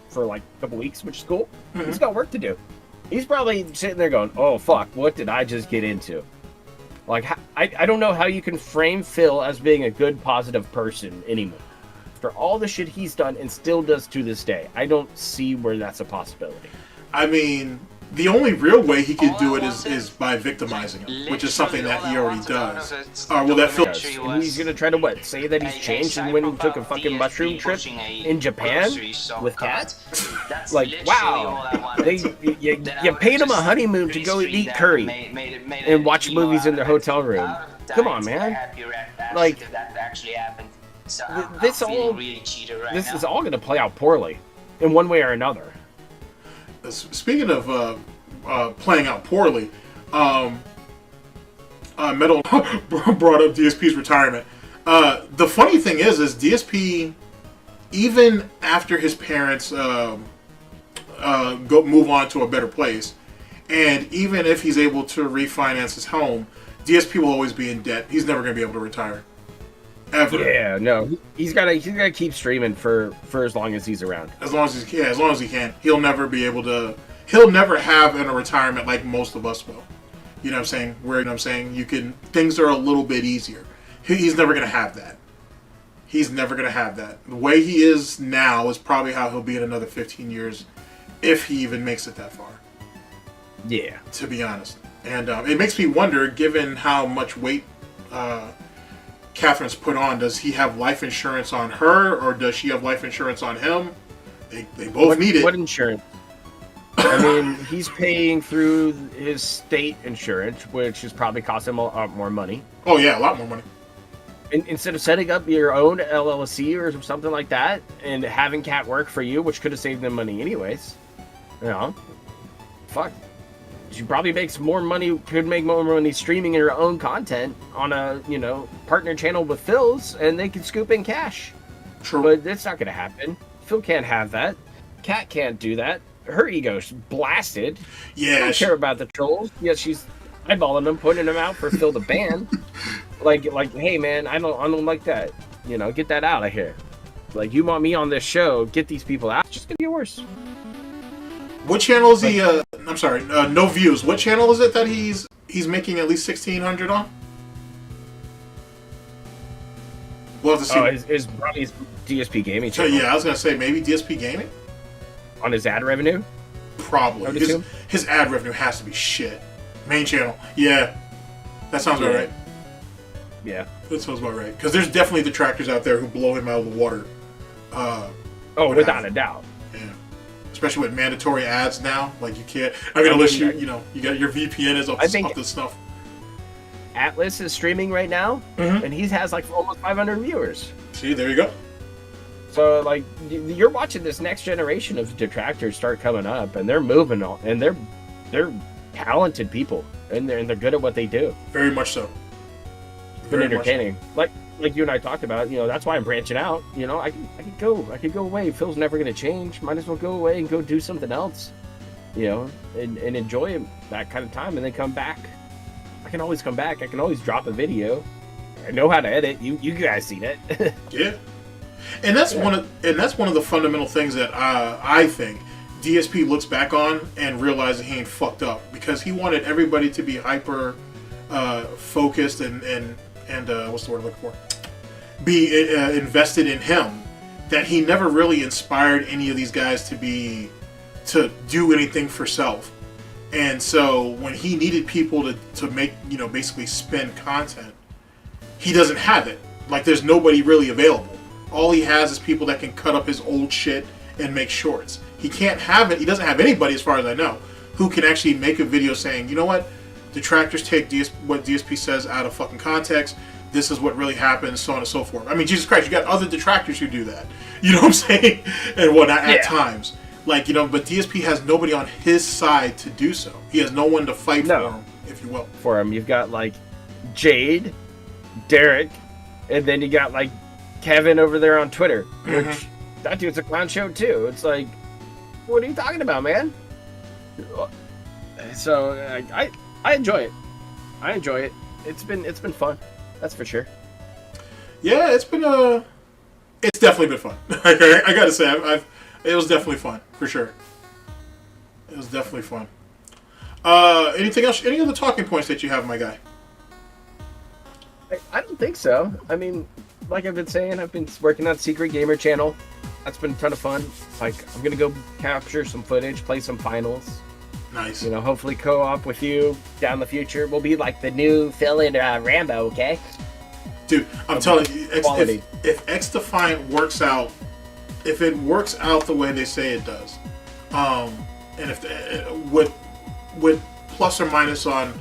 for like a couple weeks, which is cool. Mm-hmm. He's got work to do. He's probably sitting there going, oh, fuck, what did I just get into? Like, I don't know how you can frame Phil as being a good, positive person anymore. For all the shit he's done and still does to this day, I don't see where that's a possibility. I mean, the only real way he could do it is by victimizing him, which is something that he already does. Well, that Phil... He's gonna try to, what, say that he's changed and when he took a fucking mushroom trip in Japan with Kat? Like, wow. You paid him a honeymoon to go eat curry and watch movies in their hotel room. Come on, man. Like, this is all gonna play out poorly in one way or another. Speaking of playing out poorly, Metal brought up DSP's retirement. The funny thing is DSP, even after his parents move on to a better place, and even if he's able to refinance his home, DSP will always be in debt. He's never going to be able to retire. Ever. Yeah, no. He's gotta keep streaming for as long as he's around. As long as he can. He'll never be able to. He'll never have a retirement like most of us will. You know what I'm saying? Where, you know what I'm saying, things are a little bit easier. He's never gonna have that. He's never gonna have that. The way he is now is probably how he'll be in another 15 years, if he even makes it that far. Yeah. To be honest, and it makes me wonder, given how much weight Catherine's put on, does he have life insurance on her, or does she have life insurance on him? They both need it. What insurance? I mean, he's paying through his state insurance, which is probably costing him a lot more money. Oh yeah, a lot more money. Instead of setting up your own LLC or something like that, and having Cat work for you, which could have saved them money anyways, you know, fuck. She probably makes more money, could make more money streaming her own content on a, partner channel with Phil's, and they can scoop in cash. True. But that's not going to happen. Phil can't have that. Kat can't do that. Her ego's blasted. Yeah. I don't care about the trolls. Yeah, she's eyeballing them, putting them out for Phil to ban. like, hey man, I don't like that. Get that out of here. Like, you want me on this show? Get these people out. It's just gonna get worse. What channel is he? I'm sorry, no views. What channel is it that he's making at least 1,600 on? We'll have to see. Oh, his DSP Gaming channel. Yeah, I was gonna say maybe DSP Gaming on his ad revenue. Probably his ad revenue has to be shit. Main channel, yeah, that sounds about right. Yeah, that sounds about right. Because there's definitely detractors out there who blow him out of the water. Without a doubt. Especially with mandatory ads now, like you can't. Unless you got your VPN is off the snuff. Atlas is streaming right now, and he has like almost 500 viewers. See, there you go. So like, you're watching this next generation of detractors start coming up, and they're moving on, and they're talented people, and they're good at what they do. Very much so. It's been entertaining. So. Like you and I talked about, that's why I'm branching out. I could go away. Phil's never going to change. Might as well go away and go do something else, and enjoy that kind of time, and then come back. I can always come back. I can always drop a video. I know how to edit. You guys seen it. Yeah, and that's one of the fundamental things that I think DSP looks back on and realizes he ain't fucked up, because he wanted everybody to be hyper focused and what's the word I'm looking for? Be invested in him. That he never really inspired any of these guys to do anything for self. And so when he needed people to make, basically spend content, he doesn't have it. Like, there's nobody really available. All he has is people that can cut up his old shit and make shorts. He can't have it. He doesn't have anybody, as far as I know, who can actually make a video saying, you know what? detractors take what DSP says out of fucking context. This is what really happens, so on and so forth. I mean, Jesus Christ, you got other detractors who do that. You know what I'm saying? And whatnot at times. Like, you know, but DSP has nobody on his side to do so. He has no one to fight for him, if you will. For him, you've got like Jade, Derek, and then you got like Kevin over there on Twitter, which that dude's a clown show too. It's like, what are you talking about, man? So I enjoy it. I enjoy it. It's been fun. That's for sure. Yeah, it's definitely been fun. I gotta say, it was definitely fun for sure. It was definitely fun. Anything else? Any other talking points that you have, my guy? I don't think so. I mean, like I've been saying, I've been working on Secret Gamer channel. That's been a ton of fun. Like, I'm gonna go capture some footage, play some finals. Nice. You know, hopefully co-op with you down the future. We'll be like the new Phil and Rambo, okay? Dude, I'm telling you, if X-Defiant works out, if it works out the way they say it does, and if with plus or minus on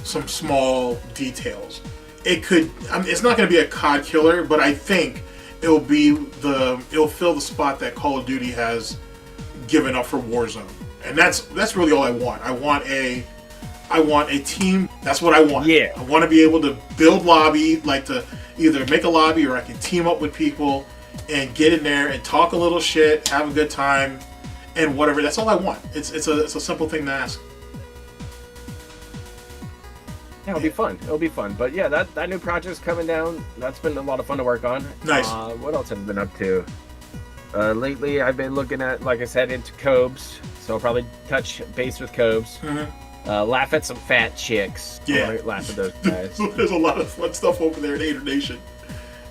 some small details, it could. I mean, it's not going to be a COD killer, but I think it'll fill the spot that Call of Duty has given up for Warzone. And that's really all I want. I want a team. That's what I want. Yeah. I want to be able to build lobby, like to either make a lobby or I can team up with people and get in there and talk a little shit, have a good time, and whatever. That's all I want. It's a simple thing to ask. Yeah, it'll be fun. It'll be fun. But yeah, that new project's coming down. That's been a lot of fun to work on. Nice. What else have I been up to? Lately, I've been looking at, like I said, into Cobes. So I'll probably touch base with Cobes. Laugh at some fat chicks. Yeah. Laugh at those guys. There's a lot of fun stuff over there in Hater Nation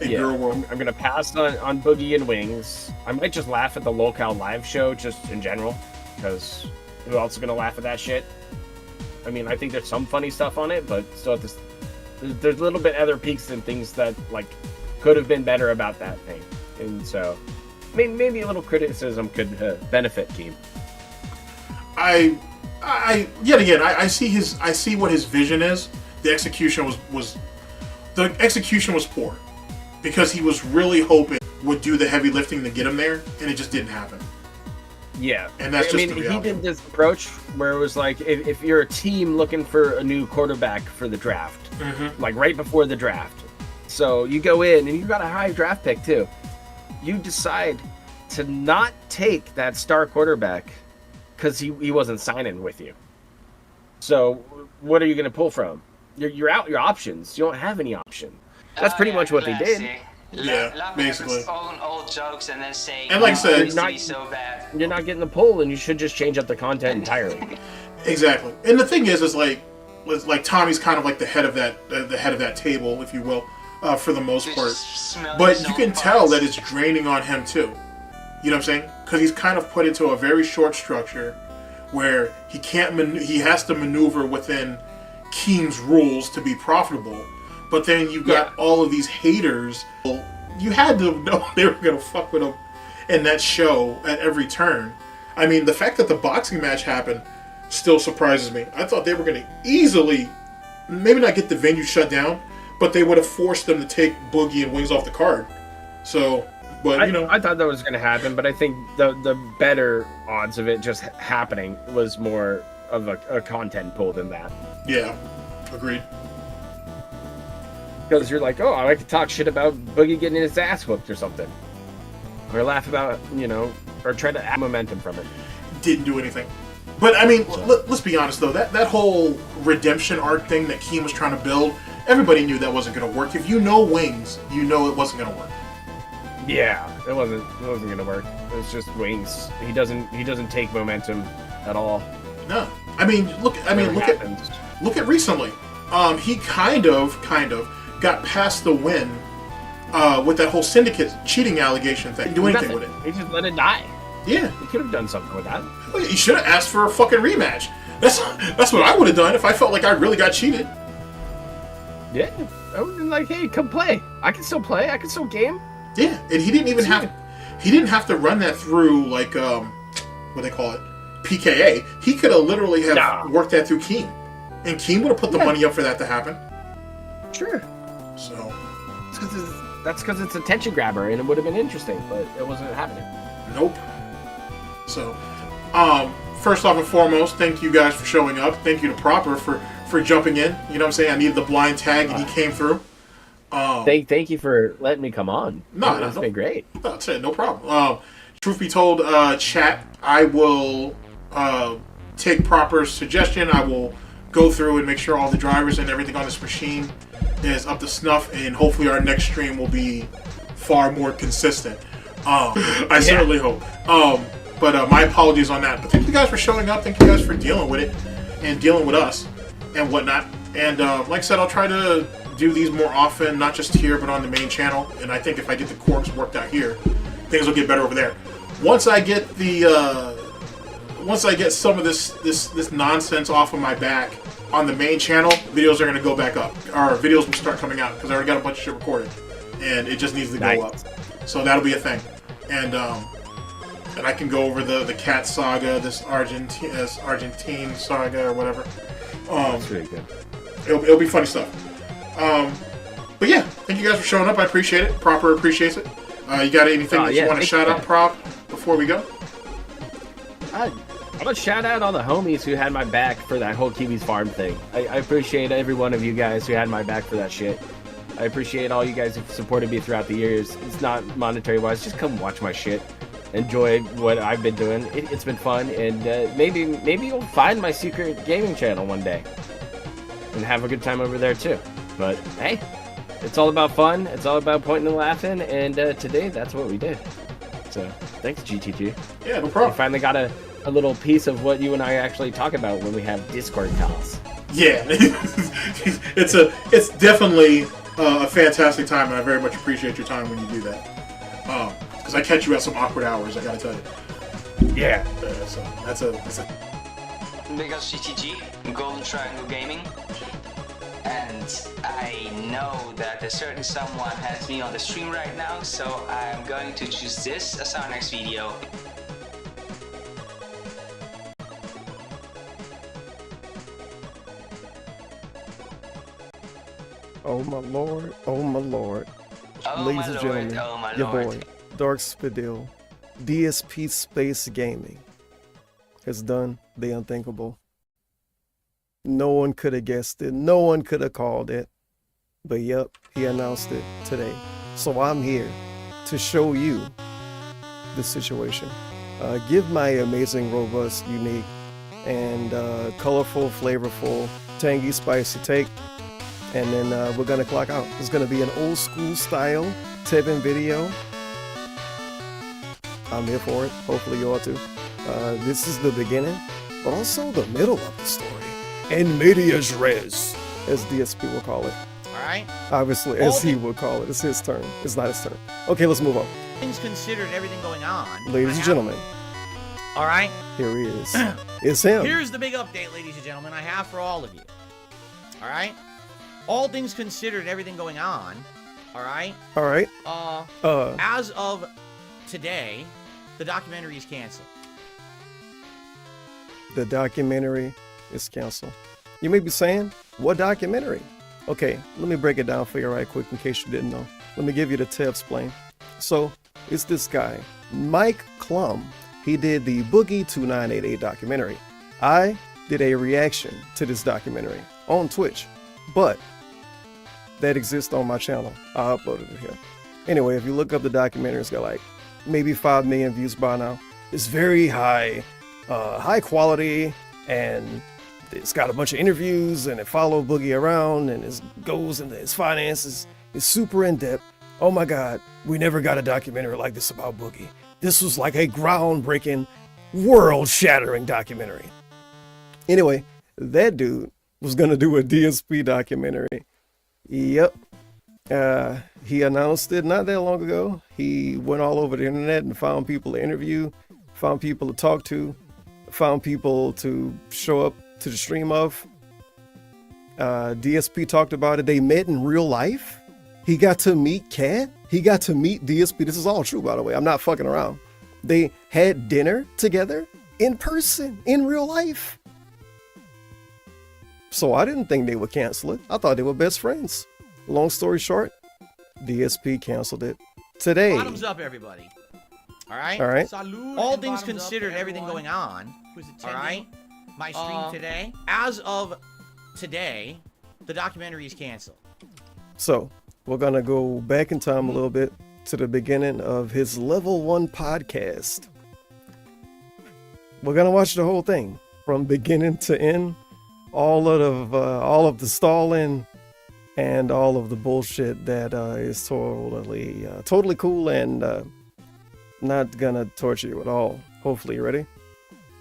and Girl World. I'm going to pass on Boogie and Wings. I might just laugh at the Locale live show just in general. Because who else is going to laugh at that shit? I mean, I think there's some funny stuff on it, but still there's a little bit other peaks and things that like could have been better about that thing. And so maybe a little criticism could benefit Team. I see what his vision is. The execution was poor because he was really hoping would do the heavy lifting to get him there, and it just didn't happen. Yeah, and that's just the reality. He did this approach where it was like, if you're a team looking for a new quarterback for the draft, like right before the draft, so you go in and you got a high draft pick too, you decide to not take that star quarterback because he wasn't signing with you. So what are you going to pull from? You're out your options. You don't have any option. That's pretty much what they did. Yeah, basically. Old jokes and then say, and like I said, you're not getting the pull, and you should just change up the content entirely. Exactly. And the thing is like Tommy's kind of like the head of that table, if you will, for the most part. But you can tell that it's draining on him too. You know what I'm saying? Because he's kind of put into a very short structure where he has to maneuver within Keem's rules to be profitable. But then you've got all of these haters. You had to know they were going to fuck with him in that show at every turn. I mean, the fact that the boxing match happened still surprises me. I thought they were going to easily, maybe not get the venue shut down, but they would have forced them to take Boogie and Wings off the card. So, but you know, I thought that was going to happen, but I think the better odds of it just happening was more of a content pull than that. Yeah, agreed. Because you're like, oh, I like to talk shit about Boogie getting his ass whooped or something. Or laugh about, or try to add momentum from it. Didn't do anything. But, I mean, let's be honest, though. That whole redemption arc thing that Keem was trying to build, everybody knew that wasn't going to work. If you know Wings, you know it wasn't going to work. Yeah, it wasn't going to work. It's just Wings. He doesn't take momentum at all. No. Look at recently. He kind of got past the win with that whole syndicate cheating allegation thing. Didn't do anything with it. He just let it die. Yeah. He could have done something with that. He should have asked for a fucking rematch. That's what I would have done if I felt like I really got cheated. Yeah. I would have been like, hey, come play. I can still play. I can still game. Yeah, and he didn't have to run that through like what they call it, PKA. He could have literally have worked that through Keem And Keem would have put the money up for that to happen. Sure. So. That's because it's attention grabber, and it would have been interesting, but it wasn't happening. Nope. So, first off and foremost, thank you guys for showing up. Thank you to Proper for jumping in. You know what I'm saying? I needed the blind tag, and he came through. Thank you for letting me come on. No, it's been great. That's it. No problem. Truth be told, chat, I will take Proper's suggestion. I will go through and make sure all the drivers and everything on this machine is up to snuff, and hopefully our next stream will be far more consistent. I certainly hope. But my apologies on that. But thank you guys for showing up. Thank you guys for dealing with it and dealing with us and whatnot. And like I said, I'll try to do these more often, not just here, but on the main channel. And I think if I get the quirks worked out here, things will get better over there. Once I get some of this nonsense off of my back on the main channel, videos are going to go back up. Our videos will start coming out because I already got a bunch of shit recorded, and it just needs to go up. So that'll be a thing. And I can go over the cat saga, this Argentine saga or whatever. That's really good. It'll be funny stuff. But yeah, thank you guys for showing up. I appreciate it. Proper appreciates it. You got anything that you want to shout out, Prop, before we go? I'm gonna shout out all the homies who had my back for that whole Kiwi's Farm thing. I appreciate every one of you guys who had my back for that shit. I appreciate all you guys who've supported me throughout the years. It's not monetary wise, just come watch my shit. Enjoy what I've been doing. It's been fun, and maybe you'll find my secret gaming channel one day and have a good time over there too. But hey, it's all about fun. It's all about pointing and laughing, and today that's what we did. So thanks, GTG. Yeah, no problem. We finally got a little piece of what you and I actually talk about when we have Discord calls. Yeah, it's definitely a fantastic time, and I very much appreciate your time when you do that. Because I catch you at some awkward hours, I gotta tell you. Yeah. So that's a. Because GTG, Golden Triangle Gaming, and I know that a certain someone has me on the stream right now, so I'm going to choose this as our next video. Oh my lord, oh my lord. Oh Ladies my and lord, gentlemen, oh my your lord. boy, Dark Spadil, DSP Space Gaming, has done the unthinkable. No one could have guessed it, no one could have called it, but yep, he announced it today. So I'm here to show you the situation. Give my amazing, robust, unique, and colorful, flavorful, tangy, spicy take. And then we're gonna clock out. It's gonna be an old school style Tevin video. I'm here for it. Hopefully you are too. This is the beginning, but also the middle of the story. And medias res, as DSP will call it. Alright. Obviously, as he would call it. It's his turn. It's not his turn. Okay, let's move on. Things considered, everything going on. Ladies and gentlemen. Alright. Here he is. It's him. Here's the big update, ladies and gentlemen, I have for all of you. Alright? All things considered, everything going on. Alright? Alright. As of today, the documentary is canceled. The documentary is canceled. You may be saying, what documentary? Okay, let me break it down for you right quick in case you didn't know. Let me give you the Tevsplain. So, it's this guy, Mike Klum. He did the Boogie 2988 documentary. I did a reaction to this documentary on Twitch, but that exists on my channel. I uploaded it here. Anyway, if you look up the documentary, it's got like maybe 5 million views by now. It's very high quality, and it's got a bunch of interviews, and it followed Boogie around, and it goes into his finances. It's super in depth. Oh my God, we never got a documentary like this about Boogie. This was like a groundbreaking, world-shattering documentary. Anyway, that dude was gonna do a DSP documentary. Yep. He announced it not that long ago. He went all over the internet and found people to interview, found people to talk to, found people to show up to the stream of. DSP talked about it. They met in real life. He got to meet Cat. He got to meet DSP. This is all true, by the way. I'm not fucking around. They had dinner together in person, in real life. So I didn't think they would cancel it. I thought they were best friends. Long story short, DSP canceled it today. Bottoms up, everybody. All right? All right. All things considered, everything going on. All right? My stream today. As of today, the documentary is canceled. So we're going to go back in time a little bit to the beginning of his Level 1 podcast. We're going to watch the whole thing from beginning to end. All of the stalling and all of the bullshit that is totally cool and not gonna torture you at all. Hopefully you're ready.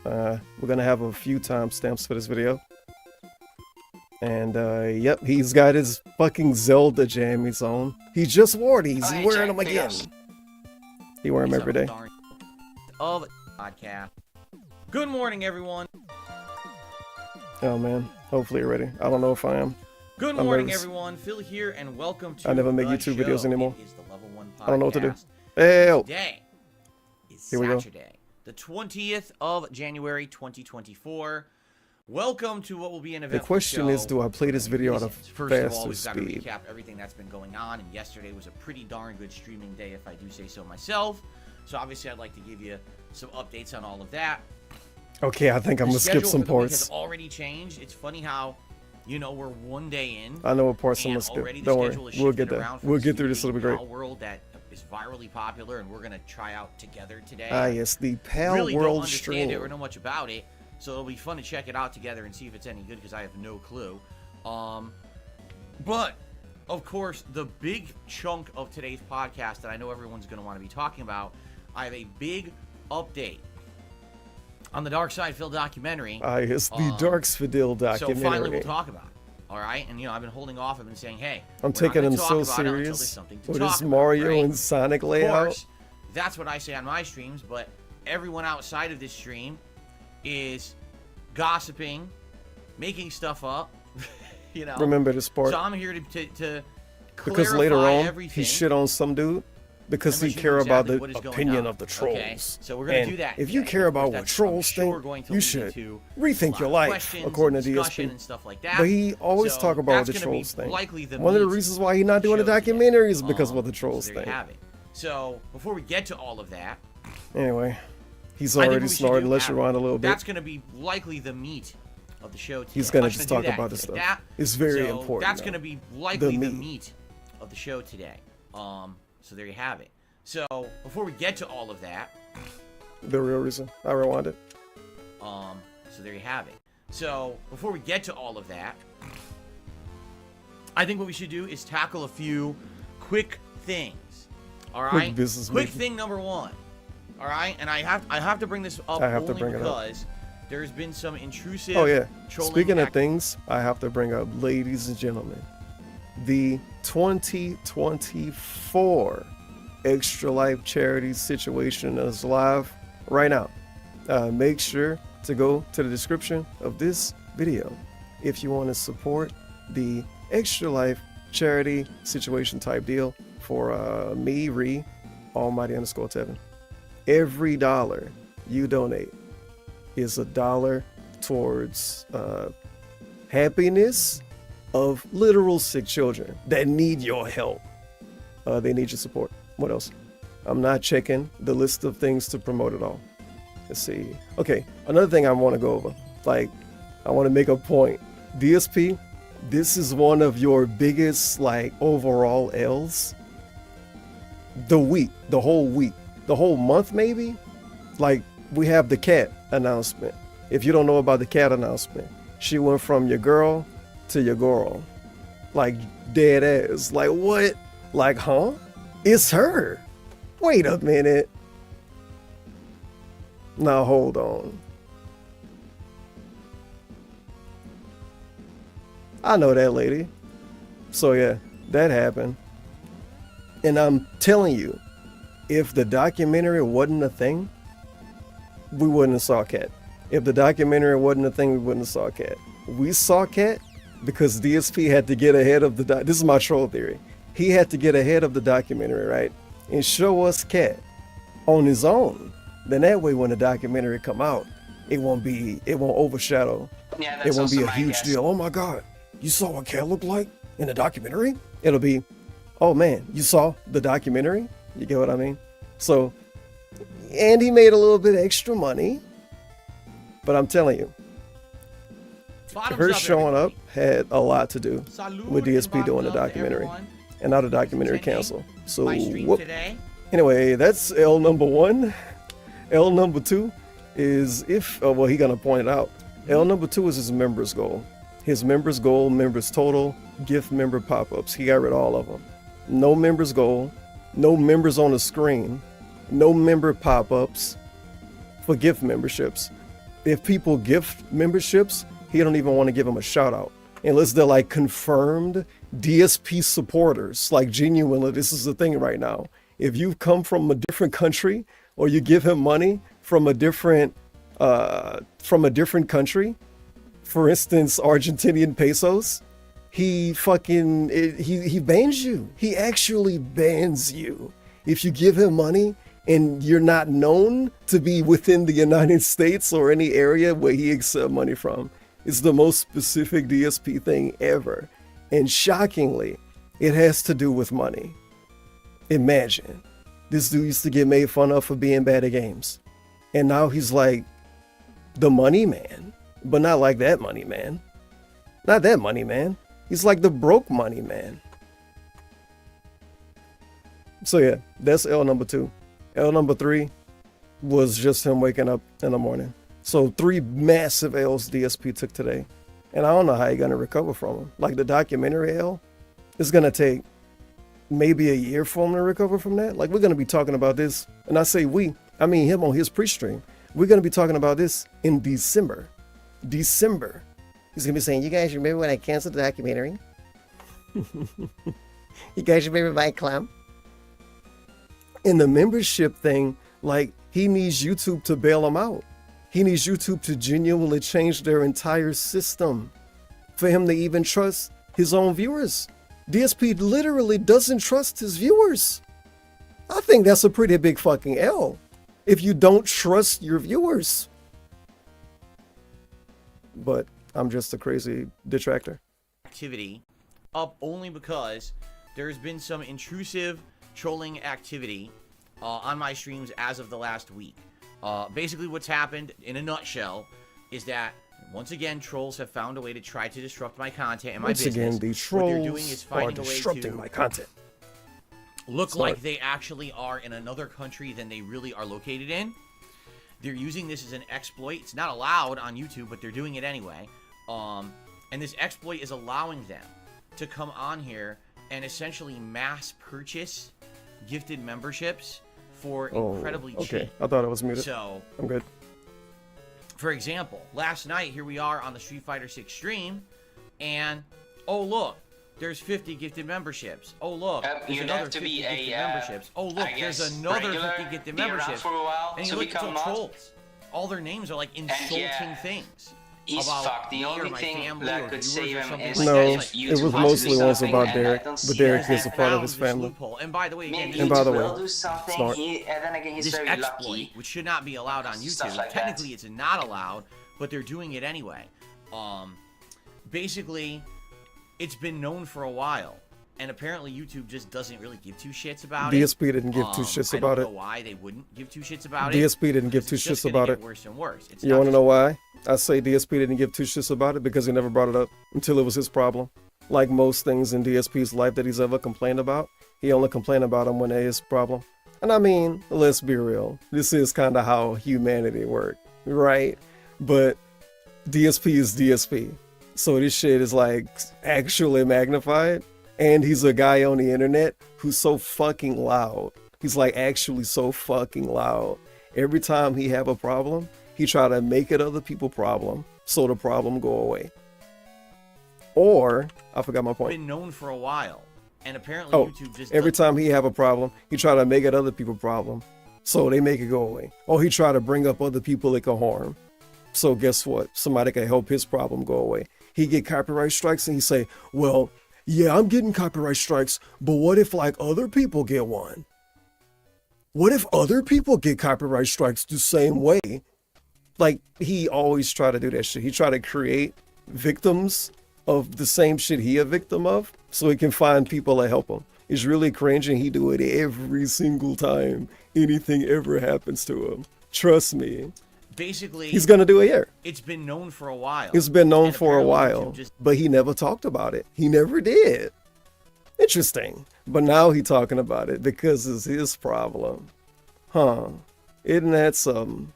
We're gonna have a few timestamps for this video. And yep, he's got his fucking Zelda jammies on. He just wore these. He's wearing them again. He wear them every day. Of podcast. Good morning, everyone. Oh man, hopefully you're ready. I don't know if I am. Good morning, everyone. Phil here, and welcome to I never make the YouTube show. videos anymore. It is the Level 1 podcast. I don't know what to do. Hey, today is here we go. Saturday, the 20th of January, 2024. Welcome to what will be an event. The question is, do I play this video at a First of all, faster we've got to speed? recap everything that's been going on, and yesterday was a pretty darn good streaming day, if I do say so myself. So obviously, I'd like to give you some updates on all of that. Okay, I think I'm gonna skip some The week parts. has already changed. It's funny how, you know, we're one day in. I know what parts I'm and gonna skip. already the Don't worry, schedule is we'll get shifted there. around from We'll this get through this. new It'll be great. PAL world that is virally popular, and we're gonna try out together today. Ah, yes, the PAL really don't World understand it stream. or know much about it, so it'll be fun to check it out together and see if it's any good because I have no clue. But of course, the big chunk of today's podcast that I know everyone's gonna want to be talking about, I have a big update on the Dark Side Phil documentary. Ah, yes, the Dark Fidel documentary. So finally, we'll talk about it. All right, and you know, I've been holding off. I've been saying, hey, I'm taking him so serious with this Mario and Sonic layout. Of course, that's what I say on my streams, but everyone outside of this stream is gossiping, making stuff up. You know. Remember this part. So I'm here to because later on everything. he shit on some dude because he care about the opinion of the trolls. Okay, so we're gonna do that. If you care about what trolls think, you should rethink your life, according to DSP. And stuff like that. But he always So talk about what the that's gonna be trolls think. likely the One of the meat reasons why he's not doing a documentary is because of what the trolls so there think. you have it. So before we get to all of that, Anyway, he's I think already what we should snorting. do Let's rewind a little bit. That's going to be likely the meat of the show today. He's gonna I'm just gonna talk do about that, this like stuff. that. It's very So important, That's though. going to be likely the meat. meat of the show today. So there you have it. So before we get to all of that, The real reason I rewind it. so there you have it. So before we get to all of that, I think what we should do is tackle a few quick things. All right. Quick business Quick meeting. thing number one. All right, and I have to bring this up I have to only bring it up. because there's been some intrusive. Oh yeah. trolling Speaking of things, I have to bring up, ladies and gentlemen, the 2024 Extra Life Charity Situation is live right now. Make sure to go to the description of this video if you want to support the Extra Life Charity Situation type deal for me, Ree, Almighty_Tevin. Every dollar you donate is $1 towards happiness of literal sick children that need your help. They need your support. What else? I'm not checking the list of things to promote it all. Let's see. Okay, another thing I want to go over. Like, I want to make a point. DSP, this is one of your biggest, like, overall L's. The whole week, the whole month maybe. Like, we have the cat announcement. If you don't know about the cat announcement, she went from your girl to your girl. Like, dead ass. Like, what? Like, huh? It's her. Wait a minute. Now, hold on. I know that lady. So, yeah, that happened. And I'm telling you, if the documentary wasn't a thing, we wouldn't have saw Cat. If the documentary wasn't a thing, we wouldn't have saw Cat. We saw Cat because DSP had to get ahead of the this is my troll theory. He had to get ahead of the documentary, right? And show us Cat on his own. Then that way when the documentary come out, it won't overshadow Yeah, It that's won't be also a my huge guess. deal. Oh my God, you saw what Cat looked like in the documentary? It'll be, oh man, you saw the documentary? You get what I mean? So, and he made a little bit extra money, but I'm telling you, Bottoms her up, showing up had a lot to do Salud with DSP and doing the bottoms up to documentary, everyone and now the documentary canceled. So, my stream whoop. today. Anyway, that's L number 1. L number 2 is if, well, he gonna point it out. L number 2 is his members goal. His members goal, members total, gift member pop-ups. He got rid of all of them. No members goal, no members on the screen, no member pop-ups for gift memberships. If people gift memberships, he don't even want to give them a shout out. Unless they're like confirmed DSP supporters. Like genuinely, this is the thing right now. If you've come from a different country or you give him money from a different country, for instance, Argentinian pesos, he bans you. He actually bans you. If you give him money and you're not known to be within the United States or any area where he accepts money from. It's the most specific DSP thing ever. And shockingly, it has to do with money. Imagine, this dude used to get made fun of for being bad at games. And now he's like the money man, but not like that money man. Not that money man. He's like the broke money man. So yeah, that's L number 2. L number 3 was just him waking up in the morning. So 3 massive L's DSP took today. And I don't know how you're going to recover from them. Like the documentary L, it's going to take maybe a year for him to recover from that. Like we're going to be talking about this. And I say we, I mean him on his pre-stream. We're going to be talking about this in December. December. He's going to be saying, you guys remember when I canceled the documentary? You guys remember my clown? In the membership thing, like he needs YouTube to bail him out. He needs YouTube to genuinely change their entire system for him to even trust his own viewers. DSP literally doesn't trust his viewers. I think that's a pretty big fucking L if you don't trust your viewers. But I'm just a crazy detractor. Activity up only because there's been some intrusive trolling activity on my streams as of the last week. Basically what's happened in a nutshell is that once again trolls have found a way to try to disrupt my content and my business. Once again, the what they're doing trolls is are finding a way disrupting to my content. look Sorry. like they actually are in another country than they really are located in. They're using this as an exploit. It's not allowed on YouTube, but they're doing it anyway. And this exploit is allowing them to come on here and essentially mass purchase gifted memberships for incredibly okay. cheap. I thought I was muted. So, I'm good. for example, last night, here we are on the Street Fighter 6 stream, and, oh, look, there's 50 gifted memberships. Oh, look, there's you'd another have to 50 be gifted a, memberships. Oh, look, I there's guess another regular, 50 gifted be around memberships. for a while And to you look, it's become all mod. trolls. All their names are, like, insulting things. He's about fucked. The me or only my thing family that or could viewers save or him something is like No, that. if Like, it was YouTube mostly do once something, about and I Derek, don't but see Derek that is a part of his found this family. loophole. And by the way, again, Maybe And by the YouTube way, will do something. Snort. And then again, he's this very exploit, lucky. which should not be allowed on Stuff YouTube. like that. Technically, it's not allowed, but they're doing it anyway. Basically, it's been known for a while, and apparently YouTube just doesn't really give two shits about it. DSP didn't give two shits about I it. don't know why they wouldn't give two shits about it. DSP didn't give two It's just shits gonna about get it. worse and worse. It's You not want to just- know why? I say DSP didn't give two shits about it because he never brought it up until it was his problem. Like most things in DSP's life that he's ever complained about, he only complained about them when it is his problem. And I mean, let's be real. This is kind of how humanity works, right? But DSP is DSP. So this shit is like actually magnified. And he's a guy on the internet who's so fucking loud. He's like actually so fucking loud. Every time he have a problem, he try to make it other people's problem so the problem go away. Or, I forgot my point. Been known for a while, and apparently Oh, YouTube just every doesn't- time he have a problem, he try to make it other people's problem so they make it go away. Or he try to bring up other people that can harm. So guess what? Somebody can help his problem go away. He get copyright strikes and he say, well, yeah, I'm getting copyright strikes, but what if like other people get one? What if other people get copyright strikes the same way? Like, he always try to do that shit. He try to create victims of the same shit he a victim of so he can find people to help him. It's really cringe, and he do it every single time anything ever happens to him. Trust me. Basically, he's gonna do it here. It's been known for a while. It's been known And for a apparently while, YouTube just- but he never talked about it. He never did. Interesting. But now he talking about it because it's his problem. Huh. Isn't that something?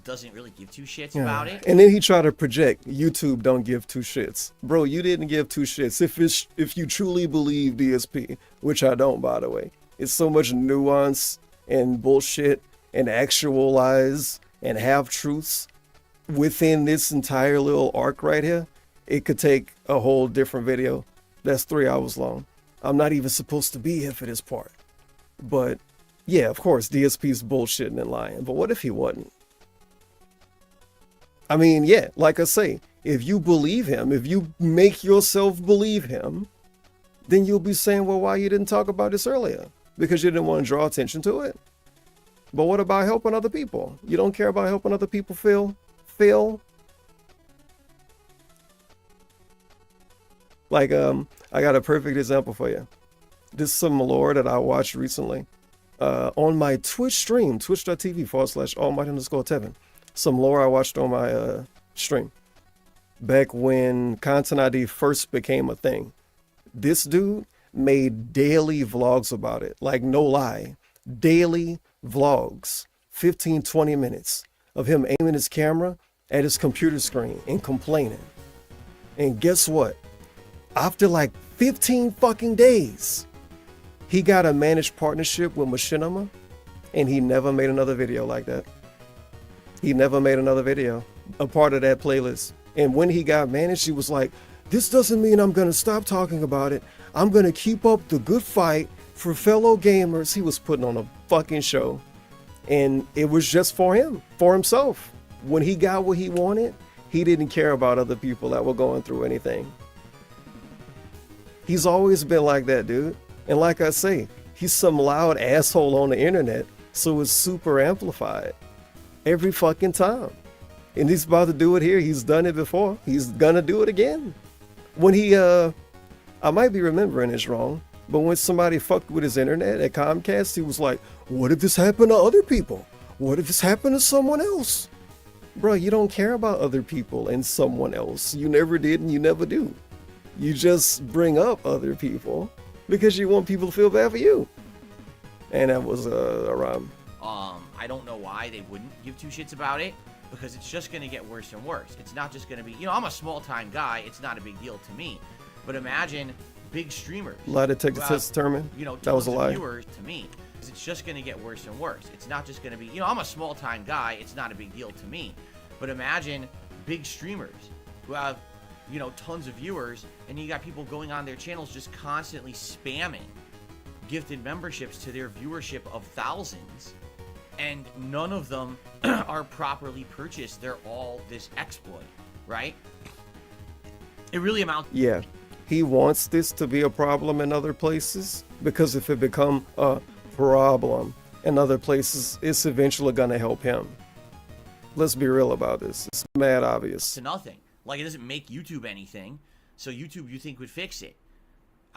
doesn't really give two shits about it. And then he tried to project YouTube don't give two shits. Bro, you didn't give two shits. If you truly believe DSP, which I don't, by the way. It's so much nuance and bullshit and actual lies and half-truths within this entire little arc right here. It could take a whole different video that's 3 hours long. I'm not even supposed to be here for this part. But yeah, of course, DSP's bullshitting and lying. But what if he wasn't? I mean, yeah, like I say, if you believe him, if you make yourself believe him, then you'll be saying, well, why you didn't talk about this earlier? Because you didn't want to draw attention to it. But what about helping other people? You don't care about helping other people, Phil? Phil? Like, I got a perfect example for you. This is some lore that I watched recently on my Twitch stream, twitch.tv/almighty_Tevin. Some lore I watched on my stream back when Content ID first became a thing. This dude made daily vlogs about it. Like, no lie. Daily vlogs. 15, 20 minutes of him aiming his camera at his computer screen and complaining. And guess what? After like 15 fucking days, he got a managed partnership with Machinima, and he never made another video like that. He never made another video, a part of that playlist. And when he got managed, he was like, this doesn't mean I'm going to stop talking about it. I'm going to keep up the good fight for fellow gamers. He was putting on a fucking show. And it was just for him, for himself. When he got what he wanted, he didn't care about other people that were going through anything. He's always been like that, dude. And like I say, he's some loud asshole on the internet, so it's super amplified every fucking time. And he's about to do it here. He's done it before. He's gonna do it again. When he, I might be remembering this wrong, but when somebody fucked with his internet at Comcast, he was like, what if this happened to other people? What if this happened to someone else? Bro, you don't care about other people and someone else. You never did and you never do. You just bring up other people because you want people to feel bad for you. And that was a rhyme. I don't know why they wouldn't give two shits about it, because it's just going to get worse and worse. It's not just going to be, you know, I'm a small-time guy. It's not a big deal to me. But imagine big streamers. Lie detector test determined. You know, that was a lie. Viewers to me. It's just going to get worse and worse. It's not just going to be, you know, I'm a small-time guy. It's not a big deal to me. But imagine big streamers who have, you know, tons of viewers, and you got people going on their channels just constantly spamming gifted memberships to their viewership of thousands, and none of them are properly purchased. They're all this exploit, right? It really amounts. Yeah, he wants this to be a problem in other places, because if it become a problem in other places, it's eventually gonna help him. Let's be real about this. It's mad obvious. To nothing. Like, it doesn't make YouTube anything, so YouTube, you think, would fix it.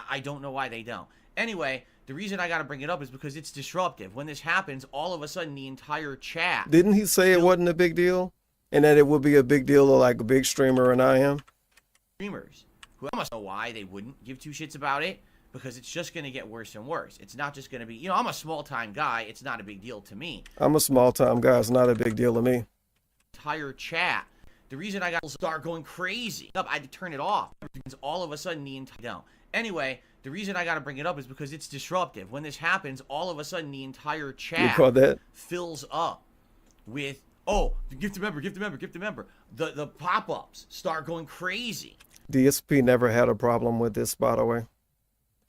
I don't know why they don't. Anyway, the reason I gotta bring it up is because it's disruptive. When this happens, all of a sudden the entire chat... Didn't he say it wasn't a big deal? And that it would be a big deal to like a big streamer and I am? Streamers, who I must know why they wouldn't give two shits about it, because it's just gonna get worse and worse. It's not just gonna be, you know, I'm a small-time guy. It's not a big deal to me. I'm a small-time guy. It's not a big deal to me. Entire chat. The reason I got to start going crazy, I had to turn it off. All of a sudden the entire... No. Anyway, the reason I got to bring it up is because it's disruptive. When this happens, all of a sudden the entire chat fills up with, oh, gift a member, gift a member, gift a member. The pop-ups start going crazy. DSP never had a problem with this, by the way.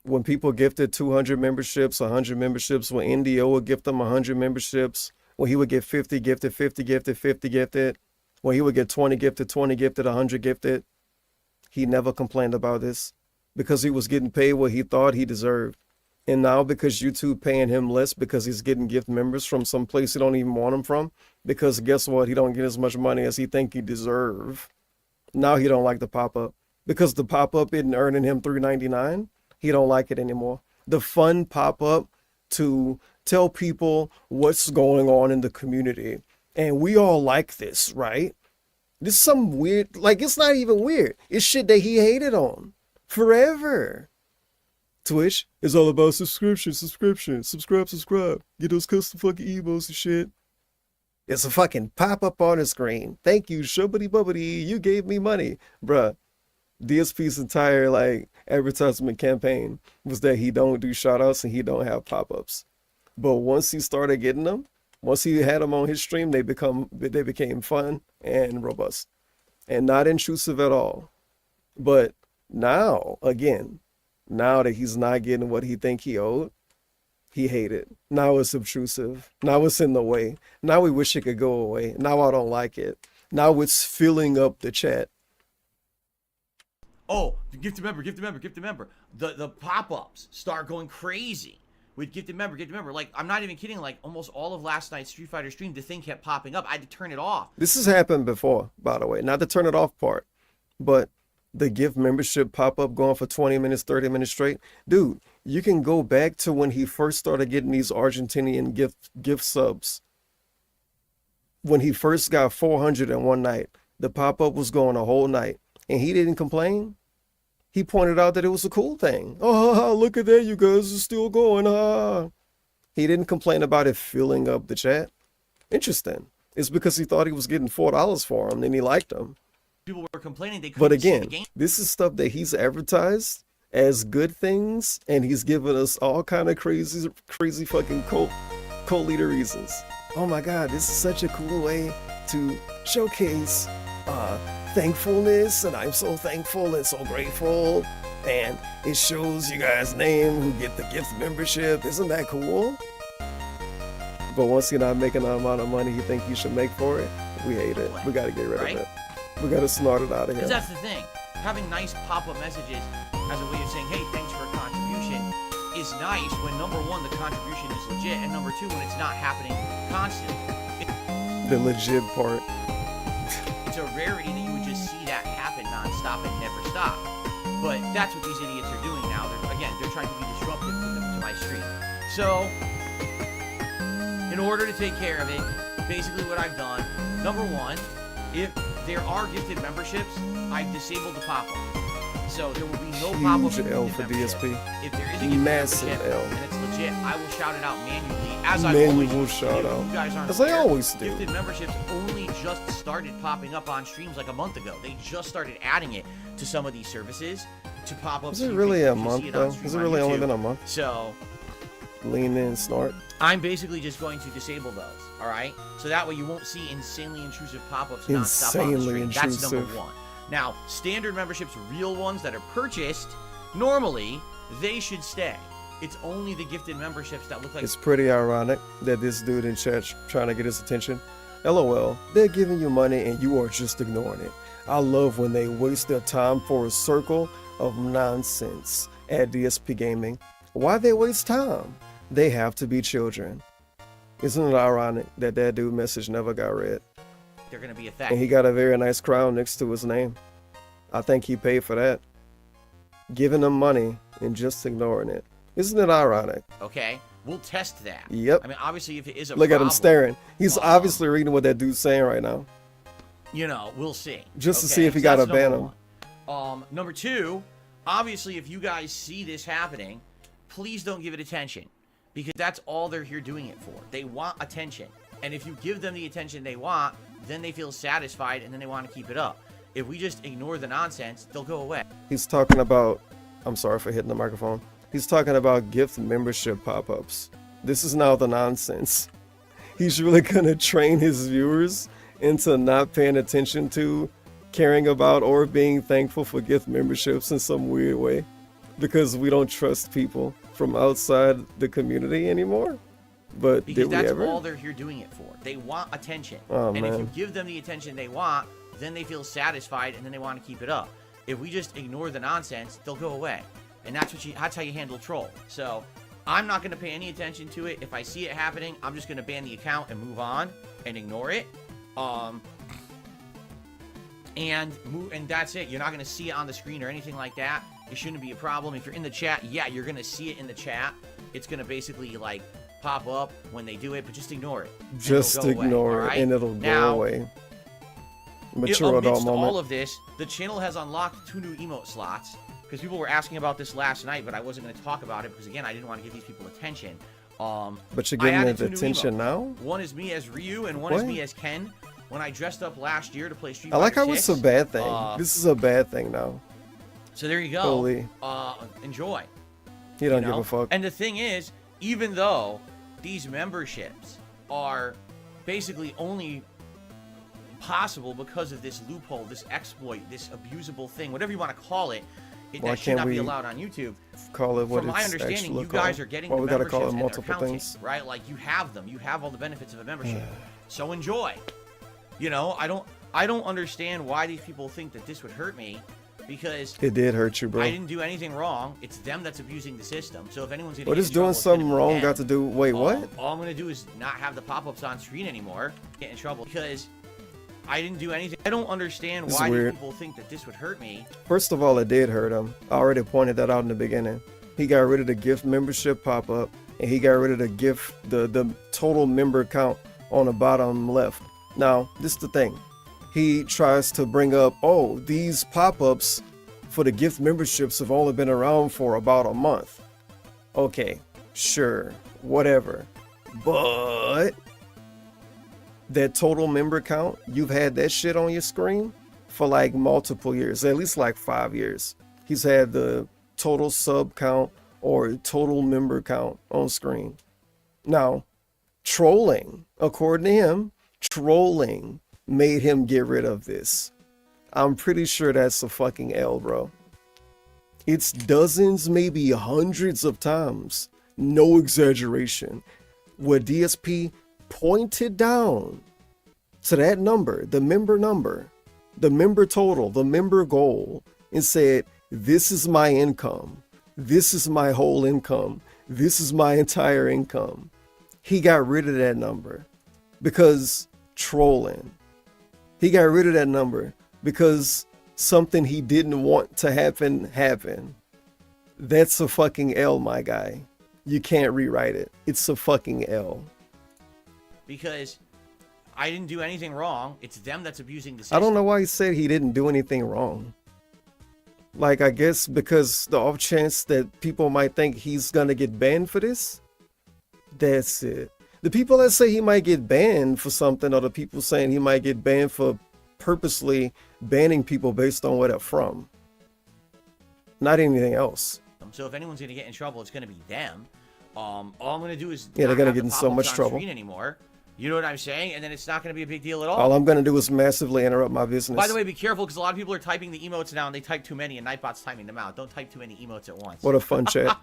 When people gifted 200 memberships, 100 memberships, when NDO would gift them 100 memberships, when he would get 50 gifted, 50 gifted, 50 gifted, when he would get 20 gifted, 100 gifted, he never complained about this because he was getting paid what he thought he deserved. And now because YouTube paying him less because he's getting gift members from some place he don't even want him from, because guess what? He don't get as much money as he think he deserve. Now he don't like the pop-up. Because the pop-up isn't earning him $3.99, he don't like it anymore. The fun pop-up to tell people what's going on in the community. And we all like this, right? This is some weird, like, it's not even weird. It's shit that he hated on forever. Twitch is all about subscription. Subscribe. Get those custom fucking emotes and shit. It's a fucking pop-up on the screen. Thank you, shubbity bubbity. You gave me money. Bruh, DSP's entire, like, advertisement campaign was that he don't do shout-outs and he don't have pop-ups. But once he started getting them, once he had them on his stream, they became fun and robust. And not intrusive at all. But now, again, now that he's not getting what he think he owed, he hated. Now it's obtrusive. Now it's in the way. Now we wish it could go away. Now I don't like it. Now it's filling up the chat. Oh, gift a member. The pop-ups start going crazy with gift a member. Like, I'm not even kidding. Like, almost all of last night's Street Fighter stream, the thing kept popping up. I had to turn it off. This has happened before, by the way. Not the turn it off part, but the gift membership pop-up going for 20 minutes, 30 minutes straight. Dude, you can go back to when he first started getting these Argentinian gift subs. When he first got 400 in one night, the pop-up was going a whole night, and he didn't complain. He pointed out that it was a cool thing. Oh, look at that, you guys are still going. He didn't complain about it filling up the chat. Interesting. It's because he thought he was getting $4 for him, and he liked them. People were complaining they couldn't But see the again, game. this is stuff that he's advertised as good things, and he's given us all kind of crazy fucking cult leader reasons. Oh my God, this is such a cool way to showcase thankfulness, and I'm so thankful and so grateful, and it shows you guys' name who get the gift membership. Isn't that cool? But once you're not making the amount of money you think you should make for it, we hate it. We gotta get rid of it. We gotta snort it out of here. Because that's the thing. Having nice pop-up messages as a way of saying, hey, thanks for a contribution is nice when, number one, the contribution is legit, and number two, when it's not happening constantly. The legit part. It's a rarity that you would just see that happen nonstop and never stop. But that's what these idiots are doing now. They're trying to be disruptive to my stream. So, in order to take care of it, basically what I've done, number one, if there are gifted memberships, I've disabled the pop-up. So there will be no pop-up. Huge L for DSP. If there is a gifted Massive membership L. and it's legit, I will shout it out manually, as I Manual always shout do. out. You guys aren't As I aware, always do. Gifted memberships only just started popping up on streams like a month ago. They just started adding it to some of these services to pop up. Is it really a month though? Has it really only been a month? So lean in, snort. I'm basically just going to disable those, all right? So that way you won't see insanely intrusive pop-ups nonstop on the Insanely screen. That's intrusive. number one. Now, standard memberships, real ones that are purchased, normally, they should stay. It's only the gifted memberships that look like... It's pretty ironic that this dude in chat's trying to get his attention. LOL, they're giving you money and you are just ignoring it. I love when they waste their time for a circle of nonsense at DSP Gaming. Why they waste time? They have to be children. Isn't it ironic that that dude message never got read? They're going to be And affected. he got a very nice crown next to his name. I think he paid for that. Giving them money and just ignoring it. Isn't it ironic? Okay, we'll test that. Yep. I mean, obviously, if it is a Look at him problem, staring. He's obviously reading what that dude's saying right now. you know, we'll see. Just to Okay, see if he so got to that's ban number him. one. Number two, obviously, if you guys see this happening, please don't give it attention, because that's all they're here doing it for. They want attention, and if you give them the attention they want, then they feel satisfied, and then they want to keep it up. If we just ignore the nonsense, they'll go away. He's talking about, I'm sorry for hitting the microphone. He's talking about gift membership pop-ups. This is now the nonsense. He's really gonna train his viewers into not paying attention to, caring about, or being thankful for gift memberships in some weird way, because we don't trust people from outside the community anymore. But Because did we that's ever? all they're here doing it for. They want attention. Oh, and if you man. give them the attention they want, then they feel satisfied, and then they want to keep it up. If we just ignore the nonsense, they'll go away. And that's how you handle troll. So, I'm not going to pay any attention to it. If I see it happening, I'm just going to ban the account and move on and ignore it. And that's it. You're not going to see it on the screen or anything like that. It shouldn't be a problem. If you're in the chat, yeah, you're going to see it in the chat. It's going to basically, like, pop up when they do it, but just ignore it. Just ignore it, and it'll go away. Mature adult moment. All of this, the channel has unlocked 2 new emote slots, because people were asking about this last night, but I wasn't going to talk about it, because, again, I didn't want to give these people attention. But you're giving it attention now? One is me as Ryu, and one is me as Ken. When I dressed up last year to play Street Fighter I like how 6, it's a bad thing. This is a bad thing now. So there you go. Holy. Enjoy. You don't give a fuck. And the thing is, even though these memberships are basically only possible because of this loophole, this exploit, this abusable thing, whatever you want to call it, that should not be allowed on YouTube. Call it what From my understanding, you guys are getting the memberships call it and multiple they're counting, things, right? Like, you have them. You have all the benefits of a membership. So enjoy. You know, I don't understand why these people think that this would hurt me, because it did hurt you, bro. I didn't do anything wrong. It's them that's abusing the system. So if anyone's gonna what is doing something wrong got to do? Wait, what? All I'm gonna do is not have the pop-ups on screen anymore. Get in trouble because I didn't do anything. I don't understand why these people think that this would hurt me. First of all, it did hurt him. I already pointed that out in the beginning. He got rid of the gift membership pop-up, and he got rid of the gift, the total member count on the bottom left. Now, this is the thing. He tries to bring up, oh, these pop-ups for the gift memberships have only been around for about a month. Okay, sure, whatever. But that total member count, you've had that shit on your screen for like multiple years, at least like 5 years. He's had the total sub count or total member count on screen. Now, trolling, according to him, trolling made him get rid of this. I'm pretty sure that's a fucking L, bro. It's dozens, maybe hundreds of times, no exaggeration, where DSP pointed down to that number, the member total, the member goal, and said, this is my income. This is my whole income. This is my entire income. He got rid of that number because trolling. He got rid of that number because something he didn't want to happen happened. That's a fucking L, my guy. You can't rewrite it. It's a fucking L. Because I didn't do anything wrong. It's them that's abusing the system. I don't know why he said he didn't do anything wrong. Like, I guess because the off chance that people might think he's gonna get banned for this. That's it. The people that say he might get banned for something are the people saying he might get banned for purposely banning people based on where they're from. Not anything else. So if anyone's going to get in trouble, it's going to be them. All I'm going to do is they're going to get in so much trouble anymore. You know what I'm saying? And then it's not going to be a big deal at all. All I'm going to do is massively interrupt my business. By the way, be careful because a lot of people are typing the emotes now and they type too many and Nightbot's timing them out. Don't type too many emotes at once. What a fun chat.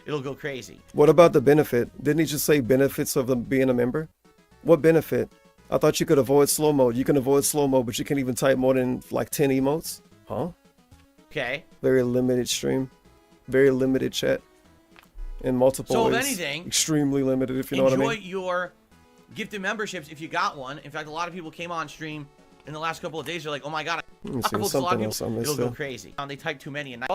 It'll go crazy. What about the benefit? Didn't he just say benefits of them being a member? What benefit? I thought you could avoid slow mode. You can avoid slow mode, but you can't even type more than like 10 emotes? Huh? Okay. Very limited stream. Very limited chat. In multiple ways. So if anything, extremely limited, if you know what I mean. Enjoy your gifted memberships if you got one. In fact, a lot of people came on stream in the last couple of days. They're like, oh my god. Let me see, something else I missed. It'll go crazy. They type too many and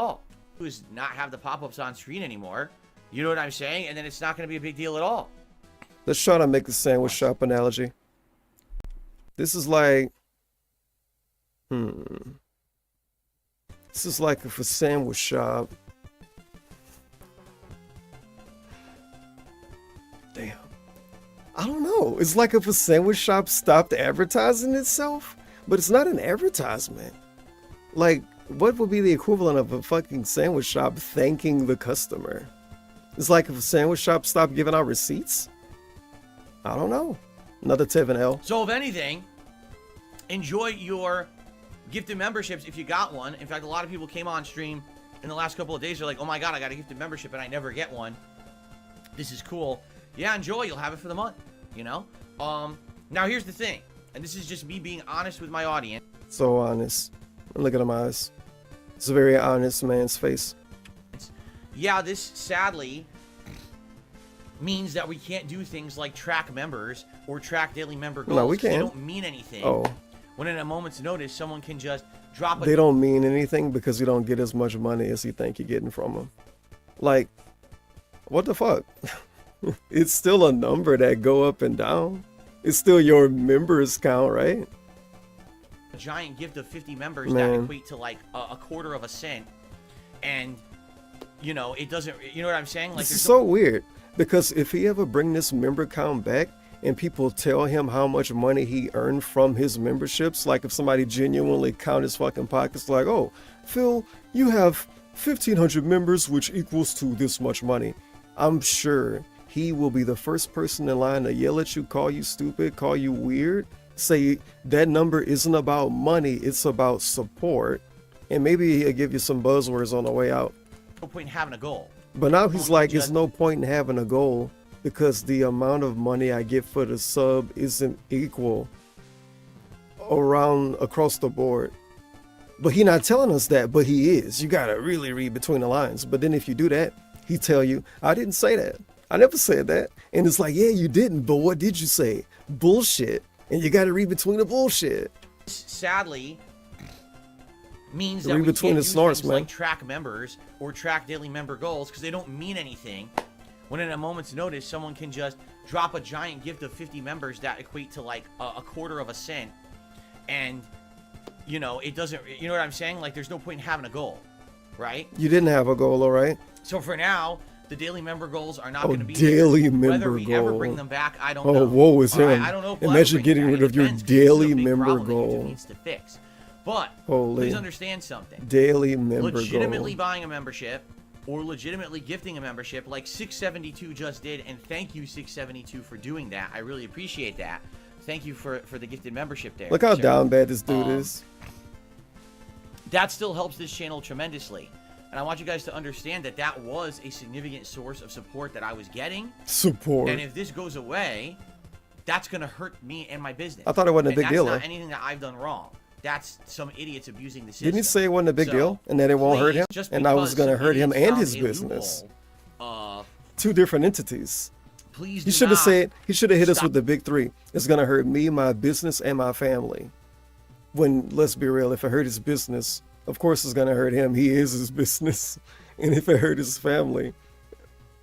who's not have the pop-ups on screen anymore. You know what I'm saying? And then it's not going to be a big deal at all. Let's try to make the sandwich shop analogy. This is like, This is like if a sandwich shop. Damn. I don't know. It's like if a sandwich shop stopped advertising itself, but it's not an advertisement. Like, what would be the equivalent of a fucking sandwich shop thanking the customer? It's like if a sandwich shop stopped giving out receipts. I don't know. Another Tevin L. So if anything, enjoy your gifted memberships if you got one. In fact, a lot of people came on stream in the last couple of days. They're like, oh my god, I got a gifted membership and I never get one. This is cool. Yeah, enjoy. You'll have it for the month, you know? Now here's the thing, and this is just me being honest with my audience. So honest. Look at my eyes. It's a very honest man's face. Yeah, this sadly means that we can't do things like track members or track daily member goals. No, we 'cause they can. don't mean anything. Oh. When in a moment's notice, someone can just drop a... They don't mean anything because you don't get as much money as you think you're getting from them. Like, what the fuck? It's still a number that go up and down. It's still your members count, right? A giant gift of 50 members that Man. equate to like a quarter of a cent. And, you know, it doesn't... You know what I'm saying? Like, This there's is so weird because if he ever bring this member count back and people tell him how much money he earned from his memberships, like if somebody genuinely count his fucking pockets, like, oh, Phil, you have 1,500 members, which equals to this much money. I'm sure he will be the first person in line to yell at you, call you stupid, call you weird, say that number isn't about money, it's about support, and maybe he'll give you some buzzwords on the way out. no point in having a goal. But now he's like, there's no point in having a goal because the amount of money I get for the sub isn't equal across the board. But he not telling us that, but he is. You gotta really read between the lines. But then if you do that, he tell you, I didn't say that. I never said that. And it's like, yeah, you didn't, but what did you say? Bullshit. And you gotta read between the bullshit. Sadly, means that Read we between can't the do snorts, things man. like track members or track daily member goals because they don't mean anything. When in a moment's notice, someone can just drop a giant gift of 50 members that equate to like a quarter of a cent. And, you know, it doesn't, you know what I'm saying? Like, there's no point in having a goal, right? You didn't have a goal, all right? So for now, the daily member goals are not Oh, going to be daily here. member Whether we ever goal. bring them back, I don't Oh, know. woe is All right? him. I don't know if we'll Imagine ever bring getting it back. rid It of your depends, 'cause this is a daily big member problem that YouTube goal. needs to fix. But Holy. please understand something. Daily member Legitimately goal. buying a membership or legitimately gifting a membership like 672 just did, and thank you 672 for doing that. I really appreciate that. Thank you for the gifted membership there. Look how sir. down bad this dude is. That still helps this channel tremendously. And I want you guys to understand that that was a significant source of support that I was getting. Support. And if this goes away, that's going to hurt me and my business. I thought it wasn't a big deal, That's not though. anything that I've done wrong. That's some idiots abusing the system. Didn't he say it wasn't a big So, deal and that it won't hurt please, him? just And I was because going to some hurt him idiots and found his a business. loophole, Two different entities. Please He do should have not said, he should have hit us stop. with the big three. It's going to hurt me, my business, and my family. When, let's be real, if it hurt his business, of course it's going to hurt him. He is his business. And if it hurt his family,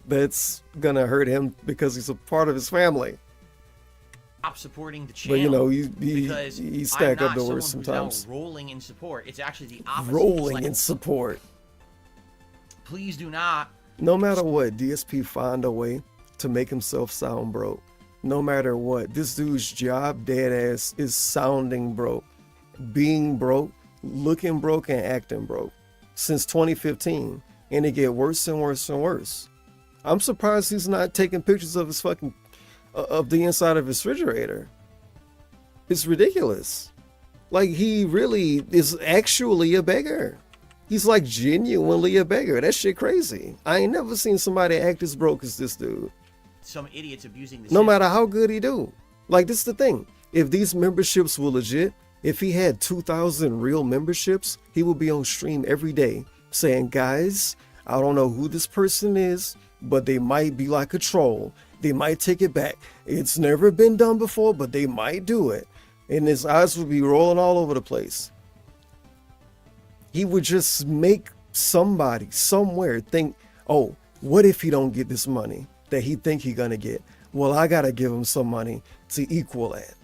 that's going to hurt him because he's a part of his family. stop supporting the channel. But you know, because he stack I'm up not doors someone sometimes. who's now rolling in support. It's actually the opposite. It's Rolling like, in support. please do not. No matter what, DSP find a way to make himself sound broke. No matter what, this dude's job, dead ass, is sounding broke, being broke, looking broke, and acting broke since 2015, and it get worse and worse and worse. I'm surprised he's not taking pictures of his fucking of the inside of his refrigerator. It's ridiculous. Like, he really is actually a beggar. He's like genuinely a beggar. That shit crazy. I ain't never seen somebody act as broke as this dude. Some idiots abusing the No system. matter how good he do. Like, this is the thing. If these memberships were legit, if he had 2,000 real memberships, he would be on stream every day saying, guys, I don't know who this person is, but they might be like a troll. They might take it back. It's never been done before, but they might do it. And his eyes would be rolling all over the place. He would just make somebody somewhere think, oh, what if he don't get this money that he think he gonna get? Well, I gotta give him some money to equal that.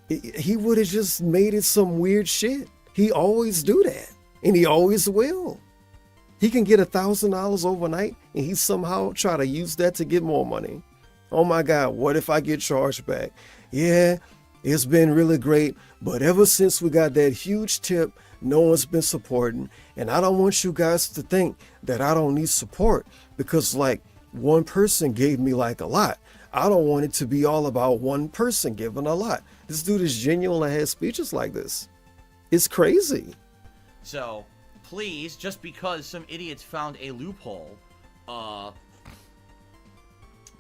He would have just made it some weird shit. He always do that, and he always will. He can get $1,000 overnight, and he somehow try to use that to get more money. Oh my God, what if I get charged back? Yeah, it's been really great, but ever since we got that huge tip, no one's been supporting, and I don't want you guys to think that I don't need support because like one person gave me like a lot. I don't want it to be all about one person giving a lot. This dude is genuinely has speeches like this. It's crazy. So, please, just because some idiots found a loophole,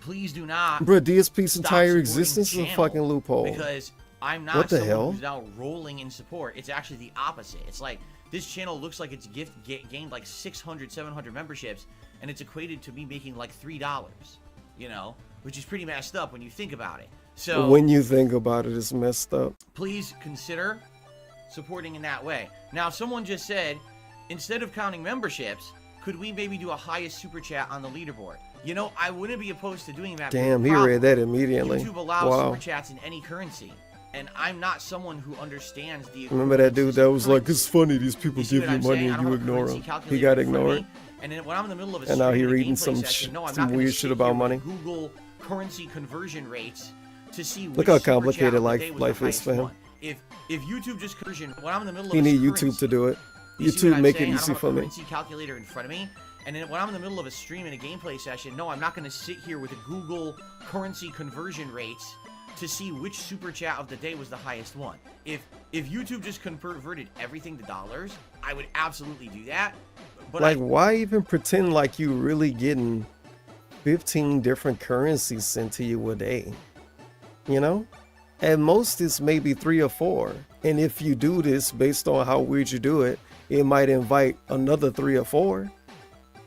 please do not. Bro, DSP's stop entire supporting existence the is a channel, fucking loophole. Because I'm not What the someone hell? who's now rolling in support. It's actually the opposite. It's like this channel looks like it's gained like 600, 700 memberships, and it's equated to me making like $3. you know, which is pretty messed up when you think about it. So when you think about it, it's messed up. please consider supporting in that way. Now, someone just said, instead of counting memberships, could we maybe do a highest super chat on the leaderboard? You know, I wouldn't be opposed to doing that. Damn, he read that immediately. YouTube allows Wow. super chats in any currency, and I'm not someone who understands the. Remember that dude that was like, it's funny, these people see give what you I'm money saying? I and don't you have a ignore currency him. He calculator got in front of ignored. me, and then when I'm in the middle of a And now he stream in a reading gameplay some session, no, I'm some not gonna weird sit shit here about with money. Google currency conversion rates to see Look which how super chat complicated of the life day was the is highest for him. one. If YouTube just conversion, when I'm in the middle of He a need currency, YouTube to do it. you see what YouTube I'm make it saying? I easy don't for have a me. currency calculator in front of me, and then when I'm in the middle of a stream in a gameplay session, no, I'm not going to sit here with a Google currency conversion rates to see which super chat of the day was the highest one. If YouTube just converted everything to dollars, I would absolutely do that. But Like, why even pretend like you really getting 15 different currencies sent to you a day? You know? At most, it's maybe 3 or 4. And if you do this based on how weird you do it, it might invite another 3 or 4.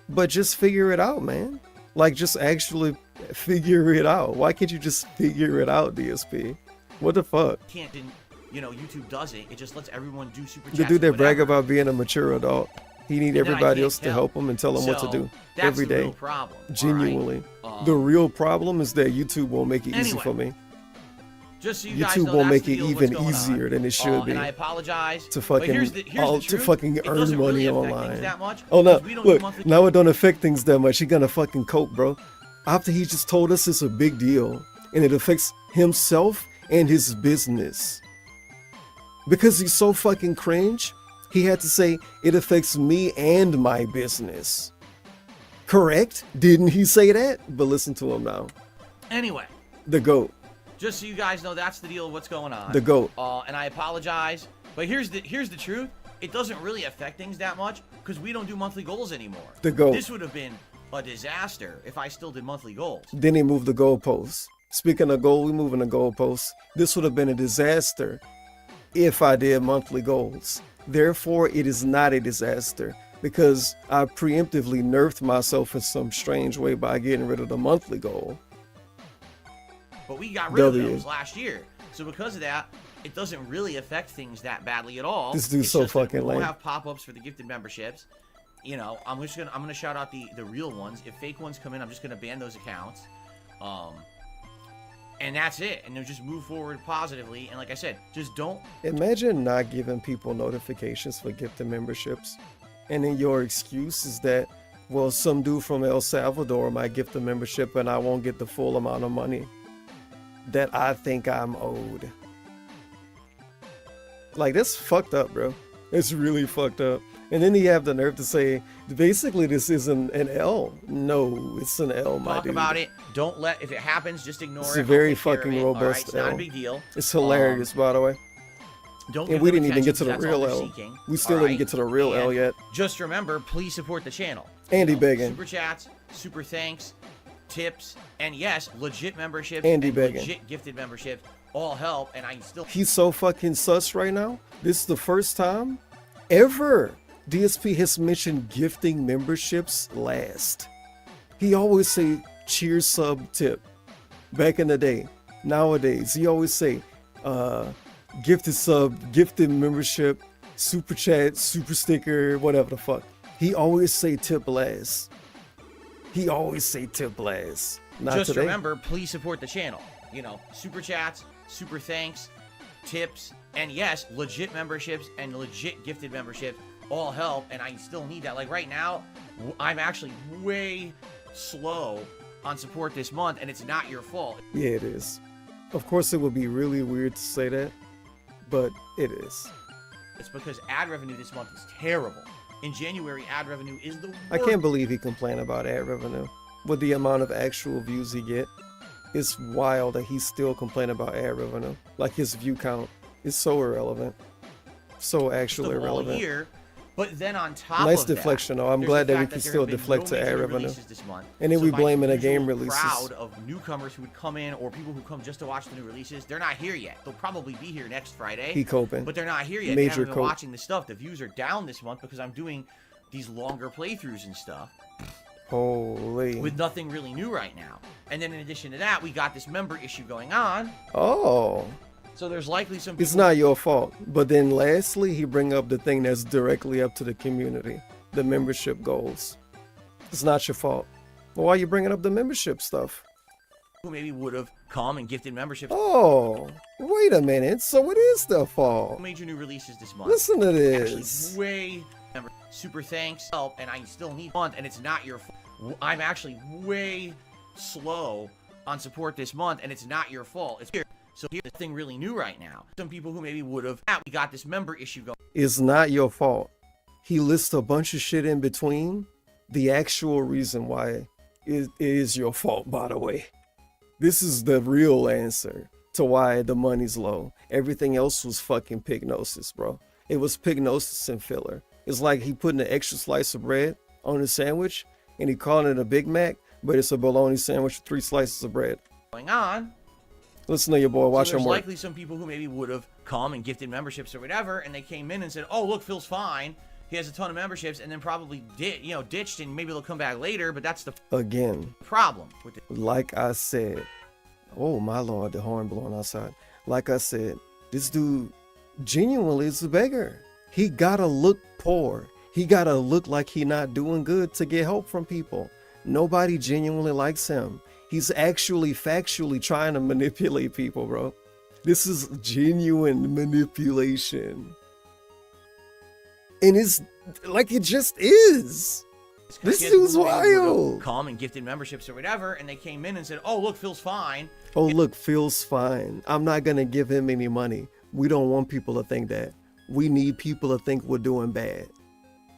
But just figure it out, man. Like, just actually figure it out. Why can't you just figure it out, DSP? What the fuck? can't, you know, YouTube does it. It just lets everyone do super chats. The dude that and brag whatever. about being a mature adult, he need And then I everybody can't else to tell. help him and tell him what to So, do that's every the day. real problem, all right? Genuinely. The real problem is that YouTube won't make it easy Anyway, for me. Just so you guys YouTube know, won't that's make the it deal with what's even going easier on. than it should be. And I apologize. To but fucking here's the to truth. fucking It earn doesn't money really affect things online. that much, Oh no, because we don't do look, monthly- now it don't affect things that much. He gonna fucking cope, bro. After he just told us it's a big deal and it affects himself and his business. Because he's so fucking cringe, he had to say it affects me and my business. Correct? Didn't he say that? But listen to him now. Anyway, The GOAT. just so you guys know, that's the deal of what's going on. The GOAT. And I apologize, but here's the truth. It doesn't really affect things that much because we don't do monthly goals anymore. The GOAT. This would have been a disaster if I still did monthly goals. Then he moved the goalposts. Speaking of goal, we moving the goalposts. This would have been a disaster if I did monthly goals. Therefore, it is not a disaster because I preemptively nerfed myself in some strange way by getting rid of the monthly goal. But we got rid of W. those last year. So because of that, it doesn't really affect things that badly at all. This dude's It's so just that fucking we won't lame. have pop-ups for the gifted memberships. You know, I'm gonna shout out the real ones. If fake ones come in, I'm just gonna ban those accounts. And that's it. And they'll just move forward positively. And like I said, just don't. Imagine not giving people notifications for gifted memberships. And then your excuse is that, well, some dude from El Salvador might gift a membership and I won't get the full amount of money that I think I'm owed. Like, that's fucked up, bro. It's really fucked up. And then you have the nerve to say, basically, this isn't an L. No, it's an L, my Talk dude. about it. Don't let, if it happens, just ignore It's it. a I'll very take care of fucking it, all right? robust It's not L. a big deal. It's hilarious, by the way. Don't And give we them didn't even get to attention, the 'cause real that's all L. they're seeking, We still all didn't right? get to the real L And yet. Just remember, please support the channel. Andy You know, begging. Super chats, super thanks, tips, and yes, legit memberships Andy and begging. legit gifted memberships all help, and I still... He's so fucking sus right now. This is the first time ever DSP has mentioned gifting memberships last. He always say cheers sub tip. Back in the day. Nowadays, he always say gifted sub, gifted membership, super chat, super sticker, whatever the fuck. He always say tip last. He always say tip last. Not Just today. remember, please support the channel. You know, super chats, super thanks, tips, and yes, legit memberships and legit gifted memberships all help, and I still need that. Like right now, I'm actually way slow on support this month, and it's not your fault. Yeah, it is. Of course, it would be really weird to say that, but it is. It's because ad revenue this month is terrible. In January, ad revenue is the worst. I can't believe he complained about ad revenue. With the amount of actual views he get, it's wild that he's still complaining about ad revenue. Like his view count is so irrelevant. So actually all irrelevant. year, but then on top Nice of that, deflection though. I'm there's glad the that we fact can there still have been deflect no to ad major revenue. releases this month. And then So we my blame it on usual game releases. crowd of newcomers who would come in, or people who come just to watch the new releases, they're not here yet. They'll probably be here next Friday. He coping. But they're not here yet. Major They haven't been cope. watching the stuff. The views are down this month because I'm doing these longer playthroughs and stuff. Holy. with nothing really new right now. And then in addition to that, we got this member issue going on. Oh. So there's likely some It's people- not your fault. But then lastly, he bring up the thing that's directly up to the community, the membership goals. It's not your fault. Well, why are you bringing up the membership stuff? who maybe would have come and gifted memberships. Oh, wait a minute. So it is their fault. Major new releases this month. Listen to this. Actually, way super thanks help, and I still need month, and it's not your fault. I'm actually way slow on support this month, and it's not your fault. It's here. So here's the thing really new right now. Some people who maybe would have, we got this member issue going. It's not your fault. He lists a bunch of shit in between. The actual reason why it is your fault, by the way. This is the real answer to why the money's low. Everything else was fucking pignosis, bro. It was pignosis and filler. It's like he putting an extra slice of bread on his sandwich and he calling it a Big Mac, but it's a bologna sandwich with 3 slices of bread. Going on. Listen to your boy, watch So him there's work. likely some people who maybe would have come and gifted memberships or whatever, and they came in and said, "Oh, look, Phil's fine. He has a ton of memberships," and then probably ditched, and maybe they'll come back later. But that's the Again, problem with it. like I said, oh my lord, the horn blowing outside. Like I said, this dude genuinely is a beggar. He gotta look poor. He gotta look like he not doing good to get help from people. Nobody genuinely likes him. He's actually factually trying to manipulate people, bro. This is genuine manipulation. And it's like it just is. This dude's wild. Come and gifted memberships or whatever, and they came in and said, "Oh, look, Phil's fine." Oh, look, Phil's fine. I'm not gonna give him any money. We don't want people to think that. We need people to think we're doing bad.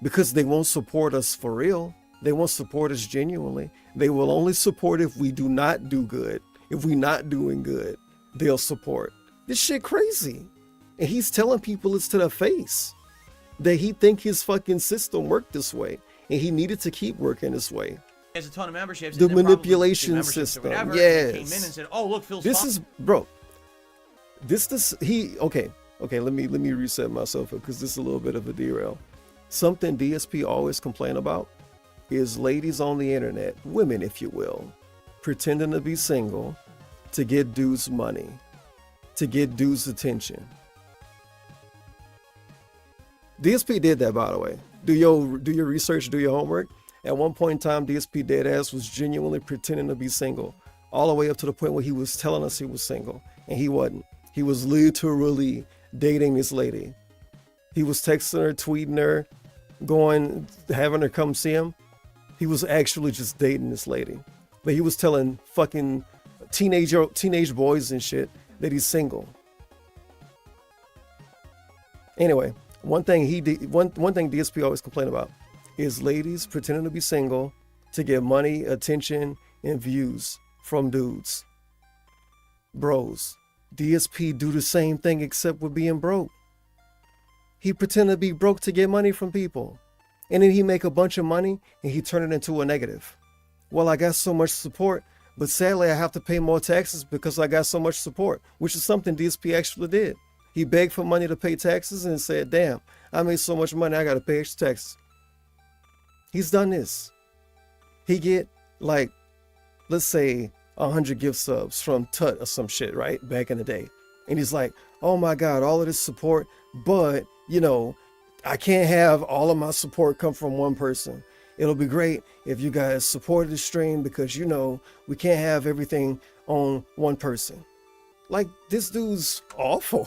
Because they won't support us for real. They won't support us genuinely. They will only support if we do not do good. If we're not doing good, they'll support. This shit crazy. And he's telling people this to their face. That he think his fucking system worked this way. And he needed to keep working this way. He has a ton of memberships. The and then probably manipulation memberships or system. whatever, and Yes. they came in and said, "Oh, look, Phil's This fine." is, bro. Okay, let me reset myself because this is a little bit of a derail. Something DSP always complain about is ladies on the internet, women if you will, pretending to be single to get dudes money, to get dudes attention. DSP did that, by the way. Do your research, do your homework. At one point in time, DSP deadass was genuinely pretending to be single, all the way up to the point where he was telling us he was single, and he wasn't. He was literally dating this lady. He was texting her, tweeting her, having her come see him. He was actually just dating this lady. But he was telling fucking teenage boys and shit that he's single. Anyway, one thing DSP always complained about is ladies pretending to be single to get money, attention, and views from dudes. Bros. DSP do the same thing except with being broke. He pretend to be broke to get money from people. And then he make a bunch of money and he turn it into a negative. Well, I got so much support, but sadly I have to pay more taxes because I got so much support, which is something DSP actually did. He begged for money to pay taxes and said, "Damn, I made so much money, I got to pay extra taxes." He's done this. He get like, let's say 100 gift subs from Tut or some shit, right? Back in the day. And he's like, "Oh my God, all of this support, but I can't have all of my support come from one person. It'll be great if you guys support the stream because we can't have everything on one person." Like, this dude's awful.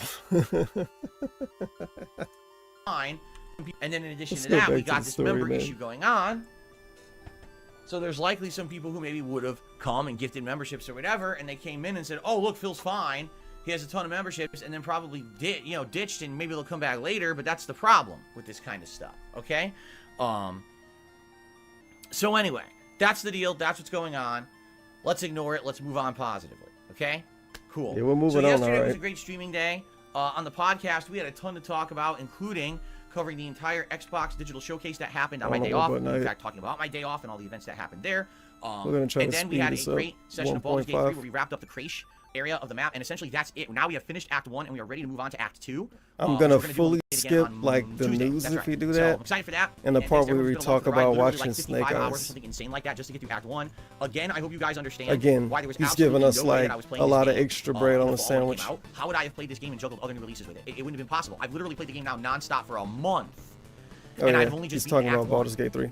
Fine. And then in addition Let's to go that, we back to got the this story, member man. issue going on. So there's likely some people who maybe would have come and gifted memberships or whatever, and they came in and said, "Oh, look, Phil's fine. He has a ton of memberships," and then probably ditched, and maybe they'll come back later. But that's the problem with this kind of stuff. Okay. So anyway, that's the deal. That's what's going on. Let's ignore it. Let's move on positively. Okay. Cool. Yeah, we're moving so on, yesterday all was a right. great streaming day. On the podcast, we had a ton to talk about, including covering the entire Xbox digital showcase that happened on my day off. In fact, talking about my day off and all the events that happened there. We're gonna try and to then we speed had this a up. great session of Baldur's Gate 3 1.5. where we wrapped up the Crash area of the map, and essentially that's it. Now we have finished Act 1 and we are ready to move on to Act 2. I'm So gonna we're do fully a again skip on like the Tuesday. news That's if right. we do So that. I'm excited for that. And the part where everyone's we been along talk for the ride, about literally, watching like 55 Snake hours or Eyes. something insane like that just to get through Act 1. Again, I hope you guys understand Again, why there was he's absolutely giving us no way that like I was playing a this lot of game, extra bread on in the the fall when it sandwich. came out. How would I have played this game and juggled other new releases with it? It wouldn't have been possible. I've literally played the game now nonstop for a month. Oh and yeah, I've only just he's talking beaten about Act 1. Baldur's Gate 3.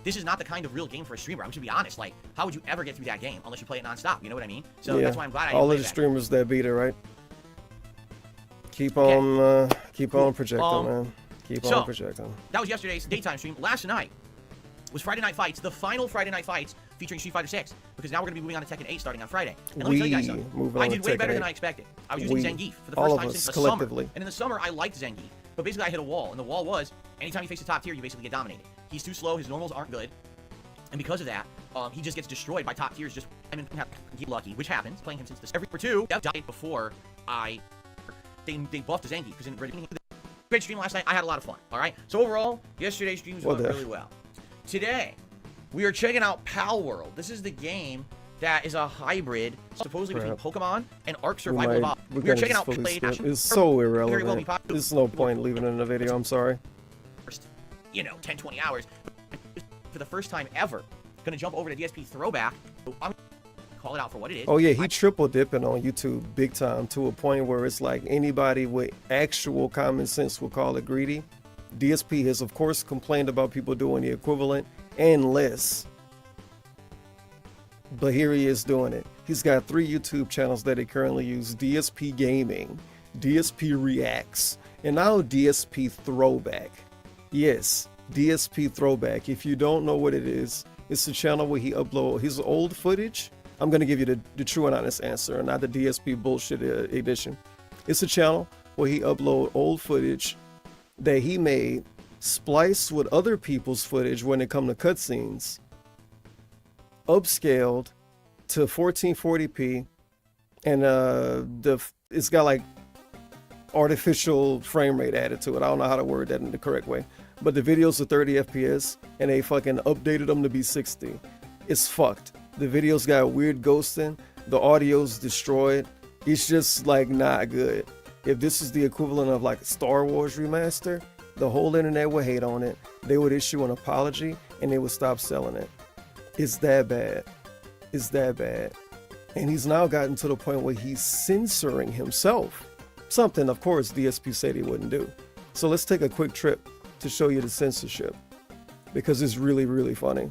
This is not the kind of real game for a streamer. I'm just gonna be honest. Like, how would you ever get through that game unless you play it nonstop? You know what I mean? So Yeah, that's why I'm glad I all didn't of play the that. streamers that beat it, right? Keep on projecting, man. Keep on projecting. That was yesterday's daytime stream. Last night was Friday Night Fights, the final Friday Night Fights featuring Street Fighter 6, because now we're going to be moving on to Tekken 8 starting on Friday. And let me tell you guys something. I did way better than I expected. I was using Zangief for the first time since the summer. And in the summer, I liked Zangief. But basically, I hit a wall. And the wall was, anytime you face the top tier, you basically get dominated. He's too slow. His normals aren't good. And because of that, he just gets destroyed by top tiers. Get lucky, which happens. Playing him since the every 2 died before they buffed Zangief, because in great stream last night. I had a lot of fun. All right. So overall, yesterday's streams went really well. Today, we are checking out Pal World. This is the game that is a hybrid, supposedly between Pokemon and Ark Survival Evolved. We are checking out Played. It's so irrelevant. There's no point leaving it in the video. I'm sorry. You know, 10, 20 hours. For the first time ever, gonna jump over to DSP Throwback. I'm call it out for what it is. Oh yeah, he triple dipping on YouTube big time to a point where it's like anybody with actual common sense will call it greedy. DSP has of course complained about people doing the equivalent and less. But here he is doing it. He's got 3 YouTube channels that he currently uses: DSP Gaming, DSP Reacts, and now DSP Throwback. Yes, DSP Throwback. If you don't know what it is, it's a channel where he uploads his old footage. I'm going to give you the true and honest answer, and not the DSP bullshit edition. It's a channel where he uploads old footage that he made, spliced with other people's footage when it come to cutscenes, upscaled to 1440p, and it's got like artificial frame rate added to it. I don't know how to word that in the correct way, but the videos are 30 FPS and they fucking updated them to be 60. It's fucked. The videos got weird ghosting, the audio's destroyed. It's just like not good. If this is the equivalent of like a Star Wars remaster, the whole internet would hate on it. They would issue an apology and they would stop selling it. It's that bad. It's that bad. And he's now gotten to the point where he's censoring himself. Something, of course, DSP said he wouldn't do. So let's take a quick trip to show you the censorship, because it's really, really funny.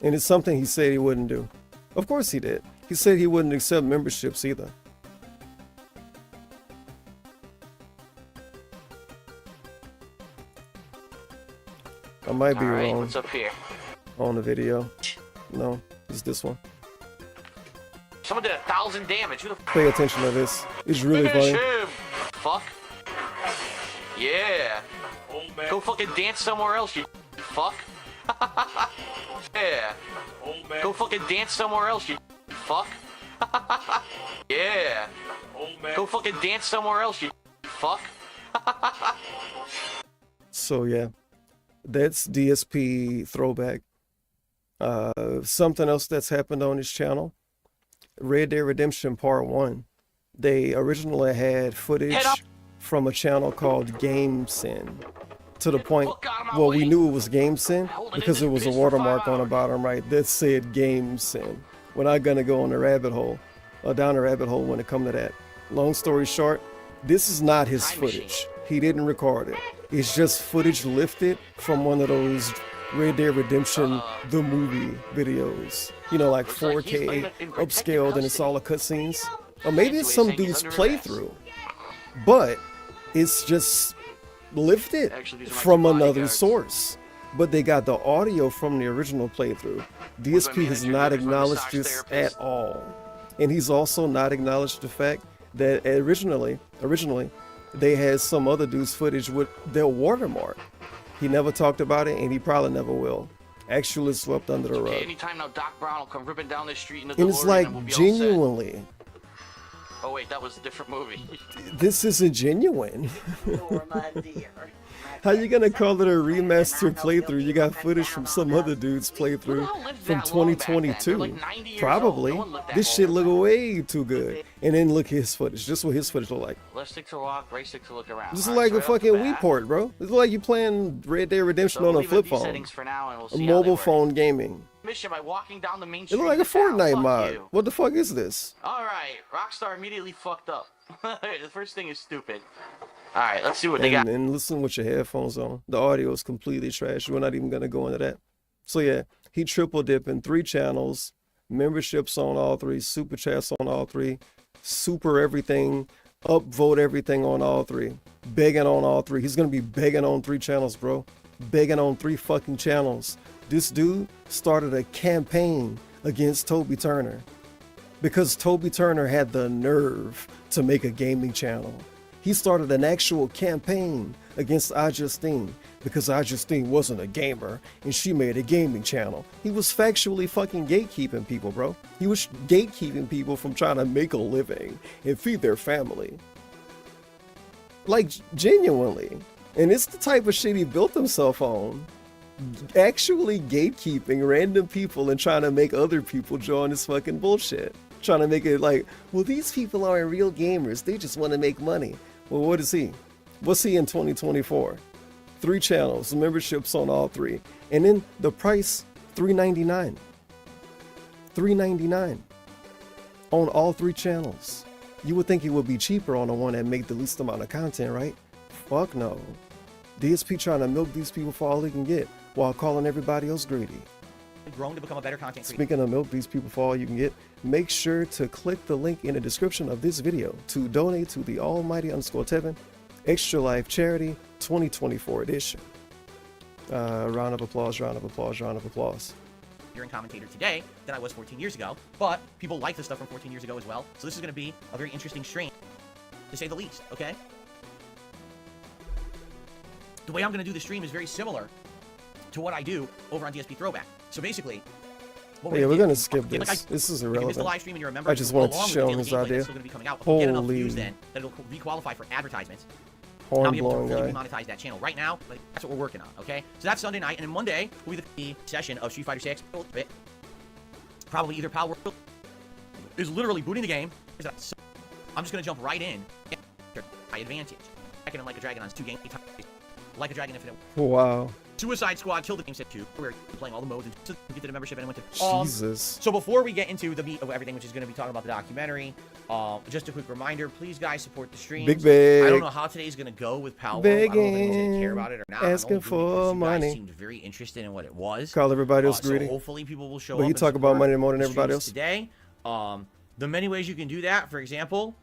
And it's something he said he wouldn't do. Of course he did. He said he wouldn't accept memberships either. I might be wrong. What's up here? On the video. No, it's this one. Someone did 1,000 damage. Who the Pay attention to this. It's really Finish funny. him. Fuck. Yeah. Go fucking dance somewhere else, you fuck. Yeah. Go fucking dance somewhere else, you fuck. Yeah. Go fucking dance somewhere else, you fuck. So yeah, that's DSP Throwback. Something else that's happened on his channel, Red Dead Redemption Part 1. They originally had footage from a channel called GameSyn. To the point, well, we knew it was GameSyn because there was a watermark on the bottom right that said GameSyn. We're not gonna go on the rabbit hole, down the rabbit hole when it comes to that. Long story short, this is not his footage. He didn't record it. It's just footage lifted from one of those Red Dead Redemption the movie videos. You know, like 4K upscaled, and it's all the cutscenes. Or maybe it's some dude's playthrough, but it's just lifted from another source. But they got the audio from the original playthrough. DSP has not acknowledged this at all. And he's also not acknowledged the fact that originally they had some other dude's footage with their watermark. He never talked about it, and he probably never will. Actually swept under the rug. Anytime now, Doc Brown will come ripping down this street in the And it's like, genuinely, oh wait, that was a different movie. this isn't genuine. How you gonna call it a remastered playthrough? You got footage from some other dude's playthrough from 2022. Probably. This shit look way too good. And then look at his footage. Just what his footage look like. Left stick to walk, right stick to look around. This is like a fucking Wii port, bro. It's like you playing Red Dead Redemption on a flip phone. A mobile phone gaming. Mission by walking down the main It street. look like a Fortnite mod. You. What the fuck is this? Alright, Rockstar immediately fucked up. The first thing is stupid. Alright, let's see what they got. And listen with your headphones on. The audio is completely trash. We're not even gonna go into that. So yeah, he triple dipping 3 channels, memberships on all 3, super chats on all 3, super everything, upvote everything on all 3, begging on all 3. He's gonna be begging on 3 channels, bro. Begging on 3 fucking channels. This dude started a campaign against Toby Turner because Toby Turner had the nerve to make a gaming channel. He started an actual campaign against Justine because Justine wasn't a gamer and she made a gaming channel. He was factually fucking gatekeeping people, bro. He was gatekeeping people from trying to make a living and feed their family. Like, genuinely. And it's the type of shit he built himself on. Actually gatekeeping random people and trying to make other people join this fucking bullshit. Trying to make it like, well, these people aren't real gamers. They just want to make money. Well, what is he? What's he in 2024? 3 channels, memberships on all 3. And then the price, $3.99. $3.99 on all 3 channels. You would think it would be cheaper on the one that make the least amount of content, right? Fuck no. DSP trying to milk these people for all they can get while calling everybody else greedy. Grown to become a better content creator. Speaking of milk these people for all you can get, make sure to click the link in the description of this video to donate to the almighty _Tevin Extra Life Charity 2024 edition. Round of applause, round of applause, round of applause. You're a commentator today than I was 14 years ago, but people like the stuff from 14 years ago as well. So this is going to be a very interesting stream, to say the least, okay? The way I'm going to do the stream is very similar to what I do over on DSP Throwback. So basically, yeah, we're gonna skip this. This is irrelevant. The live stream and you're a member, I just wanted to show him this his idea. Still gonna be coming out. Get enough Holy views then that it'll re-qualify for advertisements. horn I'll be able to blowing fully guy. monetize that channel right now. But that's what we're working on. Okay, so that's Sunday night, and then Monday will be the session of Street Fighter 6. Probably either Pal World is literally booting the game. So I'm just gonna jump right in. My advantage. Second and Like a Dragon on 2 games. Like a Dragon Infinite. Wow. Suicide Squad killed the game set 2. We're playing all the modes and get to the membership and went to Jesus. So before we get into the meat of everything, which is going to be talking about the documentary, just a quick reminder, please guys support the stream. Big bag. I don't know how today's going to go with Pal World. I don't know if anyone's going to care about it or not. Asking for you money. guys seemed very interested in what it was. Call everybody else greedy. So hopefully people will show But up. you talk about money more than everybody else. Today, the many ways you can do that, for example,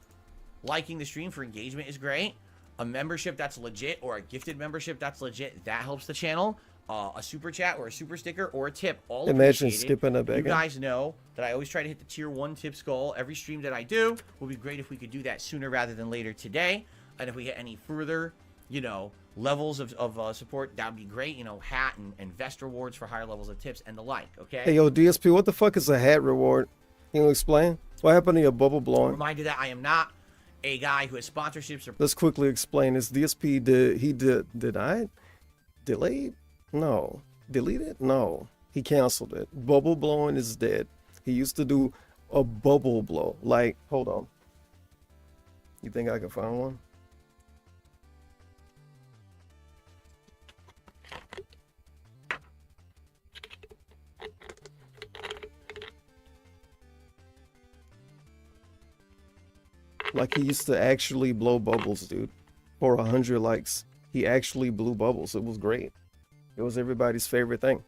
liking the stream for engagement is great. A membership that's legit or a gifted membership that's legit, that helps the channel. A super chat or a super sticker or a tip, all Imagine appreciated. skipping a begging. You guys know that I always try to hit the tier 1 tips goal every stream that I do. Would be great if we could do that sooner rather than later today. And if we get any further, you know, levels of support, that would be great. You know, hat and vest rewards for higher levels of tips and the like, okay? Hey, yo, DSP, what the fuck is a hat reward? Can you explain? What happened to your bubble blowing? Reminder that I am not a guy who has sponsorships or... Let's quickly explain this. DSP did I delayed? No. Deleted? No. He canceled it. Bubble blowing is dead. He used to do a bubble blow. Like, hold on. You think I can find one? Like, he used to actually blow bubbles, dude. For 100 likes. He actually blew bubbles. It was great. It was everybody's favorite thing.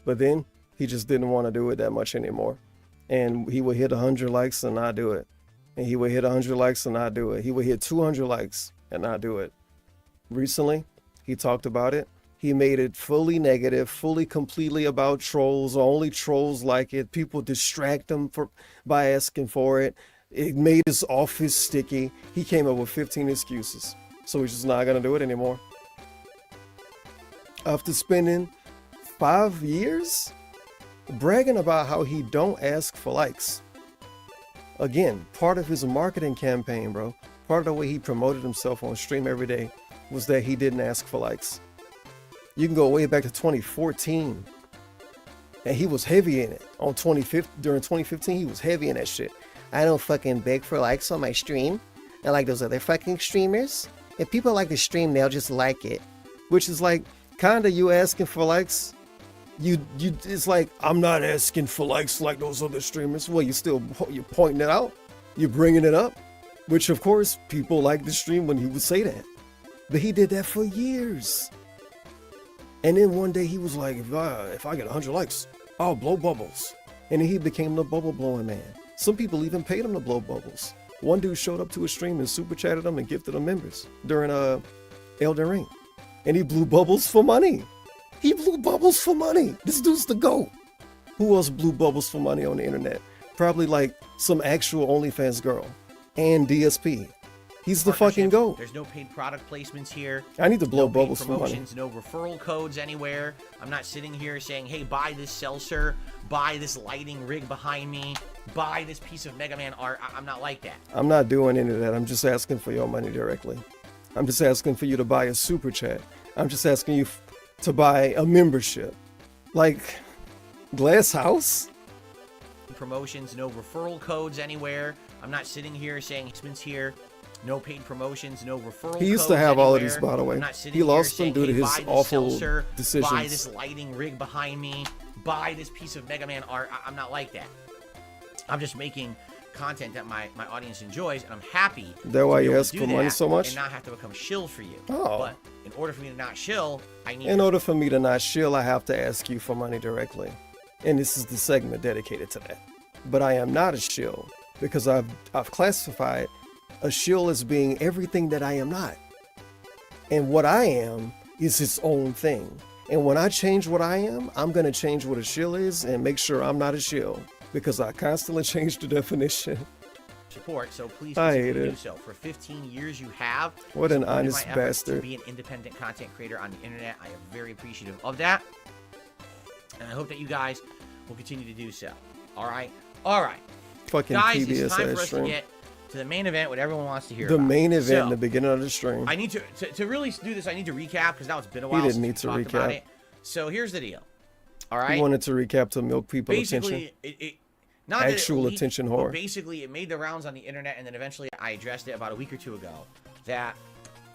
But then he just didn't want to do it that much anymore. And he would hit 100 likes and not do it. And he would hit 100 likes and not do it. He would hit 200 likes and not do it. Recently, he talked about it. He made it fully negative, fully completely about trolls. Only trolls like it. People distract him by asking for it. It made his office sticky. He came up with 15 excuses. So he's just not going to do it anymore. After spending 5 years bragging about how he don't ask for likes. Again, part of his marketing campaign, bro. Part of the way he promoted himself on stream every day. was that he didn't ask for likes. You can go way back to 2014, and he was heavy in it. During 2015, he was heavy in that shit. I don't fucking beg for likes on my stream. I like those other fucking streamers. If people like the stream, they'll just like it. Which is like, kinda you asking for likes. It's like, I'm not asking for likes like those other streamers. Well, you're pointing it out. You're bringing it up. Which, of course, people like the stream when he would say that. But he did that for years. And then one day he was like, if I get 100 likes, I'll blow bubbles. And then he became the bubble blowing man. Some people even paid him to blow bubbles. One dude showed up to his stream and super chatted him and gifted him members during Elden Ring. And he blew bubbles for money. He blew bubbles for money. This dude's the GOAT. Who else blew bubbles for money on the internet? Probably like some actual OnlyFans girl and DSP. He's the fucking GOAT. There's no paid product placements here. I need to blow bubbles for money. promotions, no referral codes anywhere. I'm not sitting here saying, hey, buy this seltzer, buy this lighting rig behind me, buy this piece of Mega Man art. I'm not like that. I'm not doing any of that. I'm just asking for your money directly. I'm just asking for you to buy a super chat. I'm just asking you to buy a membership. Like Glass House? Promotions, no referral codes anywhere. I'm not sitting here saying placements here. No paid promotions, no referral codes. He used to have all of anywhere. these, by the way. I'm not sitting He lost here them due to saying, his hey, buy this awful seltzer, decisions. Buy this lighting rig behind me. Buy this piece of Mega Man art. I'm not like that. I'm just making content that my audience enjoys, and I'm happy. That why to be you able ask to for do money that so much? And not have to become shill for you. Oh. But in order for me to not shill, I need. In order for me to not shill, I have to ask you for money directly. And this is the segment dedicated to that. But I am not a shill because I've classified a shill as being everything that I am not. And what I am is its own thing. And when I change what I am, I'm going to change what a shill is and make sure I'm not a shill because I constantly change the definition. Support, so please I continue hate to it. do so. For 15 years you have. What an supported honest my efforts bastard. To be an independent content creator on the internet. I am very appreciative of that. And I hope that you guys will continue to do so. Alright? Alright. Fucking Guys, PBS it's time for ass us stream. to get to the main event, what everyone wants to hear The about. main event So, in the beginning of the stream. I need to really do this, I need to recap because now it's been a while He didn't since need we to talked about recap. it. So here's the deal. Alright? He wanted to recap to milk people Basically, attention. not that it Actual leaked, attention but whore. basically, it made the rounds on the internet, and then eventually I addressed it about a week or two ago. That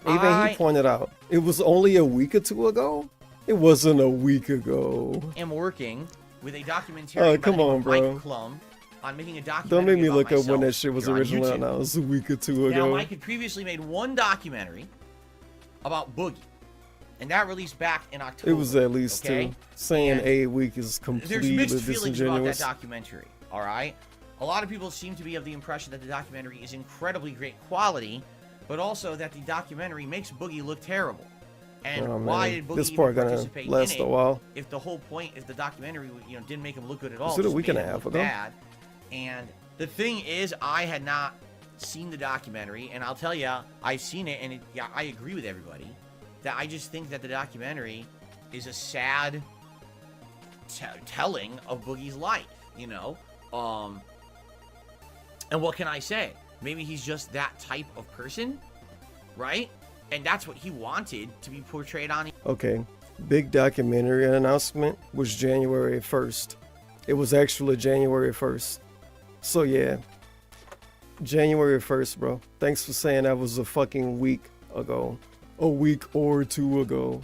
Even he pointed out, it was only a week or two ago? It wasn't a week ago. am working with a documentarian Oh, by the come name on, of bro. Mike Klum on making a Don't documentary make me about look up when myself that shit was here on originally YouTube. announced a week or two Now, ago. Mike had previously made one documentary about Boogie, and that released back in October. It was at least okay? two. Saying And a week is There's completely mixed feelings about that disingenuous. documentary, all right? A lot of people seem to be of the impression that the documentary is incredibly great quality, but also that the documentary makes Boogie look terrible. And Oh, why man. did Boogie This even part gonna participate last in a it while. if the whole point, if the documentary didn't make him look good at all? Was it a just week made and a him half look ago? Bad. And the thing is, I had not seen the documentary, and I'll tell you, I've seen it, and I agree with everybody that I just think that the documentary is a sad telling of Boogie's life, you know? And what can I say? Maybe he's just that type of person, right? And that's what he wanted to be portrayed on. Okay, big documentary announcement was January 1st. It was actually January 1st. So yeah, January 1st, bro. Thanks for saying that was a fucking week ago. A week or two ago.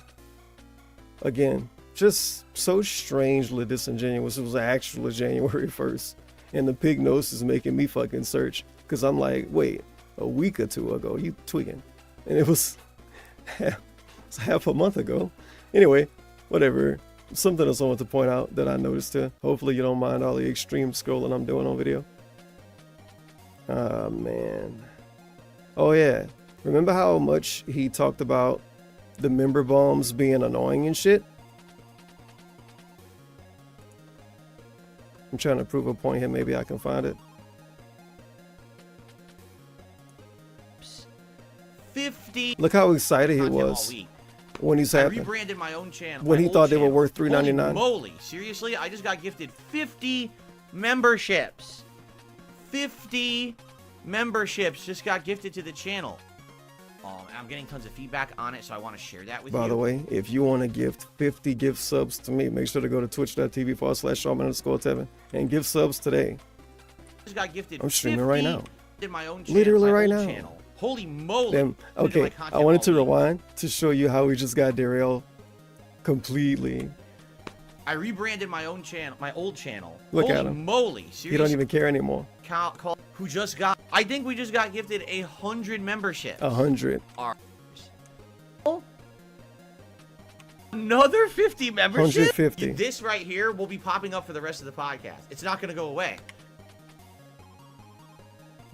Again, just so strangely disingenuous. It was actually January 1st. And the pig nose is making me fucking search. Because I'm like, wait, a week or two ago, you tweaking. And it was half a month ago. Anyway, whatever. Something else I want to point out that I noticed here. Hopefully you don't mind all the extreme scrolling I'm doing on video. Ah, man. Oh, yeah. Remember how much he talked about the member bombs being annoying and shit? I'm trying to prove a point here. Maybe I can find it. 50. Look how excited he content all was week. when he's I happy. rebranded my own channel. When my he old thought they were channel. worth $3.99. Holy moly. Seriously? I just got gifted 50 memberships. 50 memberships just got gifted to the channel. I'm getting tons of feedback on it, so I want to share that with you. By the way, if you want to gift 50 gift subs to me, make sure to go to twitch.tv/Shaman_Tevin and give subs today. Just got gifted. I'm streaming right now. In my own channel, Literally my right old now. Channel. Holy moly! Then, okay, I wanted to rewind to show you how we just got derailed completely. I rebranded my own channel, my old channel. Look Holy at him. moly! Seriously? He don't even care anymore. Who just got? I think we just got gifted 100 memberships. 100. Another 50 memberships. 150. This right here will be popping up for the rest of the podcast. It's not going to go away.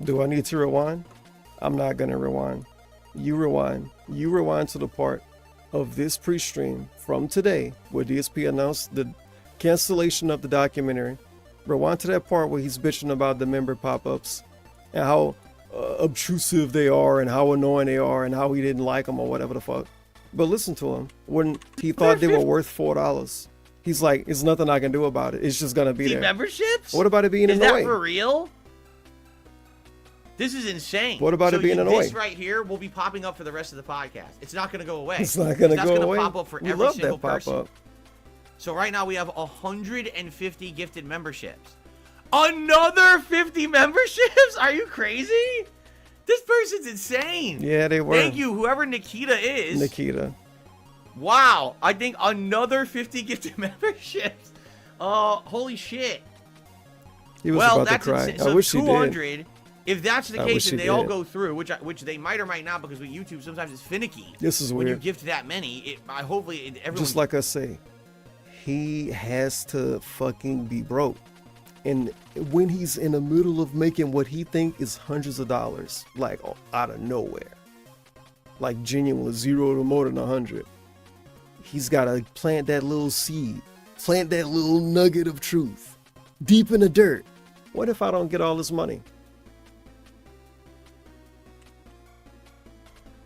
Do I need to rewind? I'm not gonna rewind. You rewind. You rewind to the part of this pre-stream from today where DSP announced the cancellation of the documentary. Rewind to that part where he's bitching about the member pop-ups and how obtrusive they are and how annoying they are and how he didn't like them or whatever the fuck. But listen to him. When he thought they were worth $4, he's like, "There's nothing I can do about it. It's just gonna be there." Memberships? What about it being in the way? Is that for real? This is insane. What about it being annoying? This right here will be popping up for the rest of the podcast. It's not going to go away. It's not going to go away. That's going to pop up for We every love single that person. pop-up. So right now we have 150 gifted memberships. Another 50 memberships? Are you crazy? This person's insane. Yeah, they were. Thank you, whoever Nikita is. Nikita. Wow, I think another 50 gifted memberships. Holy shit. He was about to cry. Insane. So I wish he 200, did. If that's the I case wish and he they all did. go through, which they might or might not, because with YouTube sometimes it's finicky. This is when weird. you gift that many. Hopefully everyone. Just like I say, he has to fucking be broke. And when he's in the middle of making what he think is hundreds of dollars, like out of nowhere, like genuinely 0 to more than 100, he's got to plant that little seed, plant that little nugget of truth deep in the dirt. What if I don't get all this money?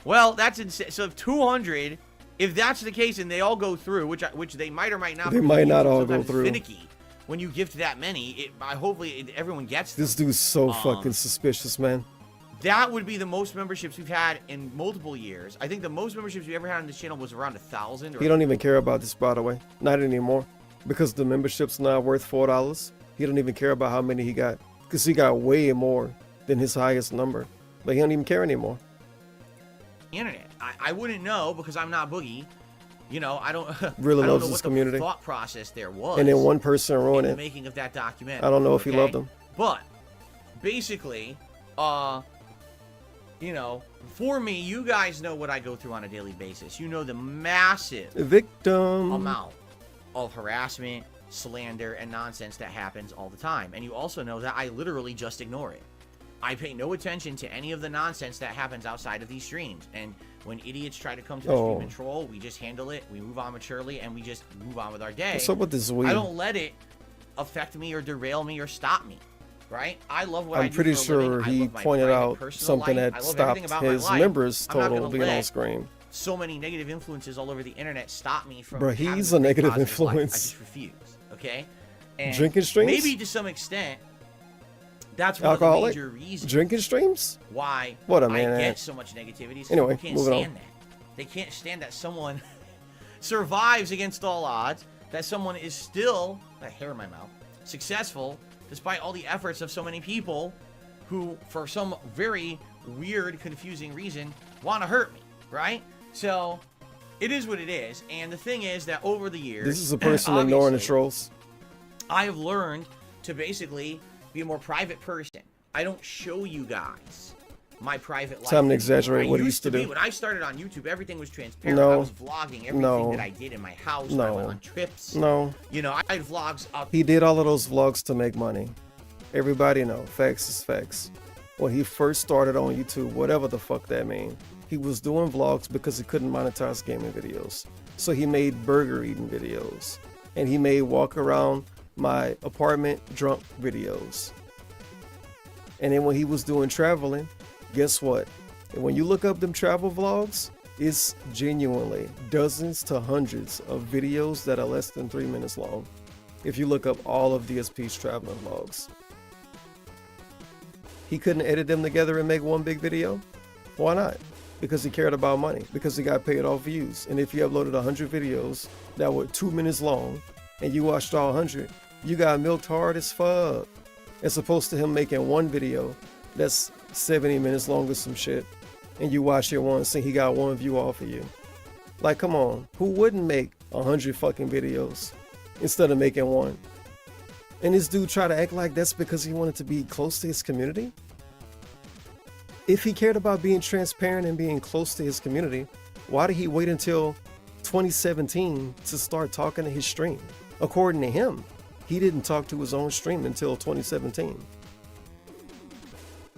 Well, that's insane. So if 200, if that's the case and they all go through, which they might or might not. They because might not YouTube all go sometimes it's through. Finicky when you gift that many. Hopefully everyone gets them. This dude's so fucking suspicious, man. That would be the most memberships we've had in multiple years. I think the most memberships we ever had on this channel was around 1,000. He don't even care about this, by the way. Not anymore. Because the membership's now worth $4. He don't even care about how many he got. Because he got way more than his highest number. But he don't even care anymore. Internet. I wouldn't know because I'm not Boogie. You know, I don't Really I don't loves know his what community. The thought process there was. And then one person ruined in it. the making of that documentary. I don't know if he loved him. But basically, you know, for me, you guys know what I go through on a daily basis. You know the massive victim amount of harassment, slander, and nonsense that happens all the time. And you also know that I literally just ignore it. I pay no attention to any of the nonsense that happens outside of these streams. And when idiots try to come to the stream and troll, we just handle it, we move on maturely, and we just move on with our day. What's up with this weed? I don't let it affect me or derail me or stop me, right? I love what I do. I'm pretty for a sure living. I he love my pointed private, out personal something life. that I love everything stopped about my his life. members I'm not total gonna being on let screen. so many negative influences all over the internet stop me from Bro, having he's a a negative positive life. I influence. just refuse, okay? And Drinking streams? maybe to some extent, that's one Alcoholic? of the major reasons Drinking streams? why What a I man. get so much negativity. is Anyway, people can't moving stand on. that. They can't stand that someone survives against all odds, that someone is still, that hair in my mouth, successful despite all the efforts of so many people who, for some very weird, confusing reason, want to hurt me, right? So, it is what it is. And the thing is that over the years, This is a person ignoring the obviously, trolls. I have learned to basically be a more private person. I don't show you guys my private life. Time to anymore. exaggerate I what he used used to do. When I started on YouTube, everything was transparent. No. I was vlogging everything No. that I did in my house. I No. went on trips. No. You know, I had vlogs up. He did all of those vlogs to make money. Everybody know. Facts is facts. When he first started on YouTube, whatever the fuck that mean, he was doing vlogs because he couldn't monetize gaming videos. So he made burger eating videos. And he made walk around my apartment drunk videos. And then when he was doing traveling, guess what? And when you look up them travel vlogs, it's genuinely dozens to hundreds of videos that are less than 3 minutes long. If you look up all of DSP's traveling vlogs. He couldn't edit them together and make one big video? Why not? Because he cared about money, because he got paid off views. And if you uploaded 100 videos that were 2 minutes long and you watched all 100, you got milked hard as fuck. As opposed to him making one video that's 70 minutes long or some shit, and you watch it once and he got 1 view off of you. Like, come on, who wouldn't make 100 fucking videos instead of making 1? And this dude try to act like that's because he wanted to be close to his community? If he cared about being transparent and being close to his community, why did he wait until 2017 to start talking to his stream? According to him, he didn't talk to his own stream until 2017.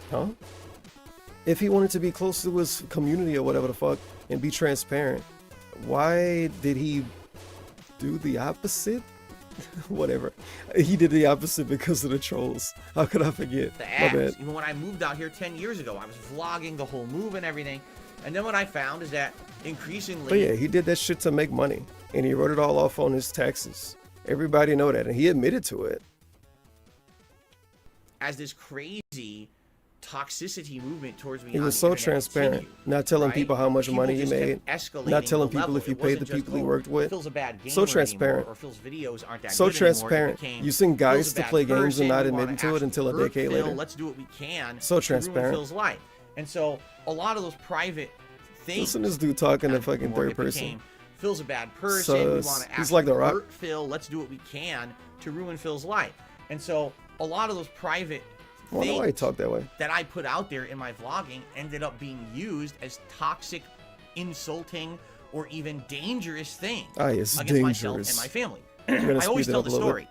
Huh? If he wanted to be close to his community or whatever the fuck and be transparent, why did he do the opposite? Whatever. He did the opposite because of the trolls. How could I forget? The My ads. bad. Even when I moved out here 10 years ago, I was vlogging the whole move and everything. And then what I found is that increasingly... But yeah, he did that shit to make money. And he wrote it all off on his taxes. Everybody know that. And he admitted to it. as this crazy toxicity movement towards me. He was so transparent, not telling people how much money he made, not telling people if he paid the people he worked with. So transparent. So transparent. Using guys to play games and not admitting to it until a decade later. Let's do what we can. So transparent. Phil's life. And so a lot of those private things. Listen to this dude talking in fucking third person. Phil's a bad person. We want to he's like the Rock. hurt Phil. Let's do what we can to ruin Phil's life. And so a lot of those private I wonder why he talked that way. that I put out there in my vlogging ended up being used as toxic, insulting, or even dangerous things It's against dangerous. myself and my family. You're I always speed it tell up the a little story.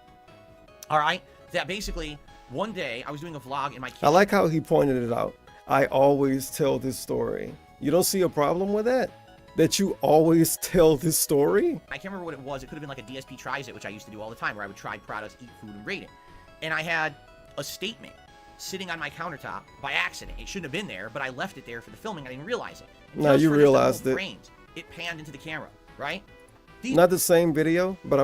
All right, that basically one day I was doing a vlog in my kitchen. I like how he pointed it out. I always tell this story. You don't see a problem with that? That you always tell this story? I can't remember what it was. It could have been like a DSP Tries It, which I used to do all the time, where I would try products, eat food, and rate it. And I had a statement sitting on my countertop by accident. It shouldn't have been there, but I left it there for the filming. I didn't realize it. No, you realized it. Frames, it panned into the camera, right? Not the same video, but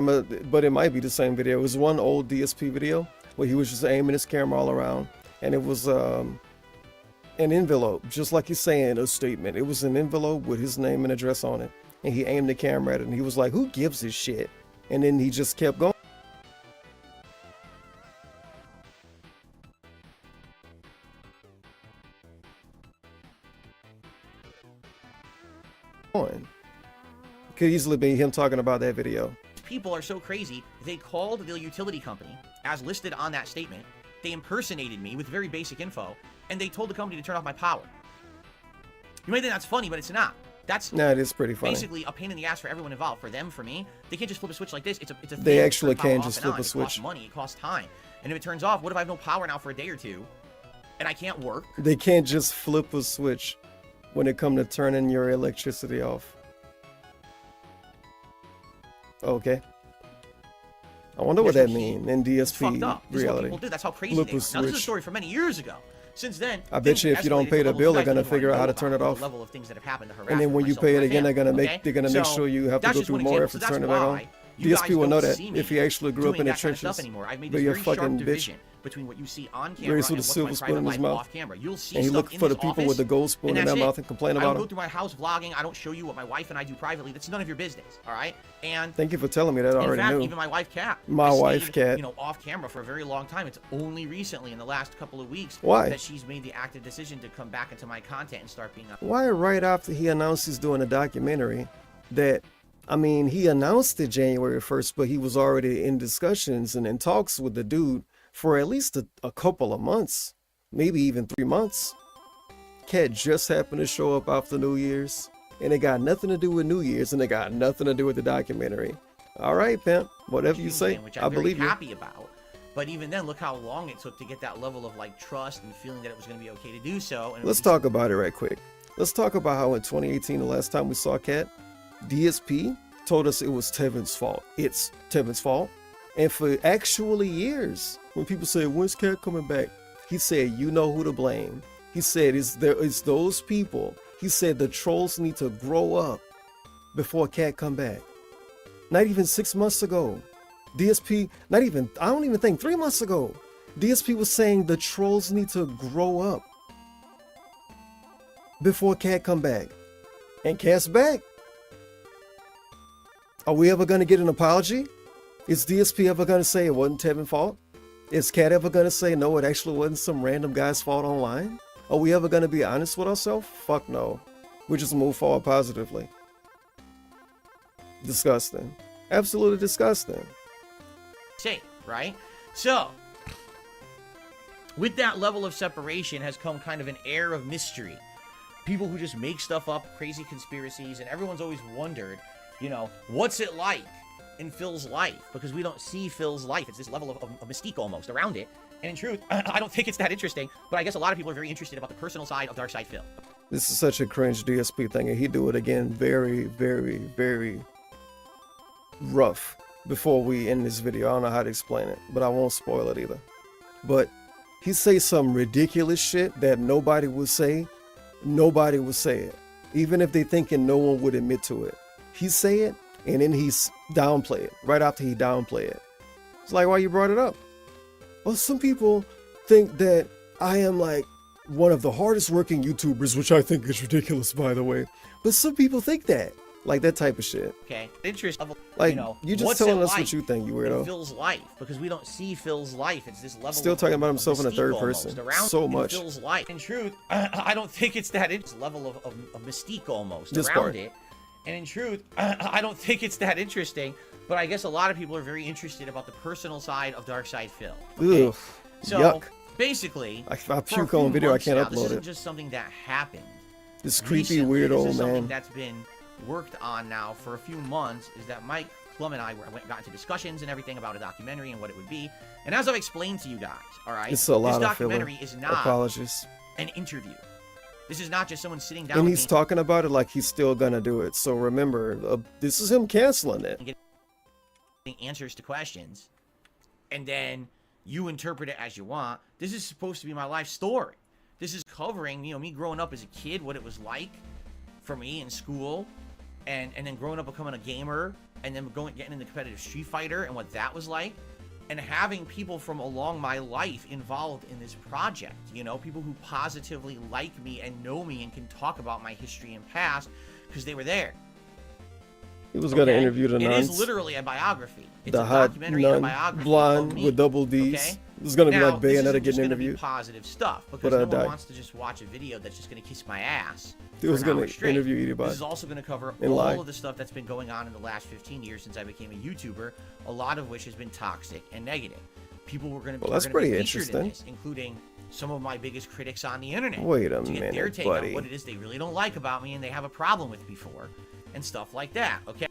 it might be the same video. It was one old DSP video where he was just aiming his camera all around, and it was an envelope, just like he's saying a statement. It was an envelope with his name and address on it, and he aimed the camera at it, and he was like, "Who gives a shit?" And then he just kept going. Could easily be him talking about that video. People are so crazy, they called the utility company, as listed on that statement. They impersonated me with very basic info, and they told the company to turn off my power. You may think that's funny, but it's not. That's it is pretty funny. Basically a pain in the ass for everyone involved. For them, for me, they can't just flip a switch like this. It's a thing. They actually to turn can power just off and flip on. a switch. It costs money, it costs time. And if it turns off, what if I have no power now for a day or two, and I can't work? They can't just flip a switch when it comes to turning your electricity off. Okay. I wonder what that means in DSP Fucked up. This is what reality. people do. That's how crazy Flip they a are. Now, this is a switch. story from many years ago. Since then, I bet you if you don't pay the bill, they're gonna figure out how to turn it off. Level of things that have happened to And then when you pay it again, they're gonna make So, sure you have to that's go just through one more example. effort to So turn it that's back on. why you DSP guys will know don't that see me if he actually grew up doing in the that kind of stuff trenches. anymore. I've made But this you're very fucking sharp bitch. division between what you see on camera Raised and with a what's silver my spoon private in his life mouth. off camera. You'll see And he stuff looked in for the this people office, with the gold spoon and in their that's mouth it. and complain I about don't go him. through my house vlogging. I don't show you what my wife and I do privately. That's none of your business, all right? And Thank you for telling me that. I in already fact, knew. even my wife, Kat, My has wife, stayed, Kat. you know, off camera for a very long time. It's only recently, in the last couple of weeks, Why? that she's made the active decision to come back into my content and start being a Why right after he announced he's doing a documentary that, I mean, he announced it January 1st, but he was already in discussions and in talks with the dude for at least a couple of months, maybe even 3 months. Cat just happened to show up after New Year's, and it got nothing to do with New Year's, and it got nothing to do with the documentary. All right, pimp, whatever you say, which I I'm very believe you. happy about. But even then, look how long it took to get that level of like trust and feeling that it was going to be okay to do so. And Let's talk about it right quick. Let's talk about how in 2018, the last time we saw Cat, DSP told us it was Tevin's fault. It's Tevin's fault. And for actually years, when people say, when's Cat coming back? He said, you know who to blame. He said, it's those people. He said the trolls need to grow up before Cat come back. Not even 6 months ago. DSP, I don't even think 3 months ago. DSP was saying the trolls need to grow up before Cat come back. and cast back. Are we ever going to get an apology? Is DSP ever going to say it wasn't Tevin's fault? Is Cat ever going to say no, it actually wasn't some random guy's fault online? Are we ever going to be honest with ourselves? Fuck no. We just move forward positively. Disgusting. Absolutely disgusting. Safe, right? So, with that level of separation has come kind of an air of mystery. People who just make stuff up, crazy conspiracies, and everyone's always wondered, you know, what's it like in Phil's life? Because we don't see Phil's life. It's this level of mystique almost around it. And in truth, I don't think it's that interesting, but I guess a lot of people are very interested about the personal side of Dark Side Phil. This is such a cringe DSP thing, and he do it again very, very, very rough before we end this video. I don't know how to explain it, but I won't spoil it either. But he says some ridiculous shit that nobody would say. Nobody would say it. Even if they thinking no one would admit to it. He say it, and then he's downplay it. Right after he downplay it. It's like, why you brought it up? Well, some people think that I am like one of the hardest working YouTubers, which I think is ridiculous, by the way. But some people think that. Like that type of shit. Okay. Interest of, like, you know, you just what's telling it us like what you think, you weirdo. in Phil's life, because we don't see Phil's life. It's this level Still of, talking about of himself in the mystique third almost person. around So in much. Phil's life. In truth, I don't think it's that. It's level of mystique almost This around part. it. And in truth, I don't think it's that interesting. But I guess a lot of people are very interested about the personal side of Dark Side Phil. Okay? Ugh. So Yuck. basically, I for a puke few on video. I months can't now, upload This isn't it. just something that happened. This creepy Recently, weird this old is something man. that's been worked on now for a few months. Is that Mike Plum and I got into discussions and everything about a documentary and what it would be. And as I've explained to you guys, all right, It's a lot this of filler. documentary is not Apologies. an interview. This is not just someone sitting down And with he's me talking about it like he's still gonna do it. So remember, this is him canceling it. and getting answers to questions, and then you interpret it as you want. This is supposed to be my life story. This is covering, you know, me growing up as a kid, what it was like for me in school, and then growing up becoming a gamer, and then getting into competitive Street Fighter and what that was like, and having people from along my life involved in this project. You know, people who positively like me and know me and can talk about my history and past because they were there. He was gonna interview the It nuns. is literally a biography. It's The a hot documentary and a nun, biography blonde of me. with double D's. Okay? It's gonna be Now, like this isn't Bayonetta just getting gonna interviewed. Be positive stuff because But no I one died. wants to just watch a video that's just gonna kiss my ass. He was for an gonna hour straight. interview anybody. This is also gonna cover And all lie. of the stuff that's been going on in the last 15 years since I became a YouTuber. A lot of which has been toxic and negative. People were gonna be, Well, that's are gonna be pretty featured in interesting. this, including some of my biggest critics on the internet. Wait a to get their minute, take buddy. on what it is they really don't like about me and they have a problem with me for, and stuff like that. Okay.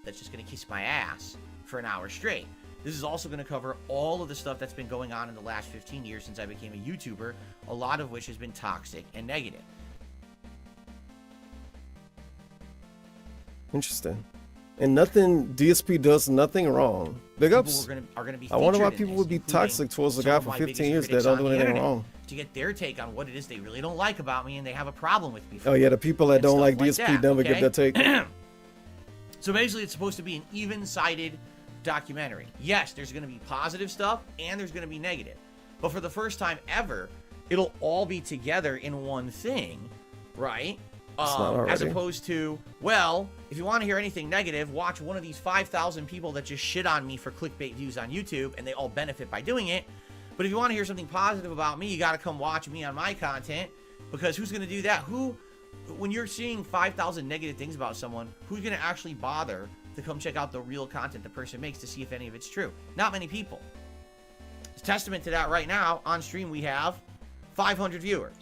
That's just going to kiss my ass for an hour straight. This is also going to cover all of the stuff that's been going on in the last 15 years since I became a YouTuber, a lot of which has been toxic and negative. Interesting. And nothing, DSP does nothing wrong. Big ups. People are gonna be I wonder why featured in people this, would be including toxic towards a some guy of for my 15 biggest years that critics don't on do the anything internet, wrong. to get their take on what it is they really don't like about me and they have a problem with me for. Oh yeah, the people that and don't stuff like DSP that, never okay? give their take. So basically, it's supposed to be an even-sided documentary. Yes, there's going to be positive stuff, and there's going to be negative. But for the first time ever, it'll all be together in one thing, right? not already. As opposed to, well, if you want to hear anything negative, watch one of these 5,000 people that just shit on me for clickbait views on YouTube, and they all benefit by doing it. But if you want to hear something positive about me, you got to come watch me on my content, because who's going to do that? When you're seeing 5,000 negative things about someone, who's going to actually bother to come check out the real content the person makes to see if any of it's true? Not many people. It's testament to that right now. On stream, we have 500 viewers.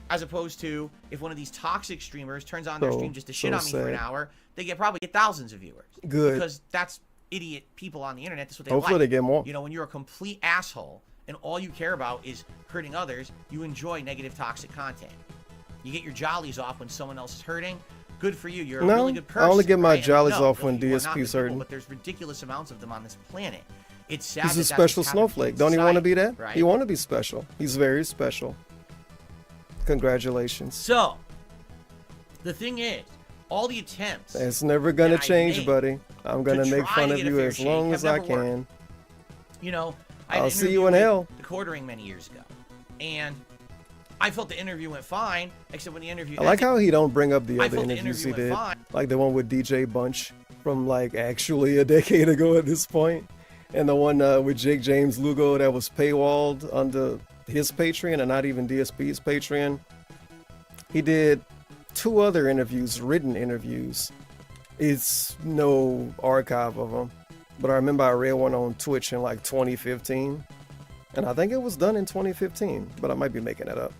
As opposed to, if one of these toxic streamers turns on their stream just to shit on me for an hour, they probably get thousands of viewers. Good. Because that's idiot people on the internet. That's what they Hopefully like. they get more. You know, when you're a complete asshole and all you care about is hurting others, you enjoy negative, toxic content. You get your jollies off when someone else is hurting. Good for you. You're a No, really good person. I only get my right? And jollies no, off when you are not DSP's good people, hurting. But there's ridiculous amounts of them on this planet. It's sad. He's a that that's special what's happening snowflake. in Don't he want to be society, that? right? He want to be special. He's very special. Congratulations. So, the thing is, all the attempts. It's never gonna that I've change, made buddy. I'm gonna to make try fun to of get a you fair as shake long have as I never worked. can. You know, I had I'll an see you interview in with hell. The Quartering many years ago, and I felt the interview went fine, except when the interview. I like how he don't bring up the I other felt the interviews he interview did, went fine. like the one with DJ Bunch from like actually a decade ago at this point, and the one with Jake James Lugo that was paywalled under his Patreon and not even DSP's Patreon. He did 2 other interviews, written interviews. It's no archive of them, but I remember I read one on Twitch in like 2015, and I think it was done in 2015, but I might be making that up.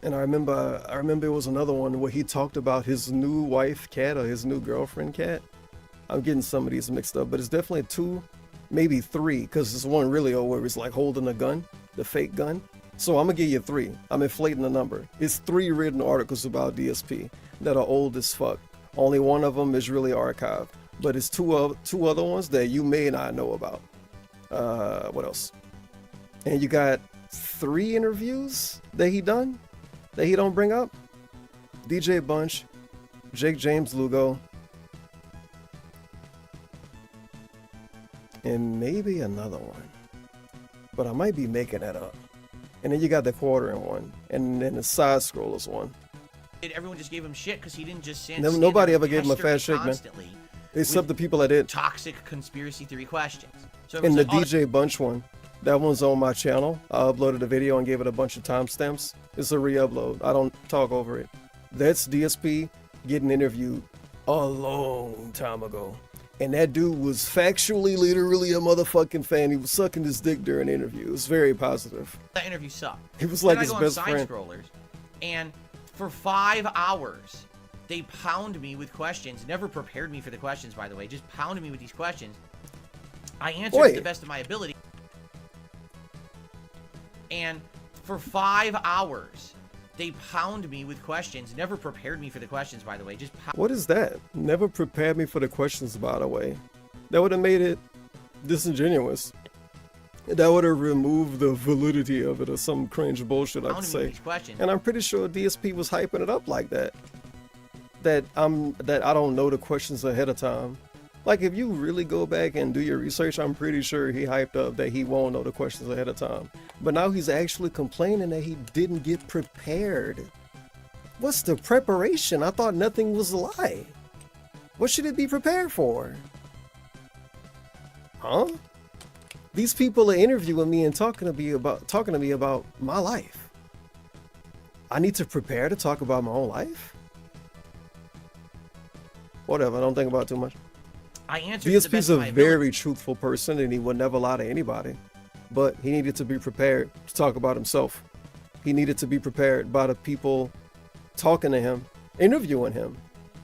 And I remember it was another one where he talked about his new wife cat or his new girlfriend cat. I'm getting some of these mixed up, but it's definitely 2, maybe 3, because there's one really old where he's like holding a gun, the fake gun. So I'm gonna give you 3. I'm inflating the number. It's 3 written articles about DSP that are old as fuck. Only one of them is really archived, but it's two other ones that you may not know about. What else? And you got 3 interviews that he done that he don't bring up. DJ Bunch, Jake James Lugo, and maybe another one, but I might be making that up. And then you got the quartering one, and then the side scrollers one. Everyone just gave him shit because he didn't just stand. Nobody ever gave him a fat shake, man. Constantly Except the people that did. Toxic conspiracy theory questions. So And the everyone's like, DJ Bunch one, that one's on my channel. I uploaded a video and gave it a bunch of timestamps. It's a re-upload. I don't talk over it. That's DSP getting interviewed a long time ago. And that dude was factually, literally a motherfucking fan. He was sucking his dick during the interview. It was very positive. that interview sucked. He was like Then his I go best on friend. Side scrollers, and for 5 hours, they pound me with questions. Never prepared me for the questions, by the way. Just pounded me with these questions. I answered to the best of my ability. And for 5 hours, they pound me with questions. Never prepared me for the questions, by the way. Just What is that? Never prepared me for the questions, by the way. That would have made it disingenuous. That would have removed the validity of it or some cringe bullshit I could pounded me with say. these questions. And I'm pretty sure DSP was hyping it up like that. That I don't know the questions ahead of time. Like if you really go back and do your research, I'm pretty sure he hyped up that he won't know the questions ahead of time. But now he's actually complaining that he didn't get prepared. What's the preparation? I thought nothing was a lie. What should it be prepared for? Huh? These people are interviewing me and talking to me about my life. I need to prepare to talk about my own life? Whatever, don't think about it too much. I answered to the best DSP's a of my ability. very truthful person and he would never lie to anybody. But he needed to be prepared to talk about himself. He needed to be prepared by the people talking to him, interviewing him.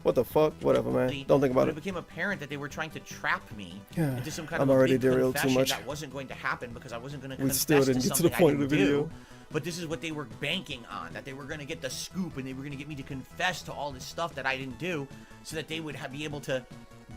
What the fuck? Whatever, man. Don't think about When it. it became apparent that they were trying to trap me Yeah, into some kind I'm of a already big derailed too confession much. that wasn't going to happen because I wasn't going to We confess still to didn't get to the something point I of the didn't video. do. But this is what they were banking on, that they were going to get the scoop and they were going to get me to confess to all this stuff that I didn't do so that they would be able to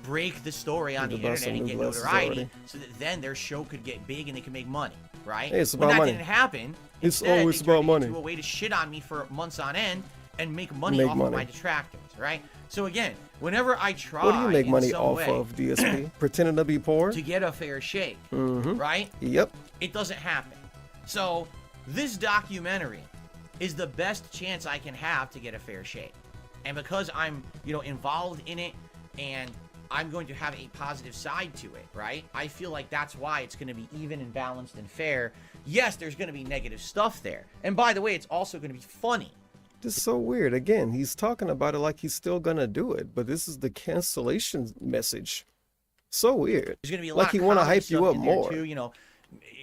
break the story on the Need to buy internet some and new get glasses notoriety already. so that then their show could get big and they could make money, right? Hey, it's when about that money. didn't happen, It's instead, always they turned about it into money. a way to shit on me for months on end and make money Make off money. of my detractors, right? So again, whenever I try What do you make in money some off way of, DSP? Pretending to be poor? to get a fair shake, Mm-hmm. right? Yep. It doesn't happen. So this documentary is the best chance I can have to get a fair shake. And because I'm, involved in it and I'm going to have a positive side to it, right? I feel like that's why it's going to be even and balanced and fair. Yes, there's going to be negative stuff there. And by the way, it's also going to be funny. This is so weird. Again, he's talking about it like he's still gonna do it, but this is the cancellation message. So weird. There's going to be a like lot he of want to comedy hype you stuff up in there, more. too,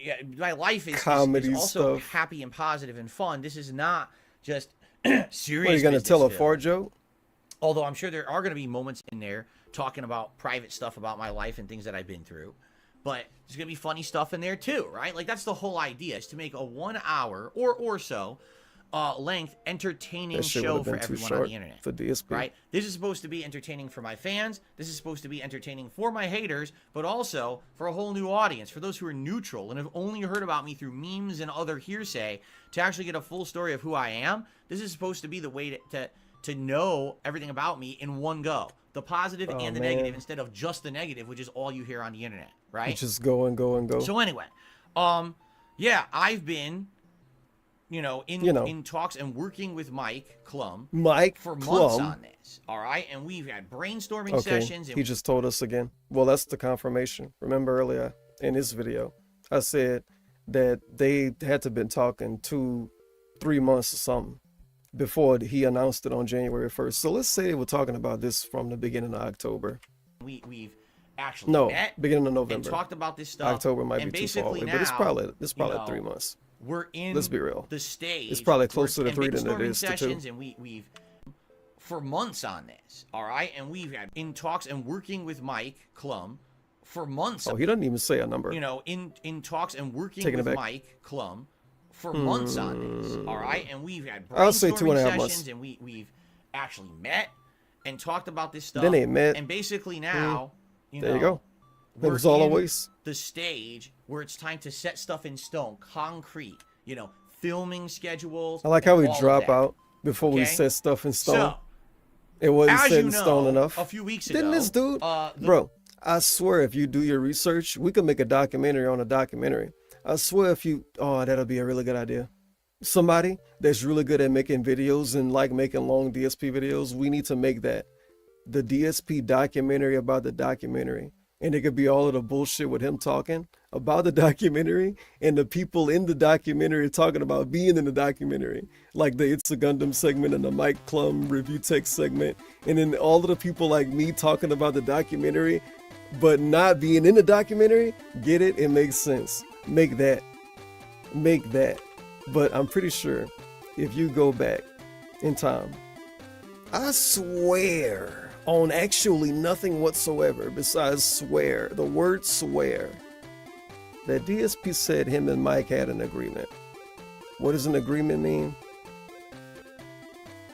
Yeah, my life is Comedy also stuff. happy and positive and fun. This is not just serious. What, are you gonna business tell a film. fart joke? Although I'm sure there are going to be moments in there talking about private stuff about my life and things that I've been through. But there's going to be funny stuff in there too, right? Like that's the whole idea, is to make a 1 hour or so length entertaining That shit show would've for been too everyone on short the internet. for DSP. Right? This is supposed to be entertaining for my fans. This is supposed to be entertaining for my haters, but also for a whole new audience, for those who are neutral and have only heard about me through memes and other hearsay, to actually get a full story of who I am. This is supposed to be the way to know everything about me in one go. The positive Oh, and the man. negative instead of just the negative, which is all you hear on the internet, right? Just go and go and go. So anyway, yeah, I've been in talks and working with Mike Klum for months on this. All right, and we've had brainstorming sessions. And he just told us again. Well, that's the confirmation. Remember earlier in this video, I said that they had to been talking 2-3 months or something before he announced it on January 1st. So let's say we're talking about this from the beginning of October. We've actually met beginning of November. And talked about this stuff. October might be too far away, but it's probably 3 months. We're in Let's be real. The stage. It's probably closer to 3 than it is to 2. And we've for months on this. All right, and we've had in talks and working with Mike Klum for months. Oh, he doesn't even say a number. In talks and working with Mike Klum for months on this. All right, and we've had I'll say 2.5 sessions, months. and we've actually met and talked about this stuff. Then they met, and basically now, there you go. It was all a waste. The stage where it's time to set stuff in stone, concrete. Filming schedules. I like how we drop out before we set stuff in stone. So, it wasn't set in stone enough. A few weeks ago, didn't this dude, bro? I swear, if you do your research, we could make a documentary on a documentary. I swear, that'll be a really good idea. Somebody that's really good at making videos and like making long DSP videos, we need to make that the DSP documentary about the documentary. And it could be all of the bullshit with him talking about the documentary and the people in the documentary talking about being in the documentary. Like the It's a Gundam segment and the Mike Klum review text segment. And then all of the people like me talking about the documentary, but not being in the documentary. Get it? It makes sense. Make that. But I'm pretty sure if you go back in time, I swear, on actually nothing whatsoever besides swear, the word swear, that DSP said him and Mike had an agreement. What does an agreement mean?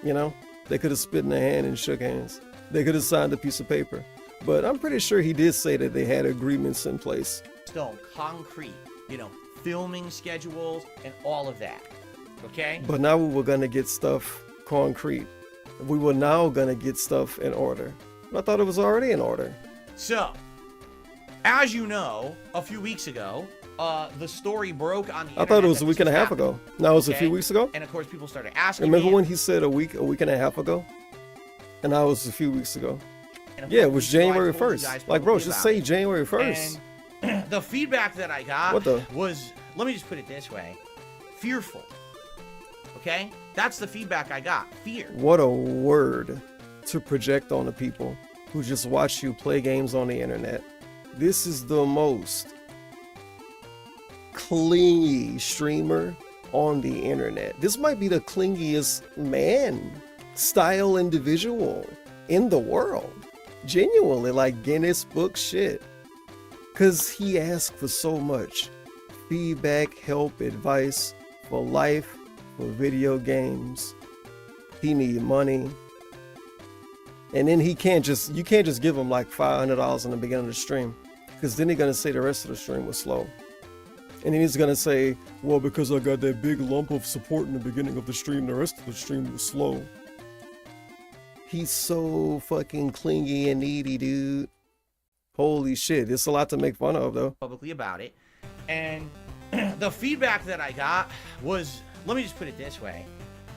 They could have spit in their hand and shook hands. They could have signed a piece of paper. But I'm pretty sure he did say that they had agreements in place. Stone, concrete, filming schedules and all of that. Okay? But now we were going to get stuff concrete. We were now going to get stuff in order. I thought it was already in order. So, as you know, a few weeks ago, the story broke on the internet. I thought it was a week and a half ago. Now it was a few weeks ago? And of course, people started asking Remember when he said a week and a half ago? And now it was a few weeks ago. Yeah, it was January 1st. Like, bro, just say January 1st. And the feedback that I got was, let me just put it this way, fearful. Okay? That's the feedback I got. Fear. What a word to project on the people who just watch you play games on the internet. This is the most clingy streamer on the internet. This might be the clingiest man style individual in the world. Genuinely, like Guinness Book shit. Because he asked for so much feedback, help, advice for life, for video games. He need money. And then you can't just give him like $500 in the beginning of the stream, because then he's gonna say the rest of the stream was slow. And then he's gonna say, well, because I got that big lump of support in the beginning of the stream, the rest of the stream was slow. He's so fucking clingy and needy, dude. Holy shit, it's a lot to make fun of, though. Publicly about it. And the feedback that I got was, let me just put it this way,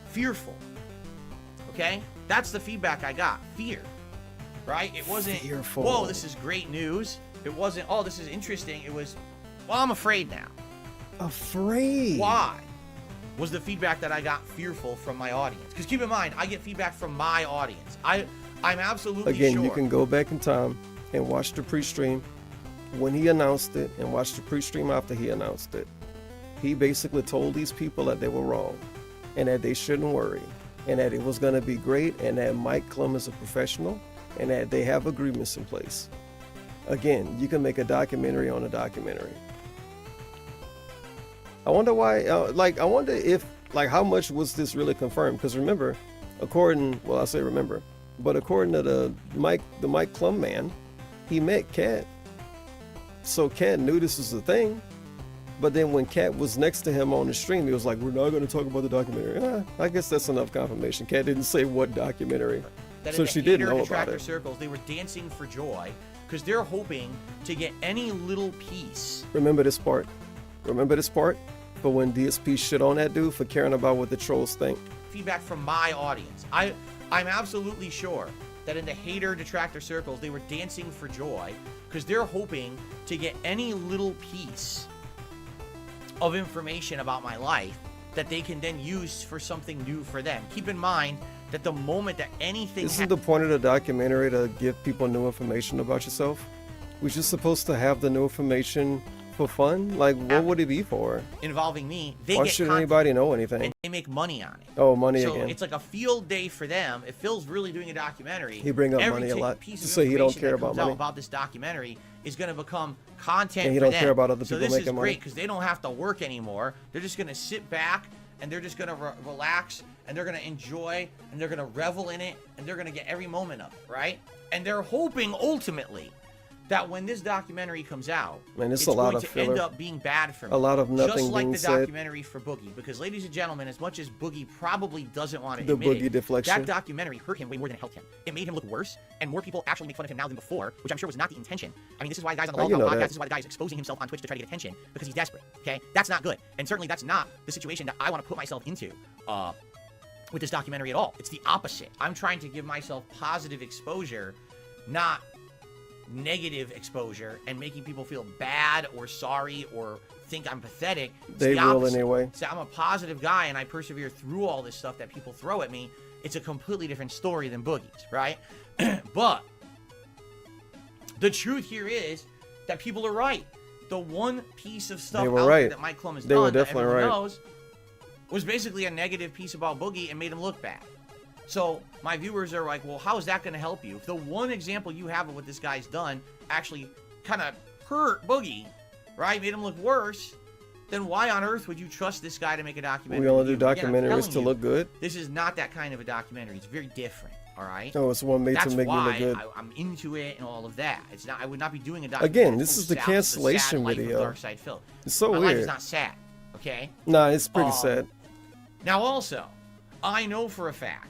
fearful. Okay? That's the feedback I got. Fear. Right? It wasn't, fearful. Whoa, this is great news. It wasn't, oh, this is interesting. It was, well, I'm afraid now. Afraid? Why? Was the feedback that I got fearful from my audience. Because keep in mind, I get feedback from my audience. I'm absolutely sure. Again, you can go back in time and watch the pre-stream when he announced it and watch the pre-stream after he announced it. He basically told these people that they were wrong and that they shouldn't worry and that it was going to be great and that Mike Klum is a professional and that they have agreements in place. Again, you can make a documentary on a documentary. I wonder why, I wonder if, how much was this really confirmed? Because remember, according to the Mike Klum man, he met Cat. So Cat knew this was a thing. But then when Cat was next to him on the stream, he was like, we're not going to talk about the documentary. I guess that's enough confirmation. Cat didn't say what documentary. So she didn't know about it. Circles, they were dancing for joy because they're hoping to get any little piece. Remember this part. for when DSP shit on that dude for caring about what the trolls think. Feedback from my audience. I'm absolutely sure that in the hater detractor circles, they were dancing for joy because they're hoping to get any little piece of information about my life that they can then use for something new for them. Keep in mind that the moment that anything Isn't the point of the documentary to give people new information about yourself? We're just supposed to have the new information for fun? Like, what would it be for? involving me, they Why get should content anybody know anything? and they make money on it. Oh, money So again. it's like a field day for them. If Phil's really doing a documentary, He bring up every money a lot piece to of say he don't information care that about comes out money. about this documentary is going to become content And he for don't them. care about other so people this making is money. great because they don't have to work anymore. They're just going to sit back and they're just going to relax and they're going to enjoy and they're going to revel in it and they're going to get every moment of it, right? And they're hoping ultimately that when this documentary comes out, Man, it's it's a lot going of to filler. end up being bad for me. A lot of nothing just like being the said. documentary for Boogie. Because, ladies and gentlemen, as much as Boogie probably doesn't want to The admit Boogie it, deflection. that documentary hurt him way more than it helped him. It made him look worse, and more people actually make fun of him now than before, which I'm sure was not the intention. I mean, this is why the guys on the How you Lolcom know podcast, that? this is why the guy is exposing himself on Twitch to try to get attention, because he's desperate, okay? That's not good. And certainly that's not the situation that I want to put myself into with this documentary at all. It's the opposite. I'm trying to give myself positive exposure, not negative exposure and making people feel bad or sorry or think I'm pathetic. It's They the will opposite. anyway. So I'm a positive guy and I persevere through all this stuff that people throw at me. It's a completely different story than Boogie's, right? But the truth here is that people are right. The one piece of stuff They were out right. there that Mike Klum has They were done that definitely everyone right. knows was basically a negative piece about Boogie and made him look bad. So my viewers are like, well, how is that going to help you? If the one example you have of what this guy's done actually kind of hurt Boogie, right, made him look worse, then why on earth would you trust this guy to make a documentary? We only do Again, I'm documentaries telling to you, look good. This is not that kind of a documentary. It's very different, all right? No, it's one made to That's make me look why good. I'm into it and all of that. It's not. I would not be doing a documentary. Again, this is the cancellation video. Dark Side Phil. It's so My life is weird. not sad, okay? Nah, it's pretty sad. Now, also, I know for a fact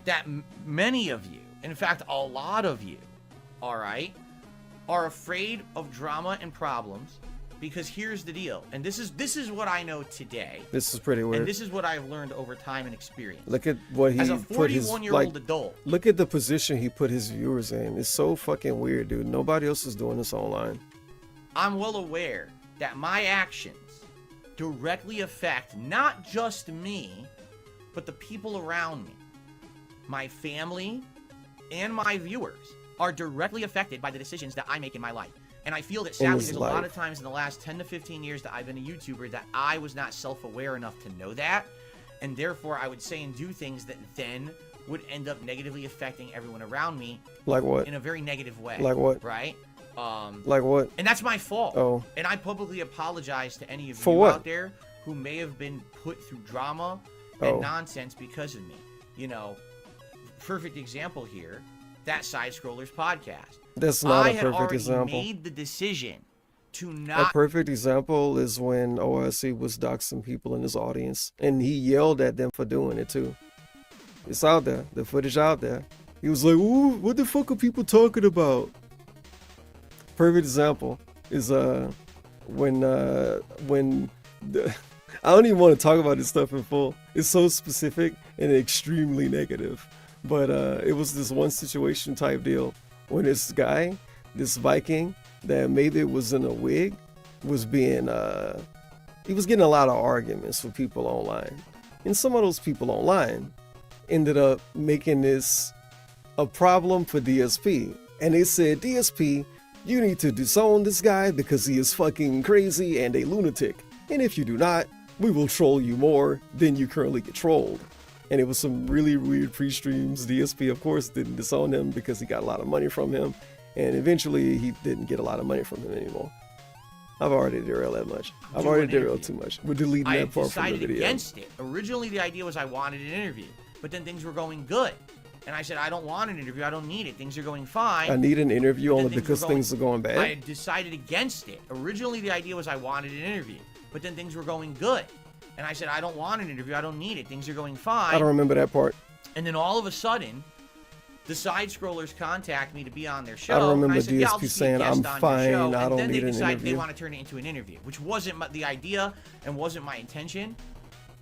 that many of you, in fact, a lot of you, all right, are afraid of drama and problems because here's the deal. And this is what I know today. This is pretty weird. And this is what I've learned over time and experience. Look at what he As a put his 41-year-old like. adult. Look at the position he put his viewers in. It's so fucking weird, dude. Nobody else is doing this online. I'm well aware that my actions directly affect not just me, but the people around me. My family and my viewers are directly affected by the decisions that I make in my life. And I feel that sadly his there's a lot life. of times in the last 10 to 15 years that I've been a YouTuber that I was not self-aware enough to know that. And therefore I would say and do things that then would end up negatively affecting everyone around me. Like what? In a very negative way. Like what? Right? Like what? And that's my fault. Oh. And I publicly apologize to any of For you what? out there who may have been put through drama Oh. and nonsense because of me. You know, perfect example here, that Side Scrollers podcast. That's not I a had perfect already example. made the decision to A not. perfect example is when OIC was doxing people in his audience, and he yelled at them for doing it too. It's out there. The footage out there. He was like, "Ooh, what the fuck are people talking about?" Perfect example is when the, I don't even want to talk about this stuff in full. It's so specific and extremely negative. But it was this one situation type deal when this guy, this Viking that maybe was in a wig, was being he was getting a lot of arguments with people online. And some of those people online ended up making this a problem for DSP. And they said, DSP, you need to disown this guy because he is fucking crazy and a lunatic. And if you do not, we will troll you more than you currently get trolled. And it was some really weird pre-streams. DSP, of course, didn't disown him because he got a lot of money from him. And eventually, he didn't get a lot of money from him anymore. I've already derailed that much. I've already derailed too much. We're deleting I that part from the decided video. against it. Originally, the idea was I wanted an interview, but then things were going good. And I said, I don't want an interview. I don't need it. Things are going fine. I need an interview But then only because things are going bad. I had decided against it. Originally, the idea was I wanted an interview, but then things were going good. And I said, I don't want an interview. I don't need it. Things are going fine. I don't remember that part. And then all of a sudden, the side scrollers contact me to be on their show. I don't remember and I said, yeah, I'll DSP just be a saying, guest "I'm on your fine, show," I and don't then need they an decide they interview. want to turn it into an interview, which wasn't the idea and wasn't my intention.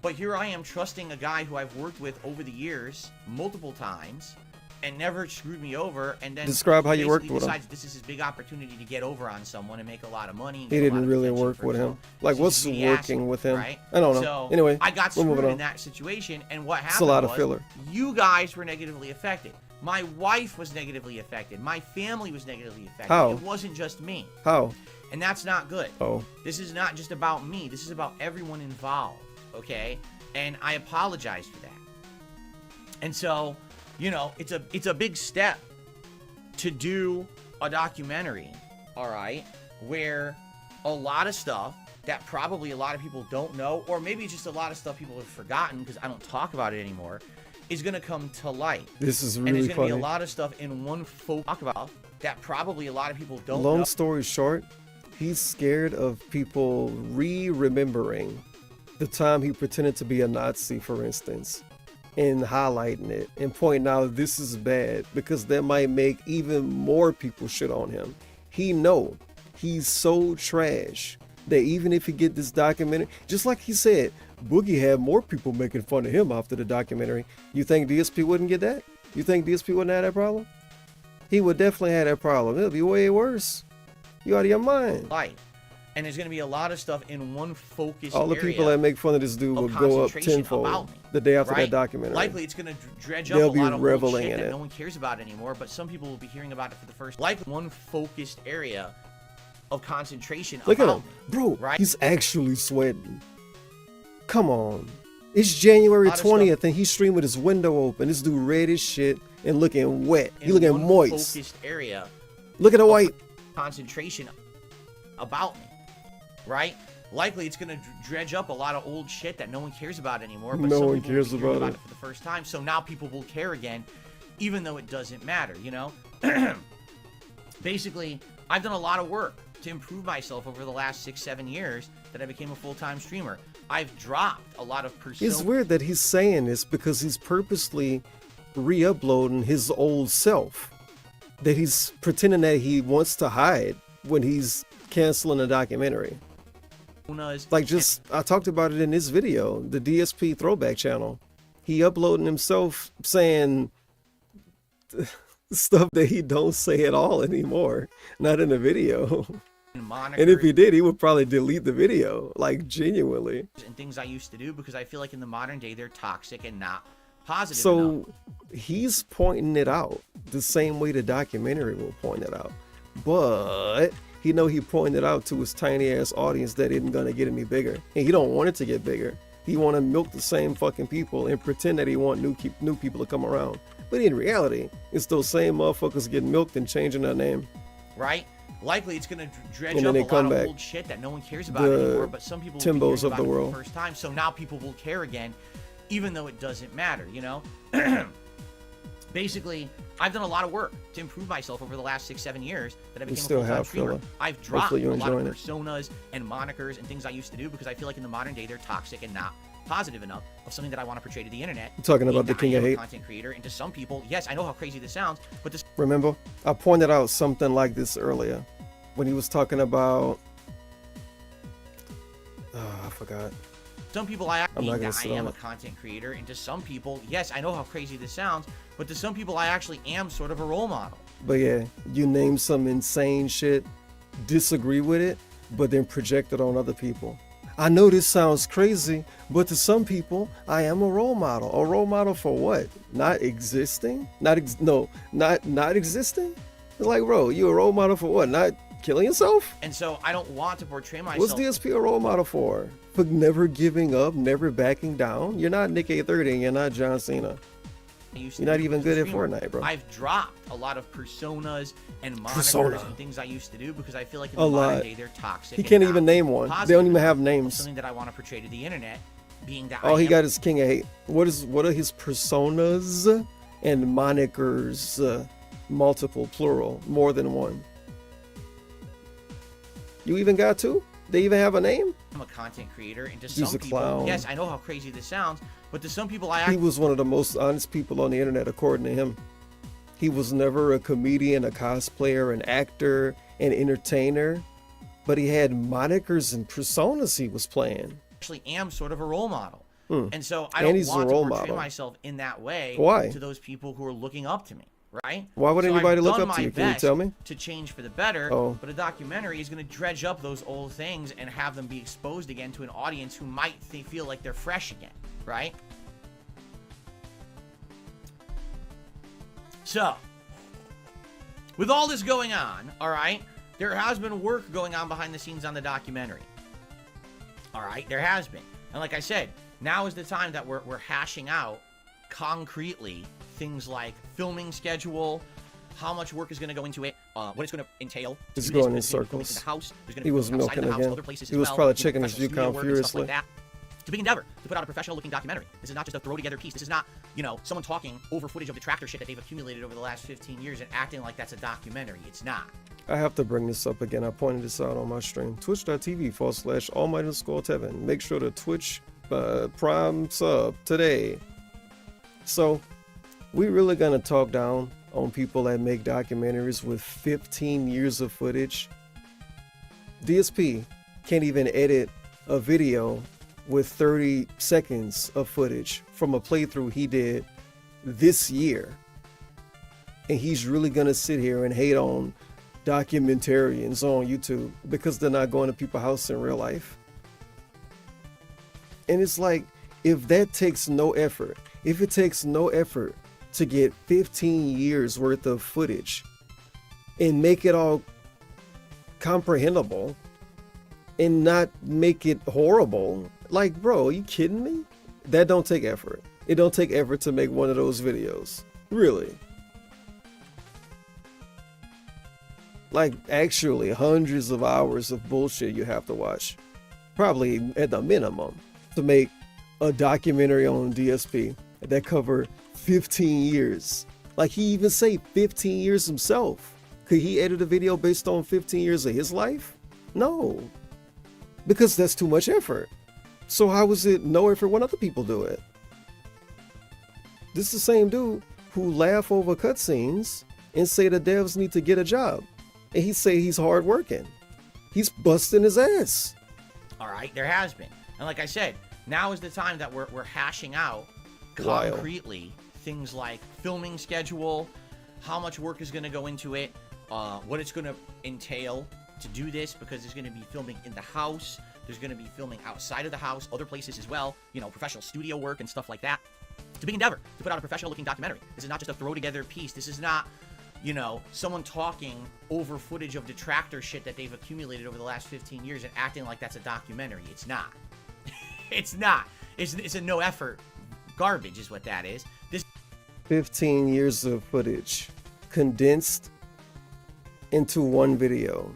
But here I am trusting a guy who I've worked with over the years multiple times and never screwed me over, and then Describe how you worked basically with him. decides this is his big opportunity to get over on someone and make a lot of money. And He get a lot didn't of really attention work for with him. himself. Like, So what's he's the working ass, with him? right? I don't know. So Anyway, I got we're moving screwed in on. that situation, and what happened It's a lot of was filler. you guys were negatively affected. My wife was negatively affected. My family was negatively affected. How? It wasn't just me. How? And that's not good. Oh. This is not just about me. This is about everyone involved, okay? And I apologize for that. And so, you know, it's a big step to do a documentary, all right, where a lot of stuff that probably a lot of people don't know, or maybe just a lot of stuff people have forgotten because I don't talk about it anymore, is going to come to light. This is And really there's going to funny. be a lot of stuff in one talk about that probably a lot of people don't Long know. story short, he's scared of people remembering the time he pretended to be a Nazi, for instance, and highlighting it and pointing out this is bad because that might make even more people shit on him. He know he's so trash that even if he get this documentary, just like he said, Boogie had more people making fun of him after the documentary. You think DSP wouldn't get that? You think DSP wouldn't have that problem? He would definitely have that problem. It'll be way worse. You out of your mind. Light. And there's going to be a lot of stuff in one focused All the area people that make fun of this dude will of go up concentration tenfold about me, the day after right? that documentary. Likely it's going to dredge They'll up be a lot of old reveling shit in that it. no one cares about anymore, but some people will be hearing about it for the first. Likely one focused area of concentration Look at about him. me, Bro, right? he's actually sweating. Come on. It's January Lot of 20th and he's streaming with his window open. This dude red as shit and looking wet. He in looking one moist. focused area Look at the white. concentration about me, right? Likely it's going to dredge up a lot of old shit that no one cares about anymore, but No some one people will cares be hearing about about it. it for the first time, so now people will care again, even though it doesn't matter, you know? Basically, I've done a lot of work to improve myself over the last 6-7 years that I became a full-time streamer. I've dropped a lot of persona. It's weird that he's saying this because he's purposely re-uploading his old self. That he's pretending that he wants to hide when he's canceling a documentary. Like just, I talked about it in this video, the DSP throwback channel. He uploading himself saying stuff that he don't say at all anymore. Not in the video. And if he did, he would probably delete the video, like genuinely. And things I used to do because I feel like in the modern day they're toxic and not positive enough. So he's pointing it out the same way the documentary will point it out. But he know he pointed out to his tiny ass audience that isn't gonna get any bigger. And he don't want it to get bigger. He wanna milk the same fucking people and pretend that he want new people to come around. But in reality, it's those same motherfuckers getting milked and changing their name. Right? Likely it's going to dredge And then up they a lot come of back. old shit that no one cares about The anymore, but some people will be Timbos hearing of about the it world. for the first time, so now people will care again, even though it doesn't matter, you know? Basically, I've done a lot of work to improve myself over the last 6-7 years that I became a still full-time have streamer. filler. I've dropped Hopefully a you're lot of enjoying it. personas and monikers and things I used to do because I feel like in the modern day they're toxic and not positive enough of something that I want to portray to the internet. You're talking being about the that king I of am a hate? content creator, and to some people, yes, I know how crazy this sounds, but this Remember, I pointed out something like this earlier when he was talking about. I forgot. some people I I'm not gonna that I sit am on a it. content creator, and to some people, yes, I know how crazy this sounds, but to some people I actually am sort of a role model. But yeah, you name some insane shit, disagree with it, but then project it on other people. I know this sounds crazy, but to some people, I am a role model. A role model for what? Not existing? Not existing? It's like, bro, you a role model for what? Not killing yourself? And so I don't want to portray myself. What's DSP a role model for? For never giving up, never backing down? You're not Nick A30 and you're not John Cena. You're not even good at Fortnite, bro. I've dropped a lot of personas and monikers Persona. and things I used to do because I feel like in A the modern lot. day they're toxic. He and can't not even name one. They positive don't even have enough of names. Something that I want to portray to the internet, being that All I he am got is King of Hate. What are his personas and monikers? Multiple, plural, more than one. You even got two? They even have a name? I'm a content creator, and to He's some a people, clown. yes, I know how crazy this sounds, but to some people I He was one of the most honest people on the internet, according to him. He was never a comedian, a cosplayer, an actor, an entertainer, but he had monikers and personas he was playing. Actually am sort of a role model. And so I And don't he's a want to role portray model. myself in that way Why? to those people who are looking up to me, right? Why would So anybody I've look done up to my you? Can you best tell me? to change for the better, Oh. but a documentary is going to dredge up those old things and have them be exposed again to an audience who might feel like they're fresh again, right? So, with all this going on, all right, there has been work going on behind the scenes on the documentary. All right, there has been. And like I said, now is the time that we're hashing out concretely things like filming schedule, how much work is going to go into it, what it's going to entail. He's do this, going in there's gonna be filming circles. in the house, there's gonna He be was filming outside milking the house, again. other places He as was well, probably you know, checking his professional view studio count work and stuff furiously. like that. It's a big endeavor to put out a professional looking documentary. This is not just a throw together piece. This is not, you know, someone talking over footage of the tractor shit that they've accumulated over the last 15 years and acting like that's a documentary. It's not. I have to bring this up again. I pointed this out on my stream. Twitch.tv/allmight_Tevin. Make sure to Twitch Prime sub today. So, we really gonna talk down on people that make documentaries with 15 years of footage. DSP can't even edit a video with 30 seconds of footage from a playthrough he did this year. And he's really gonna sit here and hate on documentarians on YouTube because they're not going to people's house in real life. And it's like, if that takes no effort, if it takes no effort to get 15 years worth of footage and make it all comprehensible and not make it horrible, like, bro, are you kidding me? That don't take effort. It don't take effort to make one of those videos. Really. Like, actually, hundreds of hours of bullshit you have to watch. Probably at the minimum to make a documentary on DSP that covered 15 years. Like, he even say 15 years himself. Could he edit a video based on 15 years of his life? No. Because that's too much effort. So how is it no effort when other people do it? This is the same dude who laugh over cutscenes and say the devs need to get a job. And he say he's hardworking. He's busting his ass. All right, there has been. And like I said, now is the time that we're hashing out Wild. concretely things like filming schedule, how much work is going to go into it, what it's going to entail to do this, because there's going to be filming in the house, there's going to be filming outside of the house, other places as well, you know, professional studio work and stuff like that. It's a big endeavor to put out a professional looking documentary. This is not just a throw together piece. This is not, you know, someone talking over footage of the tractor shit that they've accumulated over the last 15 years and acting like that's a documentary. It's not. It's not. It's a no effort garbage is what that is. This 15 years of footage condensed into one video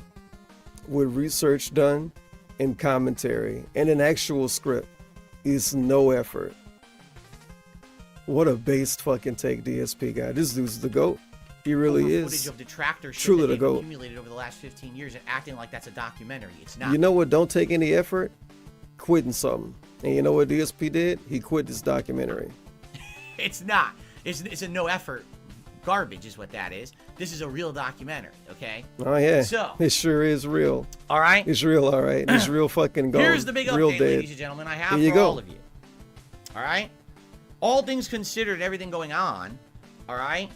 with research done and commentary and an actual script is no effort. What a based fucking take DSP guy. This dude's the GOAT. He really over is. footage of the tractor shit Truly that the they've GOAT. accumulated over the last 15 years and acting like that's a documentary. It's not. You know what don't take any effort? Quitting something. And you know what DSP did? He quit this documentary. It's not. It's a no effort garbage is what that is. This is a real documentary, okay? Oh yeah. So it sure is real. All right. It's real, all right. It's real fucking gone. Here's the big real update, dead. ladies and gentlemen, I have Here you for go. all of you. All right? All things considered, everything going on, all right?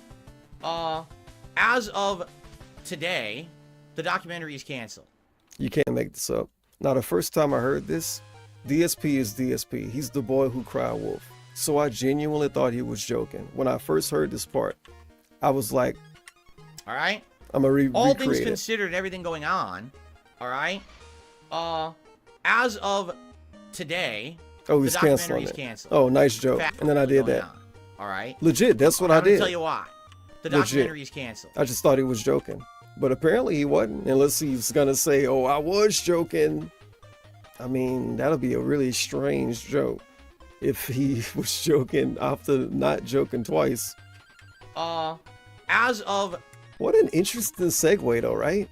As of today, the documentary is canceled. You can't make this up. Now, the first time I heard this, DSP is DSP. He's the boy who cried wolf. So I genuinely thought he was joking. When I first heard this part, I was like, All right? I'm going to All things recreate it. considered, everything going on, all right? As of today, Oh, the he's documentary canceling is it. canceled. Oh, nice joke. Fact And then I did going that. on, all right? Legit, that's what I'm I gonna did. tell you why. The Legit. documentary is canceled. I just thought he was joking. But apparently he wasn't. Unless he's going to say, oh, I was joking. I mean, that'll be a really strange joke if he was joking after not joking twice. As of What an interesting segue though, right?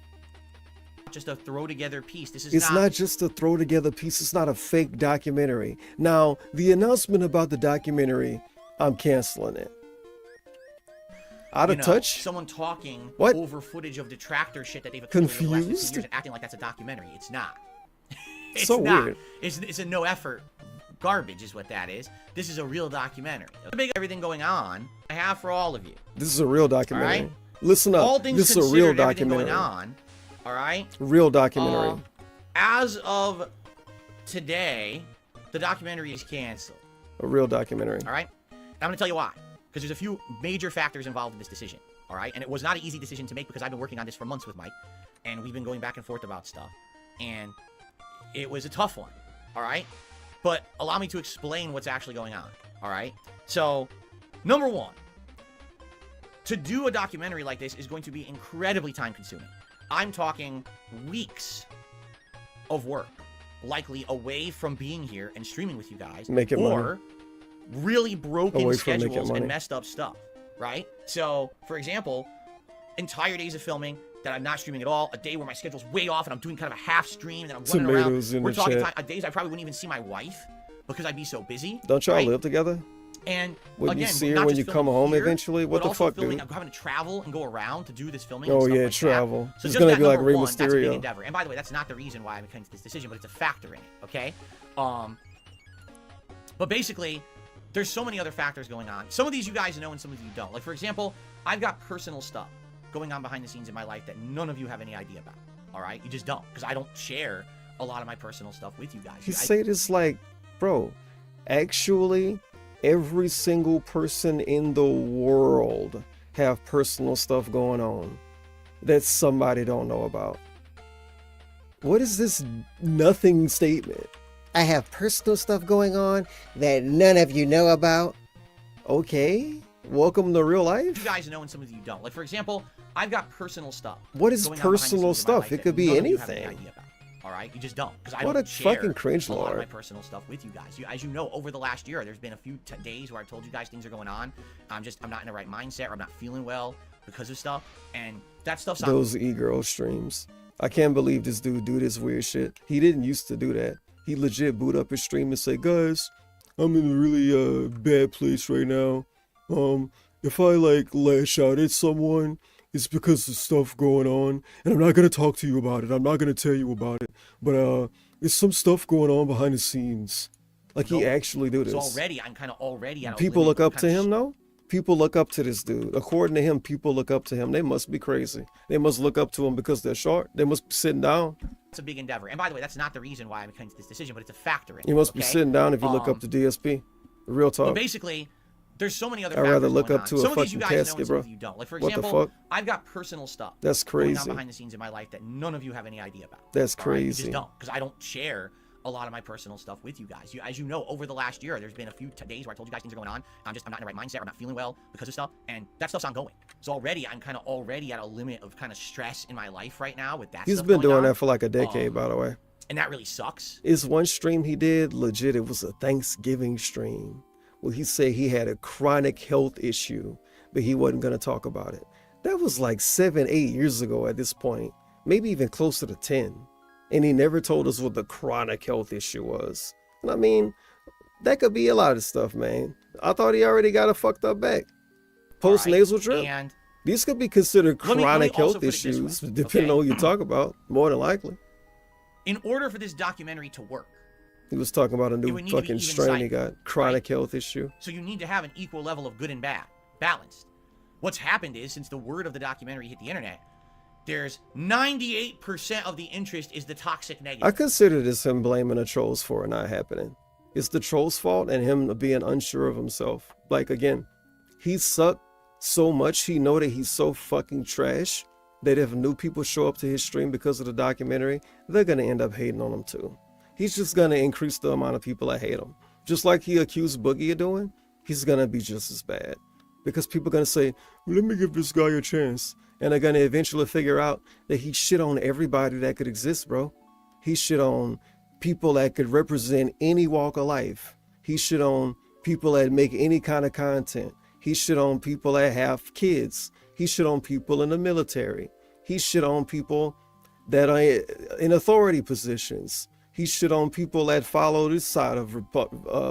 just a throw together piece. This is It's not just a throw together piece. It's not a fake documentary. Now, the announcement about the documentary, I'm canceling it. Out of touch? Someone talking What? over footage of detractor shit that they've accumulated the last 15 Confused? years and acting like that's a documentary. It's not. It's So not. weird. It's a no effort garbage is what that is. This is a real documentary. Everything going on I have for all of you. This is a real documentary. All right? Listen up. All things This is a considered, real everything documentary. going on. All right? Real documentary. As of today, the documentary is canceled. A real documentary. All right? And I'm going to tell you why. Because there's a few major factors involved in this decision. All right? And it was not an easy decision to make because I've been working on this for months with Mike. And we've been going back and forth about stuff. And it was a tough one. All right? But allow me to explain what's actually going on. All right? So, number one, to do a documentary like this is going to be incredibly time consuming. I'm talking weeks of work, likely away from being here and streaming with you guys, Making or really broken Away from making schedules money. and messed up stuff, right? So, for example, entire days of filming that I'm not streaming at all, a day where my schedule's way off and I'm doing kind of a half stream and I'm running Tomatoes around. in We're the talking chat. days I probably wouldn't even see my wife because I'd be so busy. Don't y'all right? live together? And Wouldn't again, you see her not when just you filming come home here, eventually? What but the also fuck, filming, dude? I'm having to travel and go around to do this filming. Oh, and stuff yeah, like travel. That. So It's just gonna that be like number Rey one, that's a big Mysterio. endeavor. And by the way, that's not the reason why I'm coming to this decision, but it's a factor in it. Okay. But basically, there's so many other factors going on. Some of these you guys know, and some of you don't. Like for example, I've got personal stuff going on behind the scenes in my life that none of you have any idea about. All right, you just don't, because I don't share a lot of my personal stuff with you guys. You say this like, bro, actually, every single person in the world have personal stuff going on that somebody don't know about. What is this nothing statement? I have personal stuff going on that none of you know about. Okay, welcome to real life. You guys know, and some of you don't. Like for example, I've got personal stuff. What is going on behind the personal scenes in my stuff? life It that could be none of you have any anything. idea about. All right, you just don't, because I What don't a share fucking cringe a lot of lord. my personal stuff with you guys. As you know, over the last year, there's been a few days where I told you guys things are going on. I'm not in the right mindset, or I'm not feeling well because of stuff, and that stuff's on. Those e-girl streams. I can't believe this dude do this weird shit. He didn't used to do that. He legit boot up his stream and say, guys, I'm in a really bad place right now. If I like lash out at someone, it's because of stuff going on, and I'm not gonna talk to you about it. I'm not gonna tell you about it, but it's some stuff going on behind the scenes. Like he actually do this. So already, I'm kind of already at a People limit look of up to kinda him, though? People look up to this dude. According to him, people look up to him. They must be crazy. They must look up to him because they're short. They must be sitting down. It's a big endeavor. And by the way, that's not the reason why I'm coming to this decision, but it's a factor in it. You must be okay? sitting down if you look up to DSP. Real But talk. basically, there's so many other I'd factors rather look going up on. to a Some of these fucking you guys know, casket, and some bro. of you don't. Like for What the example, fuck? I've got personal stuff That's going on crazy. behind the scenes in my life that none of you have any idea about. That's All right? You crazy. just don't, because I don't share a lot of my personal stuff with you guys. As you know, over the last year, there's been a few days where I told you guys things are going on. I'm not in the right mindset, or I'm not feeling well because of stuff, and that stuff's ongoing. So already, I'm kind of already at a limit of kind of stress in my life right now with that. He's stuff been going doing on. that for like a decade, by the way. And that really sucks. Is one stream he did legit? It was a Thanksgiving stream where he said he had a chronic health issue, but he wasn't going to talk about it. That was like 7-8 years ago at this point, maybe even closer to 10. And he never told us what the chronic health issue was. And I mean, that could be a lot of stuff, man. I thought he already got a fucked up back. Post-nasal drip. And these could be considered let me chronic also health put it this way, issues, depending on what you talk about, more than likely. in order for this documentary to work, He was talking about a It new would need to be fucking even strain he sided, got. Chronic health issue. so you need to have an equal level of good and bad, balanced. What's happened is, since the word of the documentary hit the internet, there's 98% of the interest is the toxic negative. I consider this him blaming the trolls for it not happening. It's the trolls' fault and him being unsure of himself. Like, again, he sucked so much, he know that he's so fucking trash that if new people show up to his stream because of the documentary, they're gonna end up hating on him too. He's just gonna increase the amount of people that hate him. Just like he accused Boogie of doing, he's gonna be just as bad. Because people are gonna say, let me give this guy a chance. And they're gonna eventually figure out that he shit on everybody that could exist, bro. He shit on people that could represent any walk of life. He shit on people that make any kind of content. He shit on people that have kids. He shit on people in the military. He shit on people that are in authority positions. He shit on people that follow this side of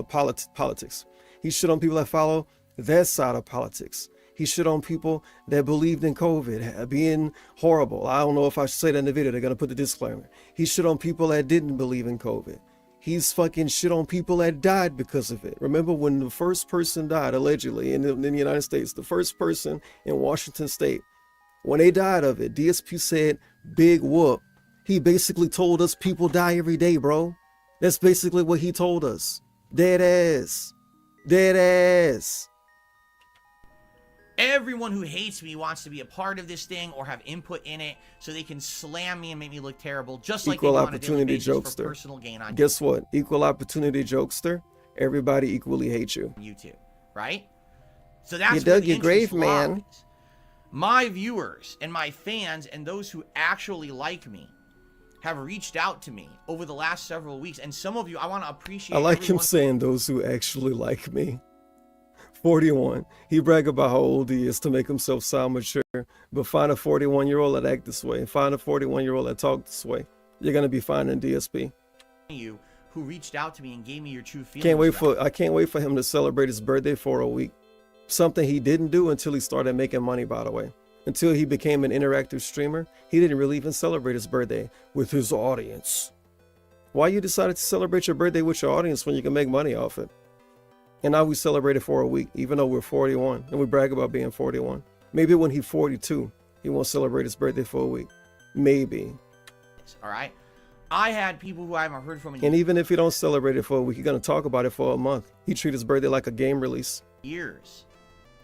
politics. He shit on people that follow that side of politics. He shit on people that believed in COVID being horrible. I don't know if I should say that in the video. They're going to put the disclaimer. He shit on people that didn't believe in COVID. He's fucking shit on people that died because of it. Remember when the first person died, allegedly, in the United States, the first person in Washington State, when they died of it, DSP said, big whoop. He basically told us people die every day, bro. That's basically what he told us. Dead ass. Dead ass. Everyone who hates me wants to be a part of this thing or have input in it so they can slam me and make me look terrible, just like Equal they do on a daily opportunity basis for jokester. personal gain on Guess what? Equal opportunity jokester. Everybody equally hates you. YouTube, right? So that's You where dug the your grave, interest man. lies. My viewers and my fans and those who actually like me have reached out to me over the last several weeks, and some of you, I want to appreciate. I like him everyone. saying those who actually like me. 41. He brag about how old he is to make himself sound mature. But find a 41-year-old that act this way and find a 41-year-old that talk this way. You're going to be finding DSP. You who reached out to me and gave me your true feelings. I can't wait for him to celebrate his birthday for a week. Something he didn't do until he started making money, by the way. Until he became an interactive streamer, he didn't really even celebrate his birthday with his audience. Why you decided to celebrate your birthday with your audience when you can make money off it? And now we celebrate it for a week, even though we're 41, and we brag about being 41. Maybe when he's 42, he won't celebrate his birthday for a week. Maybe. All right. I had people who I haven't heard from in And even if he don't celebrate it for a week, he's going to talk about it for a month. He treat his birthday like a game release. years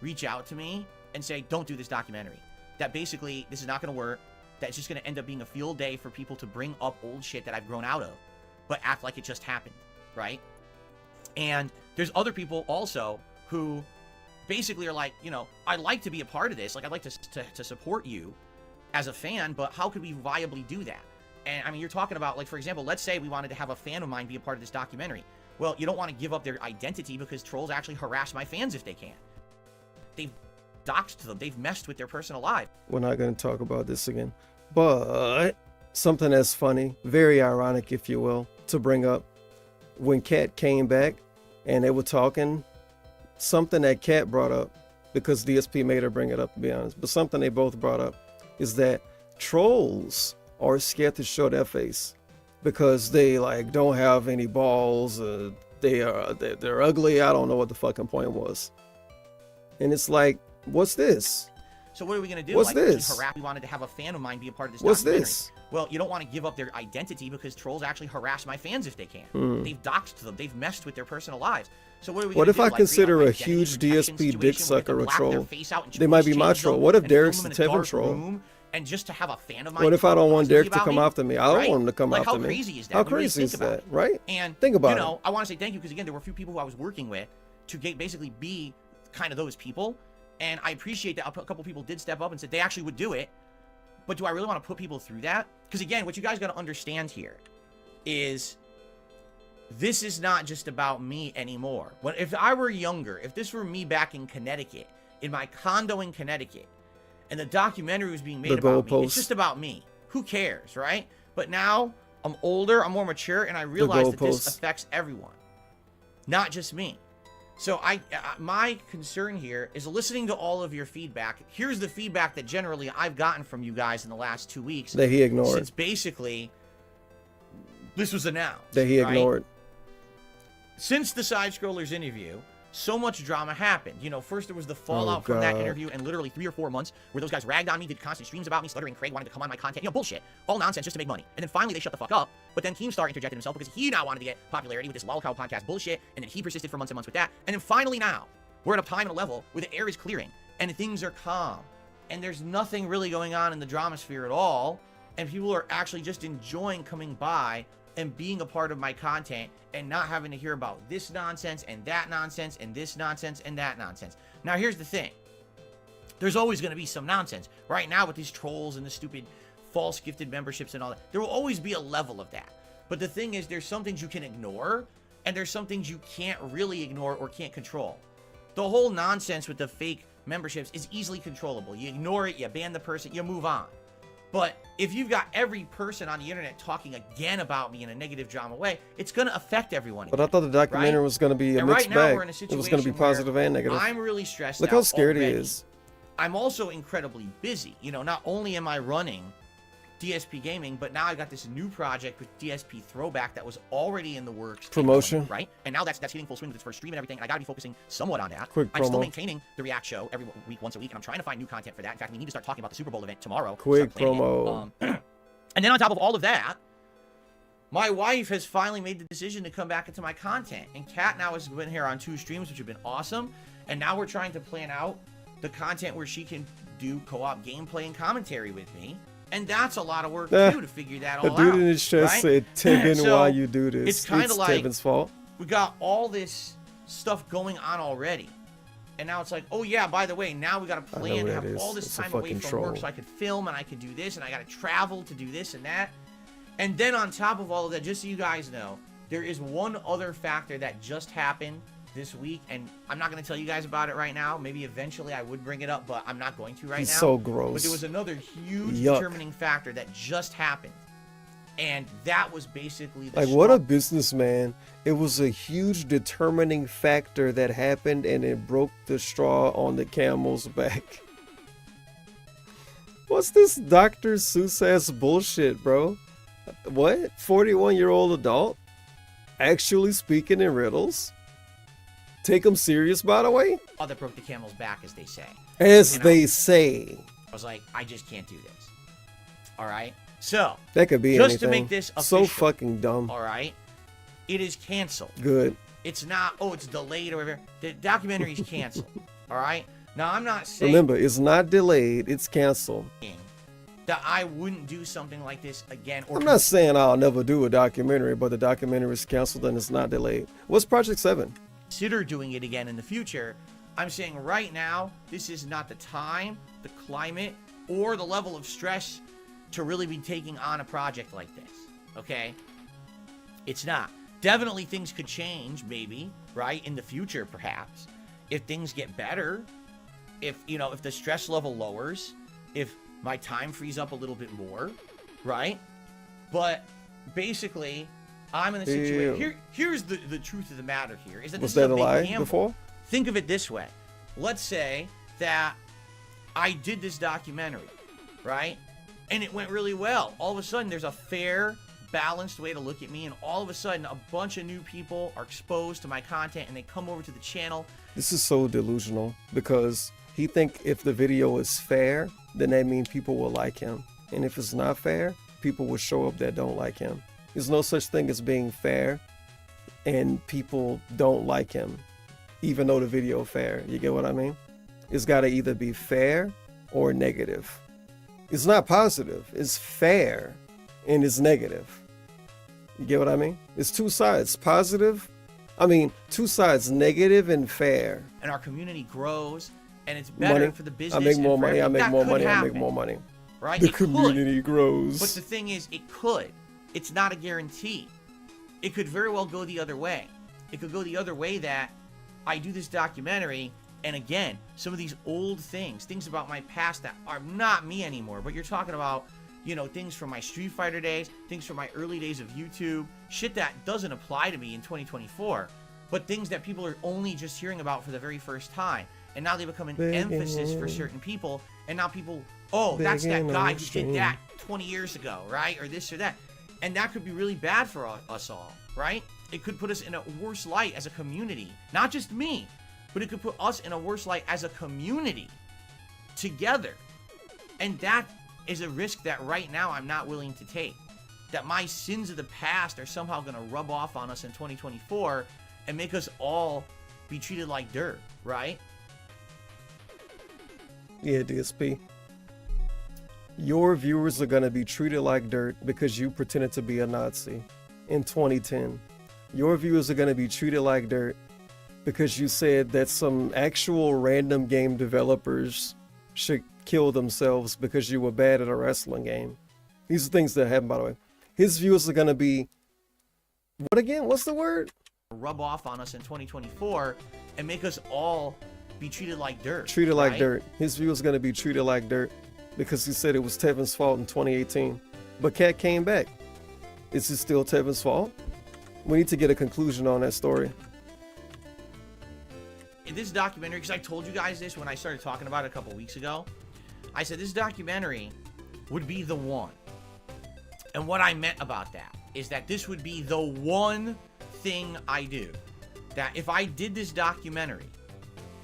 reach out to me and say, don't do this documentary. That basically, this is not going to work. That it's just going to end up being a field day for people to bring up old shit that I've grown out of, but act like it just happened, right? And there's other people also who basically are like, you know, I'd like to be a part of this. Like, I'd like to support you as a fan, but how could we viably do that? And I mean, you're talking about, like, for example, let's say we wanted to have a fan of mine be a part of this documentary. Well, you don't want to give up their identity because trolls actually harass my fans if they can. They've doxed them. They've messed with their personal lives. We're not going to talk about this again. But something that's funny, very ironic, if you will, to bring up. When Kat came back and they were talking, something that Kat brought up, because DSP made her bring it up, to be honest, but something they both brought up is that trolls are scared to show their face because they like don't have any balls. They're ugly. I don't know what the fucking point was. And it's like, what's this? So what are we going to do? What's like, this? We wanted to have a fan of mine be a part of this What's documentary. this? Well, you don't want to give up their identity because trolls actually harass my fans if they can. They've doxed them. They've messed with their personal lives. So what are we What gonna if do? I Like, consider create a an identity huge protection DSP situation dick where sucker we a have to black their troll? face out and They might be change my them troll. What if and Derek's film the them in a Tevin dark troll? room and just to have a fan of mine What if I don't want Derek to about come me? after me? I don't Right? want him to come Like, after how me. crazy is that? How When you really crazy think is about that, it. right? And think about you know, it. I want to say thank you because again, there were a few people who I was working with to basically be kind of those people, and I appreciate that a couple people did step up and said they actually would do it. But do I really want to put people through that? Because again, what you guys got to understand here is this is not just about me anymore. If I were younger, if this were me back in Connecticut, in my condo in Connecticut, and the documentary was being made about me, it's just about me. Who cares, right? But now I'm older, I'm more mature, and I realize that this affects everyone, not just me. So my concern here is listening to all of your feedback. Here's the feedback that generally I've gotten from you guys in the last 2 weeks. That he ignored. Since basically this was announced. That he right? ignored. Since the Side Scrollers interview, so much drama happened. You know, first there was the fallout from that interview, and literally 3 or 4 months where those guys ragged on me, did constant streams about me, Stuttering Craig wanted to come on my content. You know, bullshit. All nonsense just to make money. And then finally they shut the fuck up. But then Keemstar interjected himself because he now wanted to get popularity with this lolcow podcast bullshit, and then he persisted for months and months with that. And then finally now, we're at a time and a level where the air is clearing, and things are calm. And there's nothing really going on in the drama sphere at all, and people are actually just enjoying coming by and being a part of my content and not having to hear about this nonsense and that nonsense and this nonsense and that nonsense. Now, here's the thing. There's always going to be some nonsense. Right now with these trolls and the stupid false gifted memberships and all that, there will always be a level of that. But the thing is, there's some things you can ignore and there's some things you can't really ignore or can't control. The whole nonsense with the fake memberships is easily controllable. You ignore it, you ban the person, you move on. But if you've got every person on the internet talking again about me in a negative drama way, it's going to affect everyone. But I thought the documentary was going to be a mixed bag. It was going to be positive and negative. I'm really stressed Look out how scared already. he is. I'm also incredibly busy. You know, not only am I running DSP Gaming, but now I got this new project with DSP Throwback that was already in the works. Promotion. Right? And now that's hitting full swing with its first stream and everything, and I gotta be focusing somewhat on that. Quick I'm still promo. maintaining the React show every week, once a week, and I'm trying to find new content for that. In fact, we need to start talking about the Super Bowl event tomorrow. Quick Start planning promo. it. And then on top of all of that, my wife has finally made the decision to come back into my content. And Kat now has been here on 2 streams, which have been awesome. And now we're trying to plan out the content where she can do co-op gameplay and commentary with me. And that's a lot of work too, to figure that all out. The dude in his chest right? said, Tevin, So, why you do this? It's kind of like Tevin's fault. we got all this stuff going on already. And now it's like, oh yeah, by the way, now we got to plan to have all this time away from work so I could film and I could do this and I got to travel to do this and that. And then on top of all of that, just so you guys know, there is one other factor that just happened this week, and I'm not going to tell you guys about it right now. Maybe eventually I would bring it up, but I'm not going to right now. So gross. But there was another huge Yuck. determining factor that just happened. And that was basically the Like, what a businessman. It was a huge determining factor that happened, and it broke the straw on the camel's back. What's this Dr. Seuss ass bullshit, bro? What? 41-year-old adult? Actually speaking in riddles? Take them serious, by the way? Oh, that broke the camel's back, as they say. As they say. I was like, I just can't do this. All right? So, That could be just anything. to make this official, So fucking dumb. all right, it is canceled. Good. It's not, oh, it's delayed or whatever. The documentary is canceled. All right? Now, I'm not saying Remember, it's not delayed, it's canceled. that I wouldn't do something like this again. Or I'm not saying I'll never do a documentary, but the documentary is canceled and it's not delayed. What's Project 7? consider doing it again in the future. I'm saying right now, this is not the time, the climate, or the level of stress to really be taking on a project like this. Okay? It's not. Definitely things could change, maybe, right? In the future, perhaps. If things get better, if, you know, if the stress level lowers, if my time frees up a little bit more, right? But basically, I'm in a situation. Here's the truth of the matter here. Is that Was this is that a big lie gamble. before? Think of it this way. Let's say that I did this documentary, right? And it went really well. All of a sudden, there's a fair, balanced way to look at me, and all of a sudden, a bunch of new people are exposed to my content, and they come over to the channel. This is so delusional because he think if the video is fair, then that means people will like him. And if it's not fair, people will show up that don't like him. There's no such thing as being fair and people don't like him, even though the video is fair. You get what I mean? It's got to either be fair or negative. It's not positive. It's fair and it's negative. You get what I mean? It's two sides. Positive. Two sides, negative and fair. And our community grows, and it's better Money. for the I business. make and more for money. I everything. make That more could money. I make happen, more money. Right? The It could. community grows. But the thing is, it could. It's not a guarantee. It could very well go the other way. It could go the other way that I do this documentary, and again, some of these old things about my past that are not me anymore, but you're talking about, you know, things from my Street Fighter days, things from my early days of YouTube, shit that doesn't apply to me in 2024, but things that people are only just hearing about for the very first time. And now they become an emphasis for certain people, and now people, oh, that's that guy who did that 20 years ago, right? Or this or that. And that could be really bad for us all, right? It could put us in a worse light as a community. Not just me, but it could put us in a worse light as a community together. And that is a risk that right now I'm not willing to take. That my sins of the past are somehow going to rub off on us in 2024 and make us all be treated like dirt, right? Yeah, DSP. Your viewers are going to be treated like dirt because you pretended to be a Nazi in 2010. Your viewers are going to be treated like dirt because you said that some actual random game developers should kill themselves because you were bad at a wrestling game. These are things that happen, by the way. His viewers are going to be, what again? What's the word? Rub off on us in 2024 and make us all be treated like dirt. Treated like right? dirt. His viewers are going to be treated like dirt because he said it was Tevin's fault in 2018. But Cat came back. Is it still Tevin's fault? We need to get a conclusion on that story. this documentary, because I told you guys this when I started talking about it a couple weeks ago. I said this documentary would be the one. And what I meant about that is that this would be the one thing I do. That if I did this documentary,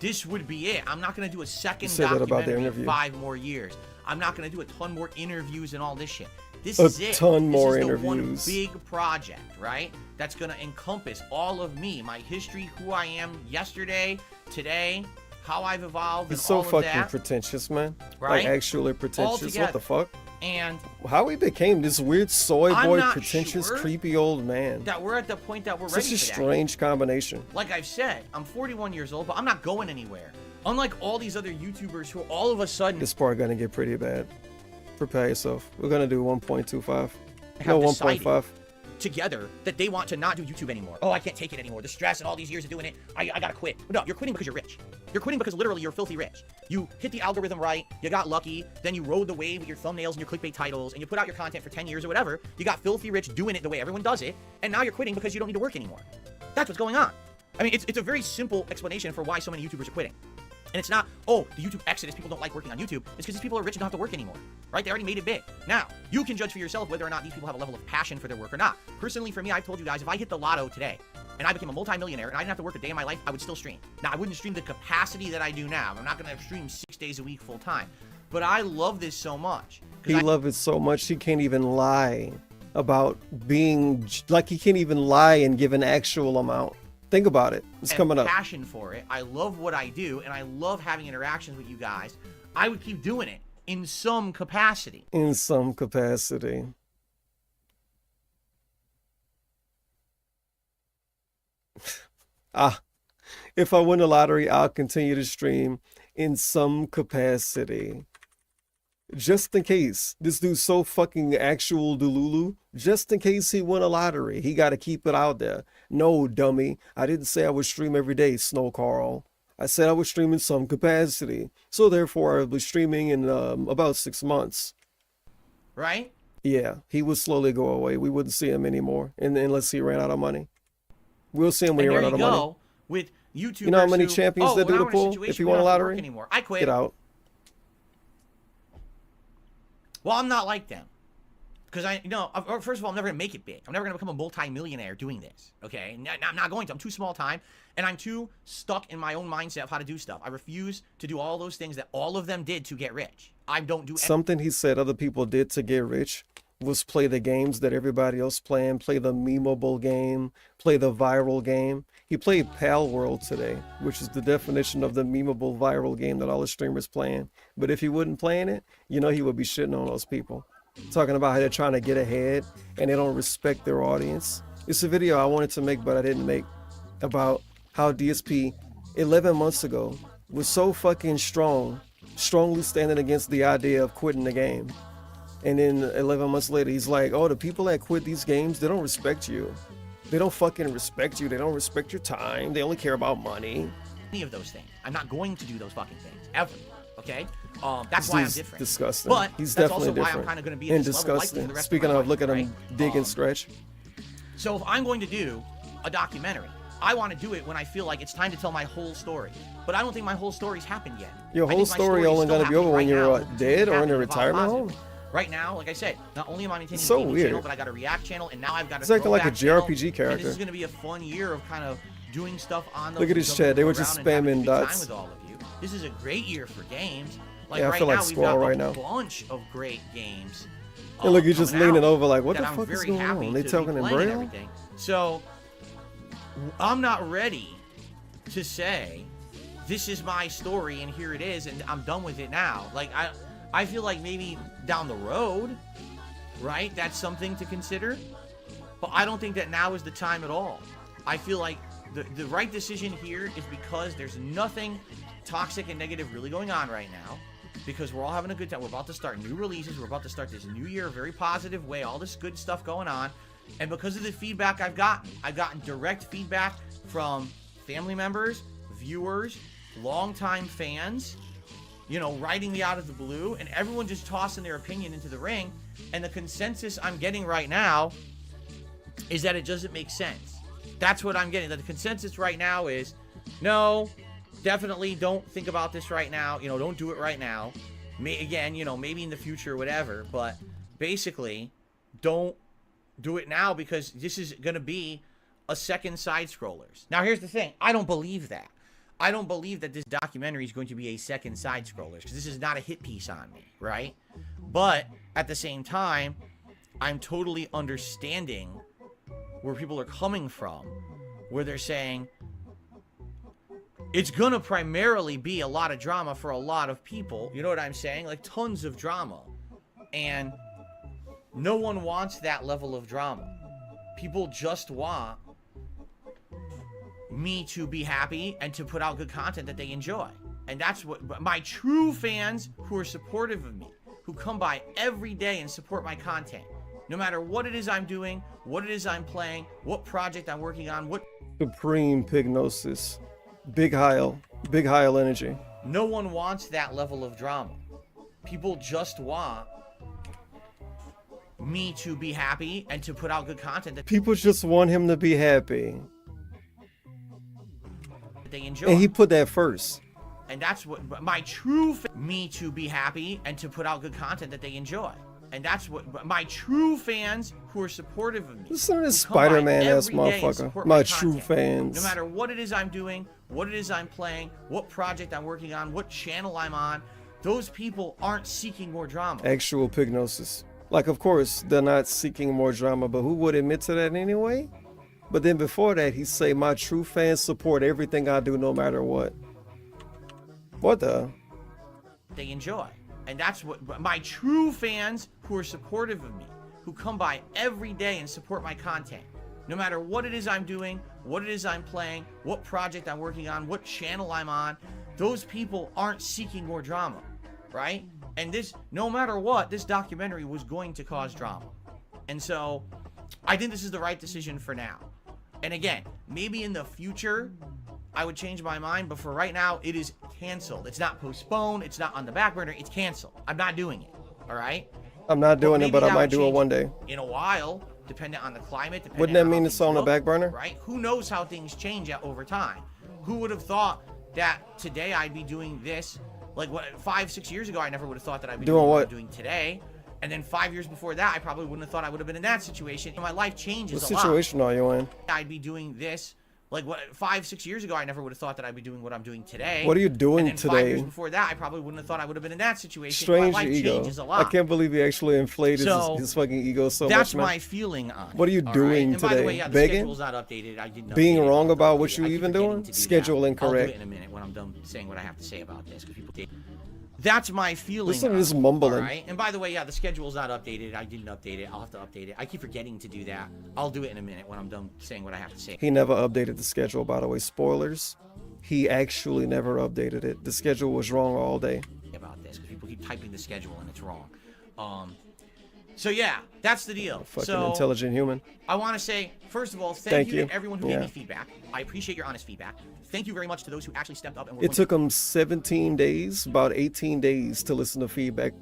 this would be it. I'm not going to do a second documentary in 5 more years. I'm not going to do a ton more interviews and all this shit. This is it. A ton more this is interviews. The one big project, right? That's going to encompass all of me, my history, who I am yesterday, today, how I've evolved. He's and so all of fucking that, pretentious, man. right? Like actually pretentious. What the fuck? And how he became this weird soy I'm boy, not pretentious, sure creepy old man. that we're at the point that we're ready Such a for that. strange combination. Like I've said, I'm 41 years old, but I'm not going anywhere. Unlike all these other YouTubers who all of a sudden This part gonna get pretty bad. Prepare yourself. We're gonna do 1.25. have No, decided 1.5. together that they want to not do YouTube anymore. Oh, I can't take it anymore. The stress and all these years of doing it. I gotta quit. No, you're quitting because you're rich. You're quitting because literally you're filthy rich. You hit the algorithm right, you got lucky, then you rode the wave with your thumbnails and your clickbait titles, and you put out your content for 10 years or whatever. You got filthy rich doing it the way everyone does it, and now you're quitting because you don't need to work anymore. That's what's going on. I mean, it's a very simple explanation for why so many YouTubers are quitting. And it's not, oh, the YouTube exodus, people don't like working on YouTube. It's because these people are rich and don't have to work anymore, right? They already made it big. Now, you can judge for yourself whether or not these people have a level of passion for their work or not. Personally, for me, I've told you guys, if I hit the lotto today and I became a multimillionaire and I didn't have to work a day in my life, I would still stream. Now, I wouldn't stream the capacity that I do now. I'm not going to stream 6 days a week full time. But I love this so much. He loves it so much he can't even lie about being, like he can't even lie and give an actual amount. Think about it. It's coming up. Passion for it. I love what I do, and I love having interactions with you guys. I would keep doing it in some capacity. In some capacity. If I win the lottery, I'll continue to stream in some capacity. Just in case. This dude's so fucking actual Delulu. Just in case he won a lottery, he got to keep it out there. No, dummy. I didn't say I would stream every day, Snow Carl. I said I would stream in some capacity. So therefore, I'll be streaming in about 6 months. Right? Yeah, he would slowly go away. We wouldn't see him anymore unless he ran out of money. We'll see him when he ran out of money. With YouTubers, you know how many champions that do the pool if you won a lottery? I quit. Get out. Well, I'm not like them. Because first of all, I'm never going to make it big. I'm never going to become a multi-millionaire doing this. Okay? I'm not going to. I'm too small time. And I'm too stuck in my own mindset of how to do stuff. I refuse to do all those things that all of them did to get rich. I don't do something he said other people did to get rich was play the games that everybody else playing, play the memeable game, play the viral game. He played Pal World today, which is the definition of the memeable viral game that all the streamers playing. But if he wouldn't playing it, you know he would be shitting on those people. Talking about how they're trying to get ahead and they don't respect their audience. It's a video I wanted to make but I didn't make about how DSP 11 months ago was so fucking strongly standing against the idea of quitting the game. And then 11 months later, he's like, oh, the people that quit these games, they don't respect you. They don't fucking respect you. They don't respect your time. They only care about money. Any of those things. I'm not going to do those fucking things, ever. Okay? That's why I'm different. Disgusting. But he's that's definitely also different. why I'm kind of going to be in this level likely for the rest Speaking of my of, life, look at him dig and stretch. So if I'm going to do a documentary, I want to do it when I feel like it's time to tell my whole story. But I don't think my whole story's happened yet. Your whole story only going to be over when you're dead or in a retirement home? Right now, like I said, not only am I maintaining so a gaming weird. channel, but I got a React channel, and now I've got a He's acting like a throwback JRPG channel, character. And this is going to be a fun year of kind of doing stuff on those. Look at his chat. They were just spamming dots. With all of you. This is a great year for games. Like yeah, I right feel like now, Squall right now. we've got a bunch of great games. And look, he's just leaning over like, what the I'm fuck is very going happy on? They to talking be in playing Braille? everything. So, I'm not ready to say, this is my story and here it is and I'm done with it now. Like, I feel like maybe down the road, right, that's something to consider. But I don't think that now is the time at all. I feel like the right decision here is because there's nothing toxic and negative really going on right now. Because we're all having a good time. We're about to start new releases. We're about to start this new year a very positive way. All this good stuff going on. And because of the feedback I've gotten direct feedback from family members, viewers, longtime fans, you know, writing me out of the blue, and everyone just tossing their opinion into the ring. And the consensus I'm getting right now is that it doesn't make sense. That's what I'm getting. The consensus right now is, no, definitely don't think about this right now. You know, don't do it right now. Again, you know, maybe in the future or whatever. But basically, don't do it now because this is going to be a second side-scrollers. Now, here's the thing. I don't believe that. I don't believe that this documentary is going to be a second side-scrollers because this is not a hit piece on me, right? But at the same time, I'm totally understanding where people are coming from, where they're saying it's gonna primarily be a lot of drama for a lot of people. You know what I'm saying? Like tons of drama. And no one wants that level of drama. People just want me to be happy and to put out good content that they enjoy. And that's what my true fans who are supportive of me, who come by every day and support my content, no matter what it is I'm doing, what it is I'm playing, what project I'm working on, what Supreme Pignosis. Big Heil energy. No one wants that level of drama. People just want me to be happy and to put out good content that People just want him to be happy. they enjoy. And he put that first. And that's what my true me to be happy and to put out good content that they enjoy. And that's what my true fans who are supportive of me. Listen to this Spider-Man ass motherfucker. My true fans. No matter what it is I'm doing, what it is I'm playing, what project I'm working on, what channel I'm on, those people aren't seeking more drama. Actual Pignosis. Like, of course, they're not seeking more drama, but who would admit to that anyway? But then before that, he say, my true fans support everything I do no matter what. What the? They enjoy. And that's what my true fans who are supportive of me, who come by every day and support my content, no matter what it is I'm doing, what it is I'm playing, what project I'm working on, what channel I'm on, those people aren't seeking more drama, right? And this, no matter what, this documentary was going to cause drama. And so I think this is the right decision for now. And again, maybe in the future, I would change my mind, but for right now, it is canceled. It's not postponed. It's not on the back burner. It's canceled. I'm not doing it. All right? I'm not doing it, but I might do it one day. In a while, depending on the climate. Wouldn't that mean it's on the back burner? Right? Who knows how things change over time? Who would have thought that today I'd be doing this? Like, what, 5-6 years ago, I never would have thought that I'd be doing what I'm doing today. And then 5 years before that, I probably wouldn't have thought I would have been in that situation. My life changes a lot. What situation are you in? I'd be doing this. Like, what, 5-6 years ago, I never would have thought that I'd be doing what I'm doing today. What are you doing and then today? 5 years before that, I probably wouldn't have thought I would have been in that situation. Strange My life ego. changes a lot. I can't believe he actually inflated So, his fucking ego so much. That's man. my feeling on it. What are you all doing right? And today? by the way, yeah, the Begging? schedule's not updated. I didn't Being update it. wrong about Updated. what you I keep even forgetting doing? to do Schedule that. incorrect. I'll do it in a minute when I'm done saying what I have to say about this. Because people That's my feeling. Listen to on this it, mumbling. all right? And by the way, yeah, the schedule's not updated. I didn't update it. I'll have to update it. I keep forgetting to do that. I'll do it in a minute when I'm done saying what I have to say. He never updated the schedule, by the way. Spoilers. He actually never updated it. The schedule was wrong all day. About this, because people keep typing the schedule and it's wrong. So yeah, that's the deal. Fucking intelligent human. I want to say, first of all, thank you to everyone who gave Yeah. me feedback. I appreciate your honest feedback. Thank you very much to those who actually stepped up and were It took him 17 days, about 18 days to listen to feedback.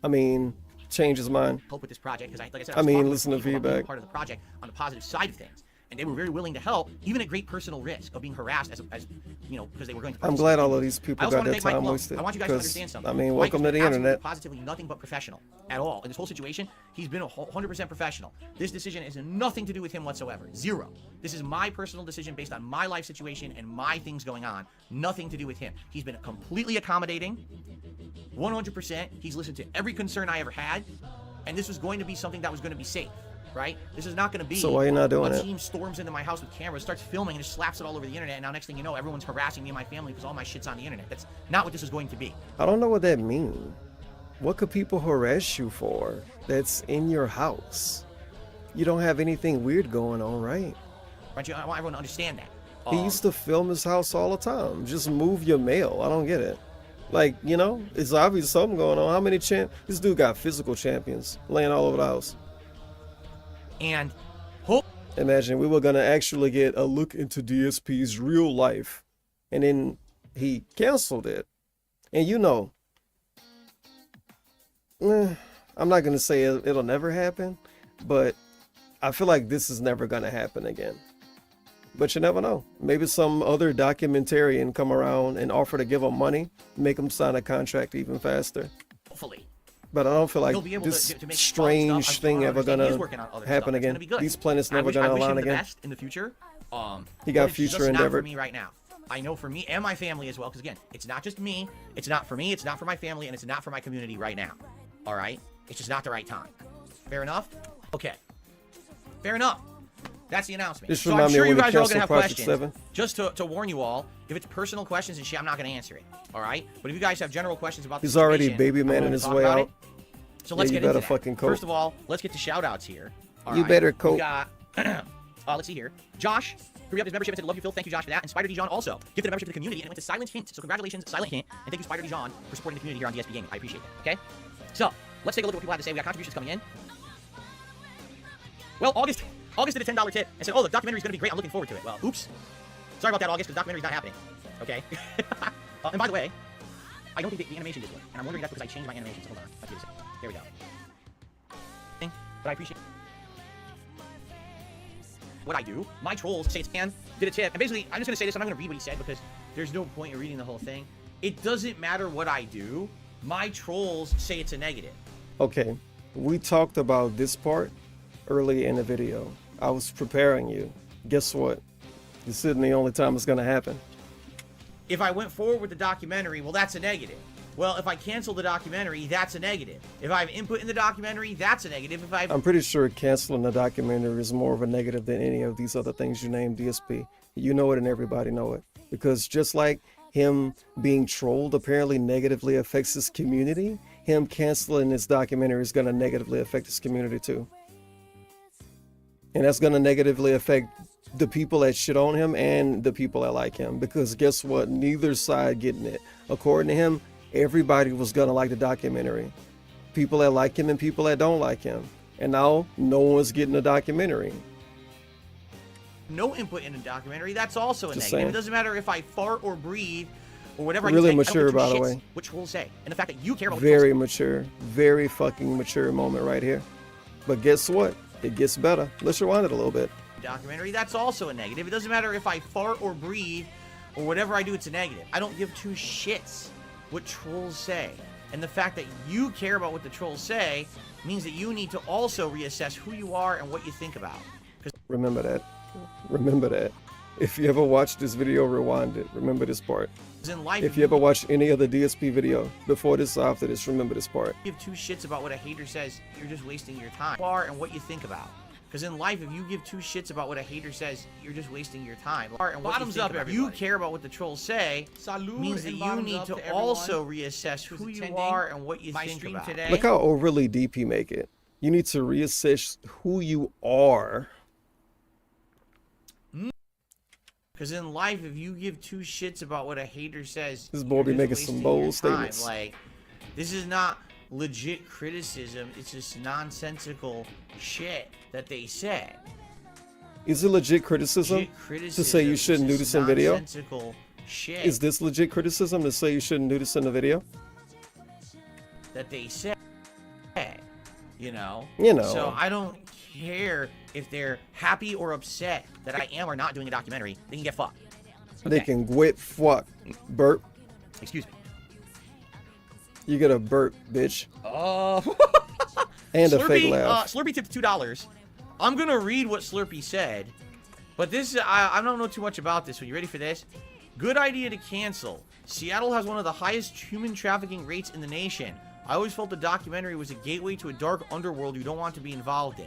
I mean, change his mind. help with this project, because like I said, I was mean, talking with listen to people about being feedback. part of the project on the positive side of things, and they were very willing to help, even at great personal risk of being harassed as you know, because they were going to. I'm glad all of these I people also got want to their thank Mike time Malone. wasted. I want you guys to because, understand something. I mean, Mike welcome has to the been absolutely internet. Positively nothing but professional at all in this whole situation. He's been 100% professional. This decision has nothing to do with him whatsoever. Zero. This is my personal decision based on my life situation and my things going on. Nothing to do with him. He's been completely accommodating. 100%. He's listened to every concern I ever had, and this was going to be something that was going to be safe. Right? This is not going to be So why you not doing a it? team storms into my house with cameras, starts filming, and just slaps it all over the internet, and now next thing you know, everyone's harassing me and my family because all my shit's on the internet. That's not what this is going to be. I don't know what that means. What could people harass you for that's in your house? You don't have anything weird going on, right? Right? I want everyone to understand that. He used to film his house all the time. Just move your mail. I don't get it. Like, you know, it's obvious something going on. How many this dude got physical champions laying all over the house. And imagine we were gonna actually get a look into DSP's real life, and then he canceled it. And you know, I'm not gonna say it'll never happen, but I feel like this is never gonna happen again. But you never know. Maybe some other documentarian come around and offer to give them money, make them sign a contract even faster. Hopefully. But I don't feel like He'll be able this to make strange stuff. thing ever He is gonna working on other happen stuff. It's again. gonna be good. These planets never I gonna wish align him the again. best in the future. He got but it's future just not endeavor. for me right now. I know for me and my family as well, because again, it's not just me. It's not for me. It's not for my family, and it's not for my community right now. All right, it's just not the right time. Fair enough. Okay. Fair enough. That's the announcement. Just So I'm remind me sure you when guys they are all gonna cancel have Project questions. 7. Just to warn you all, if it's personal questions and shit, I'm not gonna answer it. All right. But if you guys have general questions about the He's already situation, baby I'm man willing in to his talk way about out. it. So let's you get into better that. fucking cope. First of all, let's get to shout outs here. All You right. better cope. We got, let's see here. Josh, who re-upped his membership and said, love you, Phil. Thank you, Josh, for that. And Spider Dijon also gifted a membership to the community and it went to Silent Hint. So congratulations, Silent Hint. And thank you, Spider Dijon, for supporting the community here on DSP Gaming. I appreciate it. Okay? So, let's take a look at what people have to say. We got contributions coming in. Well, August did a $10 tip and said, oh, the documentary's going to be great. I'm looking forward to it. Well, oops. Sorry about that, August, because the documentary's not happening. Okay? And by the way, I don't think the animation did work. And I'm wondering if that's because I changed my animations. Hold on. Let's do this. There we go. But I appreciate what I do. My trolls say it's Dan did a tip. And basically, I'm just going to say this. I'm not going to read what he said because there's no point in reading the whole thing. It doesn't matter what I do. My trolls say it's a negative. Okay, we talked about this part early in the video. I was preparing you. Guess what? This isn't the only time it's gonna happen. If I went forward with the documentary, well, that's a negative. Well, if I cancel the documentary, that's a negative. If I have input in the documentary, that's a negative. If I I'm pretty sure canceling the documentary is more of a negative than any of these other things you named, DSP. You know it and everybody know it. Because just like him being trolled apparently negatively affects his community, him canceling this documentary is going to negatively affect his community too. And that's going to negatively affect the people that shit on him and the people that like him. Because guess what? Neither side getting it. According to him, everybody was going to like the documentary. People that like him and people that don't like him. And now no one's getting the documentary. no input in a documentary, that's also a Just negative. saying. It doesn't matter if I fart or breathe or whatever Really I do. mature, by the way. What trolls say. And the fact that you care about what Very mature. Very fucking mature moment right here. But guess what? It gets better. Let's rewind it a little bit. documentary, that's also a negative. It doesn't matter if I fart or breathe or whatever I do, it's a negative. I don't give two shits what trolls say. And the fact that you care about what the trolls say means that you need to also reassess who you are and what you think about. Remember that. Remember that. If you ever watch this video, rewind it. Remember this part. In life, If you ever watch any other DSP video before this or after this, remember this part. give two shits about what a hater says, you're just wasting your time. You are and what you think about. Because in life, if you give two shits about what a hater says, you're just wasting your time. And bottoms up, if you care about what the trolls say, means that you need to also reassess who you are and what you think about. Today. Look how overly deep he make it. You need to reassess who you are. Because in life, if you give two shits about what a hater says, This boy you're be just making some wasting bold your time. statements. Like, this is not legit criticism. It's just nonsensical shit that they say. Is it legit criticism, Legit criticism to say you shouldn't do is this in video? nonsensical shit Is this legit criticism to say you shouldn't do this in the video? that they say. You know? You know. So I don't care if they're happy or upset that I am or not doing a documentary. They can get fucked. They can quit fuck. Burp. Excuse me. You get a burp, bitch. Oh. And a Slurpee, fake laugh. Slurpee tipped $2. I'm gonna read what Slurpee said, but this I don't know too much about this. Are you ready for this? Good idea to cancel. Seattle has one of the highest human trafficking rates in the nation. I always felt the documentary was a gateway to a dark underworld you don't want to be involved in.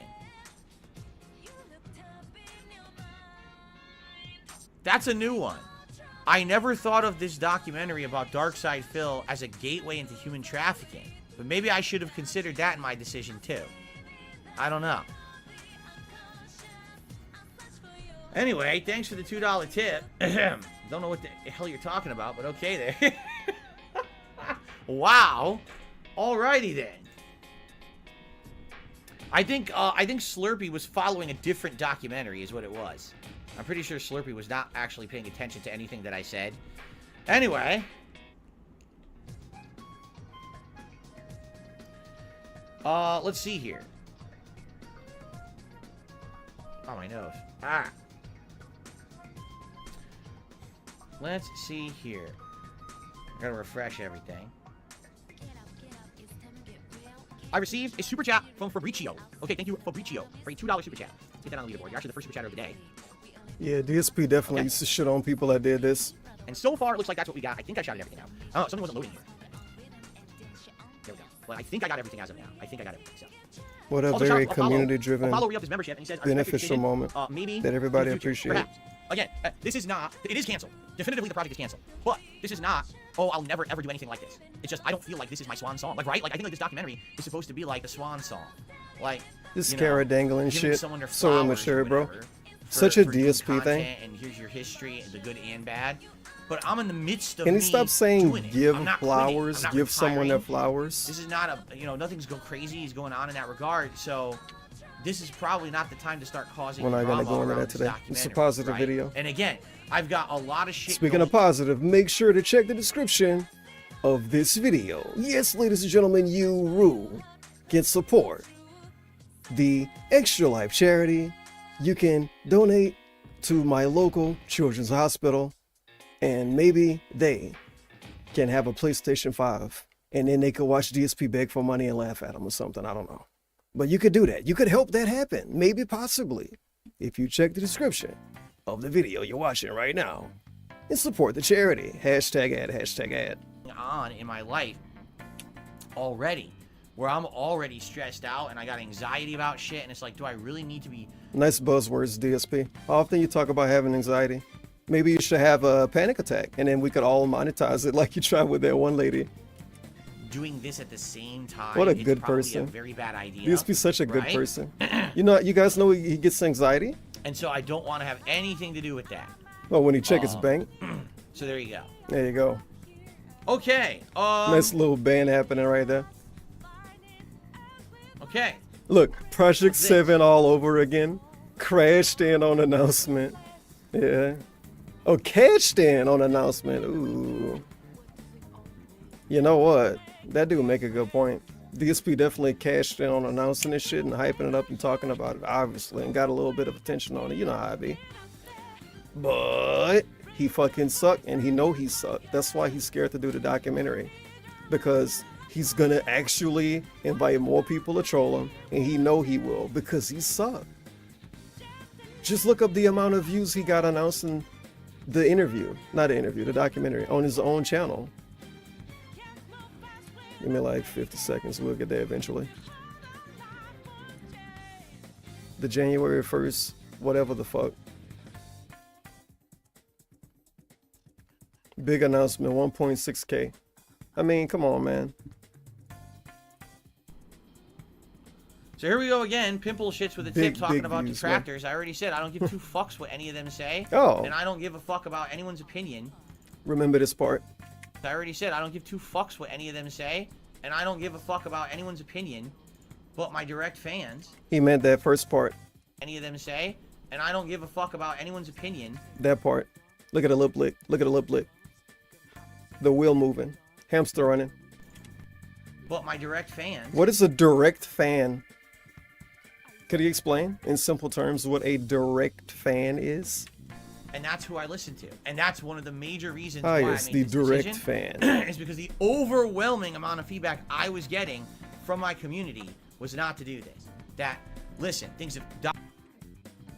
That's a new one. I never thought of this documentary about Darkside Phil as a gateway into human trafficking. But maybe I should have considered that in my decision too. I don't know. Anyway, thanks for the $2 tip. Don't know what the hell you're talking about, but okay there. Wow. Alrighty then. I think Slurpee was following a different documentary is what it was. I'm pretty sure Slurpee was not actually paying attention to anything that I said. Anyway. Let's see here. Oh, my nose. Ah. let's see here. I gotta refresh everything. I received a super chat from Fabricio. Okay, thank you, Fabricio, for a $2 super chat. Let's get that on the leaderboard. You're actually the first super chatter of the day. Yeah, DSP definitely used to shit on people that did this. And so far, it looks like that's what we got. I think I shouted everything out. Oh, something wasn't loading here. There we go. Well, I think I got everything as of now. I think I got everything. So. What a Also, very Apollo community-driven, re-upped his membership, and he says, beneficial moment maybe that everybody in the future, appreciates. perhaps. Again, this is not, it is canceled. Definitively, the project is canceled. But this is not, oh, I'll never, ever do anything like this. It's just, I don't feel like this is my swan song. Like, right? Like, I think like this documentary is supposed to be like the swan song. Like, This you know, carrot dangling giving shit, someone their so flowers or immature, bro. whatever Such a for doing DSP thing. content, and here's your history, the good and bad. But I'm in the midst of Can he me stop saying doing it. give I'm not flowers, quitting. I'm not give someone their retiring. flowers? This is not a, you know, nothing's going crazy is going on in that regard. So this is probably not the time to start causing We're not drama gonna go into around that this today. It's a documentary, positive right? video. And again, I've got a lot of shit. Speaking of positive, make sure to check the description of this video. Yes, ladies and gentlemen, you can support the Extra Life charity. You can donate to my local children's hospital, and maybe they can have a PlayStation 5, and then they could watch DSP beg for money and laugh at them or something. I don't know. But you could do that. You could help that happen. Maybe, possibly, if you check the description of the video you're watching right now and support the charity. Hashtag ad, hashtag ad. On in my life already, where I'm already stressed out and I got anxiety about shit, and it's like, do I really need to be Nice buzzwords, DSP. How often you talk about having anxiety? Maybe you should have a panic attack, and then we could all monetize it like you tried with that one lady. doing this at the same time? What a It's good probably person. A very bad idea. DSP's such a good right? person. You know, you guys know he gets anxiety? And so I don't want to have anything to do with that. Well, when he check his bank. So there you go. There you go. Okay. Nice little band happening right there. Okay. Look, Project 7 all over again. Crashed in on announcement. Yeah. Oh, cashed in on announcement. Ooh. You know what? That dude make a good point. DSP definitely cashed in on announcing this shit and hyping it up and talking about it, obviously, and got a little bit of attention on it. You know how I be. But he fucking sucked, and he know he sucked. That's why he's scared to do the documentary. Because he's gonna actually invite more people to troll him, and he know he will, because he sucked. Just look up the amount of views he got announcing the interview, not the interview, the documentary, on his own channel. Give me like 50 seconds, we'll get there eventually. The January 1st, whatever the fuck. Big announcement, 1.6K. I mean, come on, man. So here we go again. Pimple shits with a Big, tip talking big about views, detractors. I already said I don't give two fucks what any of them say. Oh. And I don't give a fuck about anyone's opinion. Remember this part. I already said I don't give two fucks what any of them say. And I don't give a fuck about anyone's opinion. But my direct fans. He meant that first part. Any of them say. And I don't give a fuck about anyone's opinion. That part. Look at the lip lick. Look at the lip lick. The wheel moving. Hamster running. But my direct fans. What is a direct fan? Could he explain in simple terms what a direct fan is? And that's who I listen to. And that's one of the major reasons Ah, why yes, I made the this direct decision, fan. is because the overwhelming amount of feedback I was getting from my community was not to do this. That, listen, things have died.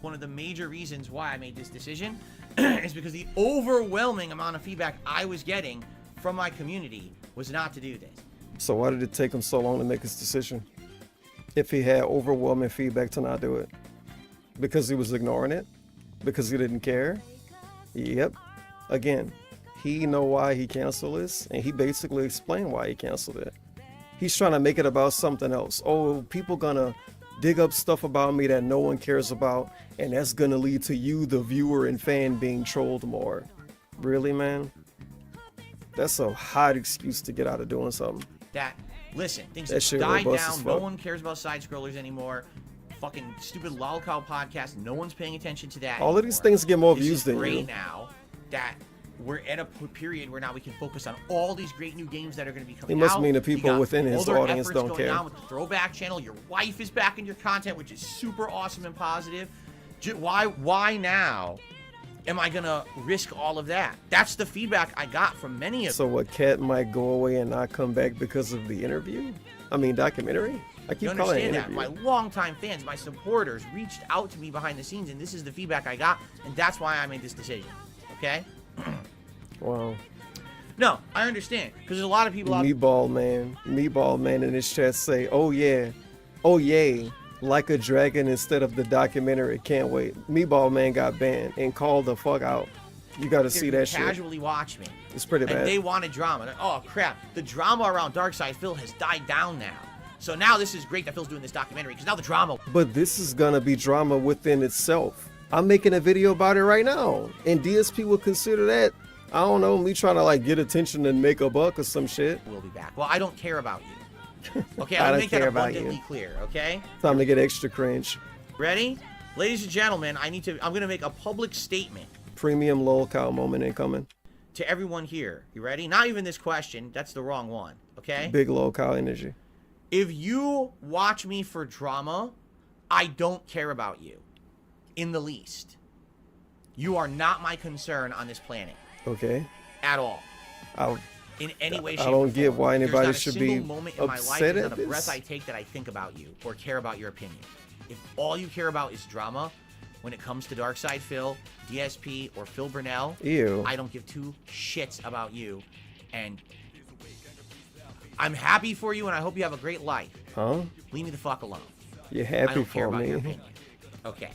One of the major reasons why I made this decision is because the overwhelming amount of feedback I was getting from my community was not to do this. So why did it take him so long to make his decision? If he had overwhelming feedback to not do it? Because he was ignoring it? Because he didn't care? Yep. Again, he know why he canceled this, and he basically explained why he canceled it. He's trying to make it about something else. Oh, people gonna dig up stuff about me that no one cares about, and that's gonna lead to you, the viewer and fan, being trolled more. Really, man? That's a hot excuse to get out of doing something. That, listen, things That have shit died robust as down. No fuck. one cares about side scrollers anymore. Fucking stupid lolcow podcast. No one's paying attention to that. All of these things get more This views is than great you. now that we're at a period where now we can focus on all these great new games that are going to be He coming out. must mean the You people got within his other audience efforts don't going care. on with the throwback channel. Your wife is back in your content, which is super awesome and positive. Why now am I gonna risk all of that? That's the feedback I got from many of So what, Cat might go away and not come back because of the interview? I mean, documentary? I you keep calling it understand that? interview. My longtime fans, my supporters reached out to me behind the scenes, and this is the feedback I got, and that's why I made this decision. Okay? Wow. No, I understand, because there's a lot of people out Meatball Man in his chat say, oh yeah, oh yay, like a dragon instead of the documentary, can't wait. Meatball Man got banned and called the fuck out. You gotta see that shit. casually watch me. It's pretty And bad. they wanted drama. Like, oh crap, the drama around Darkside Phil has died down now. So now this is great that Phil's doing this documentary, because now the drama. But this is gonna be drama within itself. I'm making a video about it right now, and DSP will consider that, I don't know, me trying to like get attention and make a buck or some shit. We'll be back. Well, I don't care about you. Okay, I I'll don't make that care about abundantly you. clear, okay? Time to get extra cringe. Ready? Ladies and gentlemen, I'm gonna make a public statement Premium lol cow moment incoming. to everyone here. You ready? Not even this question, that's the wrong one, okay? Big lol cow energy. If you watch me for drama, I don't care about you in the least. You are not my concern on this planet Okay. at all. I'll, In any way, I shape, or don't get form. why anybody There's should not a be single moment in my life, upset there's at not a breath this. I take that I think about you or care about your opinion. If all you care about is drama, when it comes to Darkside Phil, DSP, or Phil Burnell, Ew. I don't give two shits about you. And I'm happy for you, and I hope you have a great life. Huh? Leave me the fuck alone. You're I happy don't care for about your me. opinion. Okay.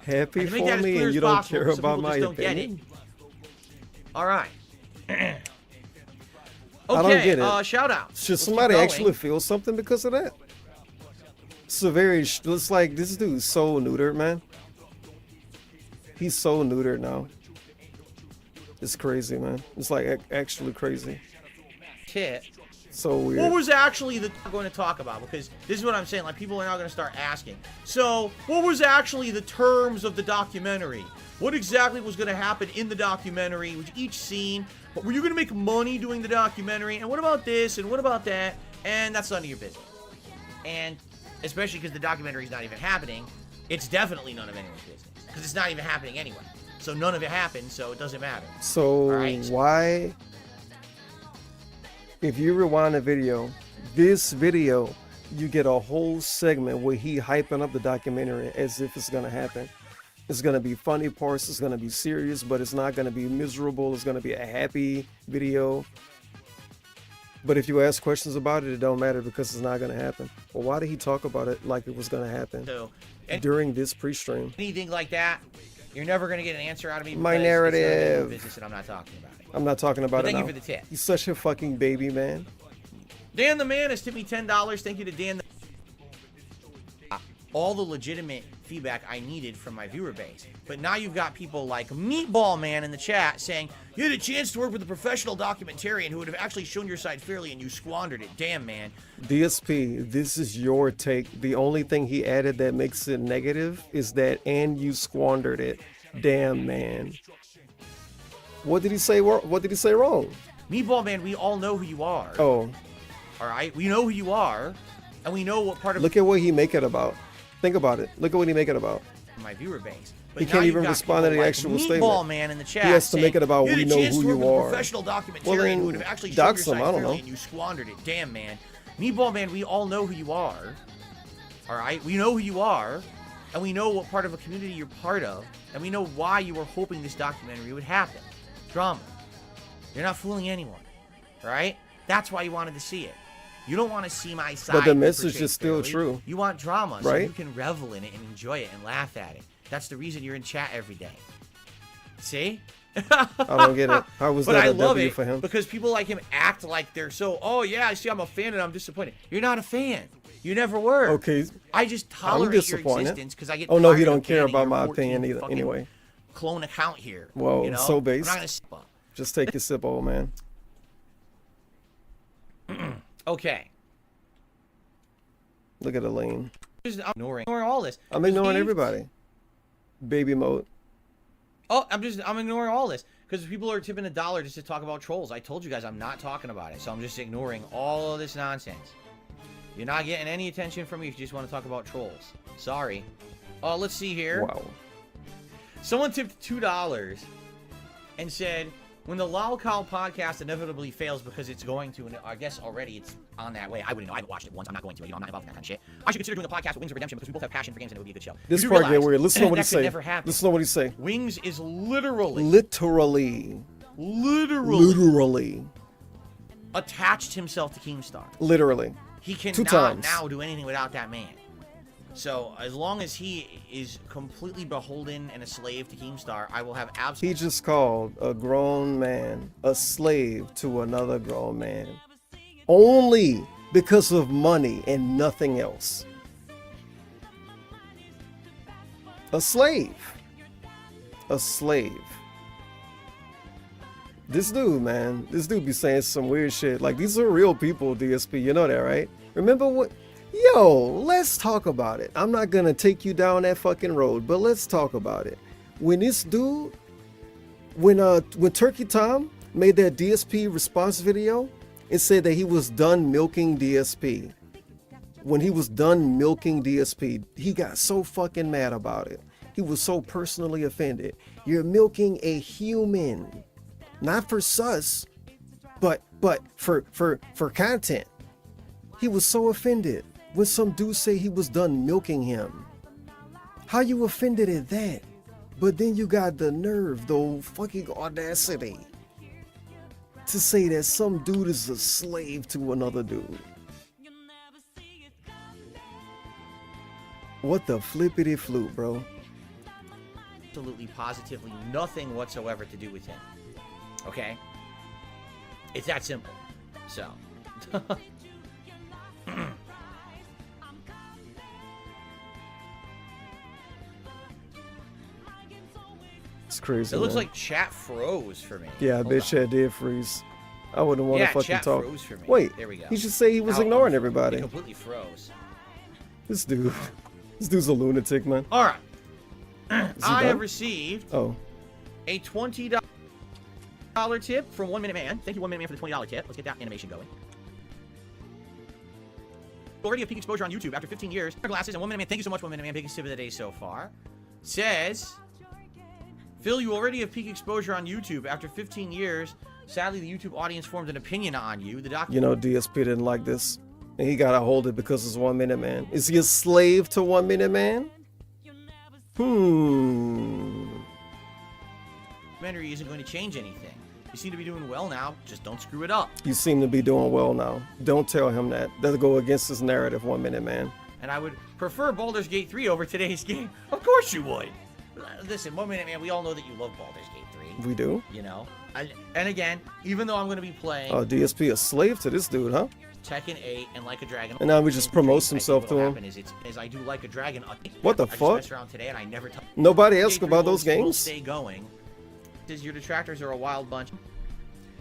Happy And to make for that as me clear and as you don't possible, care so about people my just don't get it. opinion? All right. I don't get it. Shout out. Should somebody actually feel something because of that? It's a very, it's like this dude's so neutered, man. He's so neutered now. It's crazy, man. It's like actually crazy. Tit. So weird. What was actually the going to talk about? Because this is what I'm saying. Like, people are now going to start asking. So, what was actually the terms of the documentary? What exactly was going to happen in the documentary with each scene? But were you going to make money doing the documentary? And what about this? And what about that? And that's none of your business. And especially because the documentary is not even happening, it's definitely none of anyone's business. Because it's not even happening anyway. So none of it happened, so it doesn't matter. So why, if you rewind the video, this video, you get a whole segment where he hyping up the documentary as if it's gonna happen. It's gonna be funny parts, it's gonna be serious, but it's not gonna be miserable. It's gonna be a happy video. But if you ask questions about it, it don't matter because it's not gonna happen. Well, why did he talk about it like it was gonna happen So, during this pre-stream? anything like that, you're never going to get an answer out of me. My because it's none of your narrative. business, and I'm not talking about it. I'm not talking about But it thank now. you for the tip. He's such a fucking baby, man. Dan the Man has tipped me $10. Thank you to Dan. All the legitimate feedback I needed from my viewer base. But now you've got people like Meatball Man in the chat saying, you had a chance to work with a professional documentarian who would have actually shown your side fairly and you squandered it. Damn, man. DSP, this is your take. The only thing he added that makes it negative is that, and you squandered it. Damn, man. What did he say? What did he say wrong? Meatball Man, we all know who you are. Oh, All right? We know who you are, and we know what part of look at what he make it about. Think about it. Look at what he make it about. my viewer base. He now can't you've even got respond to people the like actual Meatball statement. Man in the chat He has to saying, make it about you had we a know chance who to work you with a are. professional documentarian Well, then who would have actually shown dox your him, side I don't fairly know. and you squandered it. Damn, man. Meatball Man, we all know who you are. All right? We know who you are, and we know what part of a community you're part of, and we know why you were hoping this documentary would happen. Drama. You're not fooling anyone. All right? That's why you wanted to see it. You don't want to see my side. But the message portrayed is still fairly. true. You want drama, so Right? you can revel in it and enjoy it and laugh at it. That's the reason you're in chat every day. See? I don't get it. How was But that I a love W it for him? because people like him act like they're so, oh yeah, I see I'm a fan and I'm disappointed. You're not a fan. You never were. Okay. I just I'm tolerate your disappointed. existence because I get Oh no, he tired of don't care banning about your my 14 opinion either. fucking Anyway. clone account here. Whoa, you know? so I'm based. not gonna Just take your sip, old man. Okay. Look at the lean. I'm ignoring all this. I'm ignoring Steve- everybody. Baby mode. Oh, I'm ignoring all this because people are tipping $1 just to talk about trolls. I told you guys I'm not talking about it, so I'm just ignoring all of this nonsense. You're not getting any attention from me if you just want to talk about trolls. Sorry. Let's see here. Wow. Someone tipped $2 and said, when the Lolcow podcast inevitably fails because it's going to, and I guess already it's on that way. I wouldn't know. I haven't watched it once. I'm not going to. You know, I'm not involved in that kind of shit. I should consider doing a podcast with Wings of Redemption because we both have passion for games and it would be a good show. This part get weird. Listen to what he say. Never happen. Listen to what he say. Wings is literally attached himself to Keemstar. Literally. He 2 cannot times. now do anything without that man. So as long as he is completely beholden and a slave to Keemstar, I will have absolutely. He just called a grown man a slave to another grown man. Only because of money and nothing else. A slave. A slave. This dude, man, this dude be saying some weird shit. Like, these are real people, DSP. You know that, right? Remember what? Yo, let's talk about it. I'm not gonna take you down that fucking road, but let's talk about it. When this dude, when Turkey Tom made that DSP response video and said that he was done milking DSP, when he was done milking DSP, he got so fucking mad about it. He was so personally offended. You're milking a human, not for sus, but for content. He was so offended when some dude say he was done milking him. How you offended at that? But then you got the nerve, the fucking audacity to say that some dude is a slave to another dude. What the flippity flute, bro? Absolutely, positively nothing whatsoever to do with him. Okay? It's that simple. So. It's crazy. It looks man. like chat froze for me. Yeah, I Hold bet on. chat did freeze. I wouldn't want to fucking chat talk. froze for me. Wait, There we go. he should say he was Now, ignoring It everybody. completely froze. This dude, this dude's a lunatic, man. All right. Is he I done? have received Oh, a $20 tip from 1 Minute Man. Thank you, 1 Minute Man, for the $20 tip. Let's get that animation going. Already have peak exposure on YouTube after 15 years. Glasses and 1 Minute Man. Thank you so much, 1 Minute Man. Biggest tip of the day so far. Says, Phil, you already have peak exposure on YouTube after 15 years. Sadly, the YouTube audience formed an opinion on you. The you know DSP didn't like this, and he gotta hold it because it's 1 Minute Man. Is he a slave to 1 Minute Man? documentary isn't going to change anything. You seem to be doing well now. Just don't screw it up. You seem to be doing well now. Don't tell him that. That'll go against his narrative, 1 Minute Man. And I would prefer Baldur's Gate 3 over today's game. Of course you would. Listen, 1 Minute Man, we all know that you love Baldur's Gate 3. We do? You know? And again, even though I'm going to be playing... Oh, DSP a slave to this dude, huh? Tekken 8 and Like a Dragon. And now he just promotes himself to him. Is I do Like a Dragon. What the I fuck? just messed around today and I never Nobody asked about those Will games? stay going. Says your detractors are a wild bunch.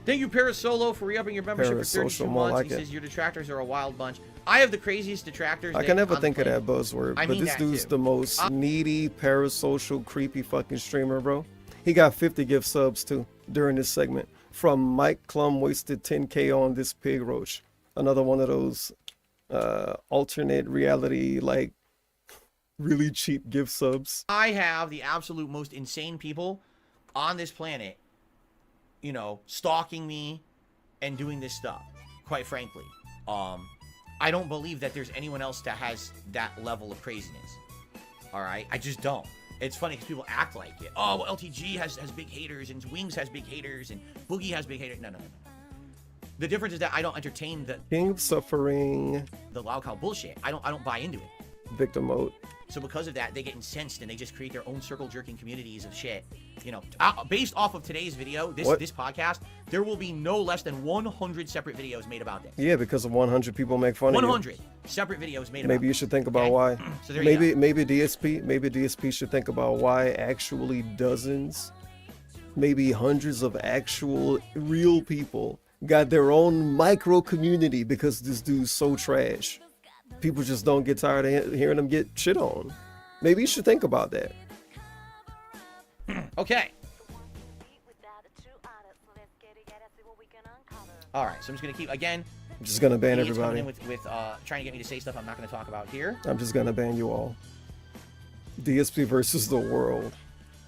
Thank you, Parasolo, for re-upping your membership for 32 more months. like He it. says your detractors are a wild bunch. I have the craziest detractors. I can never think of that buzzword, I but mean this that dude's too. the most needy, parasocial, creepy fucking streamer, bro. He got 50 gift subs too during this segment from Mike Klum. Wasted 10K on this pig roach. Another one of those alternate reality, like really cheap gift subs. I have the absolute most insane people on this planet, you know, stalking me and doing this stuff, quite frankly. I don't believe that there's anyone else that has that level of craziness. All right? I just don't. It's funny because people act like it. Oh, well, LTG has big haters, and Wings has big haters, and Boogie has big haters. No. The difference is that I don't entertain the King of Suffering. the loud cow bullshit. I don't buy into it. Victim mode. So because of that, they get incensed and they just create their own circle jerking communities of shit. You know, based off of today's video, this podcast, there will be no less than 100 separate videos made about this. Yeah, because of 100 people make fun of you. 100 separate videos made about Maybe you should think about why. So there you maybe DSP should think about why actually dozens, maybe hundreds of actual real people got their own micro community because this dude's so trash. People just don't get tired of hearing him get shit on. Maybe you should think about that. Okay. All right, so I'm just gonna keep again. I'm just gonna ban idiots coming everybody. in with trying to get me to say stuff I'm not gonna talk about here. I'm just gonna ban you all. DSP versus the world.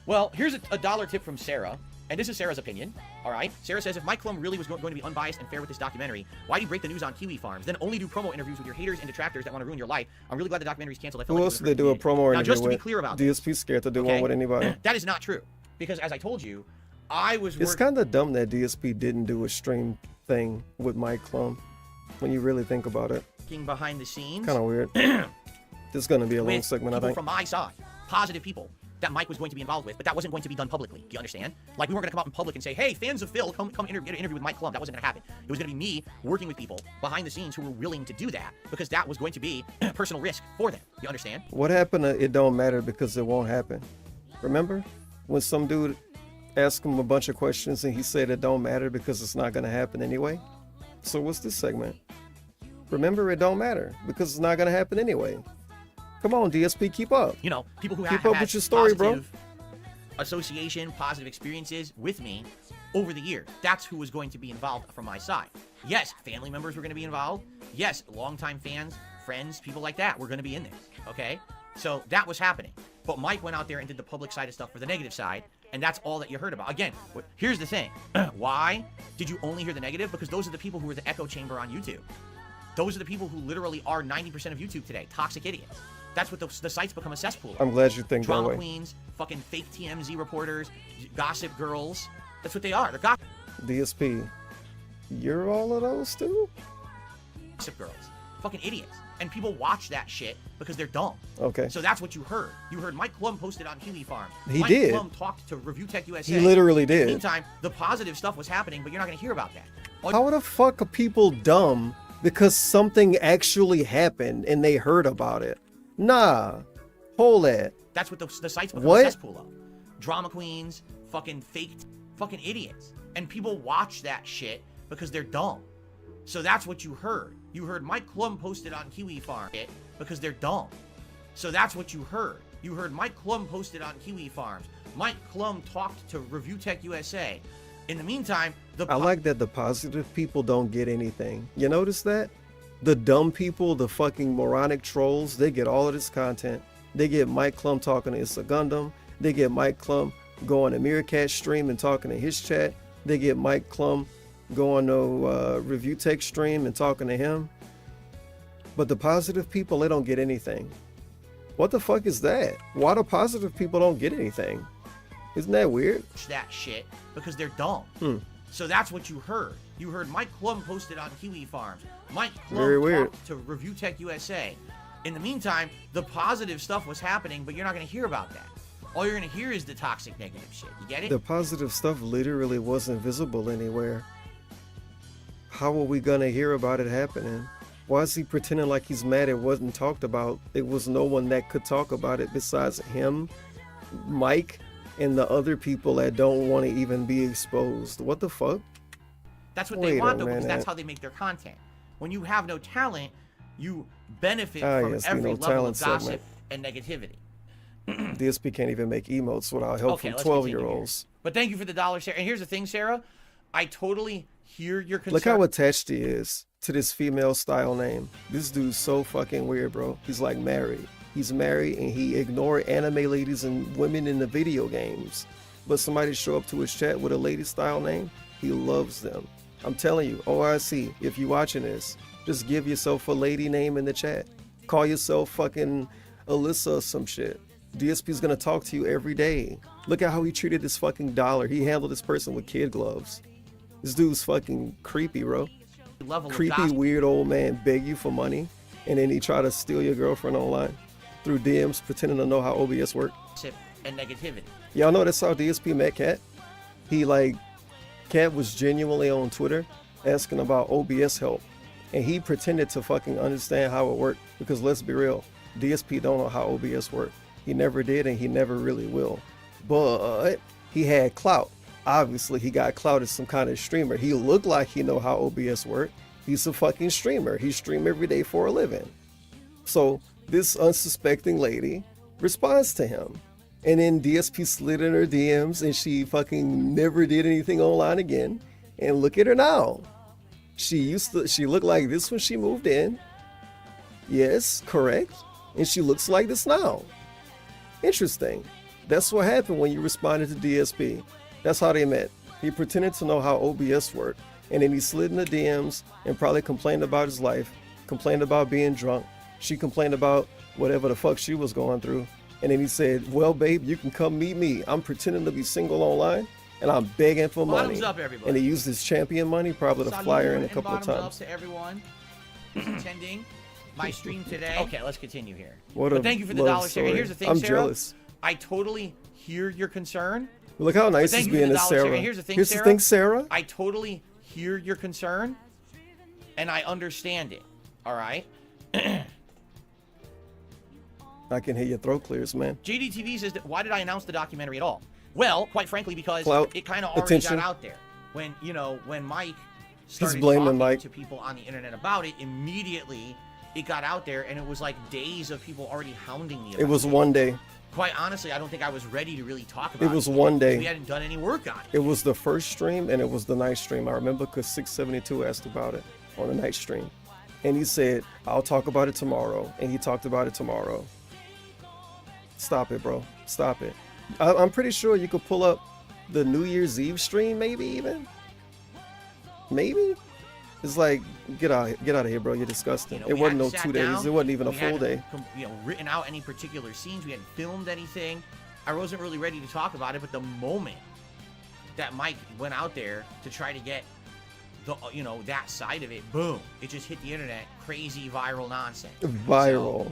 Well, here's a dollar tip from Sarah, and this is Sarah's opinion, all right? Sarah says, if Mike Klum really was going to be unbiased and fair with this documentary, why do you break the news on Kiwi Farms, then only do promo interviews with your haters and detractors that want to ruin your life? I'm really glad the documentary's canceled. I feel Who like else did they do a promo Now, interview just to be with? clear about DSP's scared to do one with anybody. That is not true, because as I told you, I was It's kind of dumb that DSP didn't do a stream thing with Mike Klum when you really think about it. working behind the scenes. Kind of weird. This is going to be a long with segment, I people think. from my side, positive people that Mike was going to be involved with, but that wasn't going to be done publicly. Do you understand? Like, we weren't going to come out in public and say, hey, fans of Phil, come get an interview with Mike Klum. That wasn't going to happen. It was going to be me working with people behind the scenes who were willing to do that, because that was going to be personal risk for them. You understand? What happened to it don't matter because it won't happen? Remember when some dude asked him a bunch of questions and he said it don't matter because it's not going to happen anyway? So what's this segment? Remember, it don't matter because it's not going to happen anyway. Come on, DSP, keep up. You know, people who keep have up had with your story, bro. positive association, positive experiences with me over the years. That's who was going to be involved from my side. Yes, family members were going to be involved. Yes, longtime fans, friends, people like that were going to be in this. Okay? So that was happening. But Mike went out there and did the public side of stuff for the negative side, and that's all that you heard about. Again, here's the thing. Why did you only hear the negative? Because those are the people who were the echo chamber on YouTube. Those are the people who literally are 90% of YouTube today. Toxic idiots. That's what the sites become a cesspool of. I'm glad you think that Drama way. queens, fucking fake TMZ reporters, gossip girls. That's what they are. They're gossip DSP, you're all of those too? girls. Fucking idiots. And people watch that shit because they're dumb. Okay. So that's what you heard. You heard Mike Klum posted on Kiwi Farm. He Mike did. Klum talked to Review Tech USA. He literally In the did. meantime, the positive stuff was happening, but you're not going to hear about that. How the fuck are people dumb because something actually happened and they heard about it? Nah. Hold that. That's what the sites become What? a cesspool of. Drama queens, fucking fake, fucking idiots. And people watch that shit because they're dumb. So that's what you heard. You heard Mike Klum posted on Kiwi Farm because they're dumb. So that's what you heard. You heard Mike Klum posted on Kiwi Farms. Mike Klum talked to Review Tech USA. In the meantime, I like that the positive people don't get anything. You notice that? The dumb people, the fucking moronic trolls, they get all of this content. They get Mike Klum talking to It's a Gundam. They get Mike Klum going to Meerkat stream and talking to his chat. They get Mike Klum going to Review Tech stream and talking to him. But the positive people, they don't get anything. What the fuck is that? Why the positive people don't get anything? Isn't that weird? that shit because they're dumb. So that's what you heard. You heard Mike Klum posted on Kiwi Farms. Mike Klum Very weird. talked to Review Tech USA. In the meantime, the positive stuff was happening, but you're not going to hear about that. All you're going to hear is the toxic negative shit. You get it? The positive stuff literally wasn't visible anywhere. How are we gonna hear about it happening? Why is he pretending like he's mad it wasn't talked about? It was no one that could talk about it besides him, Mike, and the other people that don't want to even be exposed. What the fuck? That's what Wait they want, a though, because that's minute. how they make their content. When you have no talent, you benefit Ah, from yes, the every no level talent of gossip segment. and negativity. DSP can't even make emotes without help Okay, from let's 12-year-olds. But thank you for the dollar, Sarah. And here's the thing, Sarah. I totally hear your concern. Look how attached he is to this female style name. This dude's so fucking weird, bro. He's like married. He's married and he ignored anime ladies and women in the video games. But somebody show up to his chat with a lady style name, he loves them. I'm telling you, OIC, if you watching this, just give yourself a lady name in the chat. Call yourself fucking Alyssa or some shit. DSP's gonna talk to you every day. Look at how he treated this fucking dollar. He handled this person with kid gloves. This dude's fucking creepy, bro. Level of Creepy, gossip. weird old man beg you for money, and then he try to steal your girlfriend online through DMs, pretending to know how OBS work. And negativity. Y'all know that's how DSP met Cat. He Cat was genuinely on Twitter asking about OBS help, and he pretended to fucking understand how it worked. Because let's be real, DSP don't know how OBS worked. He never did, and he never really will. But he had clout. Obviously, he got clout as some kind of streamer. He looked like he know how OBS worked. He's a fucking streamer. He stream every day for a living. So this unsuspecting lady responds to him. And then DSP slid in her DMs and she fucking never did anything online again. And look at her now. She looked like this when she moved in. Yes, correct. And she looks like this now. Interesting. That's what happened when you responded to DSP. That's how they met. He pretended to know how OBS worked, and then he slid in the DMs and probably complained about his life, complained about being drunk. She complained about whatever the fuck she was going through. And then he said, well, babe, you can come meet me. I'm pretending to be single online, and I'm begging for money. Bottoms up, everybody. And he used his champion money, probably the flyer in a couple of Bottoms times. up to everyone who's attending my stream today. Okay, let's continue here. What But thank you for the love dollar share. story. Here's the thing, I'm Sarah. jealous. I totally hear your concern. Look how nice But thank he's you for being the to dollar share. Sarah. Here's the thing, Here's Sarah. the thing, Sarah. I totally hear your concern, and I understand it. All right? I can hear your throat clears, man. JDTV says, that, why did I announce the documentary at all? Well, quite frankly, because Clout, it kind of already attention. got out there. When, you know, when Mike started blaming talking Mike. to people on the internet about it, immediately it got out there, and it was like days of people already hounding me about It was one day. Quite honestly, I don't think I was ready to really talk about It it. was one day. We hadn't done any work on it. It was the first stream, and it was the night stream. I remember because 672 asked about it on the night stream. And he said, I'll talk about it tomorrow. And he talked about it tomorrow. Stop it, bro. Stop it. I'm pretty sure you could pull up the New Year's Eve stream, maybe even. Maybe? It's like, get out of here, bro. You're disgusting. You know, It we wasn't no hadn't sat 2 days. down, It wasn't even a we full hadn't, day. You know, written out any particular scenes. We hadn't filmed anything. I wasn't really ready to talk about it, but the moment that Mike went out there to try to get the, you know, that side of it, boom, it just hit the internet. Crazy viral nonsense. Viral. So,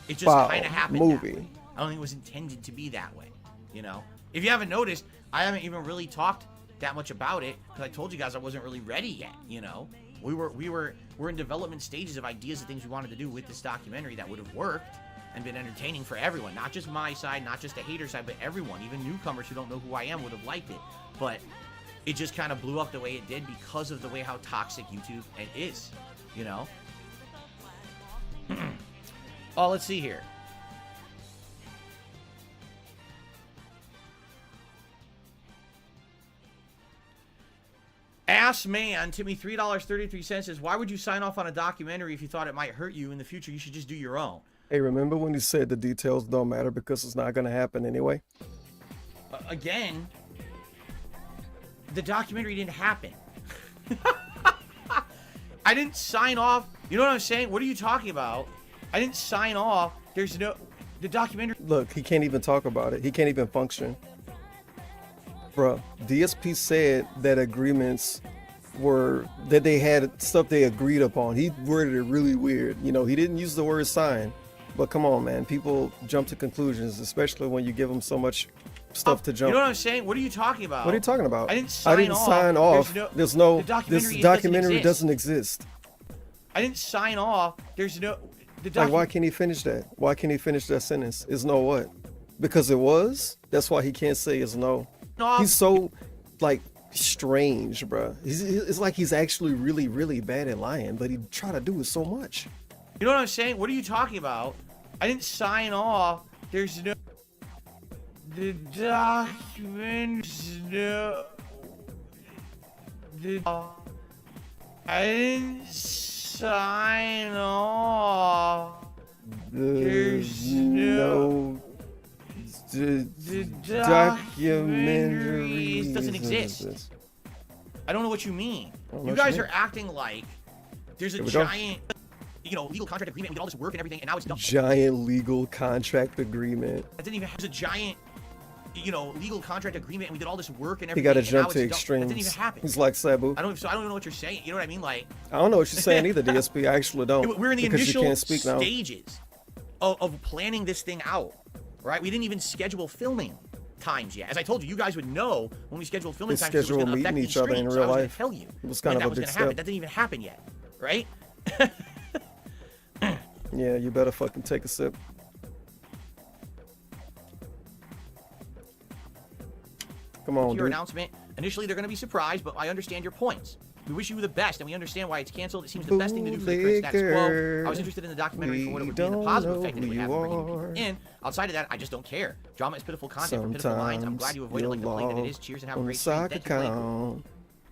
it just Wow. kind of happened Movie. that way. I don't think it was intended to be that way, you know? If you haven't noticed, I haven't even really talked that much about it because I told you guys I wasn't really ready yet, you know? We're in development stages of ideas of things we wanted to do with this documentary that would have worked and been entertaining for everyone. Not just my side, not just the hater side, but everyone. Even newcomers who don't know who I am would have liked it. But it just kind of blew up the way it did because of the way how toxic YouTube is, you know? Oh, let's see here. Ass Man, Timmy, $3.33 says, why would you sign off on a documentary if you thought it might hurt you in the future? You should just do your own. Hey, remember when you said the details don't matter because it's not going to happen anyway? Again, the documentary didn't happen. I didn't sign off. You know what I'm saying? What are you talking about? I didn't sign off. There's no... The documentary... Look, he can't even talk about it. He can't even function. Bruh, DSP said that agreements were... That they had stuff they agreed upon. He worded it really weird. You know, he didn't use the word sign. But come on, man. People jump to conclusions, especially when you give them so much stuff to jump. You know what I'm saying? What are you talking about? What are you talking about? I didn't sign off. There's no... The This documentary doesn't exist. I didn't sign off. There's no... Like, why can't he finish that? Why can't he finish that sentence? Is no what? Because it was? That's why he can't say is no. No. He's so, like, strange, bro. It's like he's actually really, really bad at lying, but he try to do it so much. You know what I'm saying? What are you talking about? I didn't sign off. There's no... The document's no... I didn't sign off. There's no... The documentary doesn't exist. I don't know what you mean. You guys are acting like there's a giant, you know, legal contract agreement. We did all this work and everything, and now it's done. Giant legal contract agreement. That didn't even have a giant, you know, legal contract agreement, and we did all this work and He everything. got to and jump now to it's done. extremes. That didn't even happen. He's like Sabu. I don't even know what you're saying. You know what I mean? Like, I don't know what you're saying either, DSP. I actually don't. We're in the because initial you can't speak now. stages of planning this thing out, right? We didn't even schedule filming times yet. As I told you, you guys would know when we scheduled filming times. Schedule it was meeting affect each other in streams, real so I was life. Tell you It was kind when of that a was big gonna happen. step. That didn't even happen yet, right? Yeah, you better fucking take a sip. Come on, Your dude. announcement. Initially, they're going to be surprised, but I understand your points. We wish you the best, and we understand why it's canceled. It seems the best thing to do for the current status quo. I was interested in the documentary for what it would be and the positive effect that it would have on bringing people in. Outside of that, I just don't care. Drama is pitiful content for pitiful lines. I'm glad you avoided like the play that it is. Cheers and have a great stream. Thank you, Blake.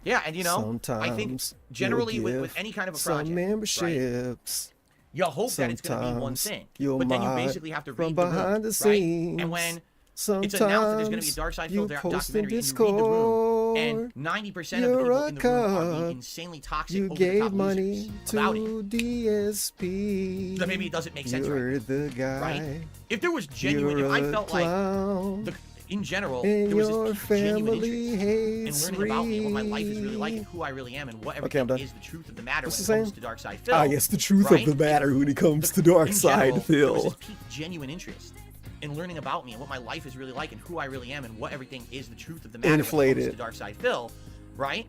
Yeah, and you know, I think generally with any kind of a project, memberships. Right, you hope that it's going to be one thing, You'll but then you mod basically have to from read the room, behind the right? scenes. And when It's announced that there's going to be a Dark Side Phil documentary, and you read the room, and 90% of the people in the room are being insanely toxic, over-the-top losers about it. DSP. So maybe it doesn't make sense, You're the guy. right? If there was genuine, if I felt like, in general, and there was your this genuine family interest in learning about me, what my life is really like, and who I really am, and what everything is the truth of the matter What's when it the comes same? to Dark Side Phil. Ah, yes, the truth right? of the matter when it comes to Dark In Side general, there was Phil. this peak genuine interest in learning about me and what my life is really like and who I really am and what everything is the truth of the matter when it Inflated. comes to Dark Side Phil, right?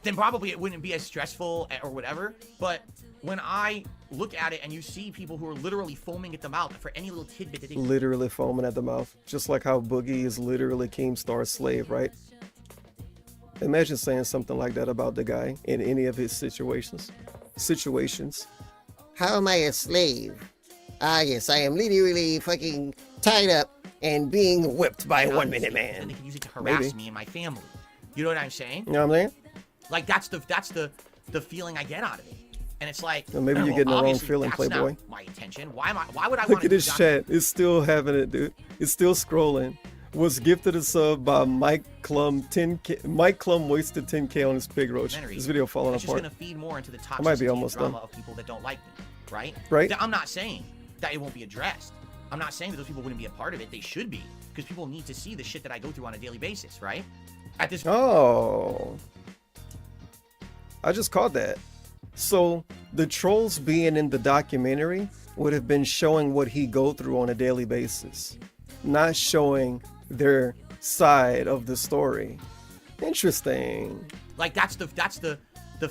Then probably it wouldn't be as stressful or whatever. But when I look at it and you see people who are literally foaming at the mouth for any little tidbit that they Literally foaming at the mouth. Just like how Boogie is literally Keemstar's slave, right? Imagine saying something like that about the guy in any of his situations. How am I a slave? Ah, yes, I am literally fucking tied up and being whipped by a 1 minute man. And they can use it to harass me and my family. You know what I'm saying? You know what I'm saying? Like that's the feeling I get out of it. And it's like, Well, maybe you're getting the wrong obviously feeling, that's Playboy. not my intention. Why would I Look want at this chat. It's still having it, dude. It's still scrolling. Was gifted a sub by Mike Klum. 10K. Mike Klum wasted 10K on his pig roach. This video falling It's apart. just gonna feed more into the I might be toxicity almost and drama done. of people that don't like me, right? Right. I'm not saying that it won't be addressed. I'm not saying that those people wouldn't be a part of it. They should be, because people need to see the shit that I go through on a daily basis, right? At this. Oh. I just caught that. So the trolls being in the documentary would have been showing what he go through on a daily basis, not showing their side of the story. Interesting. Like that's the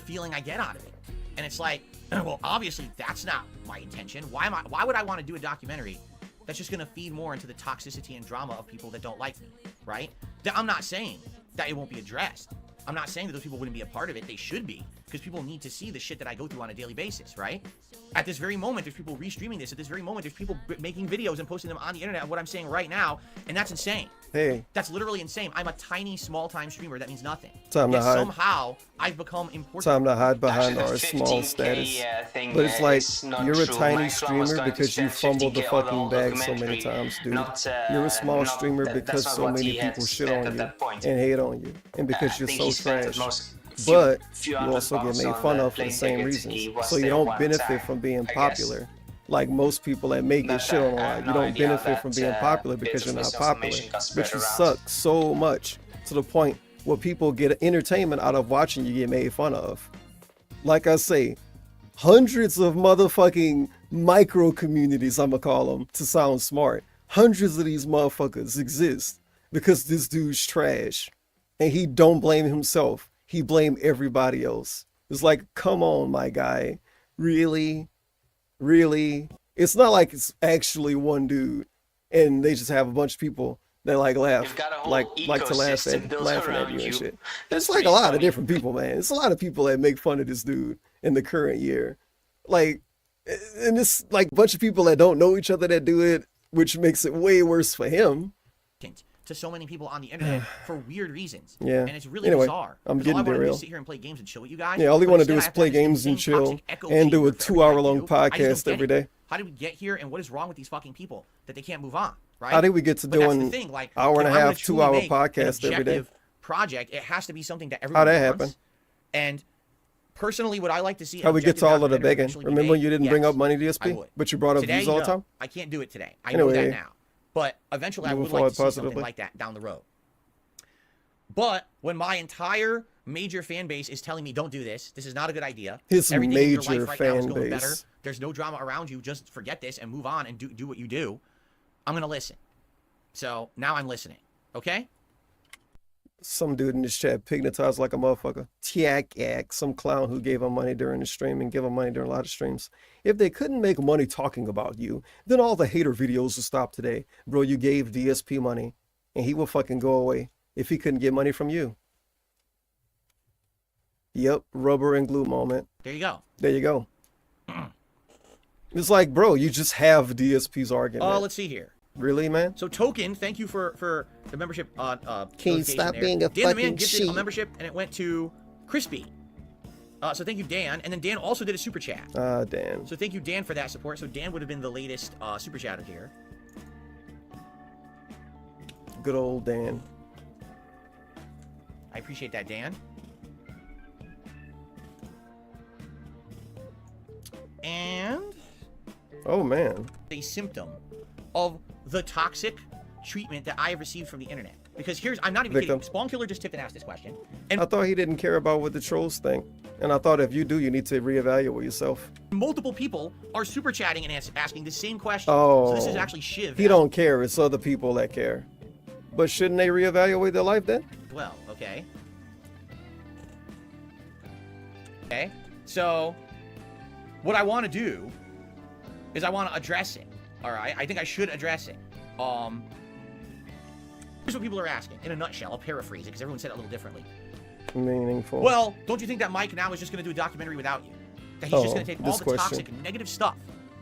feeling I get out of it. And it's like, well, obviously that's not my intention. Why would I want to do a documentary that's just gonna feed more into the toxicity and drama of people that don't like me, right? I'm not saying that it won't be addressed. I'm not saying that those people wouldn't be a part of it. They should be, because people need to see the shit that I go through on a daily basis, right? At this very moment, there's people restreaming this. At this very moment, there's people making videos and posting them on the internet of what I'm saying right now, and that's insane. Hey. That's literally insane. I'm a tiny, small-time streamer. That means nothing. Time to Yet hide. somehow, I've become important. Time to hide behind our small 15K, status. thing, But it's like, is not you're a true. tiny My clan was streamer going to because you spend fumbled the 15K on the fucking whole bag so many documentary. times, dude. Not, You're a small not- streamer that's because not so what many he had people shit spent on at you that point. and hate on you, and because I you're think so he spent the trash. most But few you hundred also get bucks made on fun the of for the plane same tickets. He reasons. was So you there don't one benefit time, from being I guess. popular. Like most people that make this shit online, you don't benefit from being popular because you're not popular. But you suck so much to the point where people get entertainment out of watching you get made fun of. Like I say, hundreds of motherfucking micro communities, I'ma call them to sound smart. Hundreds of these motherfuckers exist because this dude's trash. And he don't blame himself. He blame everybody else. It's like, come on, my guy. Really? Really? It's not like it's actually one dude and they just have a bunch of people that like laugh, like to laugh ecosystem built laughing at around you and you. shit. That's It's like a pretty lot of funny. different people, man. It's a lot of people that make fun of this dude in the current year. Like, and it's like a bunch of people that don't know each other that do it, which makes it way worse for him. To so many people on the internet for weird reasons. Yeah. And it's really Anyway, bizarre. I'm 'Cause getting all I want to do derailed. is sit here and play games and chill with you guys. Yeah, all you but want to do instead I is have play have this games and insane chill toxic echo and do a chamber for everything I 2-hour-long do. I just podcast don't every get it. day. How did we get here, and what is wrong with these fucking people that they can't move on, right? How did we get to But that's the doing thing, like, hour and if a I'm gonna half, truly 2-hour make an podcast every day? objective project, it has to be something that How'd everyone that wants. happen? And personally, would I like to see How we get to all of the begging? eventually be Remember made? you didn't bring Yes, up money I DSP, would. but you brought up Today, views all the no, time? I can't do it today. I know Anyway, that now. But eventually I moving would like forward to see something positively. like that down the road. But when my entire major fan base is telling me, don't do this, this is not a good idea. His Everything in your major life right now is fan going better. base. There's no drama around you. Just forget this and move on and do what you do. I'm going to listen. So now I'm listening. Okay? Some dude in this chat pignatized like a motherfucker. Tiak, some clown who gave him money during the stream and give him money during a lot of streams. If they couldn't make money talking about you, then all the hater videos would stop today. Bro, you gave DSP money and he will fucking go away if he couldn't get money from you. Yep, rubber and glue moment. There you go. There you go. It's like, bro, you just have DSP's argument. Let's see here. Really, man? So Token, thank you for the membership. Can you notification stop there. being a Dan the Man fucking gifted sheep? a membership and it went to Crispy. So thank you, Dan. And then Dan also did a super chat. Dan. So thank you, Dan, for that support. So Dan would have been the latest super chatter here. Good old Dan. I appreciate that, Dan. And oh man, a symptom of the toxic treatment that I have received from the internet. Because I'm not even kidding. Spawn Killer just tipped and asked this question. And I thought he didn't care about what the trolls think. And I thought if you do, you need to reevaluate yourself. multiple people are super chatting and asking the same question. Oh, so this is actually Shiv. He don't care. It's other people that care. But shouldn't they reevaluate their life then? Well, okay. Okay. So what I want to do is I want to address it. All right. I think I should address it. Here's what people are asking. In a nutshell, I'll paraphrase it because everyone said it a little differently. Meaningful. Well, don't you think that Mike now is just going to do a documentary without you? That he's just going to take all the toxic and negative stuff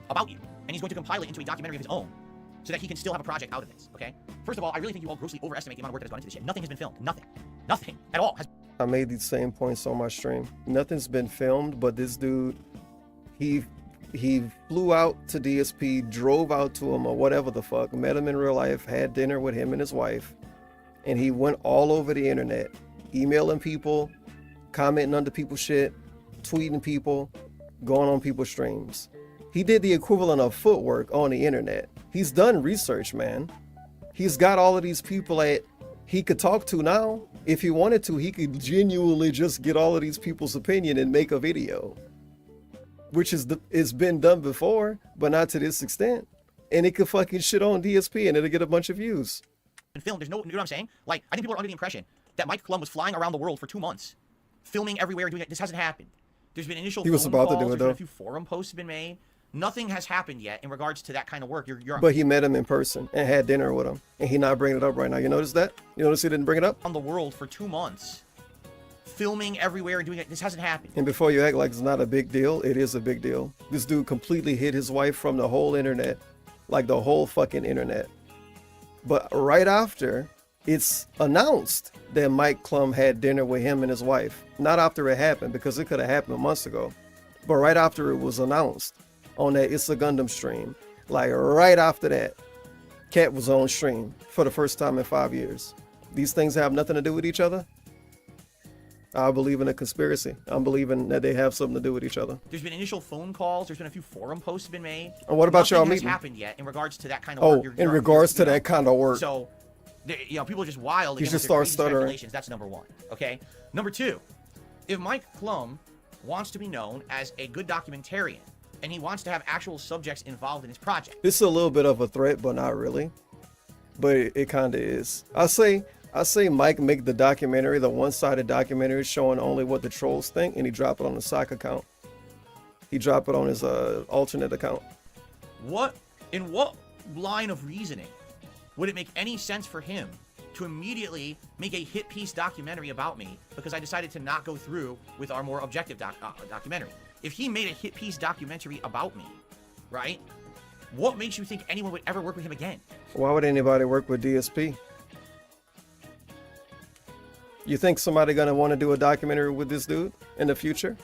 about you, and he's going to compile it into a documentary of his own, so that he can still have a project out of this, okay? First of all, I really think you all grossly overestimate the amount of work that has gone into this shit. Nothing has been filmed. Nothing. Nothing at all has. I made these same points on my stream. Nothing's been filmed, but this dude, he flew out to DSP, drove out to him or whatever the fuck, met him in real life, had dinner with him and his wife, and he went all over the internet, emailing people, commenting under people's shit, tweeting people, going on people's streams. He did the equivalent of footwork on the internet. He's done research, man. He's got all of these people that he could talk to now. If he wanted to, he could genuinely just get all of these people's opinion and make a video, which is it's been done before, but not to this extent. And it could fucking shit on DSP and it'll get a bunch of views. Film, there's no, you know what I'm saying? Like, I think people are under the impression that Mike Klum was flying around the world for 2 months, filming everywhere, doing it. This hasn't happened. There's been initial. He was about to do it though. A few forum posts have been made. Nothing has happened yet in regards to that kind of work. But he met him in person and had dinner with him, and he not bringing it up right now. You notice that? You notice he didn't bring it up? On the world for 2 months, filming everywhere and doing it. This hasn't happened. And before you act like it's not a big deal, it is a big deal. This dude completely hid his wife from the whole internet, like the whole fucking internet. But right after, it's announced that Mike Klum had dinner with him and his wife. Not after it happened, because it could have happened months ago. But right after it was announced on that It's a Gundam stream, like right after that, Cat was on stream for the first time in 5 years. These things have nothing to do with each other. I believe in a conspiracy. I'm believing that they have something to do with each other. There's been initial phone calls. There's been a few forum posts have been made. And what about y'all meeting? Nothing has happened yet in regards to that kind of work. In regards to that kind of work. So, you know, people are just wild. You should start stuttering. That's number one. Okay. Number two, if Mike Klum wants to be known as a good documentarian and he wants to have actual subjects involved in his project, this is a little bit of a threat, but not really. But it kind of is. I say Mike make the documentary, the one-sided documentary showing only what the trolls think, and he drop it on the sock account. He drop it on his alternate account. In what line of reasoning would it make any sense for him to immediately make a hit piece documentary about me because I decided to not go through with our more objective documentary? If he made a hit piece documentary about me, right? What makes you think anyone would ever work with him again? Why would anybody work with DSP? You think somebody gonna want to do a documentary with this dude in the future?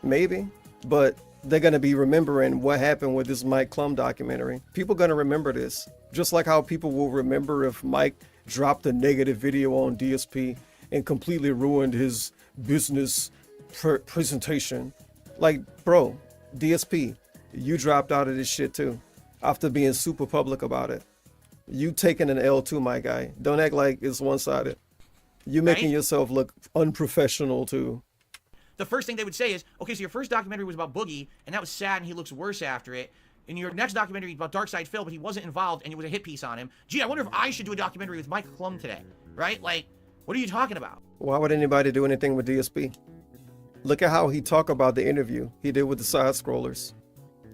Maybe, but they're gonna be remembering what happened with this Mike Klum documentary. People gonna remember this, just like how people will remember if Mike dropped a negative video on DSP and completely ruined his business presentation. Like, bro, DSP, you dropped out of this shit too, after being super public about it. You taking an L too, my guy. Don't act like it's one-sided. You making yourself look unprofessional too. The first thing they would say is, okay, so your first documentary was about Boogie, and that was sad, and he looks worse after it. And your next documentary is about Darkside Phil, but he wasn't involved, and it was a hit piece on him. Gee, I wonder if I should do a documentary with Mike Klum today, right? Like, what are you talking about? Why would anybody do anything with DSP? Look at how he talked about the interview he did with the side scrollers.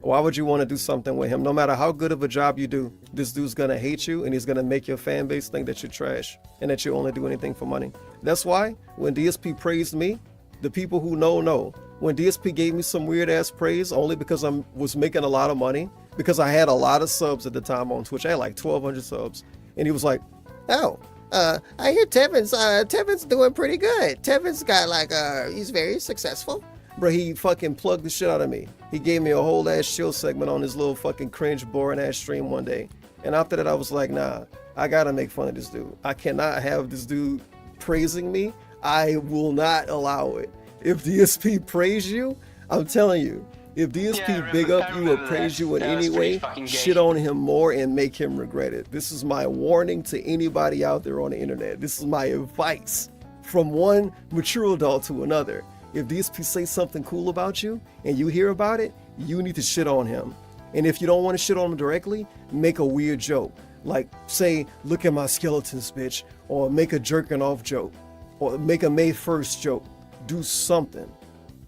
Why would you want to do something with him? No matter how good of a job you do, this dude's gonna hate you and he's gonna make your fan base think that you're trash and that you only do anything for money. That's why when DSP praised me, the people who know. When DSP gave me some weird ass praise only because I was making a lot of money, because I had a lot of subs at the time on Twitch. I had like 1,200 subs. And he was like, oh, I hear Tevin's doing pretty good. Tevin's got like, he's very successful. Bro, he fucking plugged the shit out of me. He gave me a whole ass chill segment on his little fucking cringe, boring ass stream one day. And after that, I was like, nah, I gotta make fun of this dude. I cannot have this dude praising me. I will not allow it. If DSP praise you, I'm telling you, if DSP big up you or praise you in any way, shit on him more and make him regret it. This is my warning to anybody out there on the internet. This is my advice from one mature adult to another. If DSP say something cool about you and you hear about it, you need to shit on him. And if you don't want to shit on him directly, make a weird joke. Like say, look at my skeletons, bitch, or make a jerking off joke, or make a May 1st joke. Do something,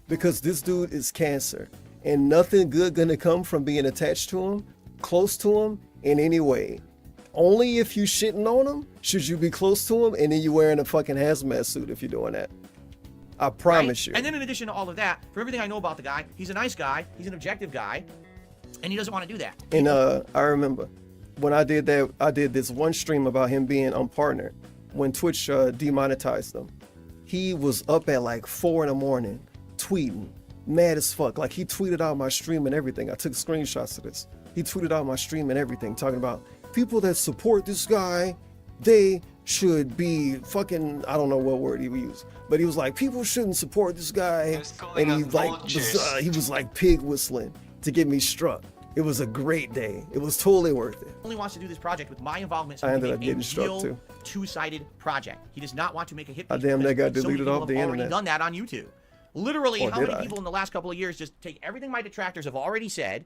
because this dude is cancer. And nothing good gonna come from being attached to him, close to him in any way. Only if you shitting on him should you be close to him, and then you wearing a fucking hazmat suit if you're doing that. I promise you. And then in addition to all of that, for everything I know about the guy, he's a nice guy, he's an objective guy, and he doesn't want to do that. And I remember when I did that, I did this one stream about him being unpartnered when Twitch demonetized him. He was up at like 4 in the morning tweeting, mad as fuck. Like he tweeted out my stream and everything. I took screenshots of this. He tweeted out my stream and everything, talking about people that support this guy, they should be fucking, I don't know what word he used, but he was like, people shouldn't support this guy. And he was like pig whistling to get me struck. It was a great day. It was totally worth it. He only wants to do this project with my involvement, so I he ended can up make a getting struck real too. two-sided project. He does not want to make a hit piece. Damn, that got so many deleted people off the have already internet. done that on YouTube. Literally, Or how did many I? people in the last couple of years just take everything my detractors have already said,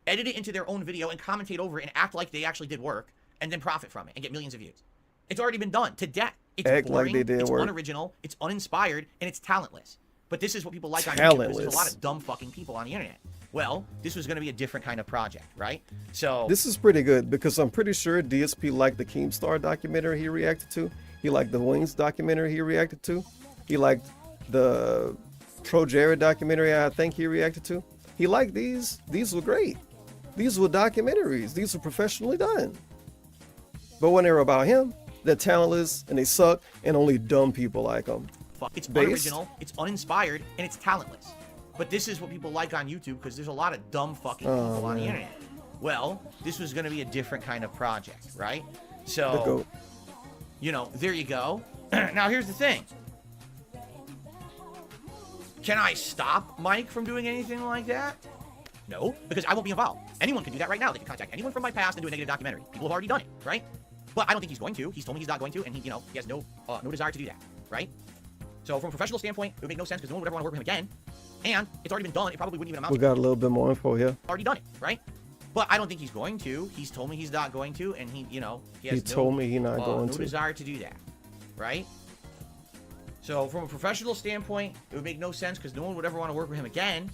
edit it into their own video, and commentate over it and act like they actually did work, and then profit from it and get millions of views? It's already been done to death. It's Act boring, like they did it's work. unoriginal, it's uninspired, and it's talentless. But this is what people like on YouTube. There's a lot Talentless. of dumb fucking people on the internet. Well, this was going to be a different kind of project, right? So This is pretty good because I'm pretty sure DSP liked the Keemstar documentary he reacted to. He liked the Wings documentary he reacted to. He liked the Pro Jared documentary I think he reacted to. He liked these. These were great. These were documentaries. These were professionally done. But when they were about him, they're talentless and they suck and only dumb people like them. it's Based? unoriginal, it's uninspired, and it's talentless. But this is what people like on YouTube because there's a lot of dumb fucking people on the man. internet. Well, this was going to be a different kind of project, right? The So, GOAT. you know, there you go. Now, here's the thing. Can I stop Mike from doing anything like that? No, because I won't be involved. Anyone can do that right now. They can contact anyone from my past and do a negative documentary. People have already done it, right? But I don't think he's going to. He's told me he's not going to, and he has no desire to do that, right? So from a professional standpoint, it would make no sense because no one would ever want to work with him again. And it's already been done. It probably wouldn't even amount We to got a little bit more info here. already done it, right? But I don't think he's going to. He's told me he's not going to, and he has He told me he's not going no to. desire to do that, right? So from a professional standpoint, it would make no sense because no one would ever want to work with him again.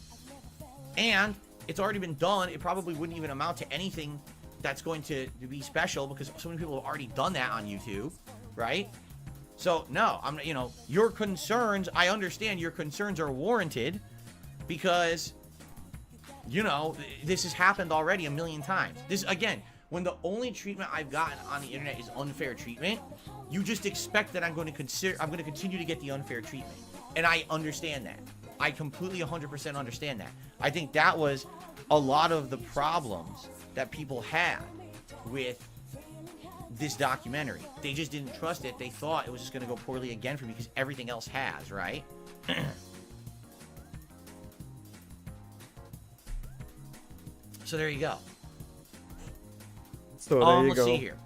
And it's already been done. It probably wouldn't even amount to anything that's going to be special because so many people have already done that on YouTube, right? So no, your concerns, I understand your concerns are warranted because, this has happened already a million times. This, again, when the only treatment I've gotten on the internet is unfair treatment, you just expect that I'm going to continue to get the unfair treatment. And I understand that. I completely 100% understand that. I think that was a lot of the problems that people had with this documentary. They just didn't trust it. They thought it was just going to go poorly again for me because everything else has, right? So there you go. So there you let's go. see here.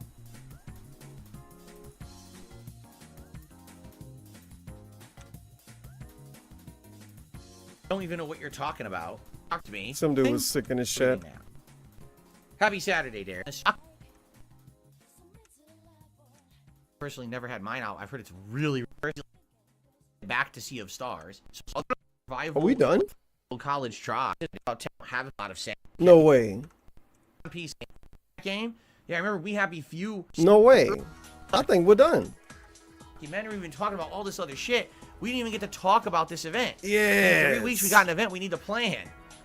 Don't even know what you're talking about. Talk to me. Some dude was sick in his shit. Happy Saturday, Darren. Personally never had mine out. I've heard it's really back to Sea of Stars. So Are we done? College try. Have a lot of sense. No way. Piece game. Yeah, I remember We Happy Few. No way. I think we're done. Documentary. We've been talking about all this other shit. We didn't even get to talk about this event. Yes. In 3 weeks we got an event we need to plan.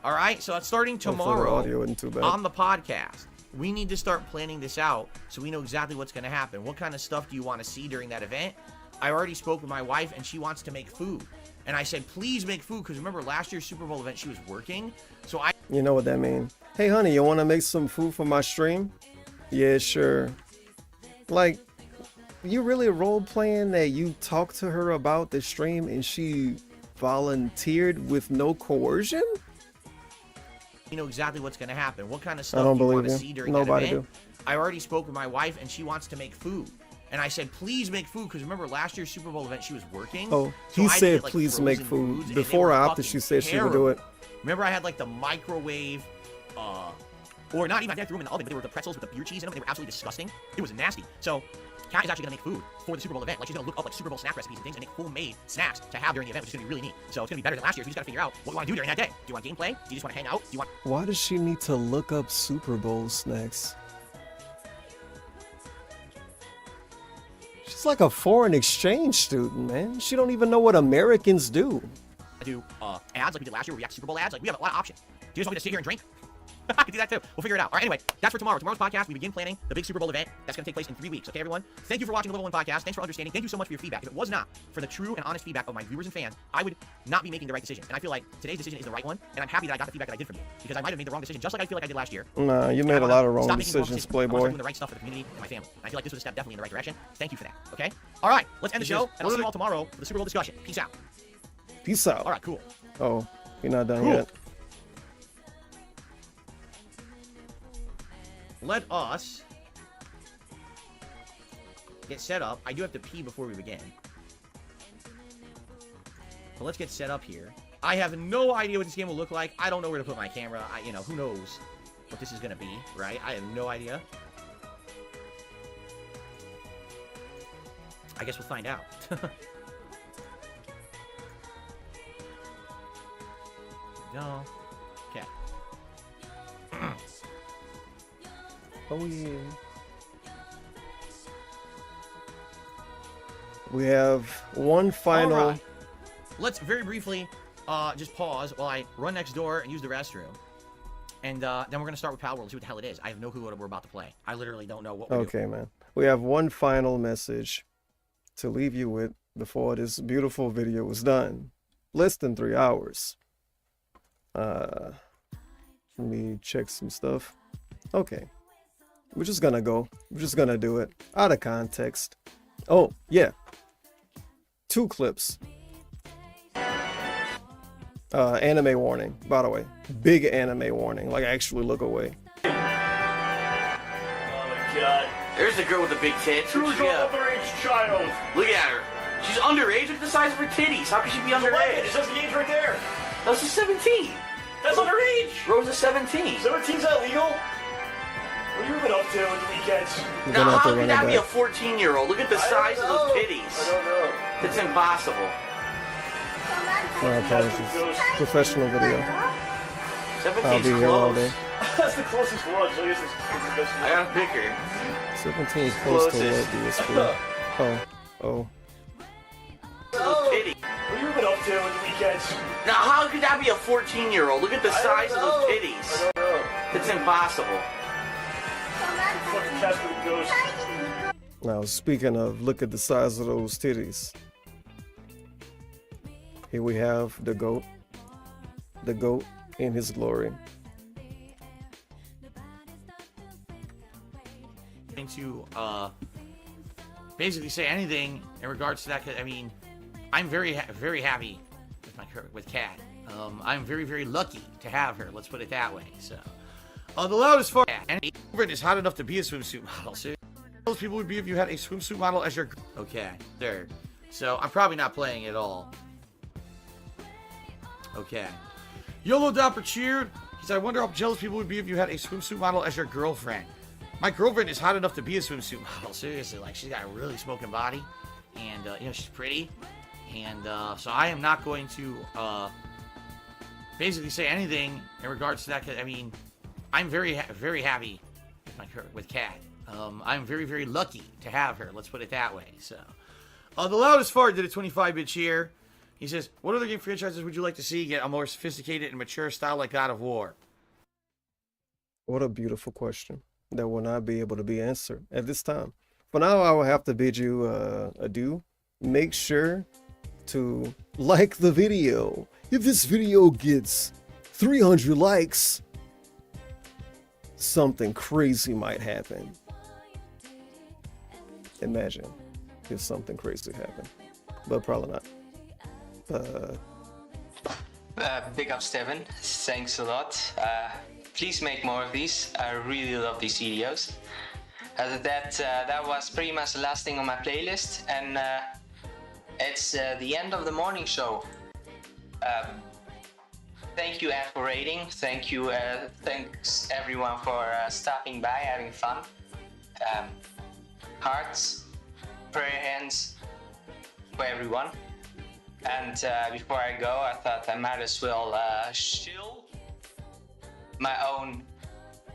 All right, so it's starting tomorrow audio isn't too bad. on the podcast. We need to start planning this out so we know exactly what's going to happen. What kind of stuff do you want to see during that event? I already spoke with my wife, and she wants to make food. And I said, please make food, because remember last year's Super Bowl event, she was working. So I... You know what that means. Hey, honey, you want to make some food for my stream? Yeah, sure. Like, you really role playing that you talked to her about the stream and she volunteered with no coercion? You know exactly what's going to happen. What kind of I stuff don't do you believe want to you. see during Nobody that event? do. I already spoke with my wife, and she wants to make food. And I said, please make food, because remember last year's Super Bowl event, she was working. Oh, So he I said, did, like, please make frozen food. foods, and they Before were or after fucking she said she would do terrible. it? Remember I had like the microwave, or not even, I threw them in the oven, but they were the pretzels with the beer cheese in them. They were absolutely disgusting. It was nasty. So Kat is actually going to make food for the Super Bowl event. Like, she's going to look up like Super Bowl snack recipes and things and make homemade snacks to have during the event, which is going to be really neat. So it's going to be better than last year. We just got to figure out what we want to do during that day. Do you want gameplay? Do you just want to hang out? Do you want... Why does she need to look up Super Bowl snacks? She's like a foreign exchange student, man. She don't even know what Americans do. Do ads like we did last year where we react to Super Bowl ads? Like, we have a lot of options. Do you just want me to sit here and drink? I can do that too. We'll figure it out. All right, anyway, that's for tomorrow. Tomorrow's podcast, we begin planning the big Super Bowl event that's going to take place in 3 weeks. Okay, everyone? Thank you for watching the Level 1 podcast. Thanks for understanding. Thank you so much for your feedback. If it was not for the true and honest feedback of my viewers and fans, I would not be making the right decision. And I feel like today's decision is the right one, and I'm happy that I got the feedback that I did from you, because I might have made the wrong decision, just like I feel like I did last year. Nah, you made a lot of wrong decisions, I Playboy. want to do the right stuff for the community and my family. And I feel like this was a step definitely in the right direction. Thank you for that. Okay? All right, let's end the show, and I'll see you all tomorrow for the Super Bowl discussion. Peace out. Peace out. All right, cool. Oh, you're not done Cool. yet. Let us get set up. I do have to pee before we begin. But let's get set up here. I have no idea what this game will look like. I don't know where to put my camera. You know, who knows what this is going to be, right? I have no idea. I guess we'll find out. No. Okay. Oh yeah. We have one final. All right. Let's very briefly just pause while I run next door and use the restroom. And then we're going to start with Power World and see what the hell it is. I have no clue what we're about to play. I literally don't know what we're doing. Okay, man. We have one final message to leave you with before this beautiful video is done. Less than 3 hours. Let me check some stuff. Okay. We're just gonna go. We're just gonna do it out of context. Oh, yeah. 2 clips. Anime warning, by the way. Big anime warning. Like, actually look away. Oh my god. There's the girl with the big tits. Who's an underage child? Look at her. She's underage. Look at the size of her titties. How could she be underage? It says the age right there. That's a 17. That's underage. Rose is 17. 17's not legal? What have you been up to on the weekends? Now, how could that be a 14-year-old? Look at the size of those titties. I don't know. It's impossible. My apologies. Professional video. 17's I'll be here all day. That's the closest one, so I guess it's I got a picker. 17 is close to what DSP. Oh. What have you been up to on the weekends? Now, how could that be a 14-year-old? Look at the size of those titties. I don't know. It's impossible. Fucking catch with a ghost. Now, speaking of, look at the size of those titties. Here we have the GOAT. The GOAT in his glory. To basically say anything in regards to that. I mean, I'm very happy with Kat. I'm very lucky to have her. Let's put it that way. So, the loudest fart and is hot enough to be a swimsuit model. So, those people would be if you had a swimsuit model as your. Okay, there. So I'm probably not playing at all. Okay. YOLO Dopper cheered. He said, I wonder how jealous people would be if you had a swimsuit model as your girlfriend. My girlfriend is hot enough to be a swimsuit model. Seriously, like, she's got a really smoking body. And, you know, she's pretty. And, so I am not going to, basically say anything in regards to that. I mean, I'm very happy with Kat. I'm very lucky to have her. Let's put it that way. So, the loudest fart did a 25-bit cheer. He says, what other game franchises would you like to see get a more sophisticated and mature style like God of War? What a beautiful question that will not be able to be answered at this time. For now, I will have to bid you adieu. Make sure to like the video. If this video gets 300 likes, something crazy might happen. imagine if something crazy happened, but probably not. Big up, Steven. Thanks a lot. Please make more of these. I really love these videos. That was pretty much the last thing on my playlist, and it's the end of the morning show. Thank you, Ed, for rating. Thanks everyone for stopping by, having fun. Hearts, prayer hands for everyone. And before I go, I thought I might as well shill my own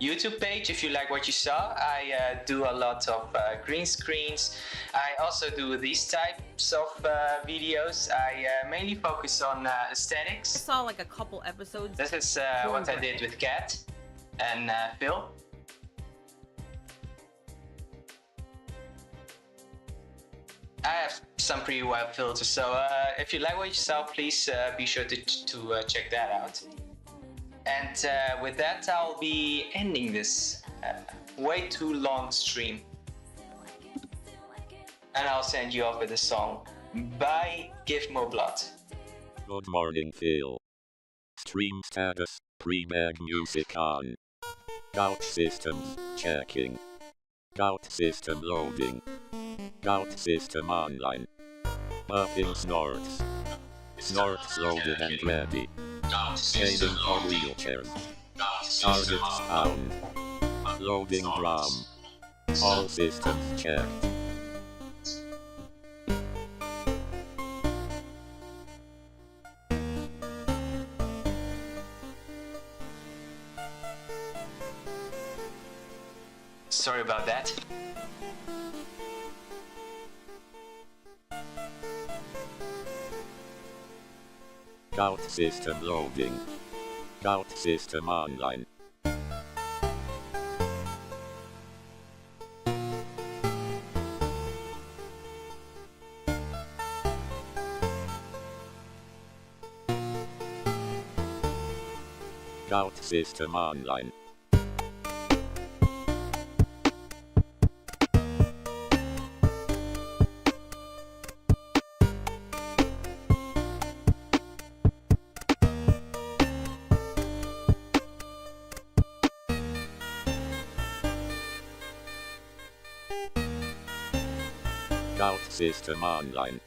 YouTube page. If you like what you saw, I do a lot of green screens. I also do these types of videos. I mainly focus on aesthetics. I saw like a couple episodes. This is what I did with Kat and Phil. I have some pretty wild filters, so if you like what you saw, please be sure to check that out. And with that, I'll be ending this way too long stream. And I'll send you off with a song by Give More Blood. Good morning, Phil. Stream status, pre-bag music on. Gout systems checking. Gout system loading. Gout system online. Buffing snorts. Snorts loaded and ready. Sailing for wheelchairs. Targets found. Loading drum. All systems checked. Sorry about that. Gout system loading. Gout system online. Gout system online. Gout system online.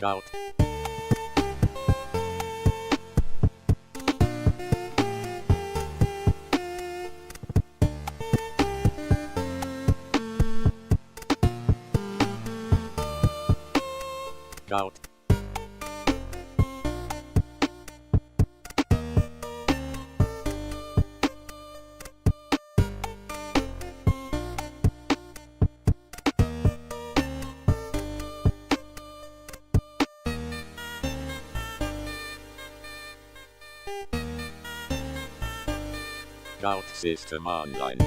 Gout. Gout. Gout system online.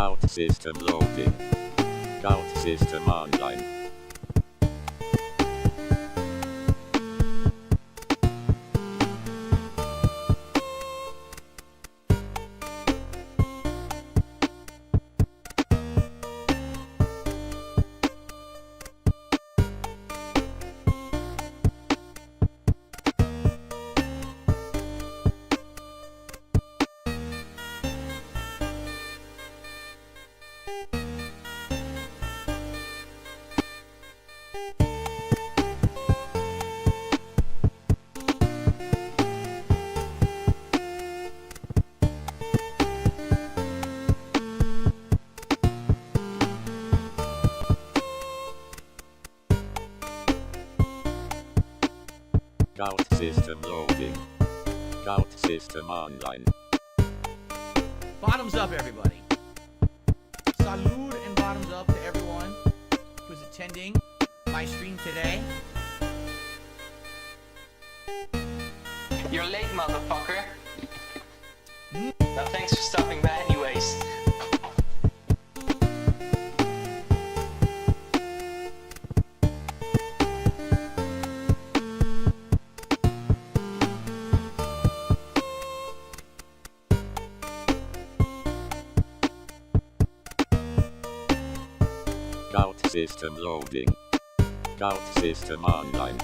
Gout system loading. Gout system online. Gout system loading. Gout system online. Bottoms up, everybody. Salud and bottoms up to everyone who's attending my stream today. You're late, motherfucker. Now thanks for stopping by anyways. Gout system loading. Gout system online.